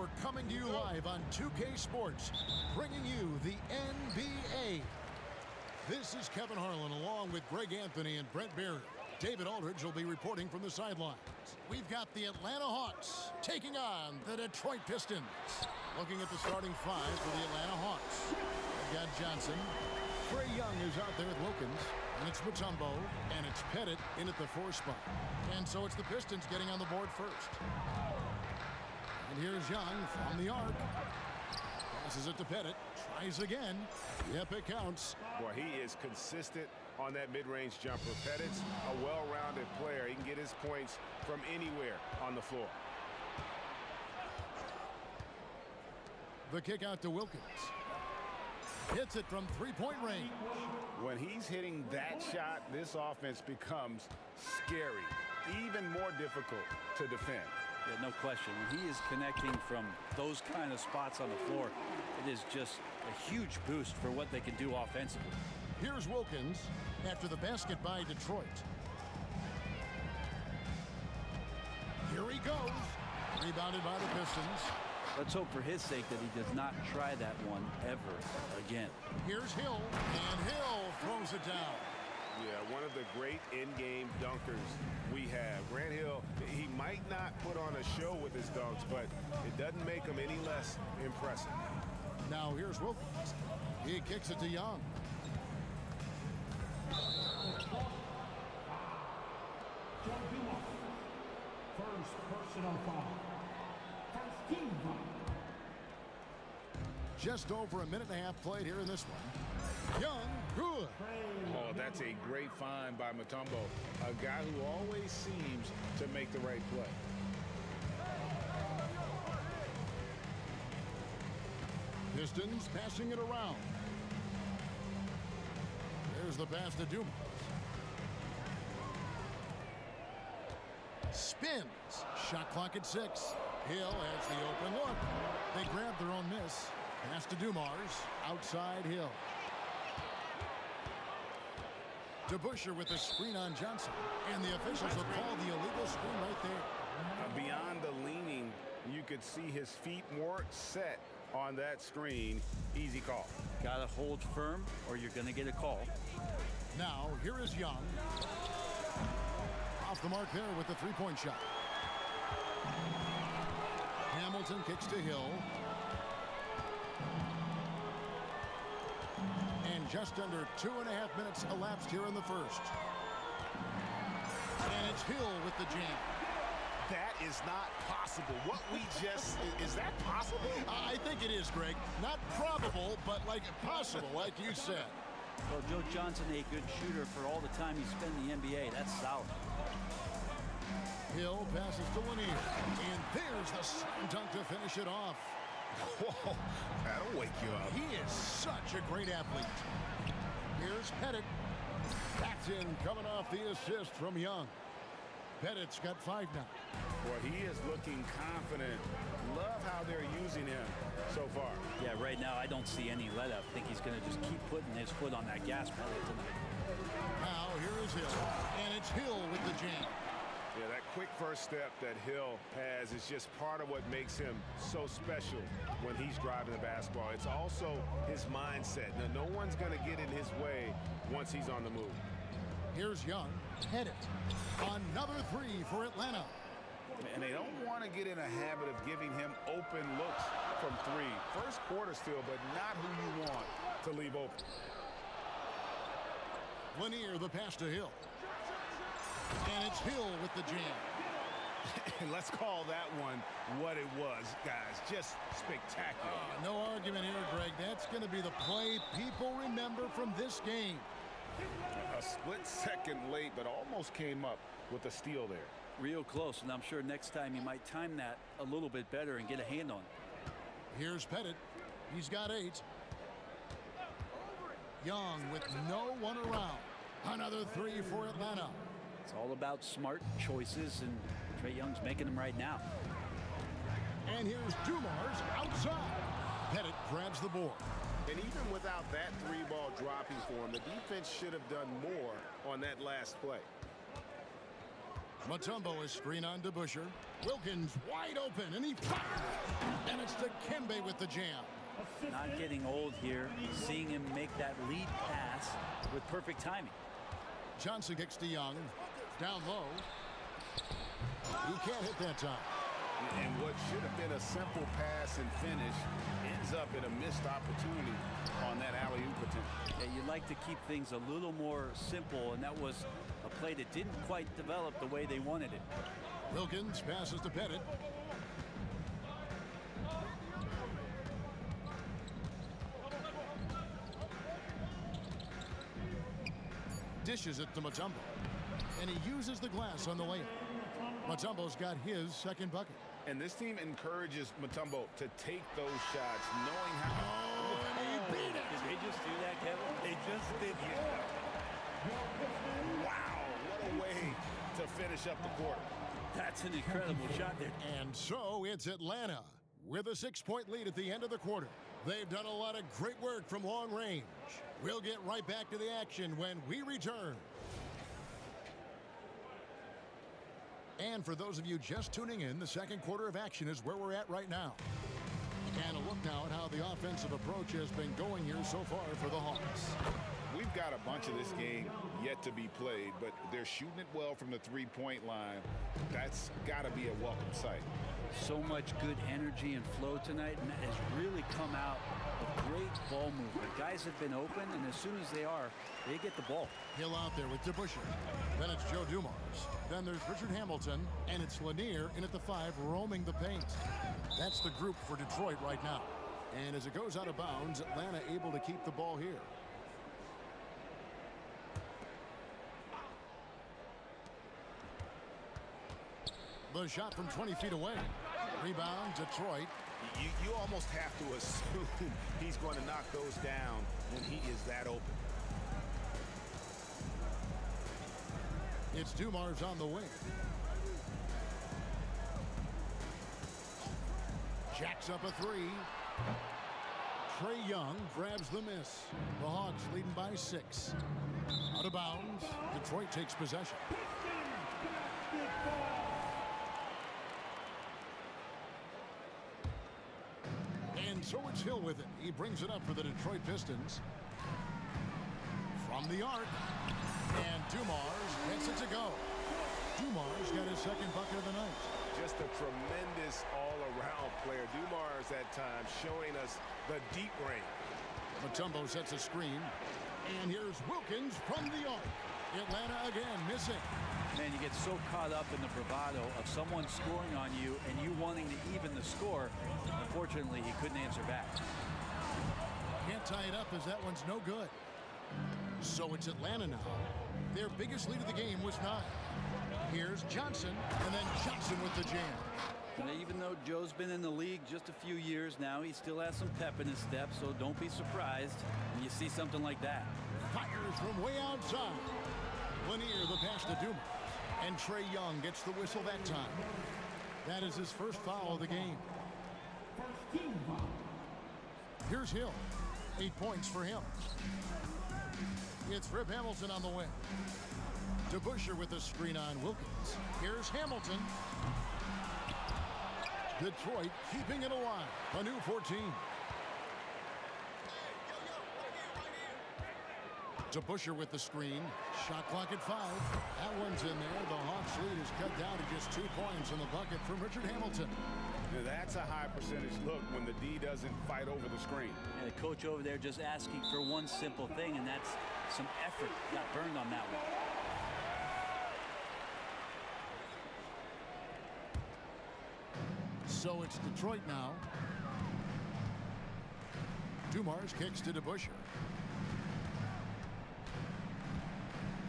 We're coming to you live on 2K Sports, bringing you the NBA. This is Kevin Harlan along with Greg Anthony and Brent Barry. David Aldridge will be reporting from the sidelines. We've got the Atlanta Hawks taking on the Detroit Pistons. Looking at the starting five for the Atlanta Hawks. They've got Johnson. Trae Young is out there with Wilkins. And it's Mutombo. And it's Pettit in at the 4 spot. And so it's the Pistons getting on the board first. And here's Young from the arc. Passes it to Pettit. Tries again. Yep, it counts. Boy, he is consistent on that mid-range jumper. Pettit's a well-rounded player. He can get his points from anywhere on the floor. The kick out to Wilkins. Hits it from three-point range. When he's hitting that shot, this offense becomes scary, even more difficult to defend. Yeah, no question. When he is connecting from those kind of spots on the floor, it is just a huge boost for what they can do offensively. Here's Wilkins after the basket by Detroit. Here he goes. Rebounded by the Pistons. Let's hope for his sake that he does not try that one ever again. Here's Hill, and Hill throws it down. Yeah, one of the great in-game dunkers we have. Grant Hill, he might not put on a show with his dunks, but it doesn't make him any less impressive. Now here's Wilkins. He kicks it to Young. First personal foul. First team foul. Just over a minute and a half played here in this one. Young, good. Oh, that's a great find by Mutombo, a guy who always seems to make the right play. Pistons passing it around. There's the pass to Dumas. Spins. Shot clock at 6. Hill has the open look. They grab their own miss. Pass to Dumars. Outside Hill. To Busher with a screen on Johnson. And the officials will call the illegal screen right there. Beyond the leaning, you could see his feet more set on that screen. Easy call. Gotta hold firm or you're gonna get a call. Now, here is Young. Off the mark there with the three-point shot. Hamilton kicks to Hill. And just under 2.5 minutes elapsed here in the first. And it's Hill with the jam. That is not possible. What we just, is that possible? I think it is, Greg. Not probable, but like possible, like you said. Well, Joe Johnson, a good shooter for all the time he spent in the NBA. That's solid. Hill passes to Lanier. And there's the slam dunk to finish it off. Whoa, that'll wake you up. He is such a great athlete. Here's Pettit. Backed in, coming off the assist from Young. Pettit's got 5 now. Boy, he is looking confident. Love how they're using him so far. Yeah, right now I don't see any let up. I think he's going to just keep putting his foot on that gas pedal tonight. Now here is Hill. And it's Hill with the jam. Yeah, that quick first step that Hill has is just part of what makes him so special when he's driving the basketball. It's also his mindset. Now, no one's going to get in his way once he's on the move. Here's Young. Pettit. Another 3 for Atlanta. And they don't want to get in a habit of giving him open looks from 3. First quarter still, but not who you want to leave open. Lanier, the pass to Hill. And it's Hill with the jam. And let's call that one what it was, guys. Just spectacular. No argument here, Greg. That's going to be the play people remember from this game. A split second late, but almost came up with a steal there. Real close, and I'm sure next time you might time that a little bit better and get a hand on it. Here's Pettit. He's got 8. Young with no one around. Another 3 for Atlanta. It's all about smart choices, and Trae Young's making them right now. And here's Dumars outside. Pettit grabs the board. And even without that 3-ball dropping for him, the defense should have done more on that last play. Mutombo is screen on DeBusschere. Wilkins wide open, and he fires. And it's Dikembe with the jam. Not getting old here. Seeing him make that lead pass with perfect timing. Johnson kicks to Young. Down low. He can't hit that time. And what should have been a simple pass and finish ends up in a missed opportunity on that alley-oop attempt. Yeah, you'd like to keep things a little more simple, and that was a play that didn't quite develop the way they wanted it. Wilkins passes to Pettit. Dishes it to Mutombo. And he uses the glass on the layup. Mutombo's got his second bucket. And this team encourages Mutombo to take those shots, knowing how... Oh, and he beat it! Did they just do that, Kevin? They just did. Wow, what a way to finish up the quarter. That's an incredible shot there. And so it's Atlanta with a 6-point lead at the end of the quarter. They've done a lot of great work from long range. We'll get right back to the action when we return. And for those of you just tuning in, the second quarter of action is where we're at right now. And a look now at how the offensive approach has been going here so far for the Hawks. We've got a bunch of this game yet to be played, but they're shooting it well from the three-point line. That's got to be a welcome sight. So much good energy and flow tonight, and that has really come out of great ball movement. Guys have been open, and as soon as they are, they get the ball. Hill out there with DeBusschere. Then it's Joe Dumars. Then there's Richard Hamilton, and it's Lanier in at the 5, roaming the paint. That's the group for Detroit right now. And as it goes out of bounds, Atlanta able to keep the ball here. The shot from 20 feet away. Rebound, Detroit. You almost have to assume he's going to knock those down when he is that open. It's Dumars on the wing. Jacks up a 3. Trae Young grabs the miss. The Hawks leading by 6. Out of bounds. Detroit takes possession. And so it's Hill with it. He brings it up for the Detroit Pistons. From the arc. And Dumars gets it to go. Dumars got his second bucket of the night. Just a tremendous all-around player. Dumars at times showing us the deep range. Mutombo sets a screen. And here's Wilkins from the arc. Atlanta again missing. Man, you get so caught up in the bravado of someone scoring on you and you wanting to even the score. Unfortunately, he couldn't answer back. Can't tie it up as that one's no good. So it's Atlanta now. Their biggest lead of the game was 9. Here's Johnson, and then Johnson with the jam. And even though Joe's been in the league just a few years now, he still has some pep in his step, so don't be surprised when you see something like that. Fires from way outside. Lanier the pass to Dumars. And Trae Young gets the whistle that time. That is his first foul of the game. Here's Hill. 8 points for him. It's Rip Hamilton on the wing. DeBusschere with a screen on Wilkins. Here's Hamilton. Detroit keeping it alive. A new 14. DeBusschere with the screen. Shot clock at 5. That one's in there. The Hawks lead is cut down to just 2 points in the bucket from Richard Hamilton. That's a high percentage look when the D doesn't fight over the screen. And the coach over there just asking for one simple thing, and that's some effort. Got burned on that one. So it's Detroit now. Dumars kicks to DeBusschere.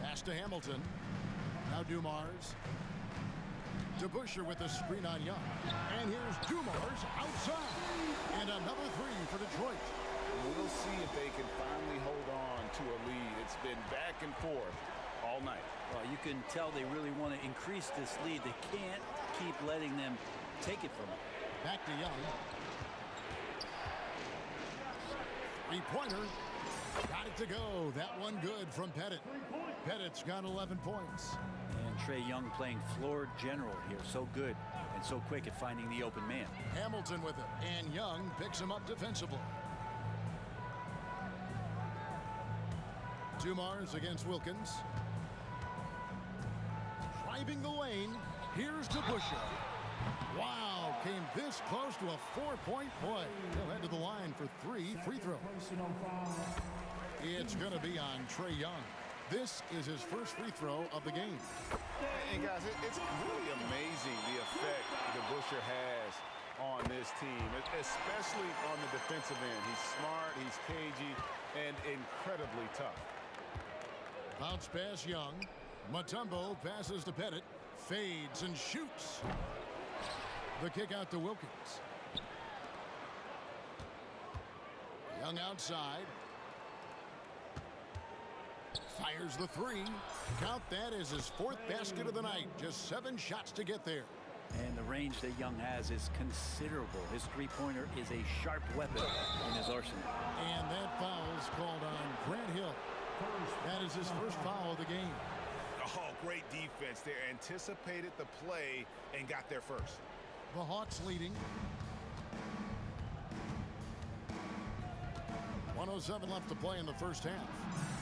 Pass to Hamilton. Now Dumars. DeBusschere with a screen on Young. And here's Dumars outside. And another 3 for Detroit. We'll see if they can finally hold on to a lead. It's been back and forth all night. Well, you can tell they really want to increase this lead. They can't keep letting them take it from them. Back to Young. 3-pointer. Got it to go. That one good from Pettit. Pettit's got 11 points. And And Trae Young playing floor general here. So good and so quick at finding the open man. Hamilton with it, and Young picks him up defensively. Dumars against Wilkins. Driving the lane. Here's DeBusschere. Wow, came this close to a 4-point play. He'll head to the line for 3 free throws. It's going to be on Trae Young. This is his first free throw of the game. And guys, it's really amazing the effect DeBusschere has on this team, especially on the defensive end. He's smart, he's cagey, and incredibly tough. Bounce pass Young. Mutombo passes to Pettit. Fades and shoots. The kick out to Wilkins. Young outside. Fires the 3. Count that as his 4th basket of the night. Just 7 shots to get there. And the range that Young has is considerable. His three-pointer is a sharp weapon in his arsenal. And that foul is called on Grant Hill. That is his first foul of the game. Oh, great defense there. Anticipated the play and got there first. The Hawks leading. 1:07 left to play in the first half.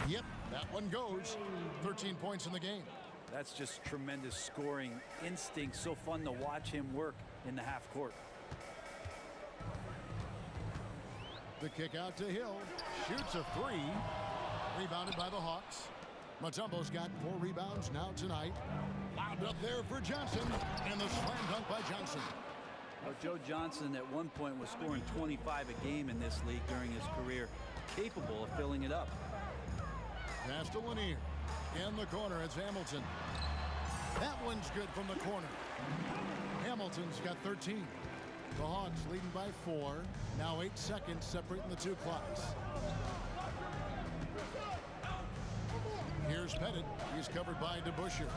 Yep, that one goes. 13 points in the game. That's just tremendous scoring instinct. So fun to watch him work in the half court. The kick out to Hill. Shoots a 3. Rebounded by the Hawks. Mutombo's got 4 rebounds now tonight. Lobbed up there for Johnson. And the slam dunk by Johnson. Well, Joe Johnson at one point was scoring 25 a game in this league during his career. Capable of filling it up. Pass to Lanier. In the corner, it's Hamilton. That one's good from the corner. Hamilton's got 13. The Hawks leading by 4. Now 8 seconds separating the 2 clocks. Here's Pettit. He's covered by DeBusschere.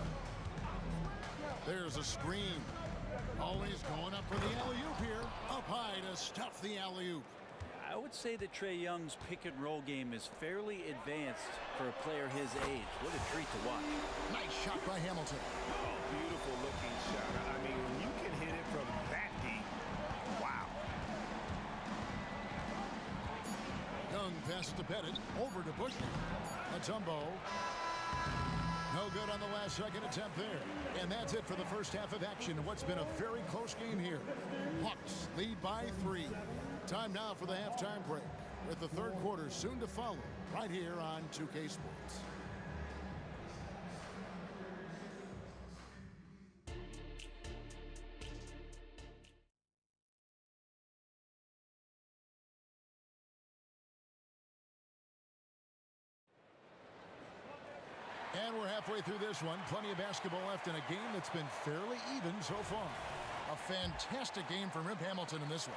There's a screen. Always going up for the alley-oop here. Up high to stuff the alley-oop. I would say that Trae Young's pick-and-roll game is fairly advanced for a player his age. What a treat to watch. Nice shot by Hamilton. Oh, beautiful looking shot. I mean, when you can hit it from that deep, wow. Young passes to Pettit. Over to Bushman. Mutombo. No good on the last second attempt there. And that's it for the first half of action. What's been a very close game here. Hawks lead by 3. Time now for the halftime break, with the third quarter soon to follow, right here on 2K Sports. And we're halfway through this one. Plenty of basketball left in a game that's been fairly even so far. A fantastic game from Rip Hamilton in this one.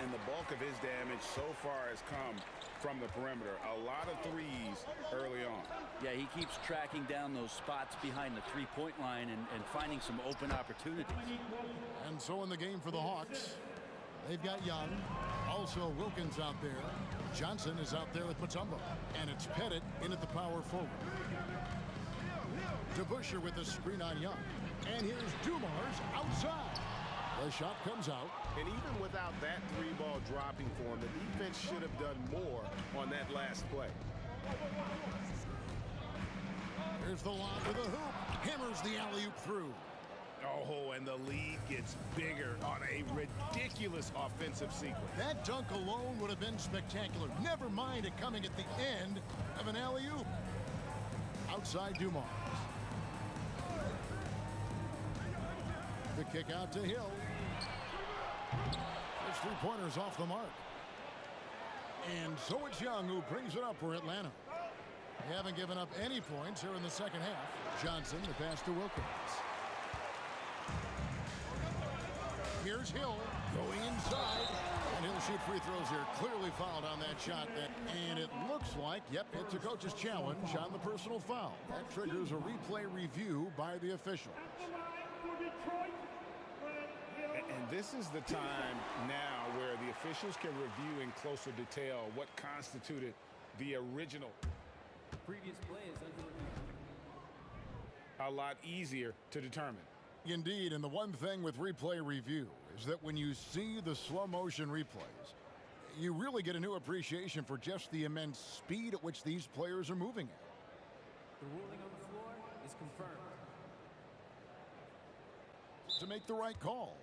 And the bulk of his damage so far has come from the perimeter. A lot of threes early on. Yeah, he keeps tracking down those spots behind the three-point line and finding some open opportunities. And so in the game for the Hawks, they've got Young. Also Wilkins out there. Johnson is out there with Mutombo. And it's Pettit in at the power forward. DeBusschere with the screen on Young. And here's Dumars outside. The shot comes out. And even without that 3-ball dropping for him, the defense should have done more on that last play. Here's the lob to the hoop. Hammers the alley-oop through. Oh, and the lead gets bigger on a ridiculous offensive sequence. That dunk alone would have been spectacular. Never mind it coming at the end of an alley-oop. Outside Dumars. The kick out to Hill. His three-pointer's off the mark. And so it's Young who brings it up for Atlanta. They haven't given up any points here in the second half. Johnson, the pass to Wilkins. Here's Hill going inside. And he'll shoot free throws here. Clearly fouled on that shot. And it looks like, yep, it's a coach's challenge on the personal foul. That triggers a replay review by the official. And this is the time now where the officials can review in closer detail what constituted the original. Previous play is under review. a lot easier to determine. Indeed, and the one thing with replay review is that when you see the slow motion replays, you really get a new appreciation for just the immense speed at which these players are moving at. The ruling on the floor is confirmed. To make the right call.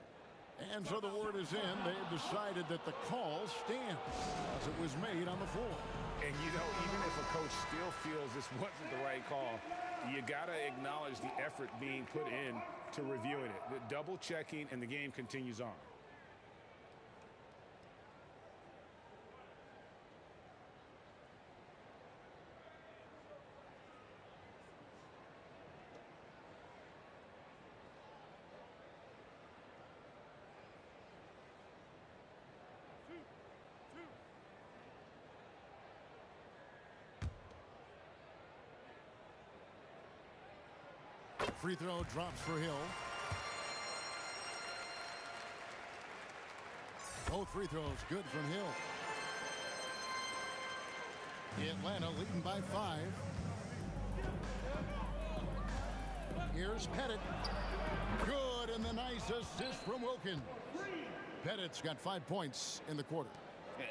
And so the word is in. They've decided that the call stands as it was made on the floor. And, you know, even if a coach still feels this wasn't the right call, you got to acknowledge the effort being put in to reviewing it. The double checking, and the game continues on. Free throw drops for Hill. Both free throws good from Hill. Atlanta leading by 5. Here's Pettit. Good, and the nice assist from Wilkins. Pettit's got 5 points in the quarter.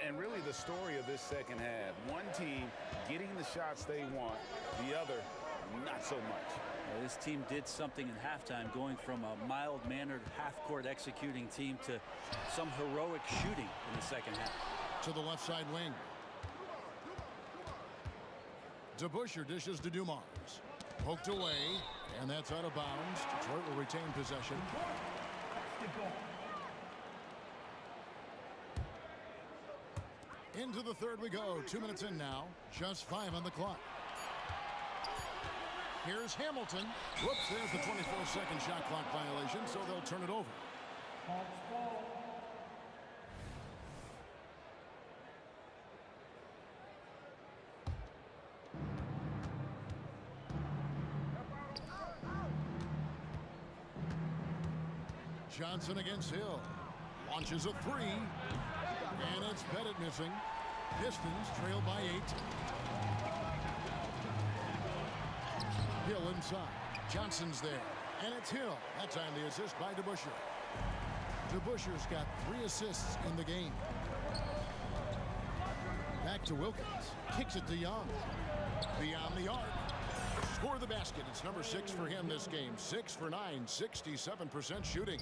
And really the story of this second half. One team getting the shots they want, the other not so much. This team did something in halftime, going from a mild-mannered half-court executing team to some heroic shooting in the second half. To the left side wing. DeBusschere dishes to Dumars. Poked away, and that's out of bounds. Detroit will retain possession. Into the third we go. 2 minutes in now. Just 5 on the clock. Here's Hamilton. Whoops, there's the 24-second shot clock violation, so they'll turn it over. Johnson against Hill. Launches a 3. And it's Pettit missing. Pistons trail by 8. Hill inside. Johnson's there. And it's Hill. That time the assist by DeBusschere. DeBusschere's got 3 assists in the game. Back to Wilkins. Kicks it to Young. Beyond the arc. Score the basket. It's number 6 for him this game. 6 for 9. 67% shooting.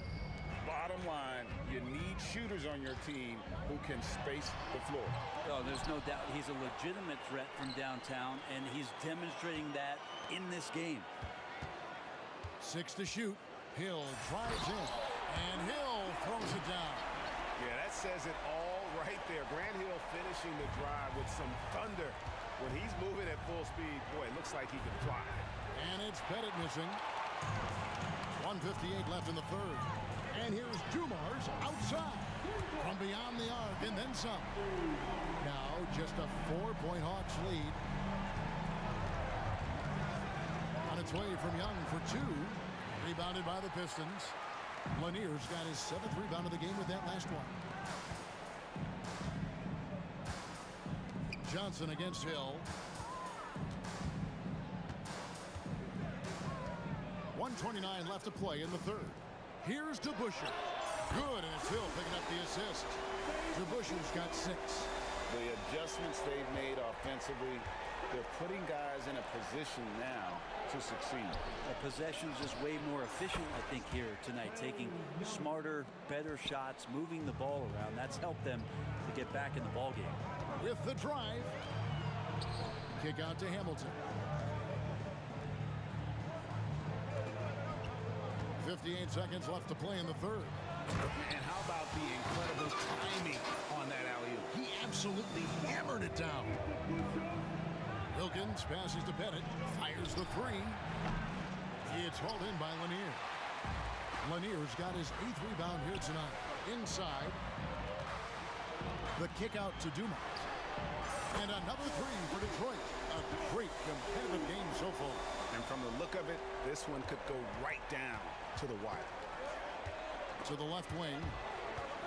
Bottom line, you need shooters on your team who can space the floor. Oh, there's no doubt he's a legitimate threat from downtown, and he's demonstrating that in this game. 6 to shoot. Hill drives in, and Hill throws it down. Yeah, that says it all right there. Grant Hill finishing the drive with some thunder. When he's moving at full speed, boy, it looks like he can fly. And it's Pettit missing. 1:58 left in the third. And here's Dumars outside from beyond the arc, and then some. Now just a 4-point Hawks lead. On its way from Young for 2. Rebounded by the Pistons. Lanier's got his 7th rebound of the game with that last one. Johnson against Hill. 1:29 left to play in the third. Here's DeBusschere. Good, and it's Hill picking up the assist. DeBusschere's got 6. The adjustments they've made offensively, they're putting guys in a position now to succeed. The possession's just way more efficient, I think, here tonight. Taking smarter, better shots, moving the ball around. That's helped them to get back in the ballgame. With the drive. Kick out to Hamilton. 58 seconds left to play in the third. And how about the incredible timing on that alley-oop? He absolutely hammered it down. Wilkins passes to Pettit. Fires the 3. It's hauled in by Lanier. Lanier's got his 8th rebound here tonight. Inside. The kick out to Dumars. And another 3 for Detroit. A great competitive game so far. And from the look of it, this one could go right down to the wire. To the left wing.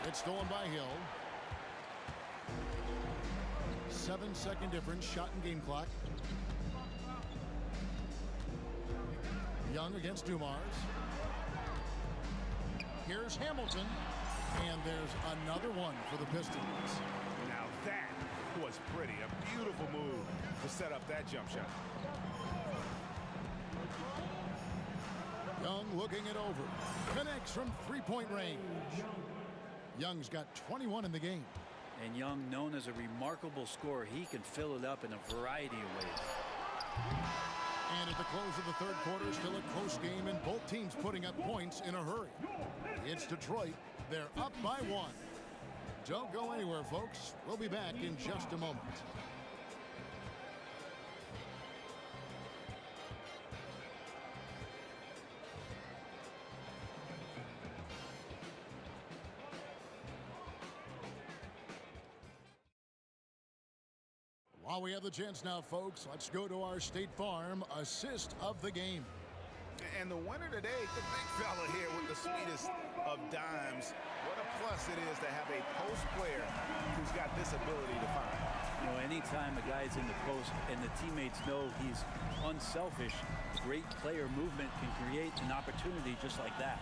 It's stolen by Hill. 7-second difference. Shot and game clock. Young against Dumars. Here's Hamilton. And there's another one for the Pistons. Now that was pretty. A beautiful move to set up that jump shot. Young looking it over. Connects from three-point range. Young's got 21 in the game. And Young, known as a remarkable scorer, he can fill it up in a variety of ways. And at the close of the third quarter, still a close game, and both teams putting up points in a hurry. It's Detroit. They're up by 1. Don't go anywhere, folks. We'll be back in just a moment. While we have the chance now, folks, let's go to our State Farm assist of the game. And the winner today, the big fella here with the sweetest of dimes. What a plus it is to have a post player who's got this ability to find. You know, anytime a guy's in the post and the teammates know he's unselfish, great player movement can create an opportunity just like that.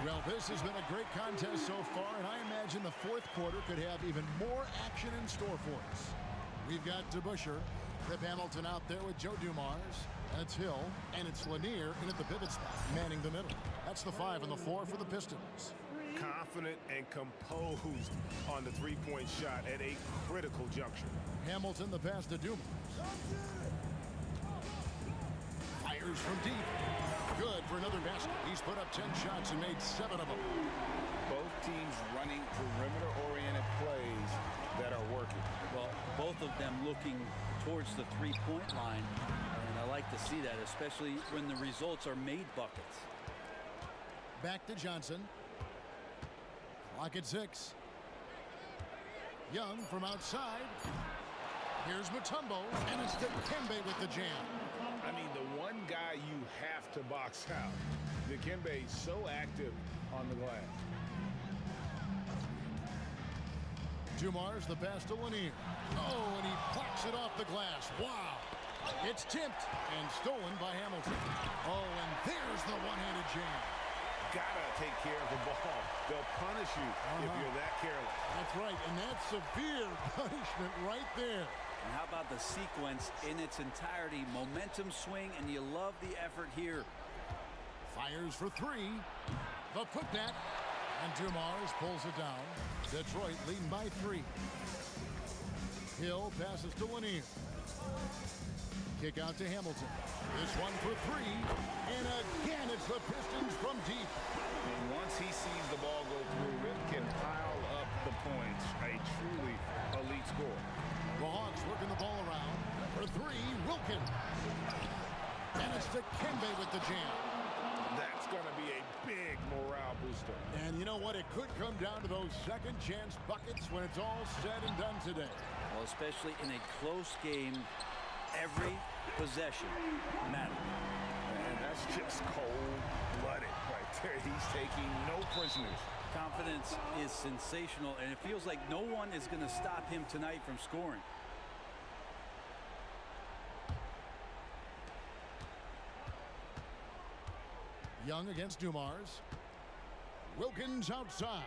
Well, this has been a great contest so far, and I imagine the fourth quarter could have even more action in store for us. We've got DeBuscher, Rip Hamilton out there with Joe Dumars, and it's Hill, and it's Lanier in at the pivot spot, manning the middle. That's the 5 on the floor for the Pistons. Confident and composed on the three-point shot at a critical juncture. Hamilton the pass to Dumars. Fires from deep. Good for another basket. He's put up 10 shots and made 7 of them. Both teams running perimeter-oriented plays that are working. Well, both of them looking towards the three-point line, and I like to see that, especially when the results are made buckets. Back to Johnson. Clock at 6. Young from outside. Here's Mutombo, and it's Dikembe with the jam. I mean, the one guy you have to box out. Dikembe so active on the glass. Dumars the pass to Lanier. Oh, and he plucks it off the glass. Wow. It's tipped and stolen by Hamilton. Oh, and there's the one-handed jam. Gotta take care of the ball. They'll punish you if you're that careless. That's right, and that's severe punishment right there. And how about the sequence in its entirety? Momentum swing, and you love the effort here. Fires for 3. The putback. And Dumars pulls it down. Detroit leading by 3. Hill passes to Lanier. Kick out to Hamilton. This one for 3. And again, it's the Pistons from deep. And once he sees the ball go through, Rip can pile up the points. A truly elite score. The Hawks working the ball around. For 3, Wilkin. And it's Dikembe with the jam. That's going to be a big morale booster. And you know what? It could come down to those second chance buckets when it's all said and done today. Well, especially in a close game, every possession matters. And that's just cold-blooded right there. He's taking no prisoners. Confidence is sensational, and it feels like no one is going to stop him tonight from scoring. Young against Dumars. Wilkins outside.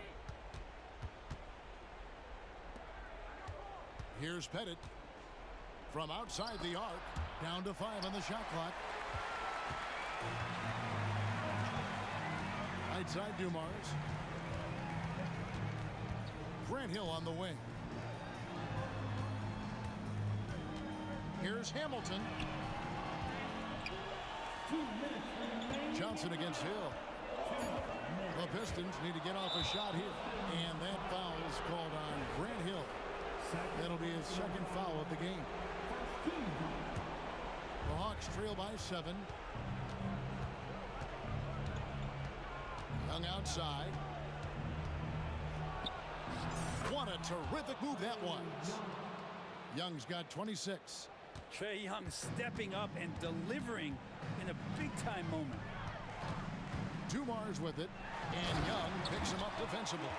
Here's Pettit. From outside the arc, down to 5 on the shot clock. Right side Dumars. Grant Hill on the wing. Here's Hamilton. Johnson against Hill. The Pistons need to get off a shot here. And that foul is called on Grant Hill. That'll be his second foul of the game. The Hawks trail by 7. Young outside. What a terrific move that was. Young's got 26. Trae Young stepping up and delivering in a big-time moment. Dumars with it, and Young picks him up defensively.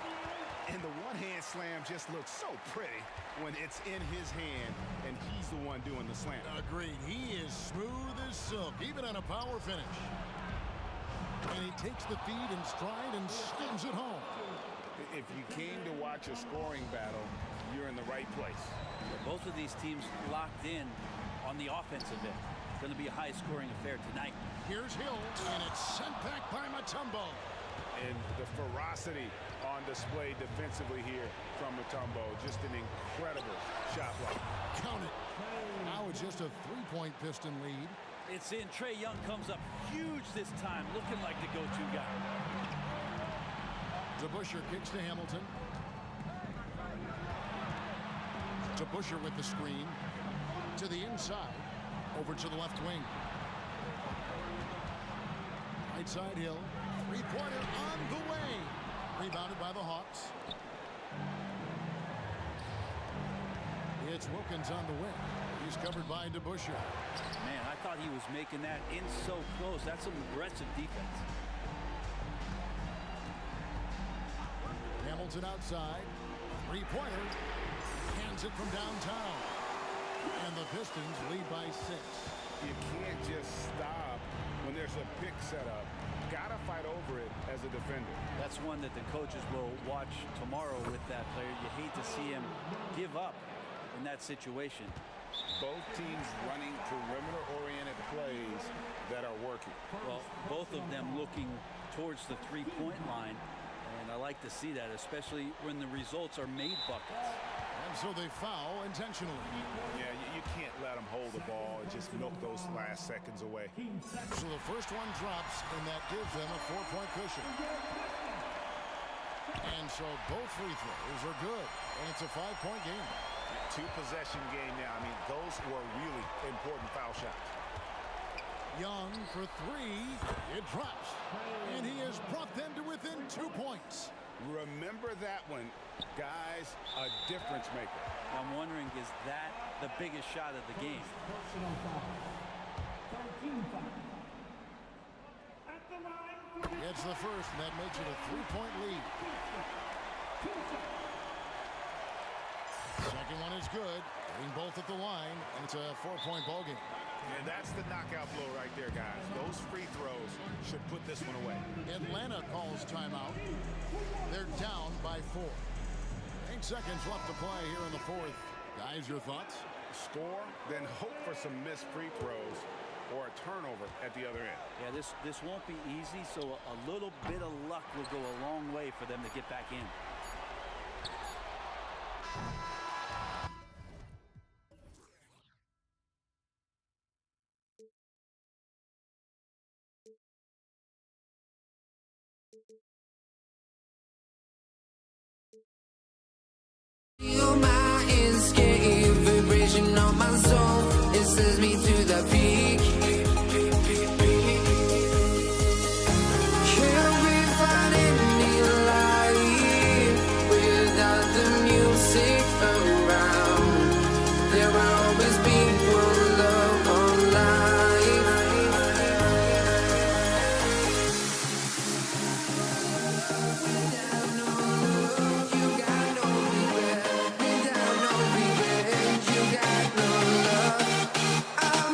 And the one-hand slam just looks so pretty when it's in his hand and he's the one doing the slam. Agreed. He is smooth as silk, even on a power finish. And he takes the feed in stride and slams it home. If you came to watch a scoring battle, you're in the right place. Both of these teams locked in on the offensive end. It's going to be a high-scoring affair tonight. Here's Hill, and it's sent back by Mutombo. And the ferocity on display defensively here from Mutombo. Just an incredible shot block. Count it. Now it's just a three-point Piston lead. It's in. Trae Young comes up huge this time, looking like the go-to guy. DeBusschere kicks to Hamilton. DeBusschere with the screen. To the inside. Over to the left wing. Right side Hill. Three-pointer on the way. Rebounded by the Hawks. It's Wilkins on the wing. He's covered by DeBusschere. Man, I thought he was making that in so close. That's some aggressive defense. Hamilton outside. Three-pointer. Hands it from downtown. And the Pistons lead by 6. You can't just stop when there's a pick set up. Gotta fight over it as a defender. That's one that the coaches will watch tomorrow with that player. You hate to see him give up in that situation. Both teams running perimeter-oriented plays that are working. Well, both of them looking towards the three-point line. And I like to see that, especially when the results are made buckets. And so they foul intentionally. Yeah, you can't let them hold the ball and just milk those last seconds away. So the first one drops, and that gives them a 4-point cushion. And so both free throws are good, and it's a 5-point game. 2-possession game now. I mean, those were really important foul shots. Young for 3. It drops. And he has brought them to within 2 points. Remember that one, guys, a difference maker. I'm wondering, is that the biggest shot of the game? Gets the first, and that makes it a 3-point lead. Second one is good. Getting both at the line, and it's a 4-point ball game. And that's the knockout blow right there, guys. Those free throws should put this one away. Atlanta calls timeout. They're down by 4. 8 seconds left to play here in the fourth. Guys, your thoughts? Score, then hope for some missed free throws or a turnover at the other end. Yeah, this won't be easy, so a little bit of luck will go a long way for them to get back in. Feel my escape vibration on my soul. It sends me to the peak. Can't we find any light without the music around? There will always be one love on life. Without no love, you got no regret. Without no regret, you got no love. I'm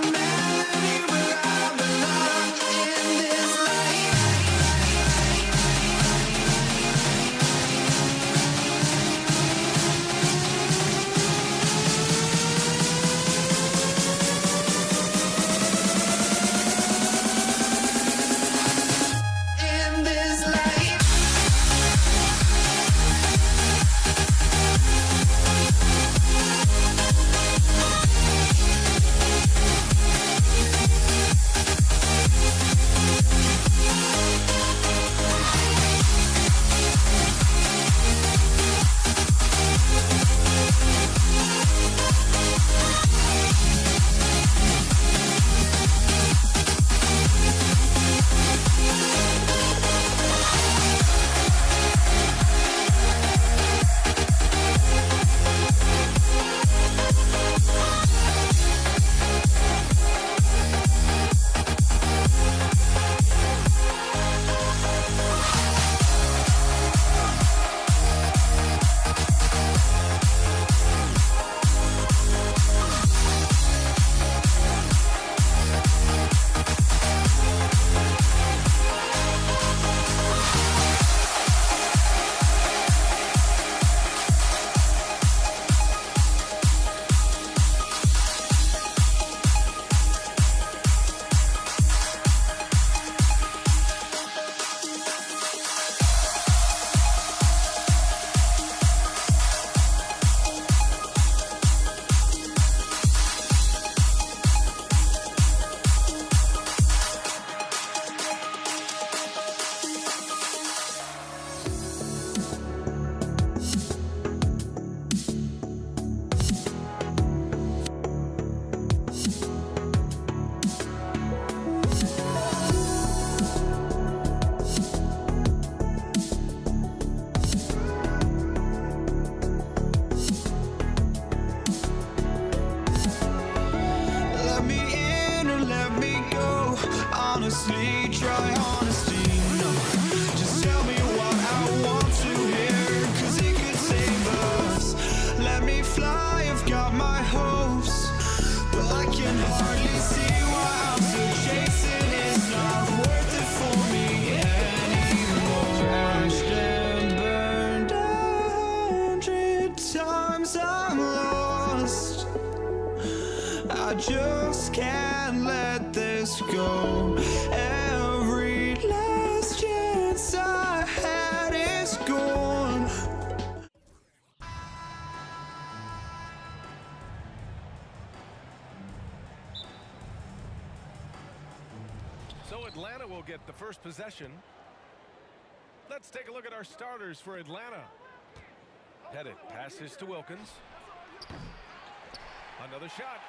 can hardly see why I'm still chasing. It's not worth it for me anymore. Crashed and burned 100 times, I'm lost. I just can't let this go. Every last chance I had is gone. So Atlanta will get the first possession. Let's take a look at our starters for Atlanta. Pettit passes to Wilkins. Another shot.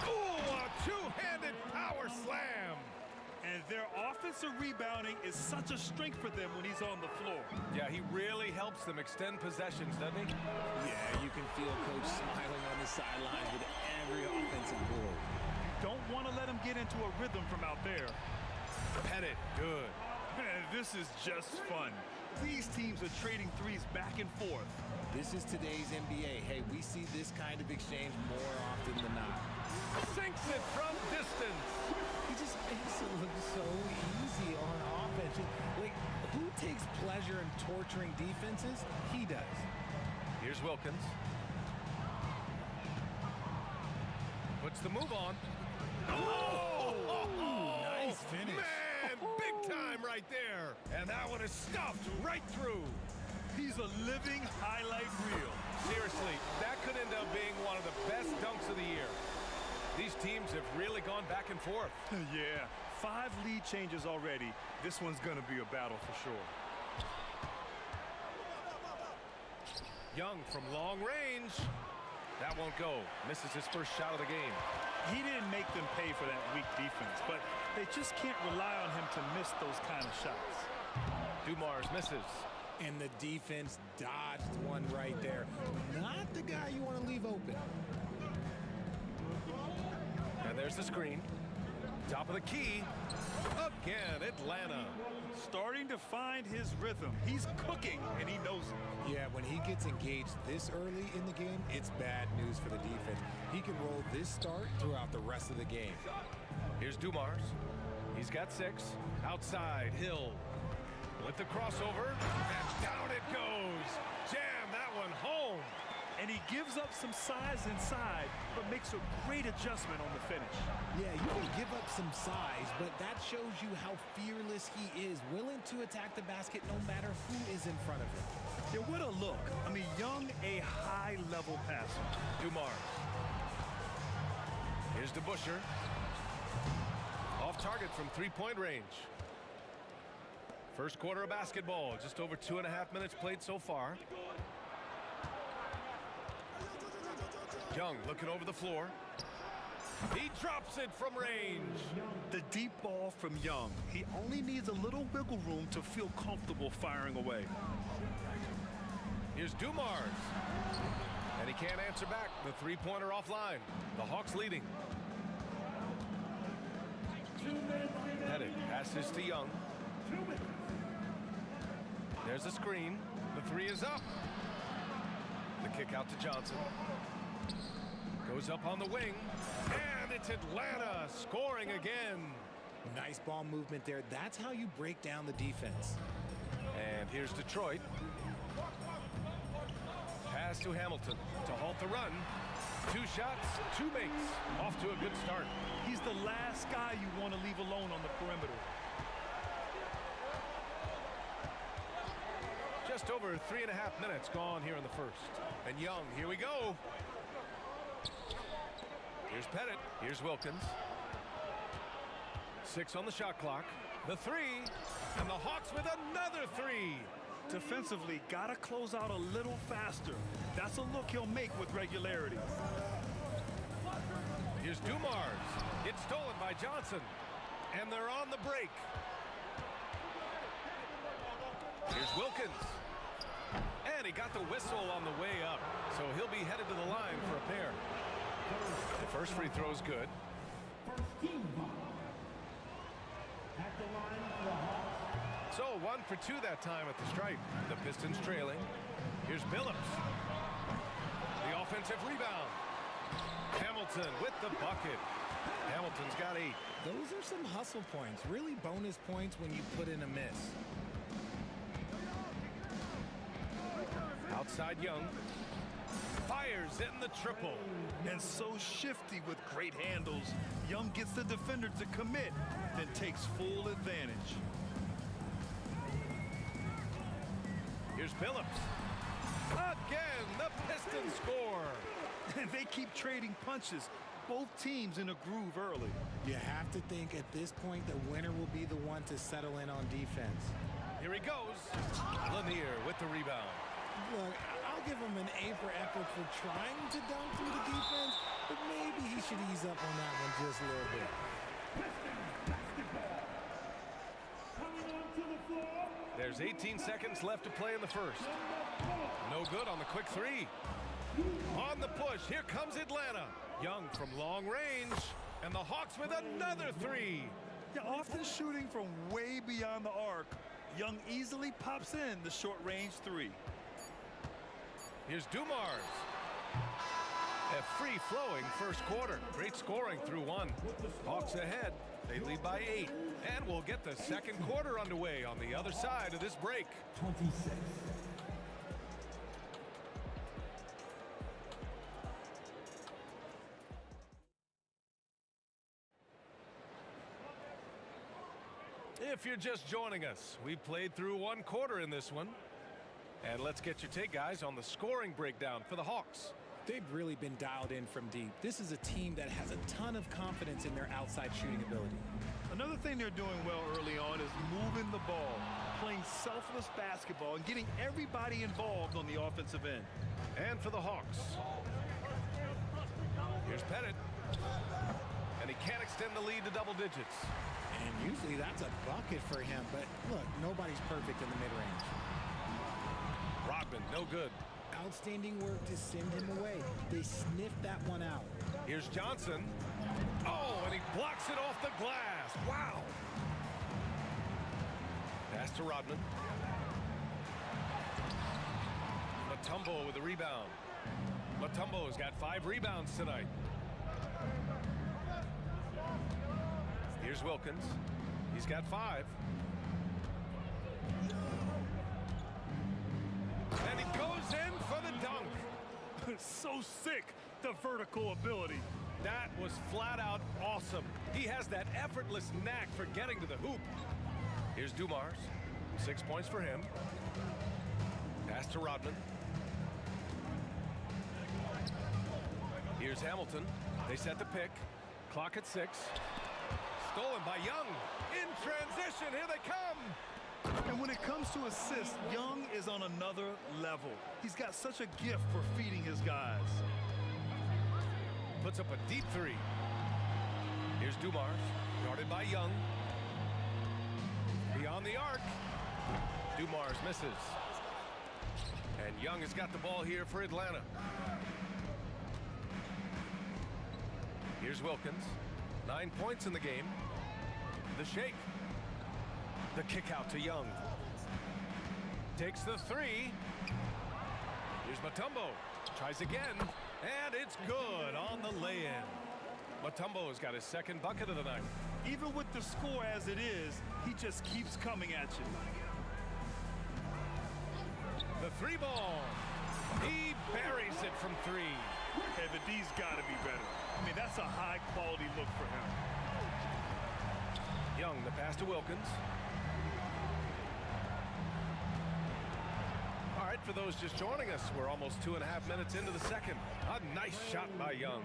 Ooh, a two-handed power slam. And their offensive rebounding is such a strength for them when he's on the floor. Yeah, he really helps them extend possessions, doesn't he? Yeah, you can feel Coach smiling on the sidelines with every offensive board. You don't want to let him get into a rhythm from out there. Pettit, good. Man, this is just fun. These teams are trading threes back and forth. This is today's NBA. Hey, we see this kind of exchange more often than not. Sinks it from distance. He just makes it look so easy on offense. Like, who takes pleasure in torturing defenses? He does. Here's Wilkins. Puts the move on. Oh! Nice finish. Man, big time right there. And that one is stuffed right through. He's a living highlight reel. Seriously, that could end up being one of the best dunks of the year. These teams have really gone back and forth. Yeah, 5 lead changes already. This one's going to be a battle for sure. Young from long range. That won't go. Misses his first shot of the game. He didn't make them pay for that weak defense, but they just can't rely on him to miss those kind of shots. Dumars misses. And the defense dodged one right there. Not the guy you want to leave open. And there's the screen. Top of the key. Again, Atlanta. Starting to find his rhythm. He's cooking, and he knows it. Yeah, when he gets engaged this early in the game, it's bad news for the defense. He can roll this start throughout the rest of the game. Here's Dumars. He's got 6. Outside, Hill. With the crossover, and down it goes. Jam that one home. And he gives up some size inside, but makes a great adjustment on the finish. Yeah, you can give up some size, but that shows you how fearless he is, willing to attack the basket no matter who is in front of him. Yeah, what a look. I mean, Young, a high-level passer. Dumars. Here's DeBuscher. Off target from three-point range. First quarter of basketball, just over 2.5 minutes played so far. Young looking over the floor. He drops it from range. The deep ball from Young. He only needs a little wiggle room to feel comfortable firing away. Here's Dumars. And he can't answer back. The three-pointer offline. The Hawks leading. Pettit passes to Young. There's a screen. The 3 is up. The kick out to Johnson. Goes up on the wing. And it's Atlanta scoring again. Nice ball movement there. That's how you break down the defense. And here's Detroit. Pass to Hamilton to halt the run. 2 shots, 2 makes. Off to a good start. He's the last guy you want to leave alone on the perimeter. Just over 3.5 minutes gone here in the first. And Young, here we go. Here's Pettit. Here's Wilkins. 6 on the shot clock. The 3. And the Hawks with another 3. Defensively, got to close out a little faster. That's a look he'll make with regularity. Here's Dumars. It's stolen by Johnson. And they're on the break. Here's Wilkins. And he got the whistle on the way up. So he'll be headed to the line for a pair. The first free throw is good. So 1 for 2 that time at the stripe. The Pistons trailing. Here's Billups. The offensive rebound. Hamilton with the bucket. Hamilton's got 8. Those are some hustle points, really bonus points when you put in a miss. Outside Young. Fires in the triple. And so shifty with great handles. Young gets the defender to commit, then takes full advantage. Here's Phillips. Again, the Pistons score. And they keep trading punches. Both teams in a groove early. You have to think at this point the winner will be the one to settle in on defense. Here he goes. Lanier with the rebound. Look, I'll give him an A for effort for trying to dunk through the defense, but maybe he should ease up on that one just a little bit. There's 18 seconds left to play in the first. No good on the quick 3. On the push, here comes Atlanta. Young from long range, and the Hawks with another 3. Yeah, often shooting from way beyond the arc. Young easily pops in the short-range 3. Here's Dumars. A free-flowing first quarter. Great scoring through 1. Hawks ahead. They lead by 8. And we'll get the second quarter underway on the other side of this break. 26. If you're just joining us, we played through 1 quarter in this one. And let's get your take, guys, on the scoring breakdown for the Hawks. They've really been dialed in from deep. This is a team that has a ton of confidence in their outside shooting ability. Another thing they're doing well early on is moving the ball, playing selfless basketball, and getting everybody involved on the offensive end. And for the Hawks, here's Pettit. And he can't extend the lead to double digits. And usually that's a bucket for him, but look, nobody's perfect in the mid-range. Rodman, no good. Outstanding work to send him away. They sniffed that one out. Here's Johnson. Oh, and he blocks it off the glass. Wow. Pass to Rodman. Mutombo with the rebound. Mutombo's got 5 rebounds tonight. Here's Wilkins. He's got 5. And he goes in for the dunk. So sick, the vertical ability. That was flat out awesome. He has that effortless knack for getting to the hoop. Here's Dumars. 6 points for him. Pass to Rodman. Here's Hamilton. They set the pick. Clock at 6. Stolen by Young. In transition, here they come. And when it comes to assists, Young is on another level. He's got such a gift for feeding his guys. Puts up a deep 3. Here's Dumars, guarded by Young. Beyond the arc. Dumars misses. And Young has got the ball here for Atlanta. Here's Wilkins. 9 points in the game. The shake. The kick out to Young. Takes the 3. Here's Mutombo. Tries again. And it's good on the lay-in. Mutombo's got his second bucket of the night. Even with the score as it is, he just keeps coming at you. The 3 ball. He buries it from 3. Evan, D's got to be better. I mean, that's a high-quality look for him. Young, the pass to Wilkins. All right, for those just joining us, we're almost 2.5 minutes into the second. A nice shot by Young.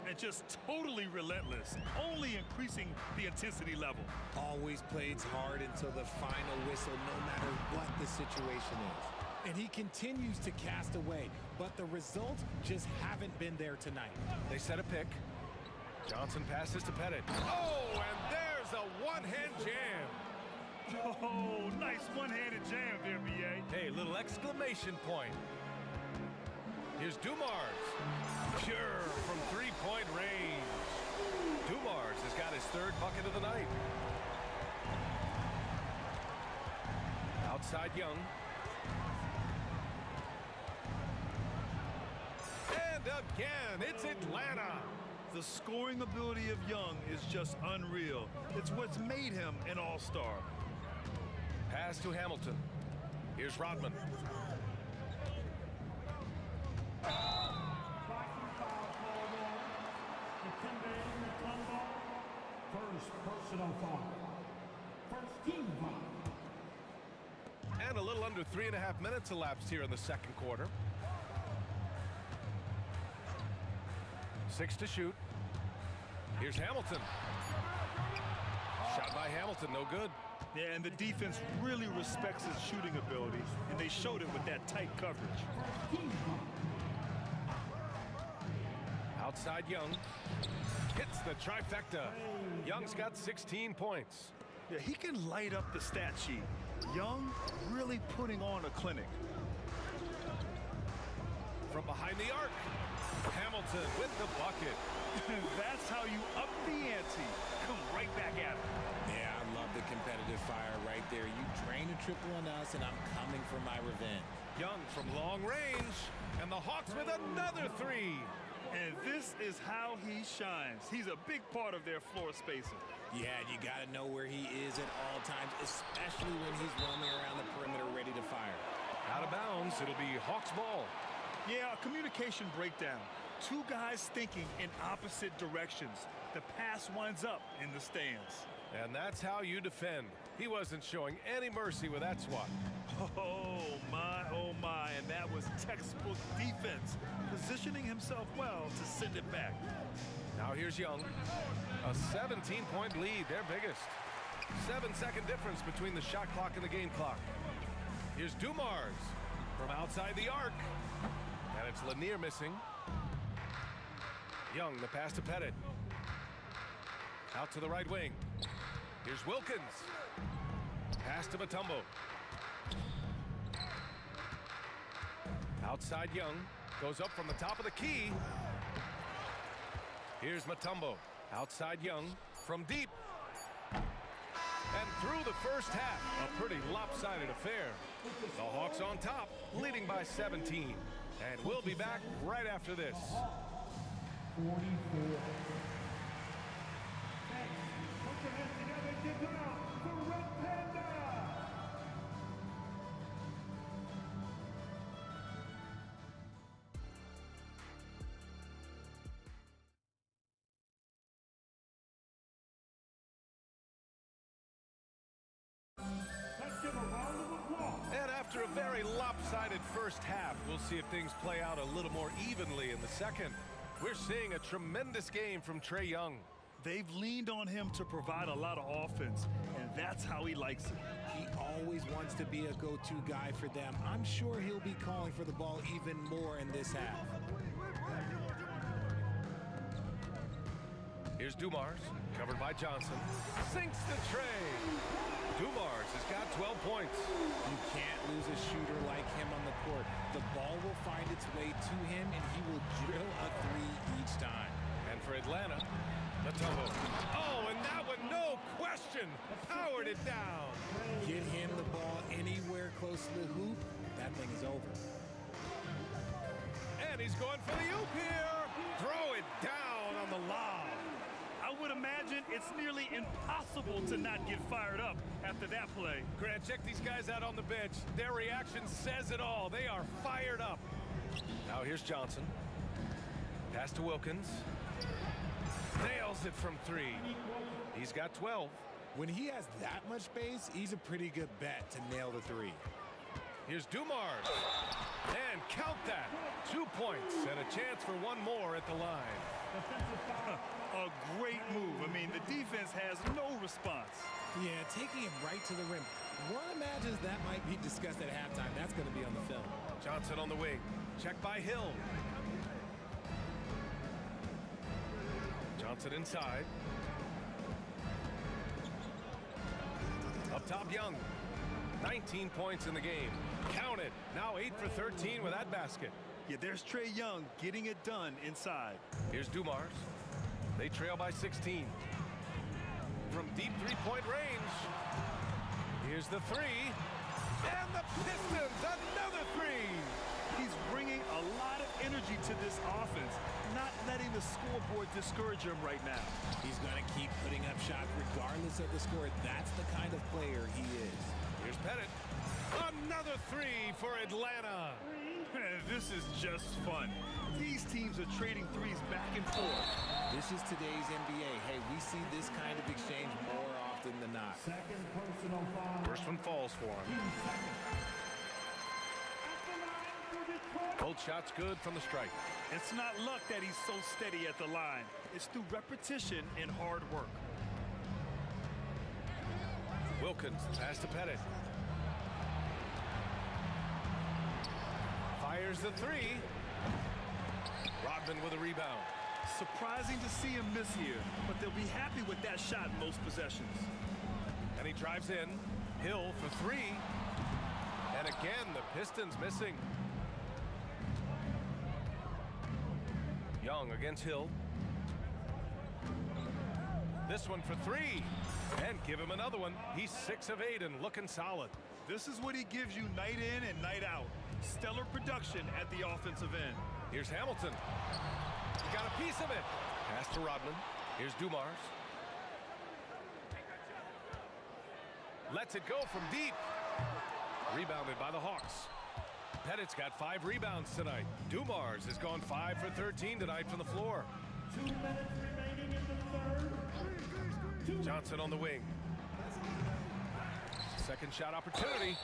And just totally relentless, only increasing the intensity level. Always plays hard until the final whistle, no matter what the situation is. And he continues to cast away, but the results just haven't been there tonight. They set a pick. Johnson passes to Pettit. Oh, and there's a one-hand jam. Oh, nice one-handed jam there, B.A. Hey, little exclamation point. Here's Dumars. Pure from 3-point range. Dumars has got his 3rd bucket of the night. Outside Young. And again. It's Atlanta. The scoring ability of Young is just unreal. It's what's made him an all-star. Pass to Hamilton. Here's Rodman. First personal foul. First team foul. And a little under 3.5 minutes elapsed here in the second quarter. 6 to shoot. Here's Hamilton. Shot by Hamilton, no good. Yeah, and the defense really respects his shooting ability, and they showed it with that tight coverage. Outside Young. Hits the trifecta. Young's got 16 points. Yeah, he can light up the stat sheet. Young really putting on a clinic. From behind the arc. Hamilton with the bucket. That's how you up the ante. Come right back at him. Yeah, I love the competitive fire right there. You drain a triple on us, and I'm coming for my revenge. Young from long range. And the Hawks with another three. And this is how he shines. He's a big part of their floor spacing. Yeah, you got to know where he is at all times, especially when he's roaming around the perimeter ready to fire. Out of bounds, it'll be Hawks ball. Yeah, a communication breakdown. Two guys thinking in opposite directions. The pass winds up in the stands. And that's how you defend. He wasn't showing any mercy with that swat. Oh my, and that was textbook defense. Positioning himself well to send it back. Now here's Young. A 17-point lead, their biggest. 7-second difference between the shot clock and the game clock. Here's Dumars from outside the arc. And it's Lanier missing. Young, the pass to Pettit. Out to the right wing. Here's Wilkins. Pass to Mutombo. Outside Young. Goes up from the top of the key. Here's Mutombo. Outside Young. From deep. And through the first half, a pretty lopsided affair. The Hawks on top, leading by 17. And we'll be back right after this. 44. Put your hands together and give it up for Red Panda. Let's give a round of applause. And after a very lopsided first half, we'll see if things play out a little more evenly in the second. We're seeing a tremendous game from Trae Young. They've leaned on him to provide a lot of offense, and that's how he likes it. He always wants to be a go-to guy for them. I'm sure he'll be calling for the ball even more in this half. Here's Dumars, covered by Johnson. Sinks the tray. Dumars has got 12 points. You can't lose a shooter like him on the court. The ball will find its way to him, and he will drill a three each time. And for Atlanta, Mutombo. Oh, and that one, no question, powered it down. Get him the ball anywhere close to the hoop, that thing is over. And he's going for the oop here. Throw it down on the lob. I would imagine it's nearly impossible to not get fired up after that play. Grant, check these guys out on the bench. Their reaction says it all. They are fired up. Now here's Johnson. Pass to Wilkins. Nails it from three. He's got 12. When he has that much space, he's a pretty good bet to nail the three. Here's Dumars. And count that. 2 points and a chance for one more at the line. A great move. I mean, the defense has no response. Yeah, taking it right to the rim. One imagines that might be discussed at halftime. That's going to be on the film. Johnson on the wing. Check by Hill. Johnson inside. Up top, Young. 19 points in the game. Count it. Now 8 for 13 with that basket. Yeah, there's Trae Young getting it done inside. Here's Dumars. They trail by 16. From deep three-point range. Here's the three. And the Pistons, another three. He's bringing a lot of energy to this offense, not letting the scoreboard discourage him right now. He's going to keep putting up shots regardless of the score. That's the kind of player he is. Here's Pettit. Another three for Atlanta. This is just fun. These teams are trading threes back and forth. This is today's NBA. Hey, we see this kind of exchange more often than not. Second personal foul. First one falls for him. Both shots good from the strike. It's not luck that he's so steady at the line. It's through repetition and hard work. Wilkins, pass to Pettit. Fires the three. Rodman with a rebound. Surprising to see him miss here, but they'll be happy with that shot in most possessions. And he drives in. Hill for three. And again, the Pistons missing. Young against Hill. This one for three. And give him another one. He's 6 of 8 and looking solid. This is what he gives you night in and night out. Stellar production at the offensive end. Here's Hamilton. He got a piece of it. Pass to Rodman. Here's Dumars. Lets it go from deep. Rebounded by the Hawks. Pettit's got 5 rebounds tonight. Dumars has gone 5 for 13 tonight from the floor. 2 minutes remaining in the third. Johnson on the wing. Second shot opportunity,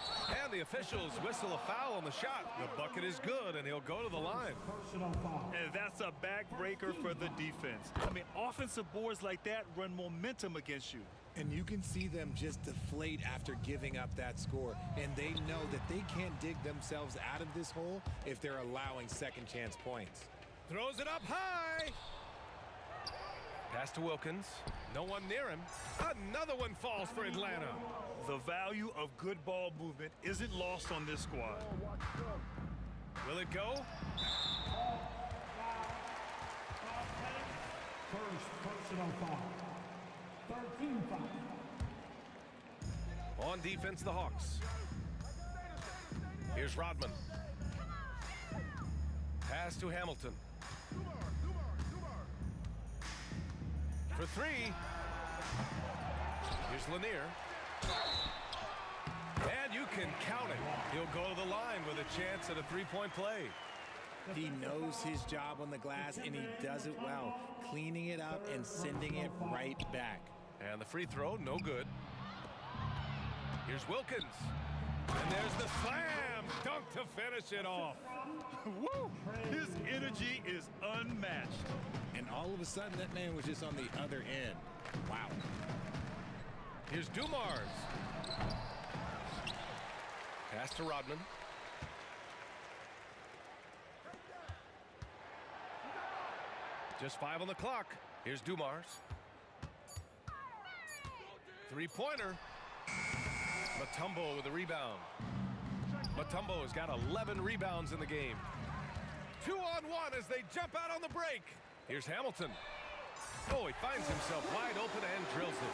and the officials whistle a foul on the shot. The bucket is good, and he'll go to the line. And that's a backbreaker for the defense. I mean, offensive boards like that run momentum against you. And you can see them just deflate after giving up that score. And they know that they can't dig themselves out of this hole if they're allowing second chance points. Throws it up high. Pass to Wilkins. No one near him. Another one falls for Atlanta. The value of good ball movement isn't lost on this squad. Will it go? First personal foul. 13 foul. On defense, the Hawks. Here's Rodman. Pass to Hamilton. For three. Here's Lanier. And you can count it. He'll go to the line with a chance at a three-point play. He knows his job on the glass, and he does it well, cleaning it up and sending it right back. And the free throw, no good. Here's Wilkins. And there's the slam dunk to finish it off. Woo! His energy is unmatched. And all of a sudden, that man was just on the other end. Wow. Here's Dumars. Pass to Rodman. Just 5 on the clock. Here's Dumars. Three-pointer. Mutombo with a rebound. Mutombo has got 11 rebounds in the game. 2-on-1 as they jump out on the break. Here's Hamilton. Oh, he finds himself wide open and drills it.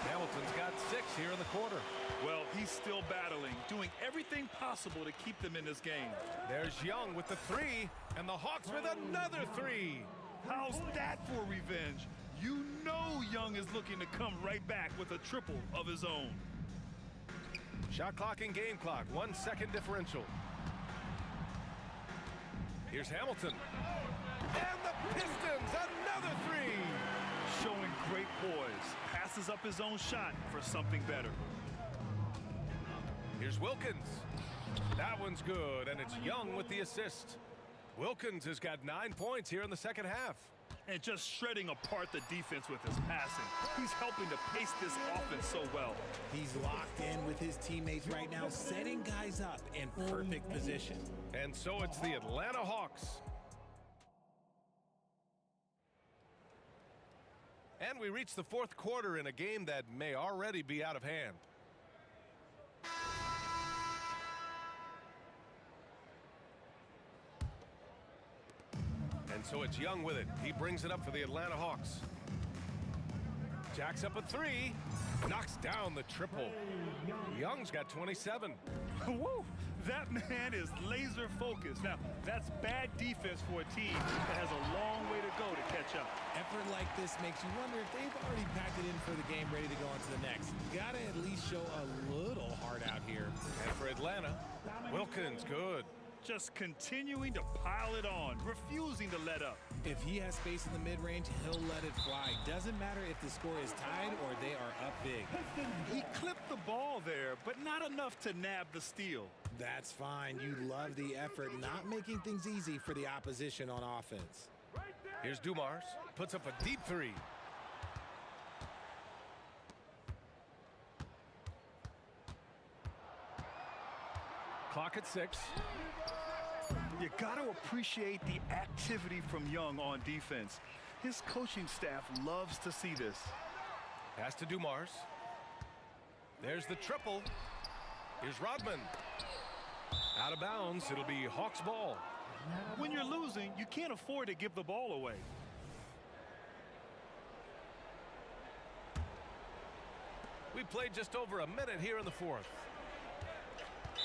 Hamilton's got 6 here in the quarter. Well, he's still battling, doing everything possible to keep them in this game. There's Young with the 3, and the Hawks with another 3. How's that for revenge? You know Young is looking to come right back with a triple of his own. Shot clock and game clock, 1 second differential. Here's Hamilton. And the Pistons, another 3. Showing great poise. Passes up his own shot for something better. Here's Wilkins. That one's good, and it's Young with the assist. Wilkins has got 9 points here in the second half. And just shredding apart the defense with his passing. He's helping to pace this offense so well. He's locked in with his teammates right now, setting guys up in perfect position. And so it's the Atlanta Hawks. And we reach the fourth quarter in a game that may already be out of hand. And so it's Young with it. He brings it up for the Atlanta Hawks. Jacks up a 3. Knocks down the triple. Young's got 27. Woo! That man is laser focused. Now, that's bad defense for a team that has a long way to go to catch up. Effort like this makes you wonder if they've already packed it in for the game, ready to go on to the next. Gotta at least show a little heart out here. And for Atlanta, Wilkins, good. Just continuing to pile it on, refusing to let up. If he has space in the mid-range, he'll let it fly. Doesn't matter if the score is tied or they are up big. He clipped the ball there, but not enough to nab the steal. That's fine. You love the effort, not making things easy for the opposition on offense. Here's Dumars, puts up a deep three. Clock at 6. You got to appreciate the activity from Young on defense. His coaching staff loves to see this. Pass to Dumars. There's the triple. Here's Rodman. Out of bounds. It'll be Hawks ball. When you're losing, you can't afford to give the ball away. We played just over a minute here in the fourth.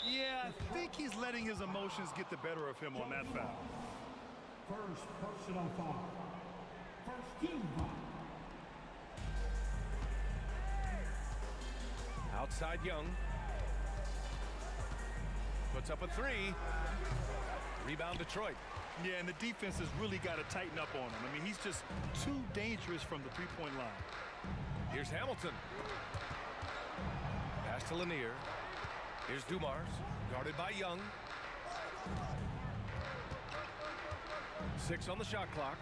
Yeah, I think he's letting his emotions get the better of him on that foul. First personal foul. First team foul. Outside Young. Puts up a three. Rebound Detroit. Yeah, and the defense has really got to tighten up on him. I mean, he's just too dangerous from the three-point line. Here's Hamilton. Pass to Lanier. Here's Dumars, guarded by Young. 6 on the shot clock.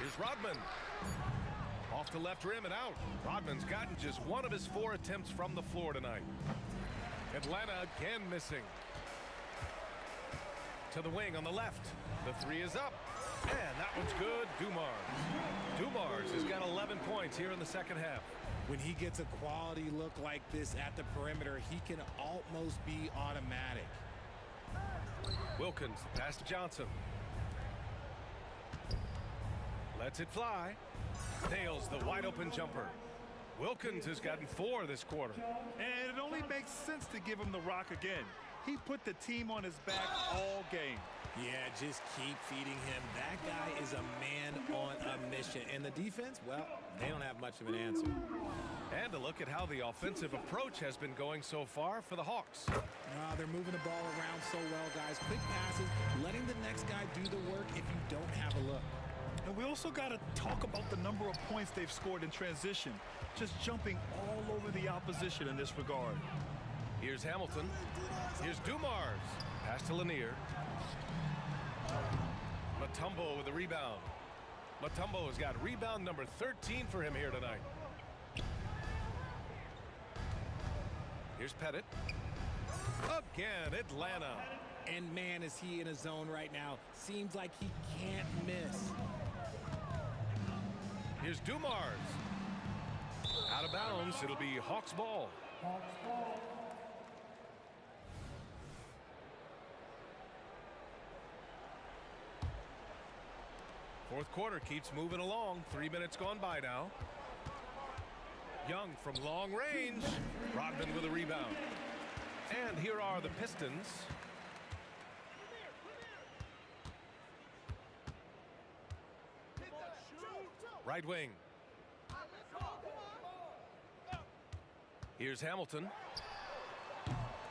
Here's Rodman. Off the left rim and out. Rodman's gotten just one of his 4 attempts from the floor tonight. Atlanta again missing. To the wing on the left. The three is up. And that one's good. Dumars has got 11 points here in the second half. When he gets a quality look like this at the perimeter, he can almost be automatic. Wilkins, pass to Johnson. Lets it fly. Nails the wide open jumper. Wilkins has gotten 4 this quarter. And it only makes sense to give him the rock again. He put the team on his back all game. Yeah, just keep feeding him. That guy is a man on a mission. And the defense, well, they don't have much of an answer. And a look at how the offensive approach has been going so far for the Hawks. They're moving the ball around so well, guys. Quick passes, letting the next guy do the work if you don't have a look. And we also got to talk about the number of points they've scored in transition. Just jumping all over the opposition in this regard. Here's Hamilton. Here's Dumars. Pass to Lanier. Mutombo with the rebound. Mutombo has got rebound number 13 for him here tonight. Here's Pettit. Again, Atlanta. And man, is he in a zone right now. Seems like he can't miss. Here's Dumars. Out of bounds. It'll be Hawks ball. Hawks ball. Fourth quarter keeps moving along. 3 minutes gone by now. Young from long range. Rodman with a rebound. And here are the Pistons. Right wing. Here's Hamilton.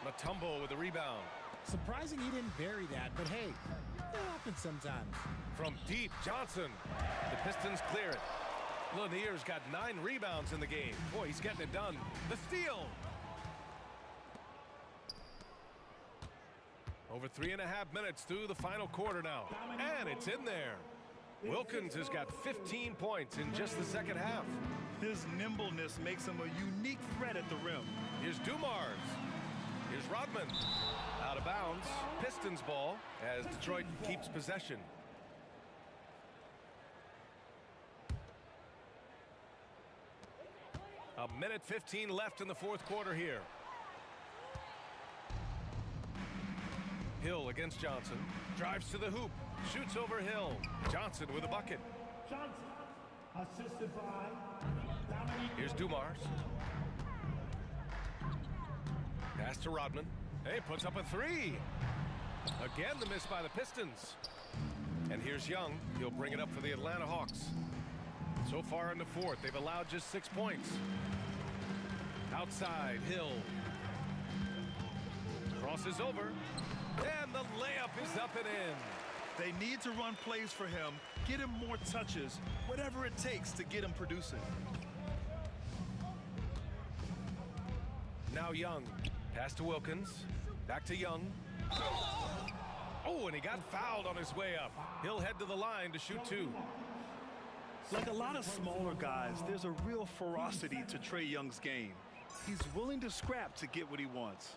Mutombo with a rebound. Surprising he didn't bury that, but hey, it happens sometimes. From deep, Johnson. The Pistons clear it. Lanier's got 9 rebounds in the game. Boy, he's getting it done. The steal. Over 3.5 minutes through the final quarter now. And it's in there. Wilkins has got 15 points in just the second half. His nimbleness makes him a unique threat at the rim. Here's Dumars. Here's Rodman. Out of bounds. Pistons ball as Detroit keeps possession. A minute 15 left in the fourth quarter here. Hill against Johnson. Drives to the hoop. Shoots over Hill. Johnson with a bucket. Johnson, assisted by Dominique. Here's Dumars. Pass to Rodman. Hey, puts up a three. Again, the miss by the Pistons. And here's Young. He'll bring it up for the Atlanta Hawks. So far in the fourth, they've allowed just 6 points. Outside, Hill. Crosses over. And the layup is up and in. They need to run plays for him, get him more touches, whatever it takes to get him producing. Now Young. Pass to Wilkins. Back to Young. Oh, and he got fouled on his way up. He'll head to the line to shoot two. Like a lot of smaller guys, there's a real ferocity to Trae Young's game. He's willing to scrap to get what he wants.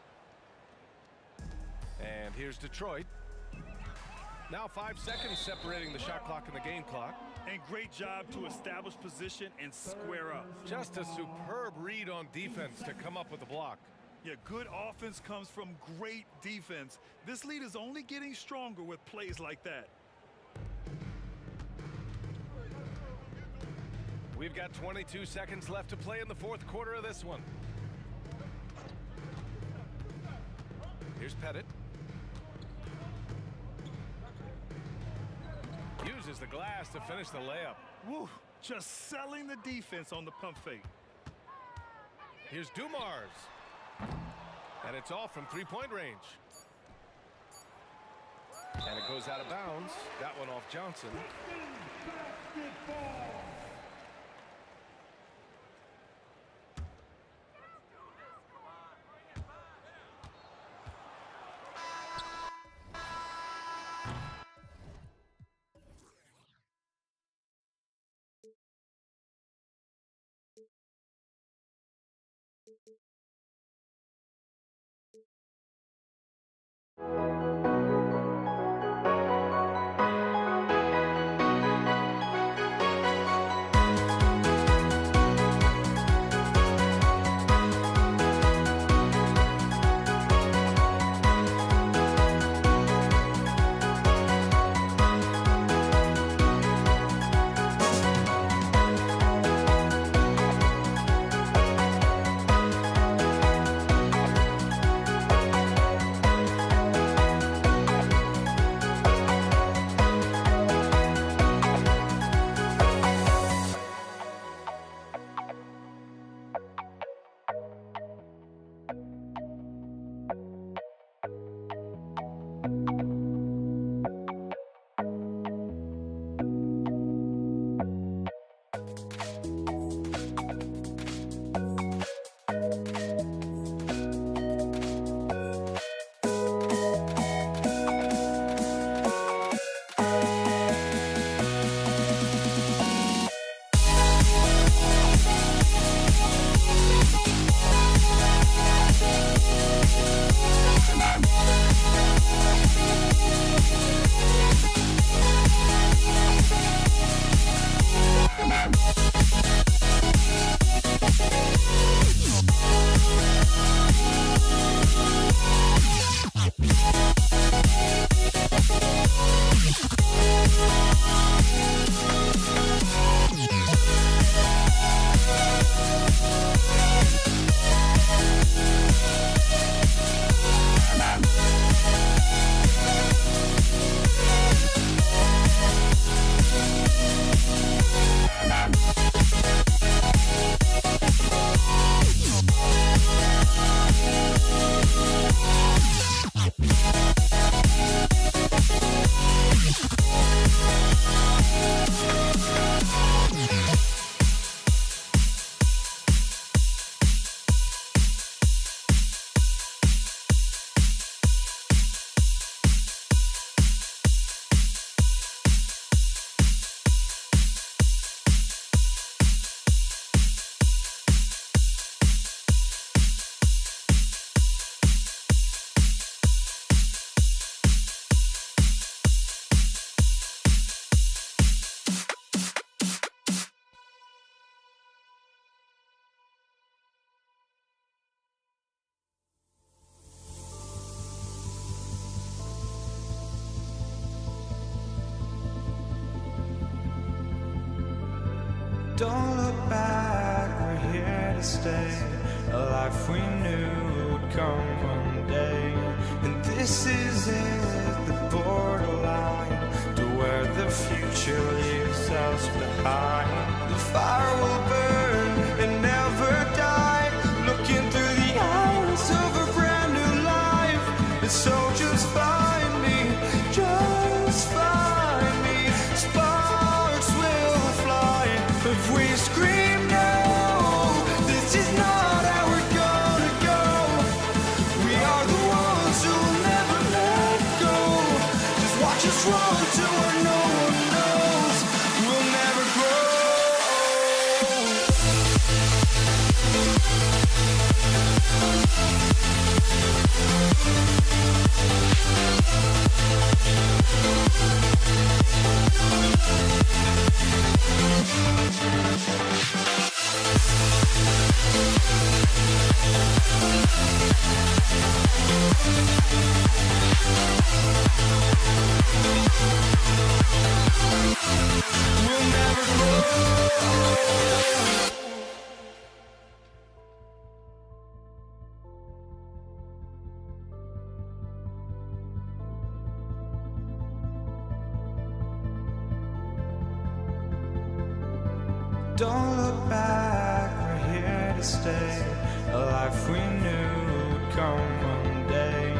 And here's Detroit. Now 5 seconds separating the shot clock and the game clock. And great job to establish position and square up. Just a superb read on defense to come up with the block. Yeah, good offense comes from great defense. This lead is only getting stronger with plays like that. We've got 22 seconds left to play in the fourth quarter of this one. Here's Pettit. Uses the glass to finish the layup. Woo, just selling the defense on the pump fake. Here's Dumars. And it's off from three-point range. And it goes out of bounds. That one off Johnson. Don't look back, we're here to stay. A life we knew would come one day. And this is it, the borderline, to where the future leaves us behind. The fire will burn and never die, looking through the eyes of a brand new life. And so just find me, just find me. Sparks will fly if we scream no. This is not how we're gonna go. We are the ones who'll never let go. Just watch us run to where no one knows. We'll never grow. We'll never grow. Don't look back, we're here to stay. A life we knew would come one day.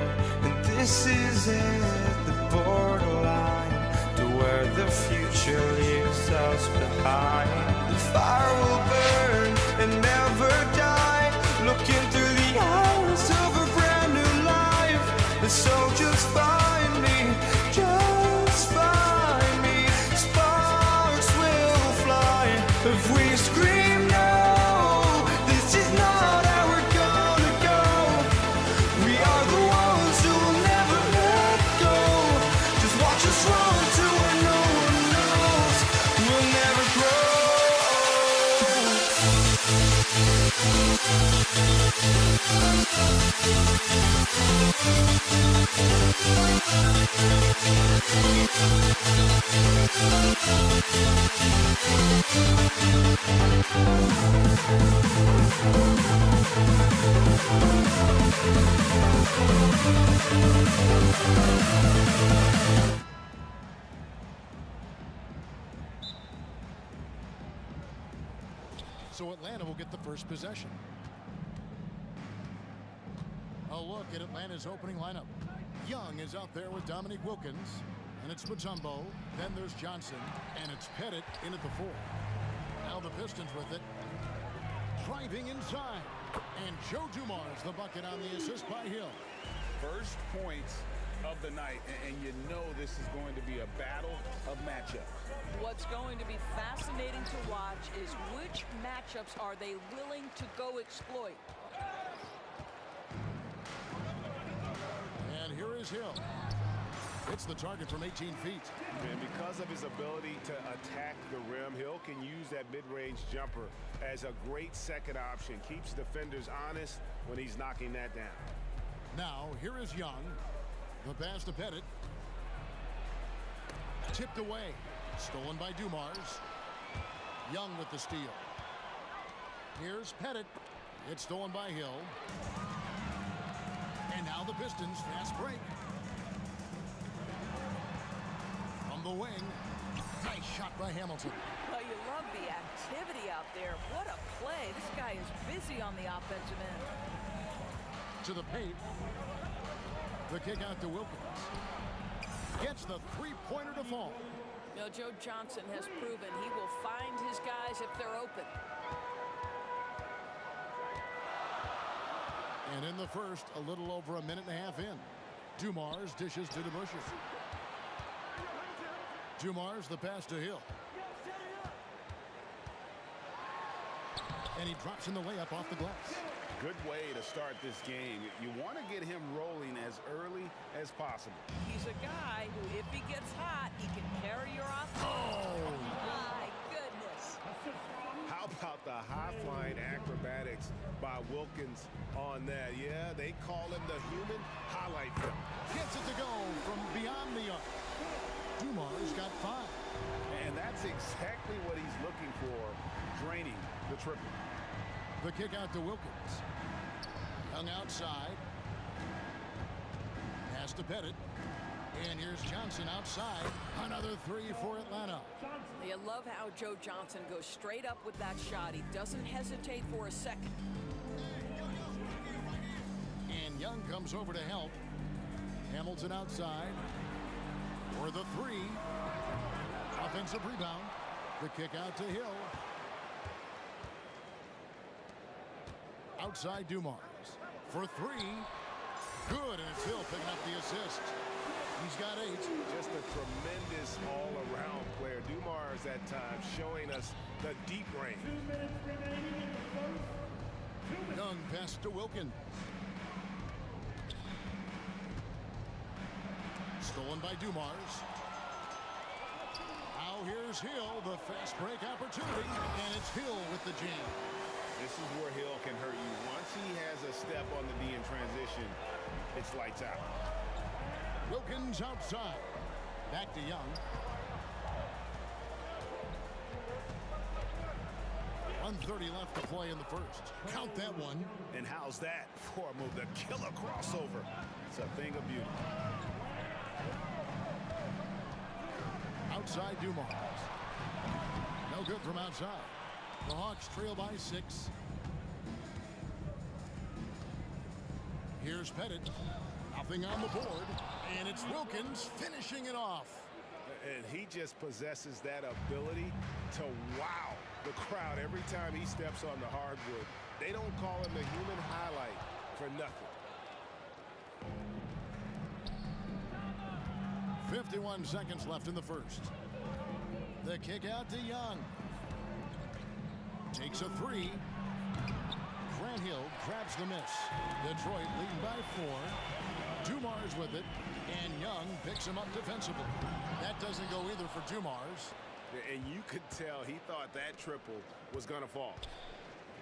And this is it, the borderline, to where the future leaves us behind. The fire will burn and never die, looking through the eyes of a brand new life. And so just find me, just find me. Sparks will fly if we scream no. This is not how we're gonna go. We are the ones who'll never let go. Just watch us run to where no one knows. We'll never grow. So Atlanta will get the first possession. A look at Atlanta's opening lineup. Young is out there with Dominique Wilkins, and it's Mutombo. Then there's Johnson, and it's Pettit in at the 4. Now the Pistons with it. Driving inside. And Joe Dumars the bucket on the assist by Hill. First points of the night, and you know this is going to be a battle of matchups. What's going to be fascinating to watch is which matchups are they willing to go exploit. And here is Hill. It's the target from 18 feet. And because of his ability to attack the rim, Hill can use that mid-range jumper as a great second option. Keeps defenders honest when he's knocking that down. Now, here is Young. The pass to Pettit. Tipped away. Stolen by Dumars. Young with the steal. Here's Pettit. It's stolen by Hill. And now the Pistons fast break. From the wing. Nice shot by Hamilton. Well, you love the activity out there. What a play. This guy is busy on the offensive end. To the paint. The kick out to Wilkins. Gets the three-pointer to fall. You know, Joe Johnson has proven he will find his guys if they're open. And in the first, a little over a minute and a half in. Dumars dishes to DeBusschere. Dumars the pass to Hill. And he drops in the layup off the glass. Good way to start this game. You want to get him rolling as early as possible. He's a guy who, if he gets hot, he can carry your offense. Oh! My goodness. How about the high-flying acrobatics by Wilkins on that? Yeah, they call him the human highlight film. Gets it to go from beyond the arc. Dumars got 5. And that's exactly what he's looking for, draining the triple. The kick out to Wilkins. Young outside. Pass to Pettit. And here's Johnson outside. Another three for Atlanta. You love how Joe Johnson goes straight up with that shot. He doesn't hesitate for a second. And Young comes over to help. Hamilton outside. For the three. Offensive rebound. The kick out to Hill. Outside Dumars. For three. Good, and it's Hill picking up the assist. He's got 8. Just a tremendous all-around player. Dumars at times showing us the deep range. Young pass to Wilkins. Stolen by Dumars. Now here's Hill, the fast break opportunity, and it's Hill with the jam. This is where Hill can hurt you. Once he has a step on the D in transition, it's lights out. Wilkins outside. Back to Young. 1:30 left to play in the first. Count that one. And how's that for a move? The killer crossover. It's a thing of beauty. Outside Dumars. No good from outside. The Hawks trail by 6. Here's Pettit. Nothing on the board. And it's Wilkins finishing it off. And he just possesses that ability to wow the crowd every time he steps on the hardwood. They don't call him the human highlight for nothing. 51 seconds left in the first. The kick out to Young. Takes a 3. Grant Hill grabs the miss. Detroit leading by 4. Dumars with it, and Young picks him up defensively. That doesn't go either for Dumars. And you could tell he thought that triple was going to fall.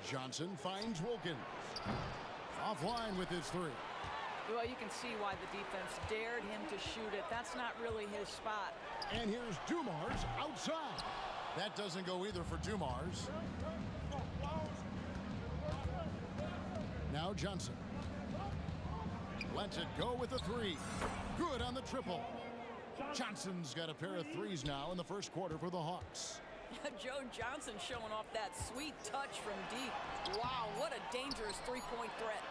Johnson finds Wilkins. Offline with his 3. Well, you can see why the defense dared him to shoot it. That's not really his spot. And here's Dumars outside. That doesn't go either for Dumars. Now Johnson. Lets it go with a 3. Good on the triple. Johnson's got a pair of 3s now in the first quarter for the Hawks. Joe Johnson showing off that sweet touch from deep. Wow, what a dangerous three-point threat.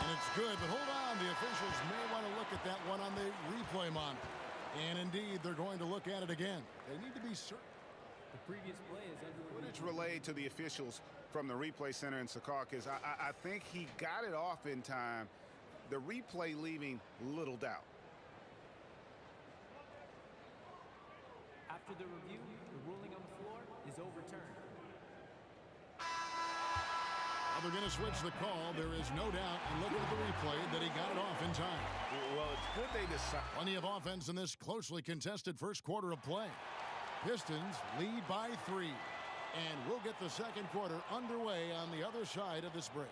And it's good, but hold on. The officials may want to look at that one on the replay monitor. And indeed, they're going to look at it again. They need to be certain. The previous play is underway. Footage relayed to the officials from the replay center in Secaucus. I think he got it off in time. The replay leaving little doubt. After the review, the ruling on the floor is overturned. Now they're going to switch the call. There is no doubt, and look at the replay, that he got it off in time. Well, it's good they decide. Plenty of offense in this closely contested first quarter of play. Pistons lead by 3. And we'll get the second quarter underway on the other side of this break.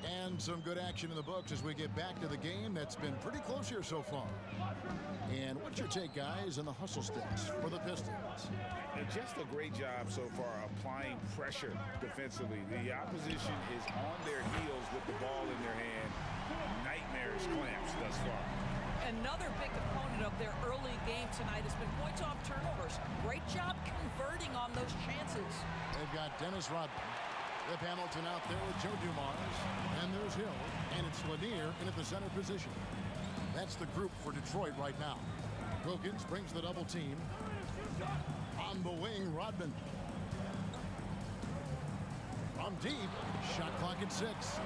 And some good action in the books as we get back to the game that's been pretty close here so far. And what's your take, guys, on the hustle sticks for the Pistons? Just a great job so far applying pressure defensively. The opposition is on their heels with the ball in their hand. Nightmarish clamps thus far. Another big component of their early game tonight has been points off turnovers. Great job converting on those chances. They've got Dennis Rodman. Rip Hamilton out there with Joe Dumars. And there's Hill. And it's Lanier in at the center position. That's the group for Detroit right now. Wilkins brings the double team. On the wing, Rodman. From deep. Shot clock at 6.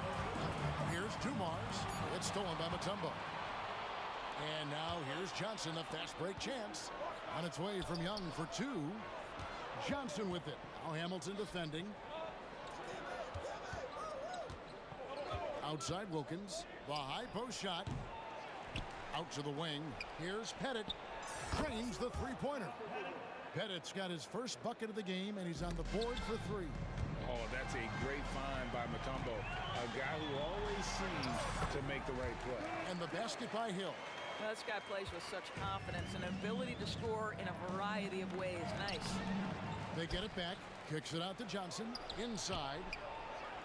Here's Dumars. It's stolen by Mutombo. And now here's Johnson, a fast break chance. On its way from Young for 2. Johnson with it. Now Hamilton defending. Outside Wilkins. The high post shot. Out to the wing. Here's Pettit. Trains the three-pointer. Pettit's got his first bucket of the game, and he's on the board for 3. Oh, that's a great find by Mutombo. A guy who always seems to make the right play. And the basket by Hill. Now, this guy plays with such confidence and ability to score in a variety of ways. Nice. They get it back. Kicks it out to Johnson. Inside.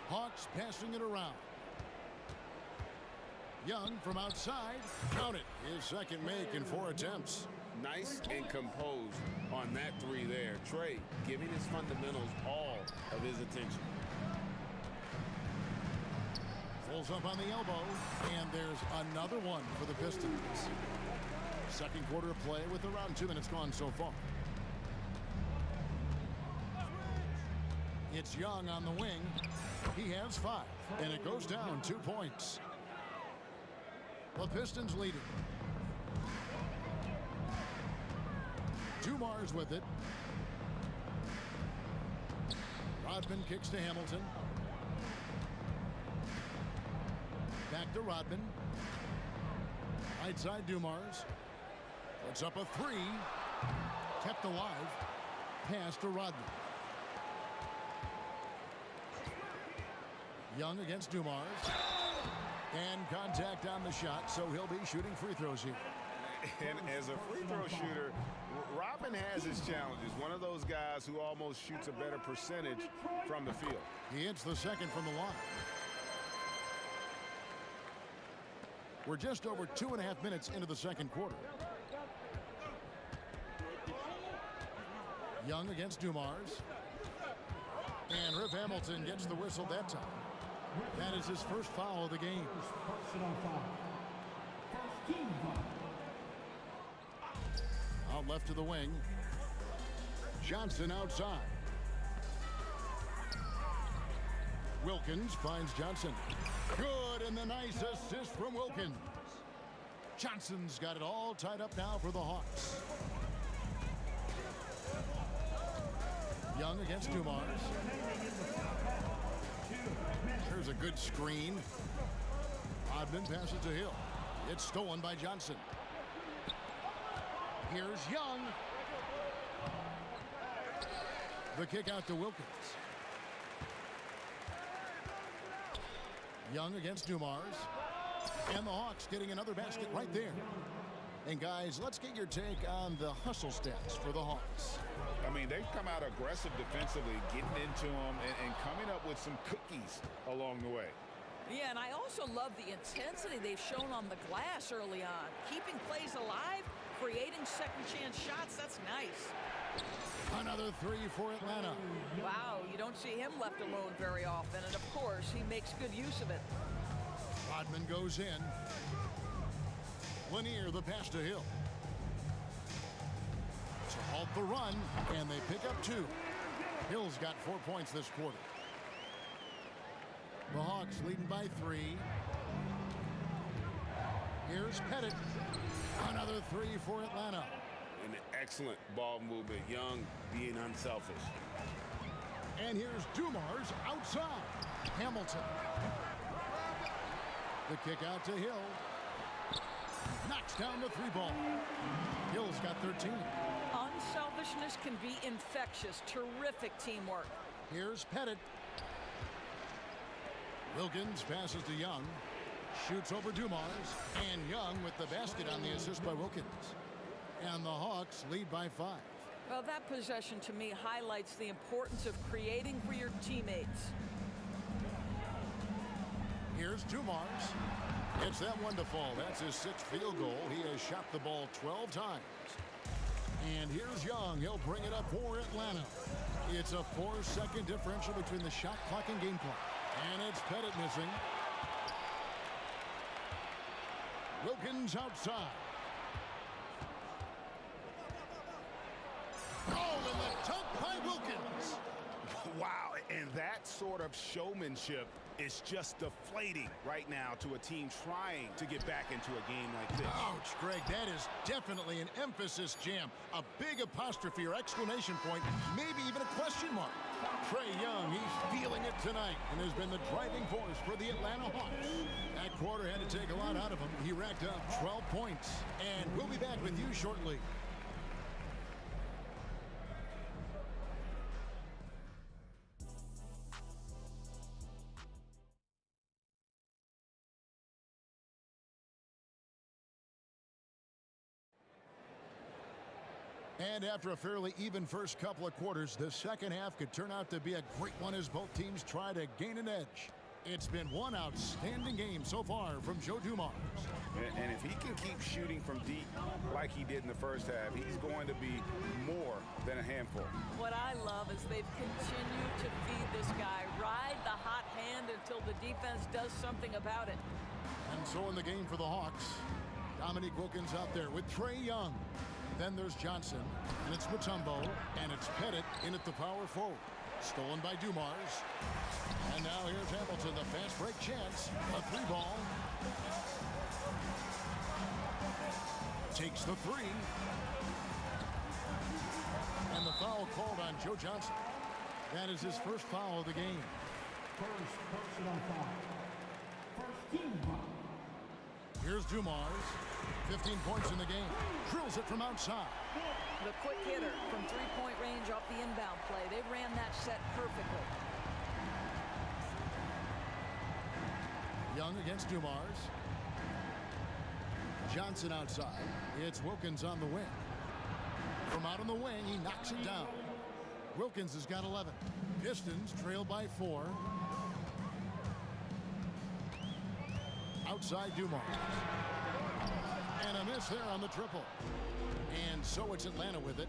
Hawks passing it around. Young from outside. Count it. His second make in 4 attempts. Nice and composed on that three there. Trey giving his fundamentals all of his attention. Pulls up on the elbow, and there's another one for the Pistons. Second quarter of play with around 2 minutes gone so far. It's Young on the wing. He has 5, and it goes down 2 points. The Pistons lead it. Dumars with it. Rodman kicks to Hamilton. Back to Rodman. Right side Dumars. Puts up a 3. Kept alive. Pass to Rodman. Young against Dumars. And contact on the shot, so he'll be shooting free throws here. And as a free throw shooter, Rodman has his challenges. One of those guys who almost shoots a better percentage from the field. He hits the second from the line. We're just over 2.5 minutes into the second quarter. Young against Dumars. And Rip Hamilton gets the whistle that time. That is his first foul of the game. Out left to the wing. Johnson outside. Wilkins finds Johnson. Good, and the nice assist from Wilkins. Johnson's got it all tied up now for the Hawks. Young against Dumars. Here's a good screen. Rodman passes to Hill. It's stolen by Johnson. Here's Young. The kick out to Wilkins. Young against Dumars. And the Hawks getting another basket right there. And guys, let's get your take on the hustle stats for the Hawks. I mean, they've come out aggressive defensively, getting into them and coming up with some cookies along the way. Yeah, and I also love the intensity they've shown on the glass early on. Keeping plays alive, creating second chance shots, that's nice. Another 3 for Atlanta. Wow, you don't see him left alone very often, and of course, he makes good use of it. Rodman goes in. Lanier the pass to Hill. To halt the run, and they pick up 2. Hill's got 4 points this quarter. The Hawks leading by 3. Here's Pettit. Another 3 for Atlanta. An excellent ball movement. Young being unselfish. And here's Dumars outside. Hamilton. The kick out to Hill. Knocks down the 3-ball. Hill's got 13. Unselfishness can be infectious. Terrific teamwork. Here's Pettit. Wilkins passes to Young. Shoots over Dumars. And Young with the basket on the assist by Wilkins. And the Hawks lead by 5. Well, that possession to me highlights the importance of creating for your teammates. Here's Dumars. It's that one to fall. That's his 6th field goal. He has shot the ball 12 times. And here's Young. He'll bring it up for Atlanta. It's a 4-second differential between the shot clock and game clock. And it's Pettit missing. Wilkins outside. Oh, and the dunk by Wilkins. Wow, and that sort of showmanship is just deflating right now to a team trying to get back into a game like this. Ouch, Greg, that is definitely an emphasis jam. A big apostrophe or exclamation point, maybe even a question mark. Trae Young, he's feeling it tonight and has been the driving force for the Atlanta Hawks. That quarter had to take a lot out of him. He racked up 12 points. And we'll be back with you shortly. And after a fairly even first couple of quarters, the second half could turn out to be a great one as both teams try to gain an edge. It's been one outstanding game so far from Joe Dumars. And if he can keep shooting from deep like he did in the first half, he's going to be more than a handful. What I love is they've continued to feed this guy, ride the hot hand until the defense does something about it. And so in the game for the Hawks, Dominique Wilkins out there with Trae Young. Then there's Johnson, and it's Mutombo, and it's Pettit in at the power forward. Stolen by Dumars. And now here's Hamilton, the fast break chance. A three ball. Takes the three. And the foul called on Joe Johnson. That is his first foul of the game. First personal foul. First team foul. Here's Dumars. 15 points in the game. Drills it from outside. The quick hitter from three-point range off the inbound play. They ran that set perfectly. Young against Dumars. Johnson outside. It's Wilkins on the wing. From out on the wing, he knocks it down. Wilkins has got 11. Pistons trail by 4. Outside Dumars. And a miss there on the triple. And so it's Atlanta with it.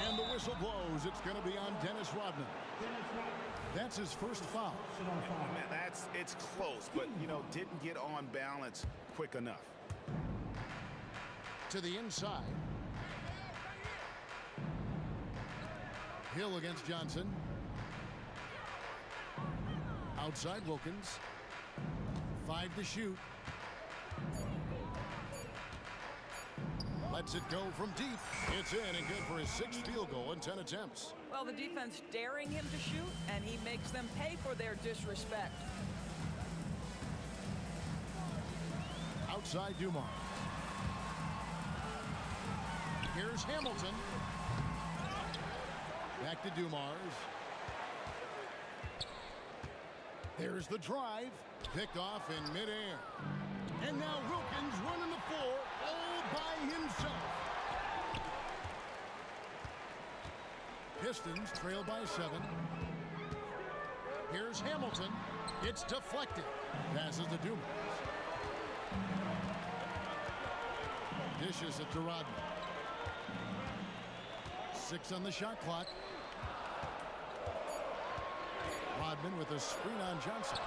And the whistle blows. It's going to be on Dennis Rodman. That's his first foul. Man, it's close, but, didn't get on balance quick enough. To the inside. Hill against Johnson. Outside Wilkins. 5 to shoot. Lets it go from deep. It's in and good for his 6th field goal in 10 attempts. Well, the defense daring him to shoot, and he makes them pay for their disrespect. Outside Dumars. Here's Hamilton. Back to Dumars. There's the drive. Picked off in midair. And now Wilkins running the floor all by himself. Pistons trail by 7. Here's Hamilton. It's deflected. Passes to Dumars. Dishes it to Rodman. 6 on the shot clock. Rodman with a screen on Johnson.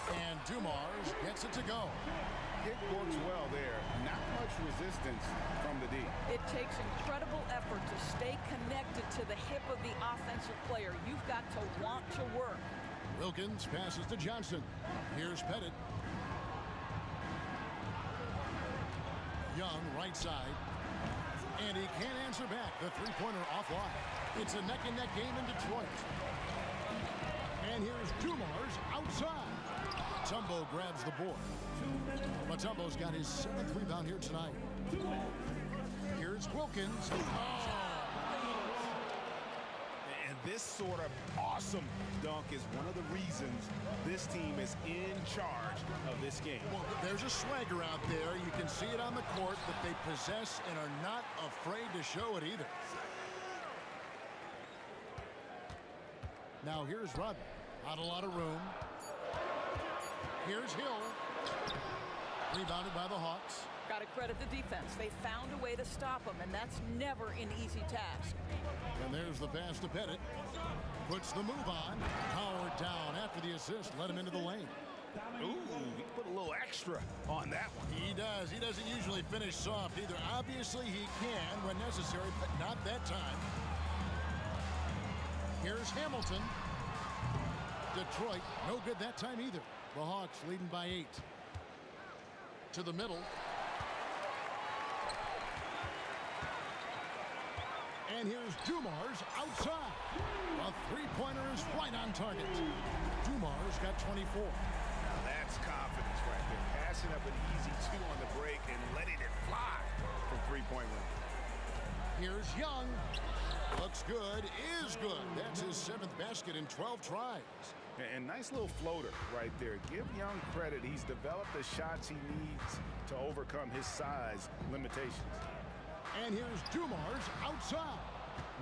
And Dumars gets it to go. It works well there. Not much resistance from the D. It takes incredible effort to stay connected to the hip of the offensive player. You've got to want to work. Wilkins passes to Johnson. Here's Pettit. Young, right side. And he can't answer back. The three-pointer offline. It's a neck-and-neck game in Detroit. And here's Dumars outside. Mutombo grabs the board. Mutombo's got his 7th rebound here tonight. Here's Wilkins. And this sort of awesome dunk is one of the reasons this team is in charge of this game. Well, there's a swagger out there. You can see it on the court that they possess and are not afraid to show it either. Now here's Rodman. Not a lot of room. Here's Hill. Rebounded by the Hawks. Got to credit the defense. They found a way to stop him, and that's never an easy task. And there's the pass to Pettit. Puts the move on. Howard down after the assist. Let him into the lane. Ooh, he put a little extra on that one. He does. He doesn't usually finish soft either. Obviously, he can when necessary, but not that time. Here's Hamilton. Detroit, no good that time either. The Hawks leading by 8. To the middle. And here's Dumars outside. A three-pointer is right on target. Dumars got 24. Now that's confidence right there. Passing up an easy 2 on the break and letting it fly from three-point range. Here's Young. Looks good, is good. That's his 7th basket in 12 tries. And nice little floater right there. Give Young credit. He's developed the shots he needs to overcome his size limitations. And here's Dumars outside.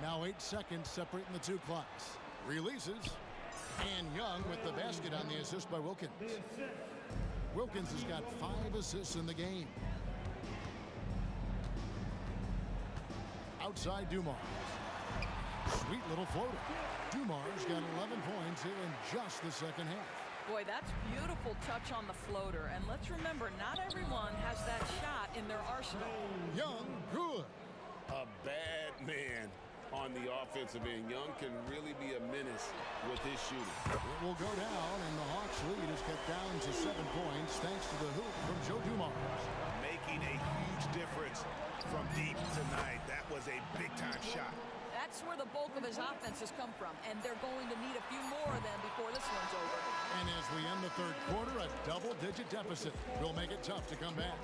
Now 8 seconds separating the two clocks. Releases. And Young with the basket on the assist by Wilkins. Wilkins has got 5 assists in the game. Outside Dumars. Sweet little floater. Dumars got 11 points here in just the second half. Boy, that's beautiful touch on the floater. And let's remember, not everyone has that shot in their arsenal. Young, good. A bad man on the offensive end. Young can really be a menace with his shooting. It will go down, and the Hawks lead is cut down to 7 points thanks to the hoop from Joe Dumars. Making a huge difference from deep tonight. That was a big-time shot. That's where the bulk of his offense has come from, and they're going to need a few more of them before this one's over. And as we end the third quarter, a double-digit deficit will make it tough to come back.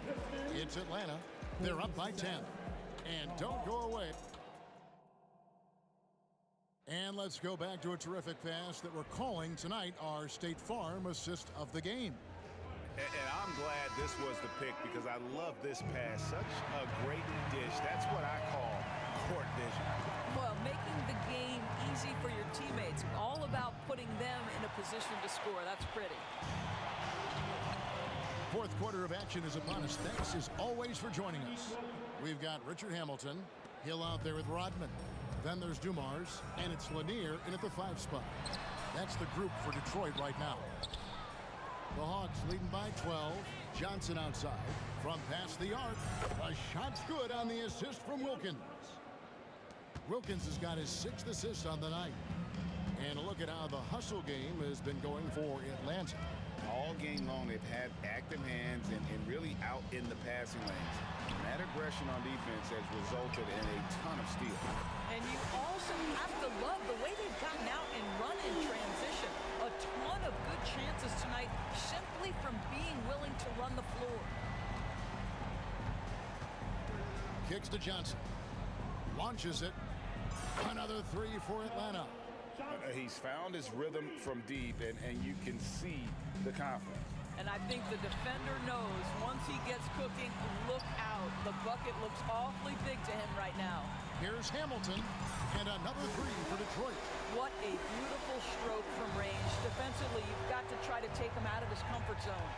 It's Atlanta. They're up by 10. And don't go away. And let's go back to a terrific pass that we're calling tonight our State Farm assist of the game. And I'm glad this was the pick because I love this pass. Such a great dish. That's what I call court vision. Well, making the game easy for your teammates. All about putting them in a position to score. That's pretty. Fourth quarter of action is upon us. Thanks as always for joining us. We've got Richard Hamilton. Hill out there with Rodman. Then there's Dumars, and it's Lanier in at the 5 spot. That's the group for Detroit right now. The Hawks leading by 12. Johnson outside from past the arc. A shot's good on the assist from Wilkins. Wilkins has got his 6th assist on the night. And a look at how the hustle game has been going for Atlanta. All game long, they've had active hands and really out in the passing lanes. That aggression on defense has resulted in a ton of steals. And you also have to love the way they've gotten out and run in transition. A ton of good chances tonight simply from being willing to run the floor. Kicks to Johnson. Launches it. Another 3 for Atlanta. He's found his rhythm from deep, and you can see the confidence. And I think the defender knows once he gets cooking, look out. The bucket looks awfully big to him right now. Here's Hamilton, and another 3 for Detroit. What a beautiful stroke from range. Defensively, you've got to try to take him out of his comfort zone.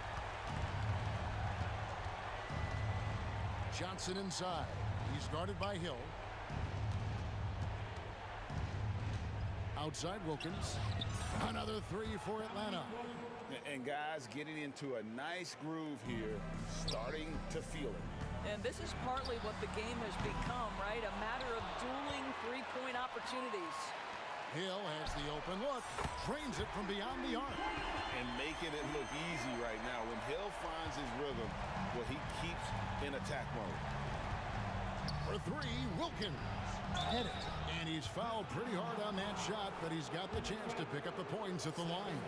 Johnson inside. He's guarded by Hill. Outside Wilkins. Another 3 for Atlanta. And guys getting into a nice groove here, starting to feel it. And this is partly what the game has become, right? A matter of dueling 3-point opportunities. Hill has the open look, trains it from beyond the arc. And making it look easy right now. When Hill finds his rhythm, well, he keeps in attack mode. For 3, Wilkins. Hit it. And he's fouled pretty hard on that shot, but he's got the chance to pick up the points at the line.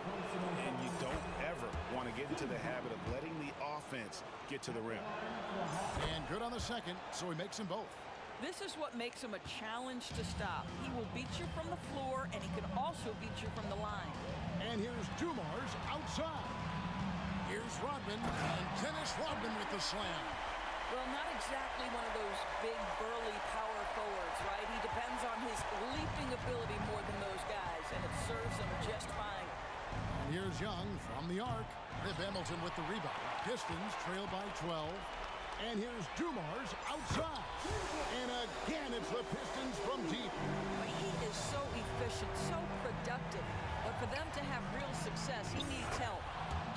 And you don't ever want to get into the habit of letting the offense get to the rim. And good on the second, so he makes them both. This is what makes him a challenge to stop. He will beat you from the floor, and he can also beat you from the line. And here's Dumars outside. Here's Rodman, and Dennis Rodman with the slam. Well, not exactly one of those big, burly power forwards, right? He depends on his leaping ability more than those guys, and it serves him just fine. And here's Young from the arc. Rip Hamilton with the rebound. Pistons trail by 12. And here's Dumars outside. And again, it's the Pistons from deep. He is so efficient, so productive. But for them to have real success, he needs help.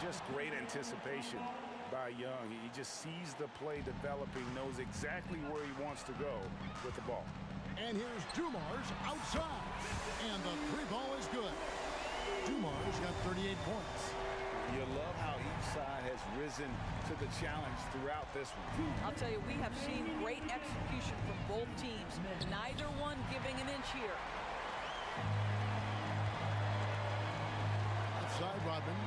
Just great anticipation by Young. He just sees the play developing, knows exactly where he wants to go with the ball. And here's Dumars outside. And the 3-ball is good. Dumars got 38 points. You love how each side has risen to the challenge throughout this one. I'll tell you, we have seen great execution from both teams. Neither one giving an inch here. Outside Rodman.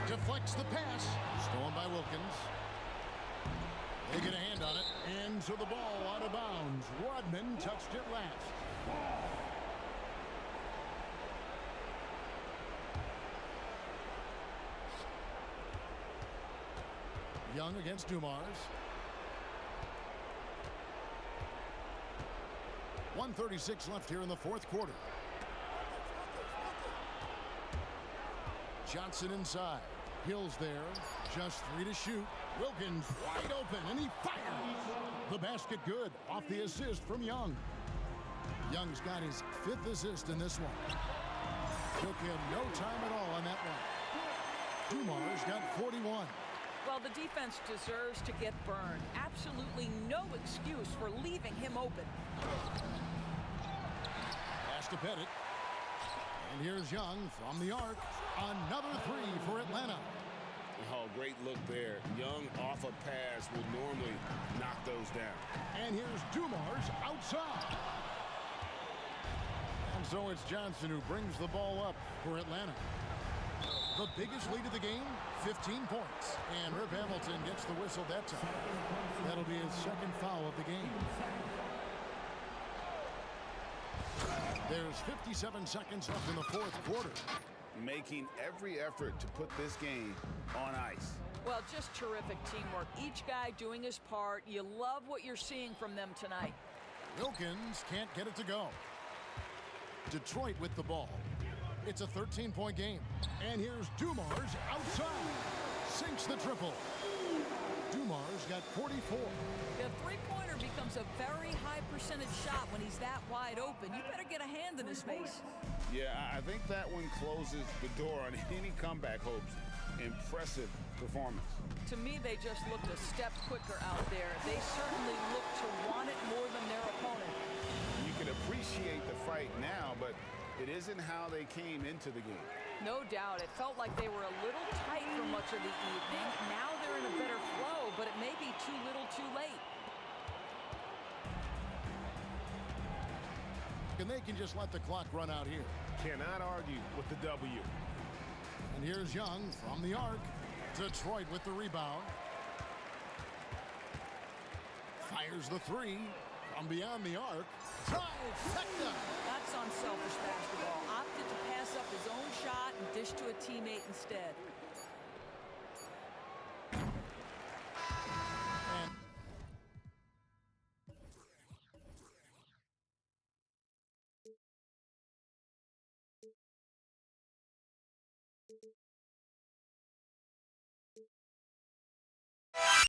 Deflects the pass. Stolen by Wilkins. They get a hand on it. And so the ball out of bounds. Rodman touched it last. Young against Dumars. 1:36 left here in the fourth quarter. Johnson inside. Hill's there. Just 3 to shoot. Wilkins wide open, and he fires. The basket good off the assist from Young. Young's got his 5th assist in this one. Took him no time at all on that one. Dumar's got 41. Well, the defense deserves to get burned. Absolutely no excuse for leaving him open. Pass to Pettit. And here's Young from the arc. Another 3 for Atlanta. Oh, great look there. Young off a pass would normally knock those down. And here's Dumar's outside. And so it's Johnson who brings the ball up for Atlanta. The biggest lead of the game, 15 points. And Rip Hamilton gets the whistle that time. That'll be his 2nd foul of the game. There's 57 seconds left in the fourth quarter. Making every effort to put this game on ice. Well, just terrific teamwork. Each guy doing his part. You love what you're seeing from them tonight. Wilkins can't get it to go. Detroit with the ball. It's a 13-point game. And here's Dumar's outside. Sinks the triple. Dumar's got 44. The three-pointer becomes a very high percentage shot when he's that wide open. You better get a hand in his face. Yeah, I think that one closes the door on any comeback hopes. Impressive performance. To me, they just looked a step quicker out there. They certainly looked to want it more than their opponent. You can appreciate the fight now, but it isn't how they came into the game. No doubt. It felt like they were a little tight for much of the evening. Now they're in a better flow, but it may be too little too late. And they can just let the clock run out here. Cannot argue with the W. And here's Young from the arc. Detroit with the rebound. Fires the 3 from beyond the arc. Trifecta! That's unselfish basketball. Opted to pass up his own shot and dish to a teammate instead.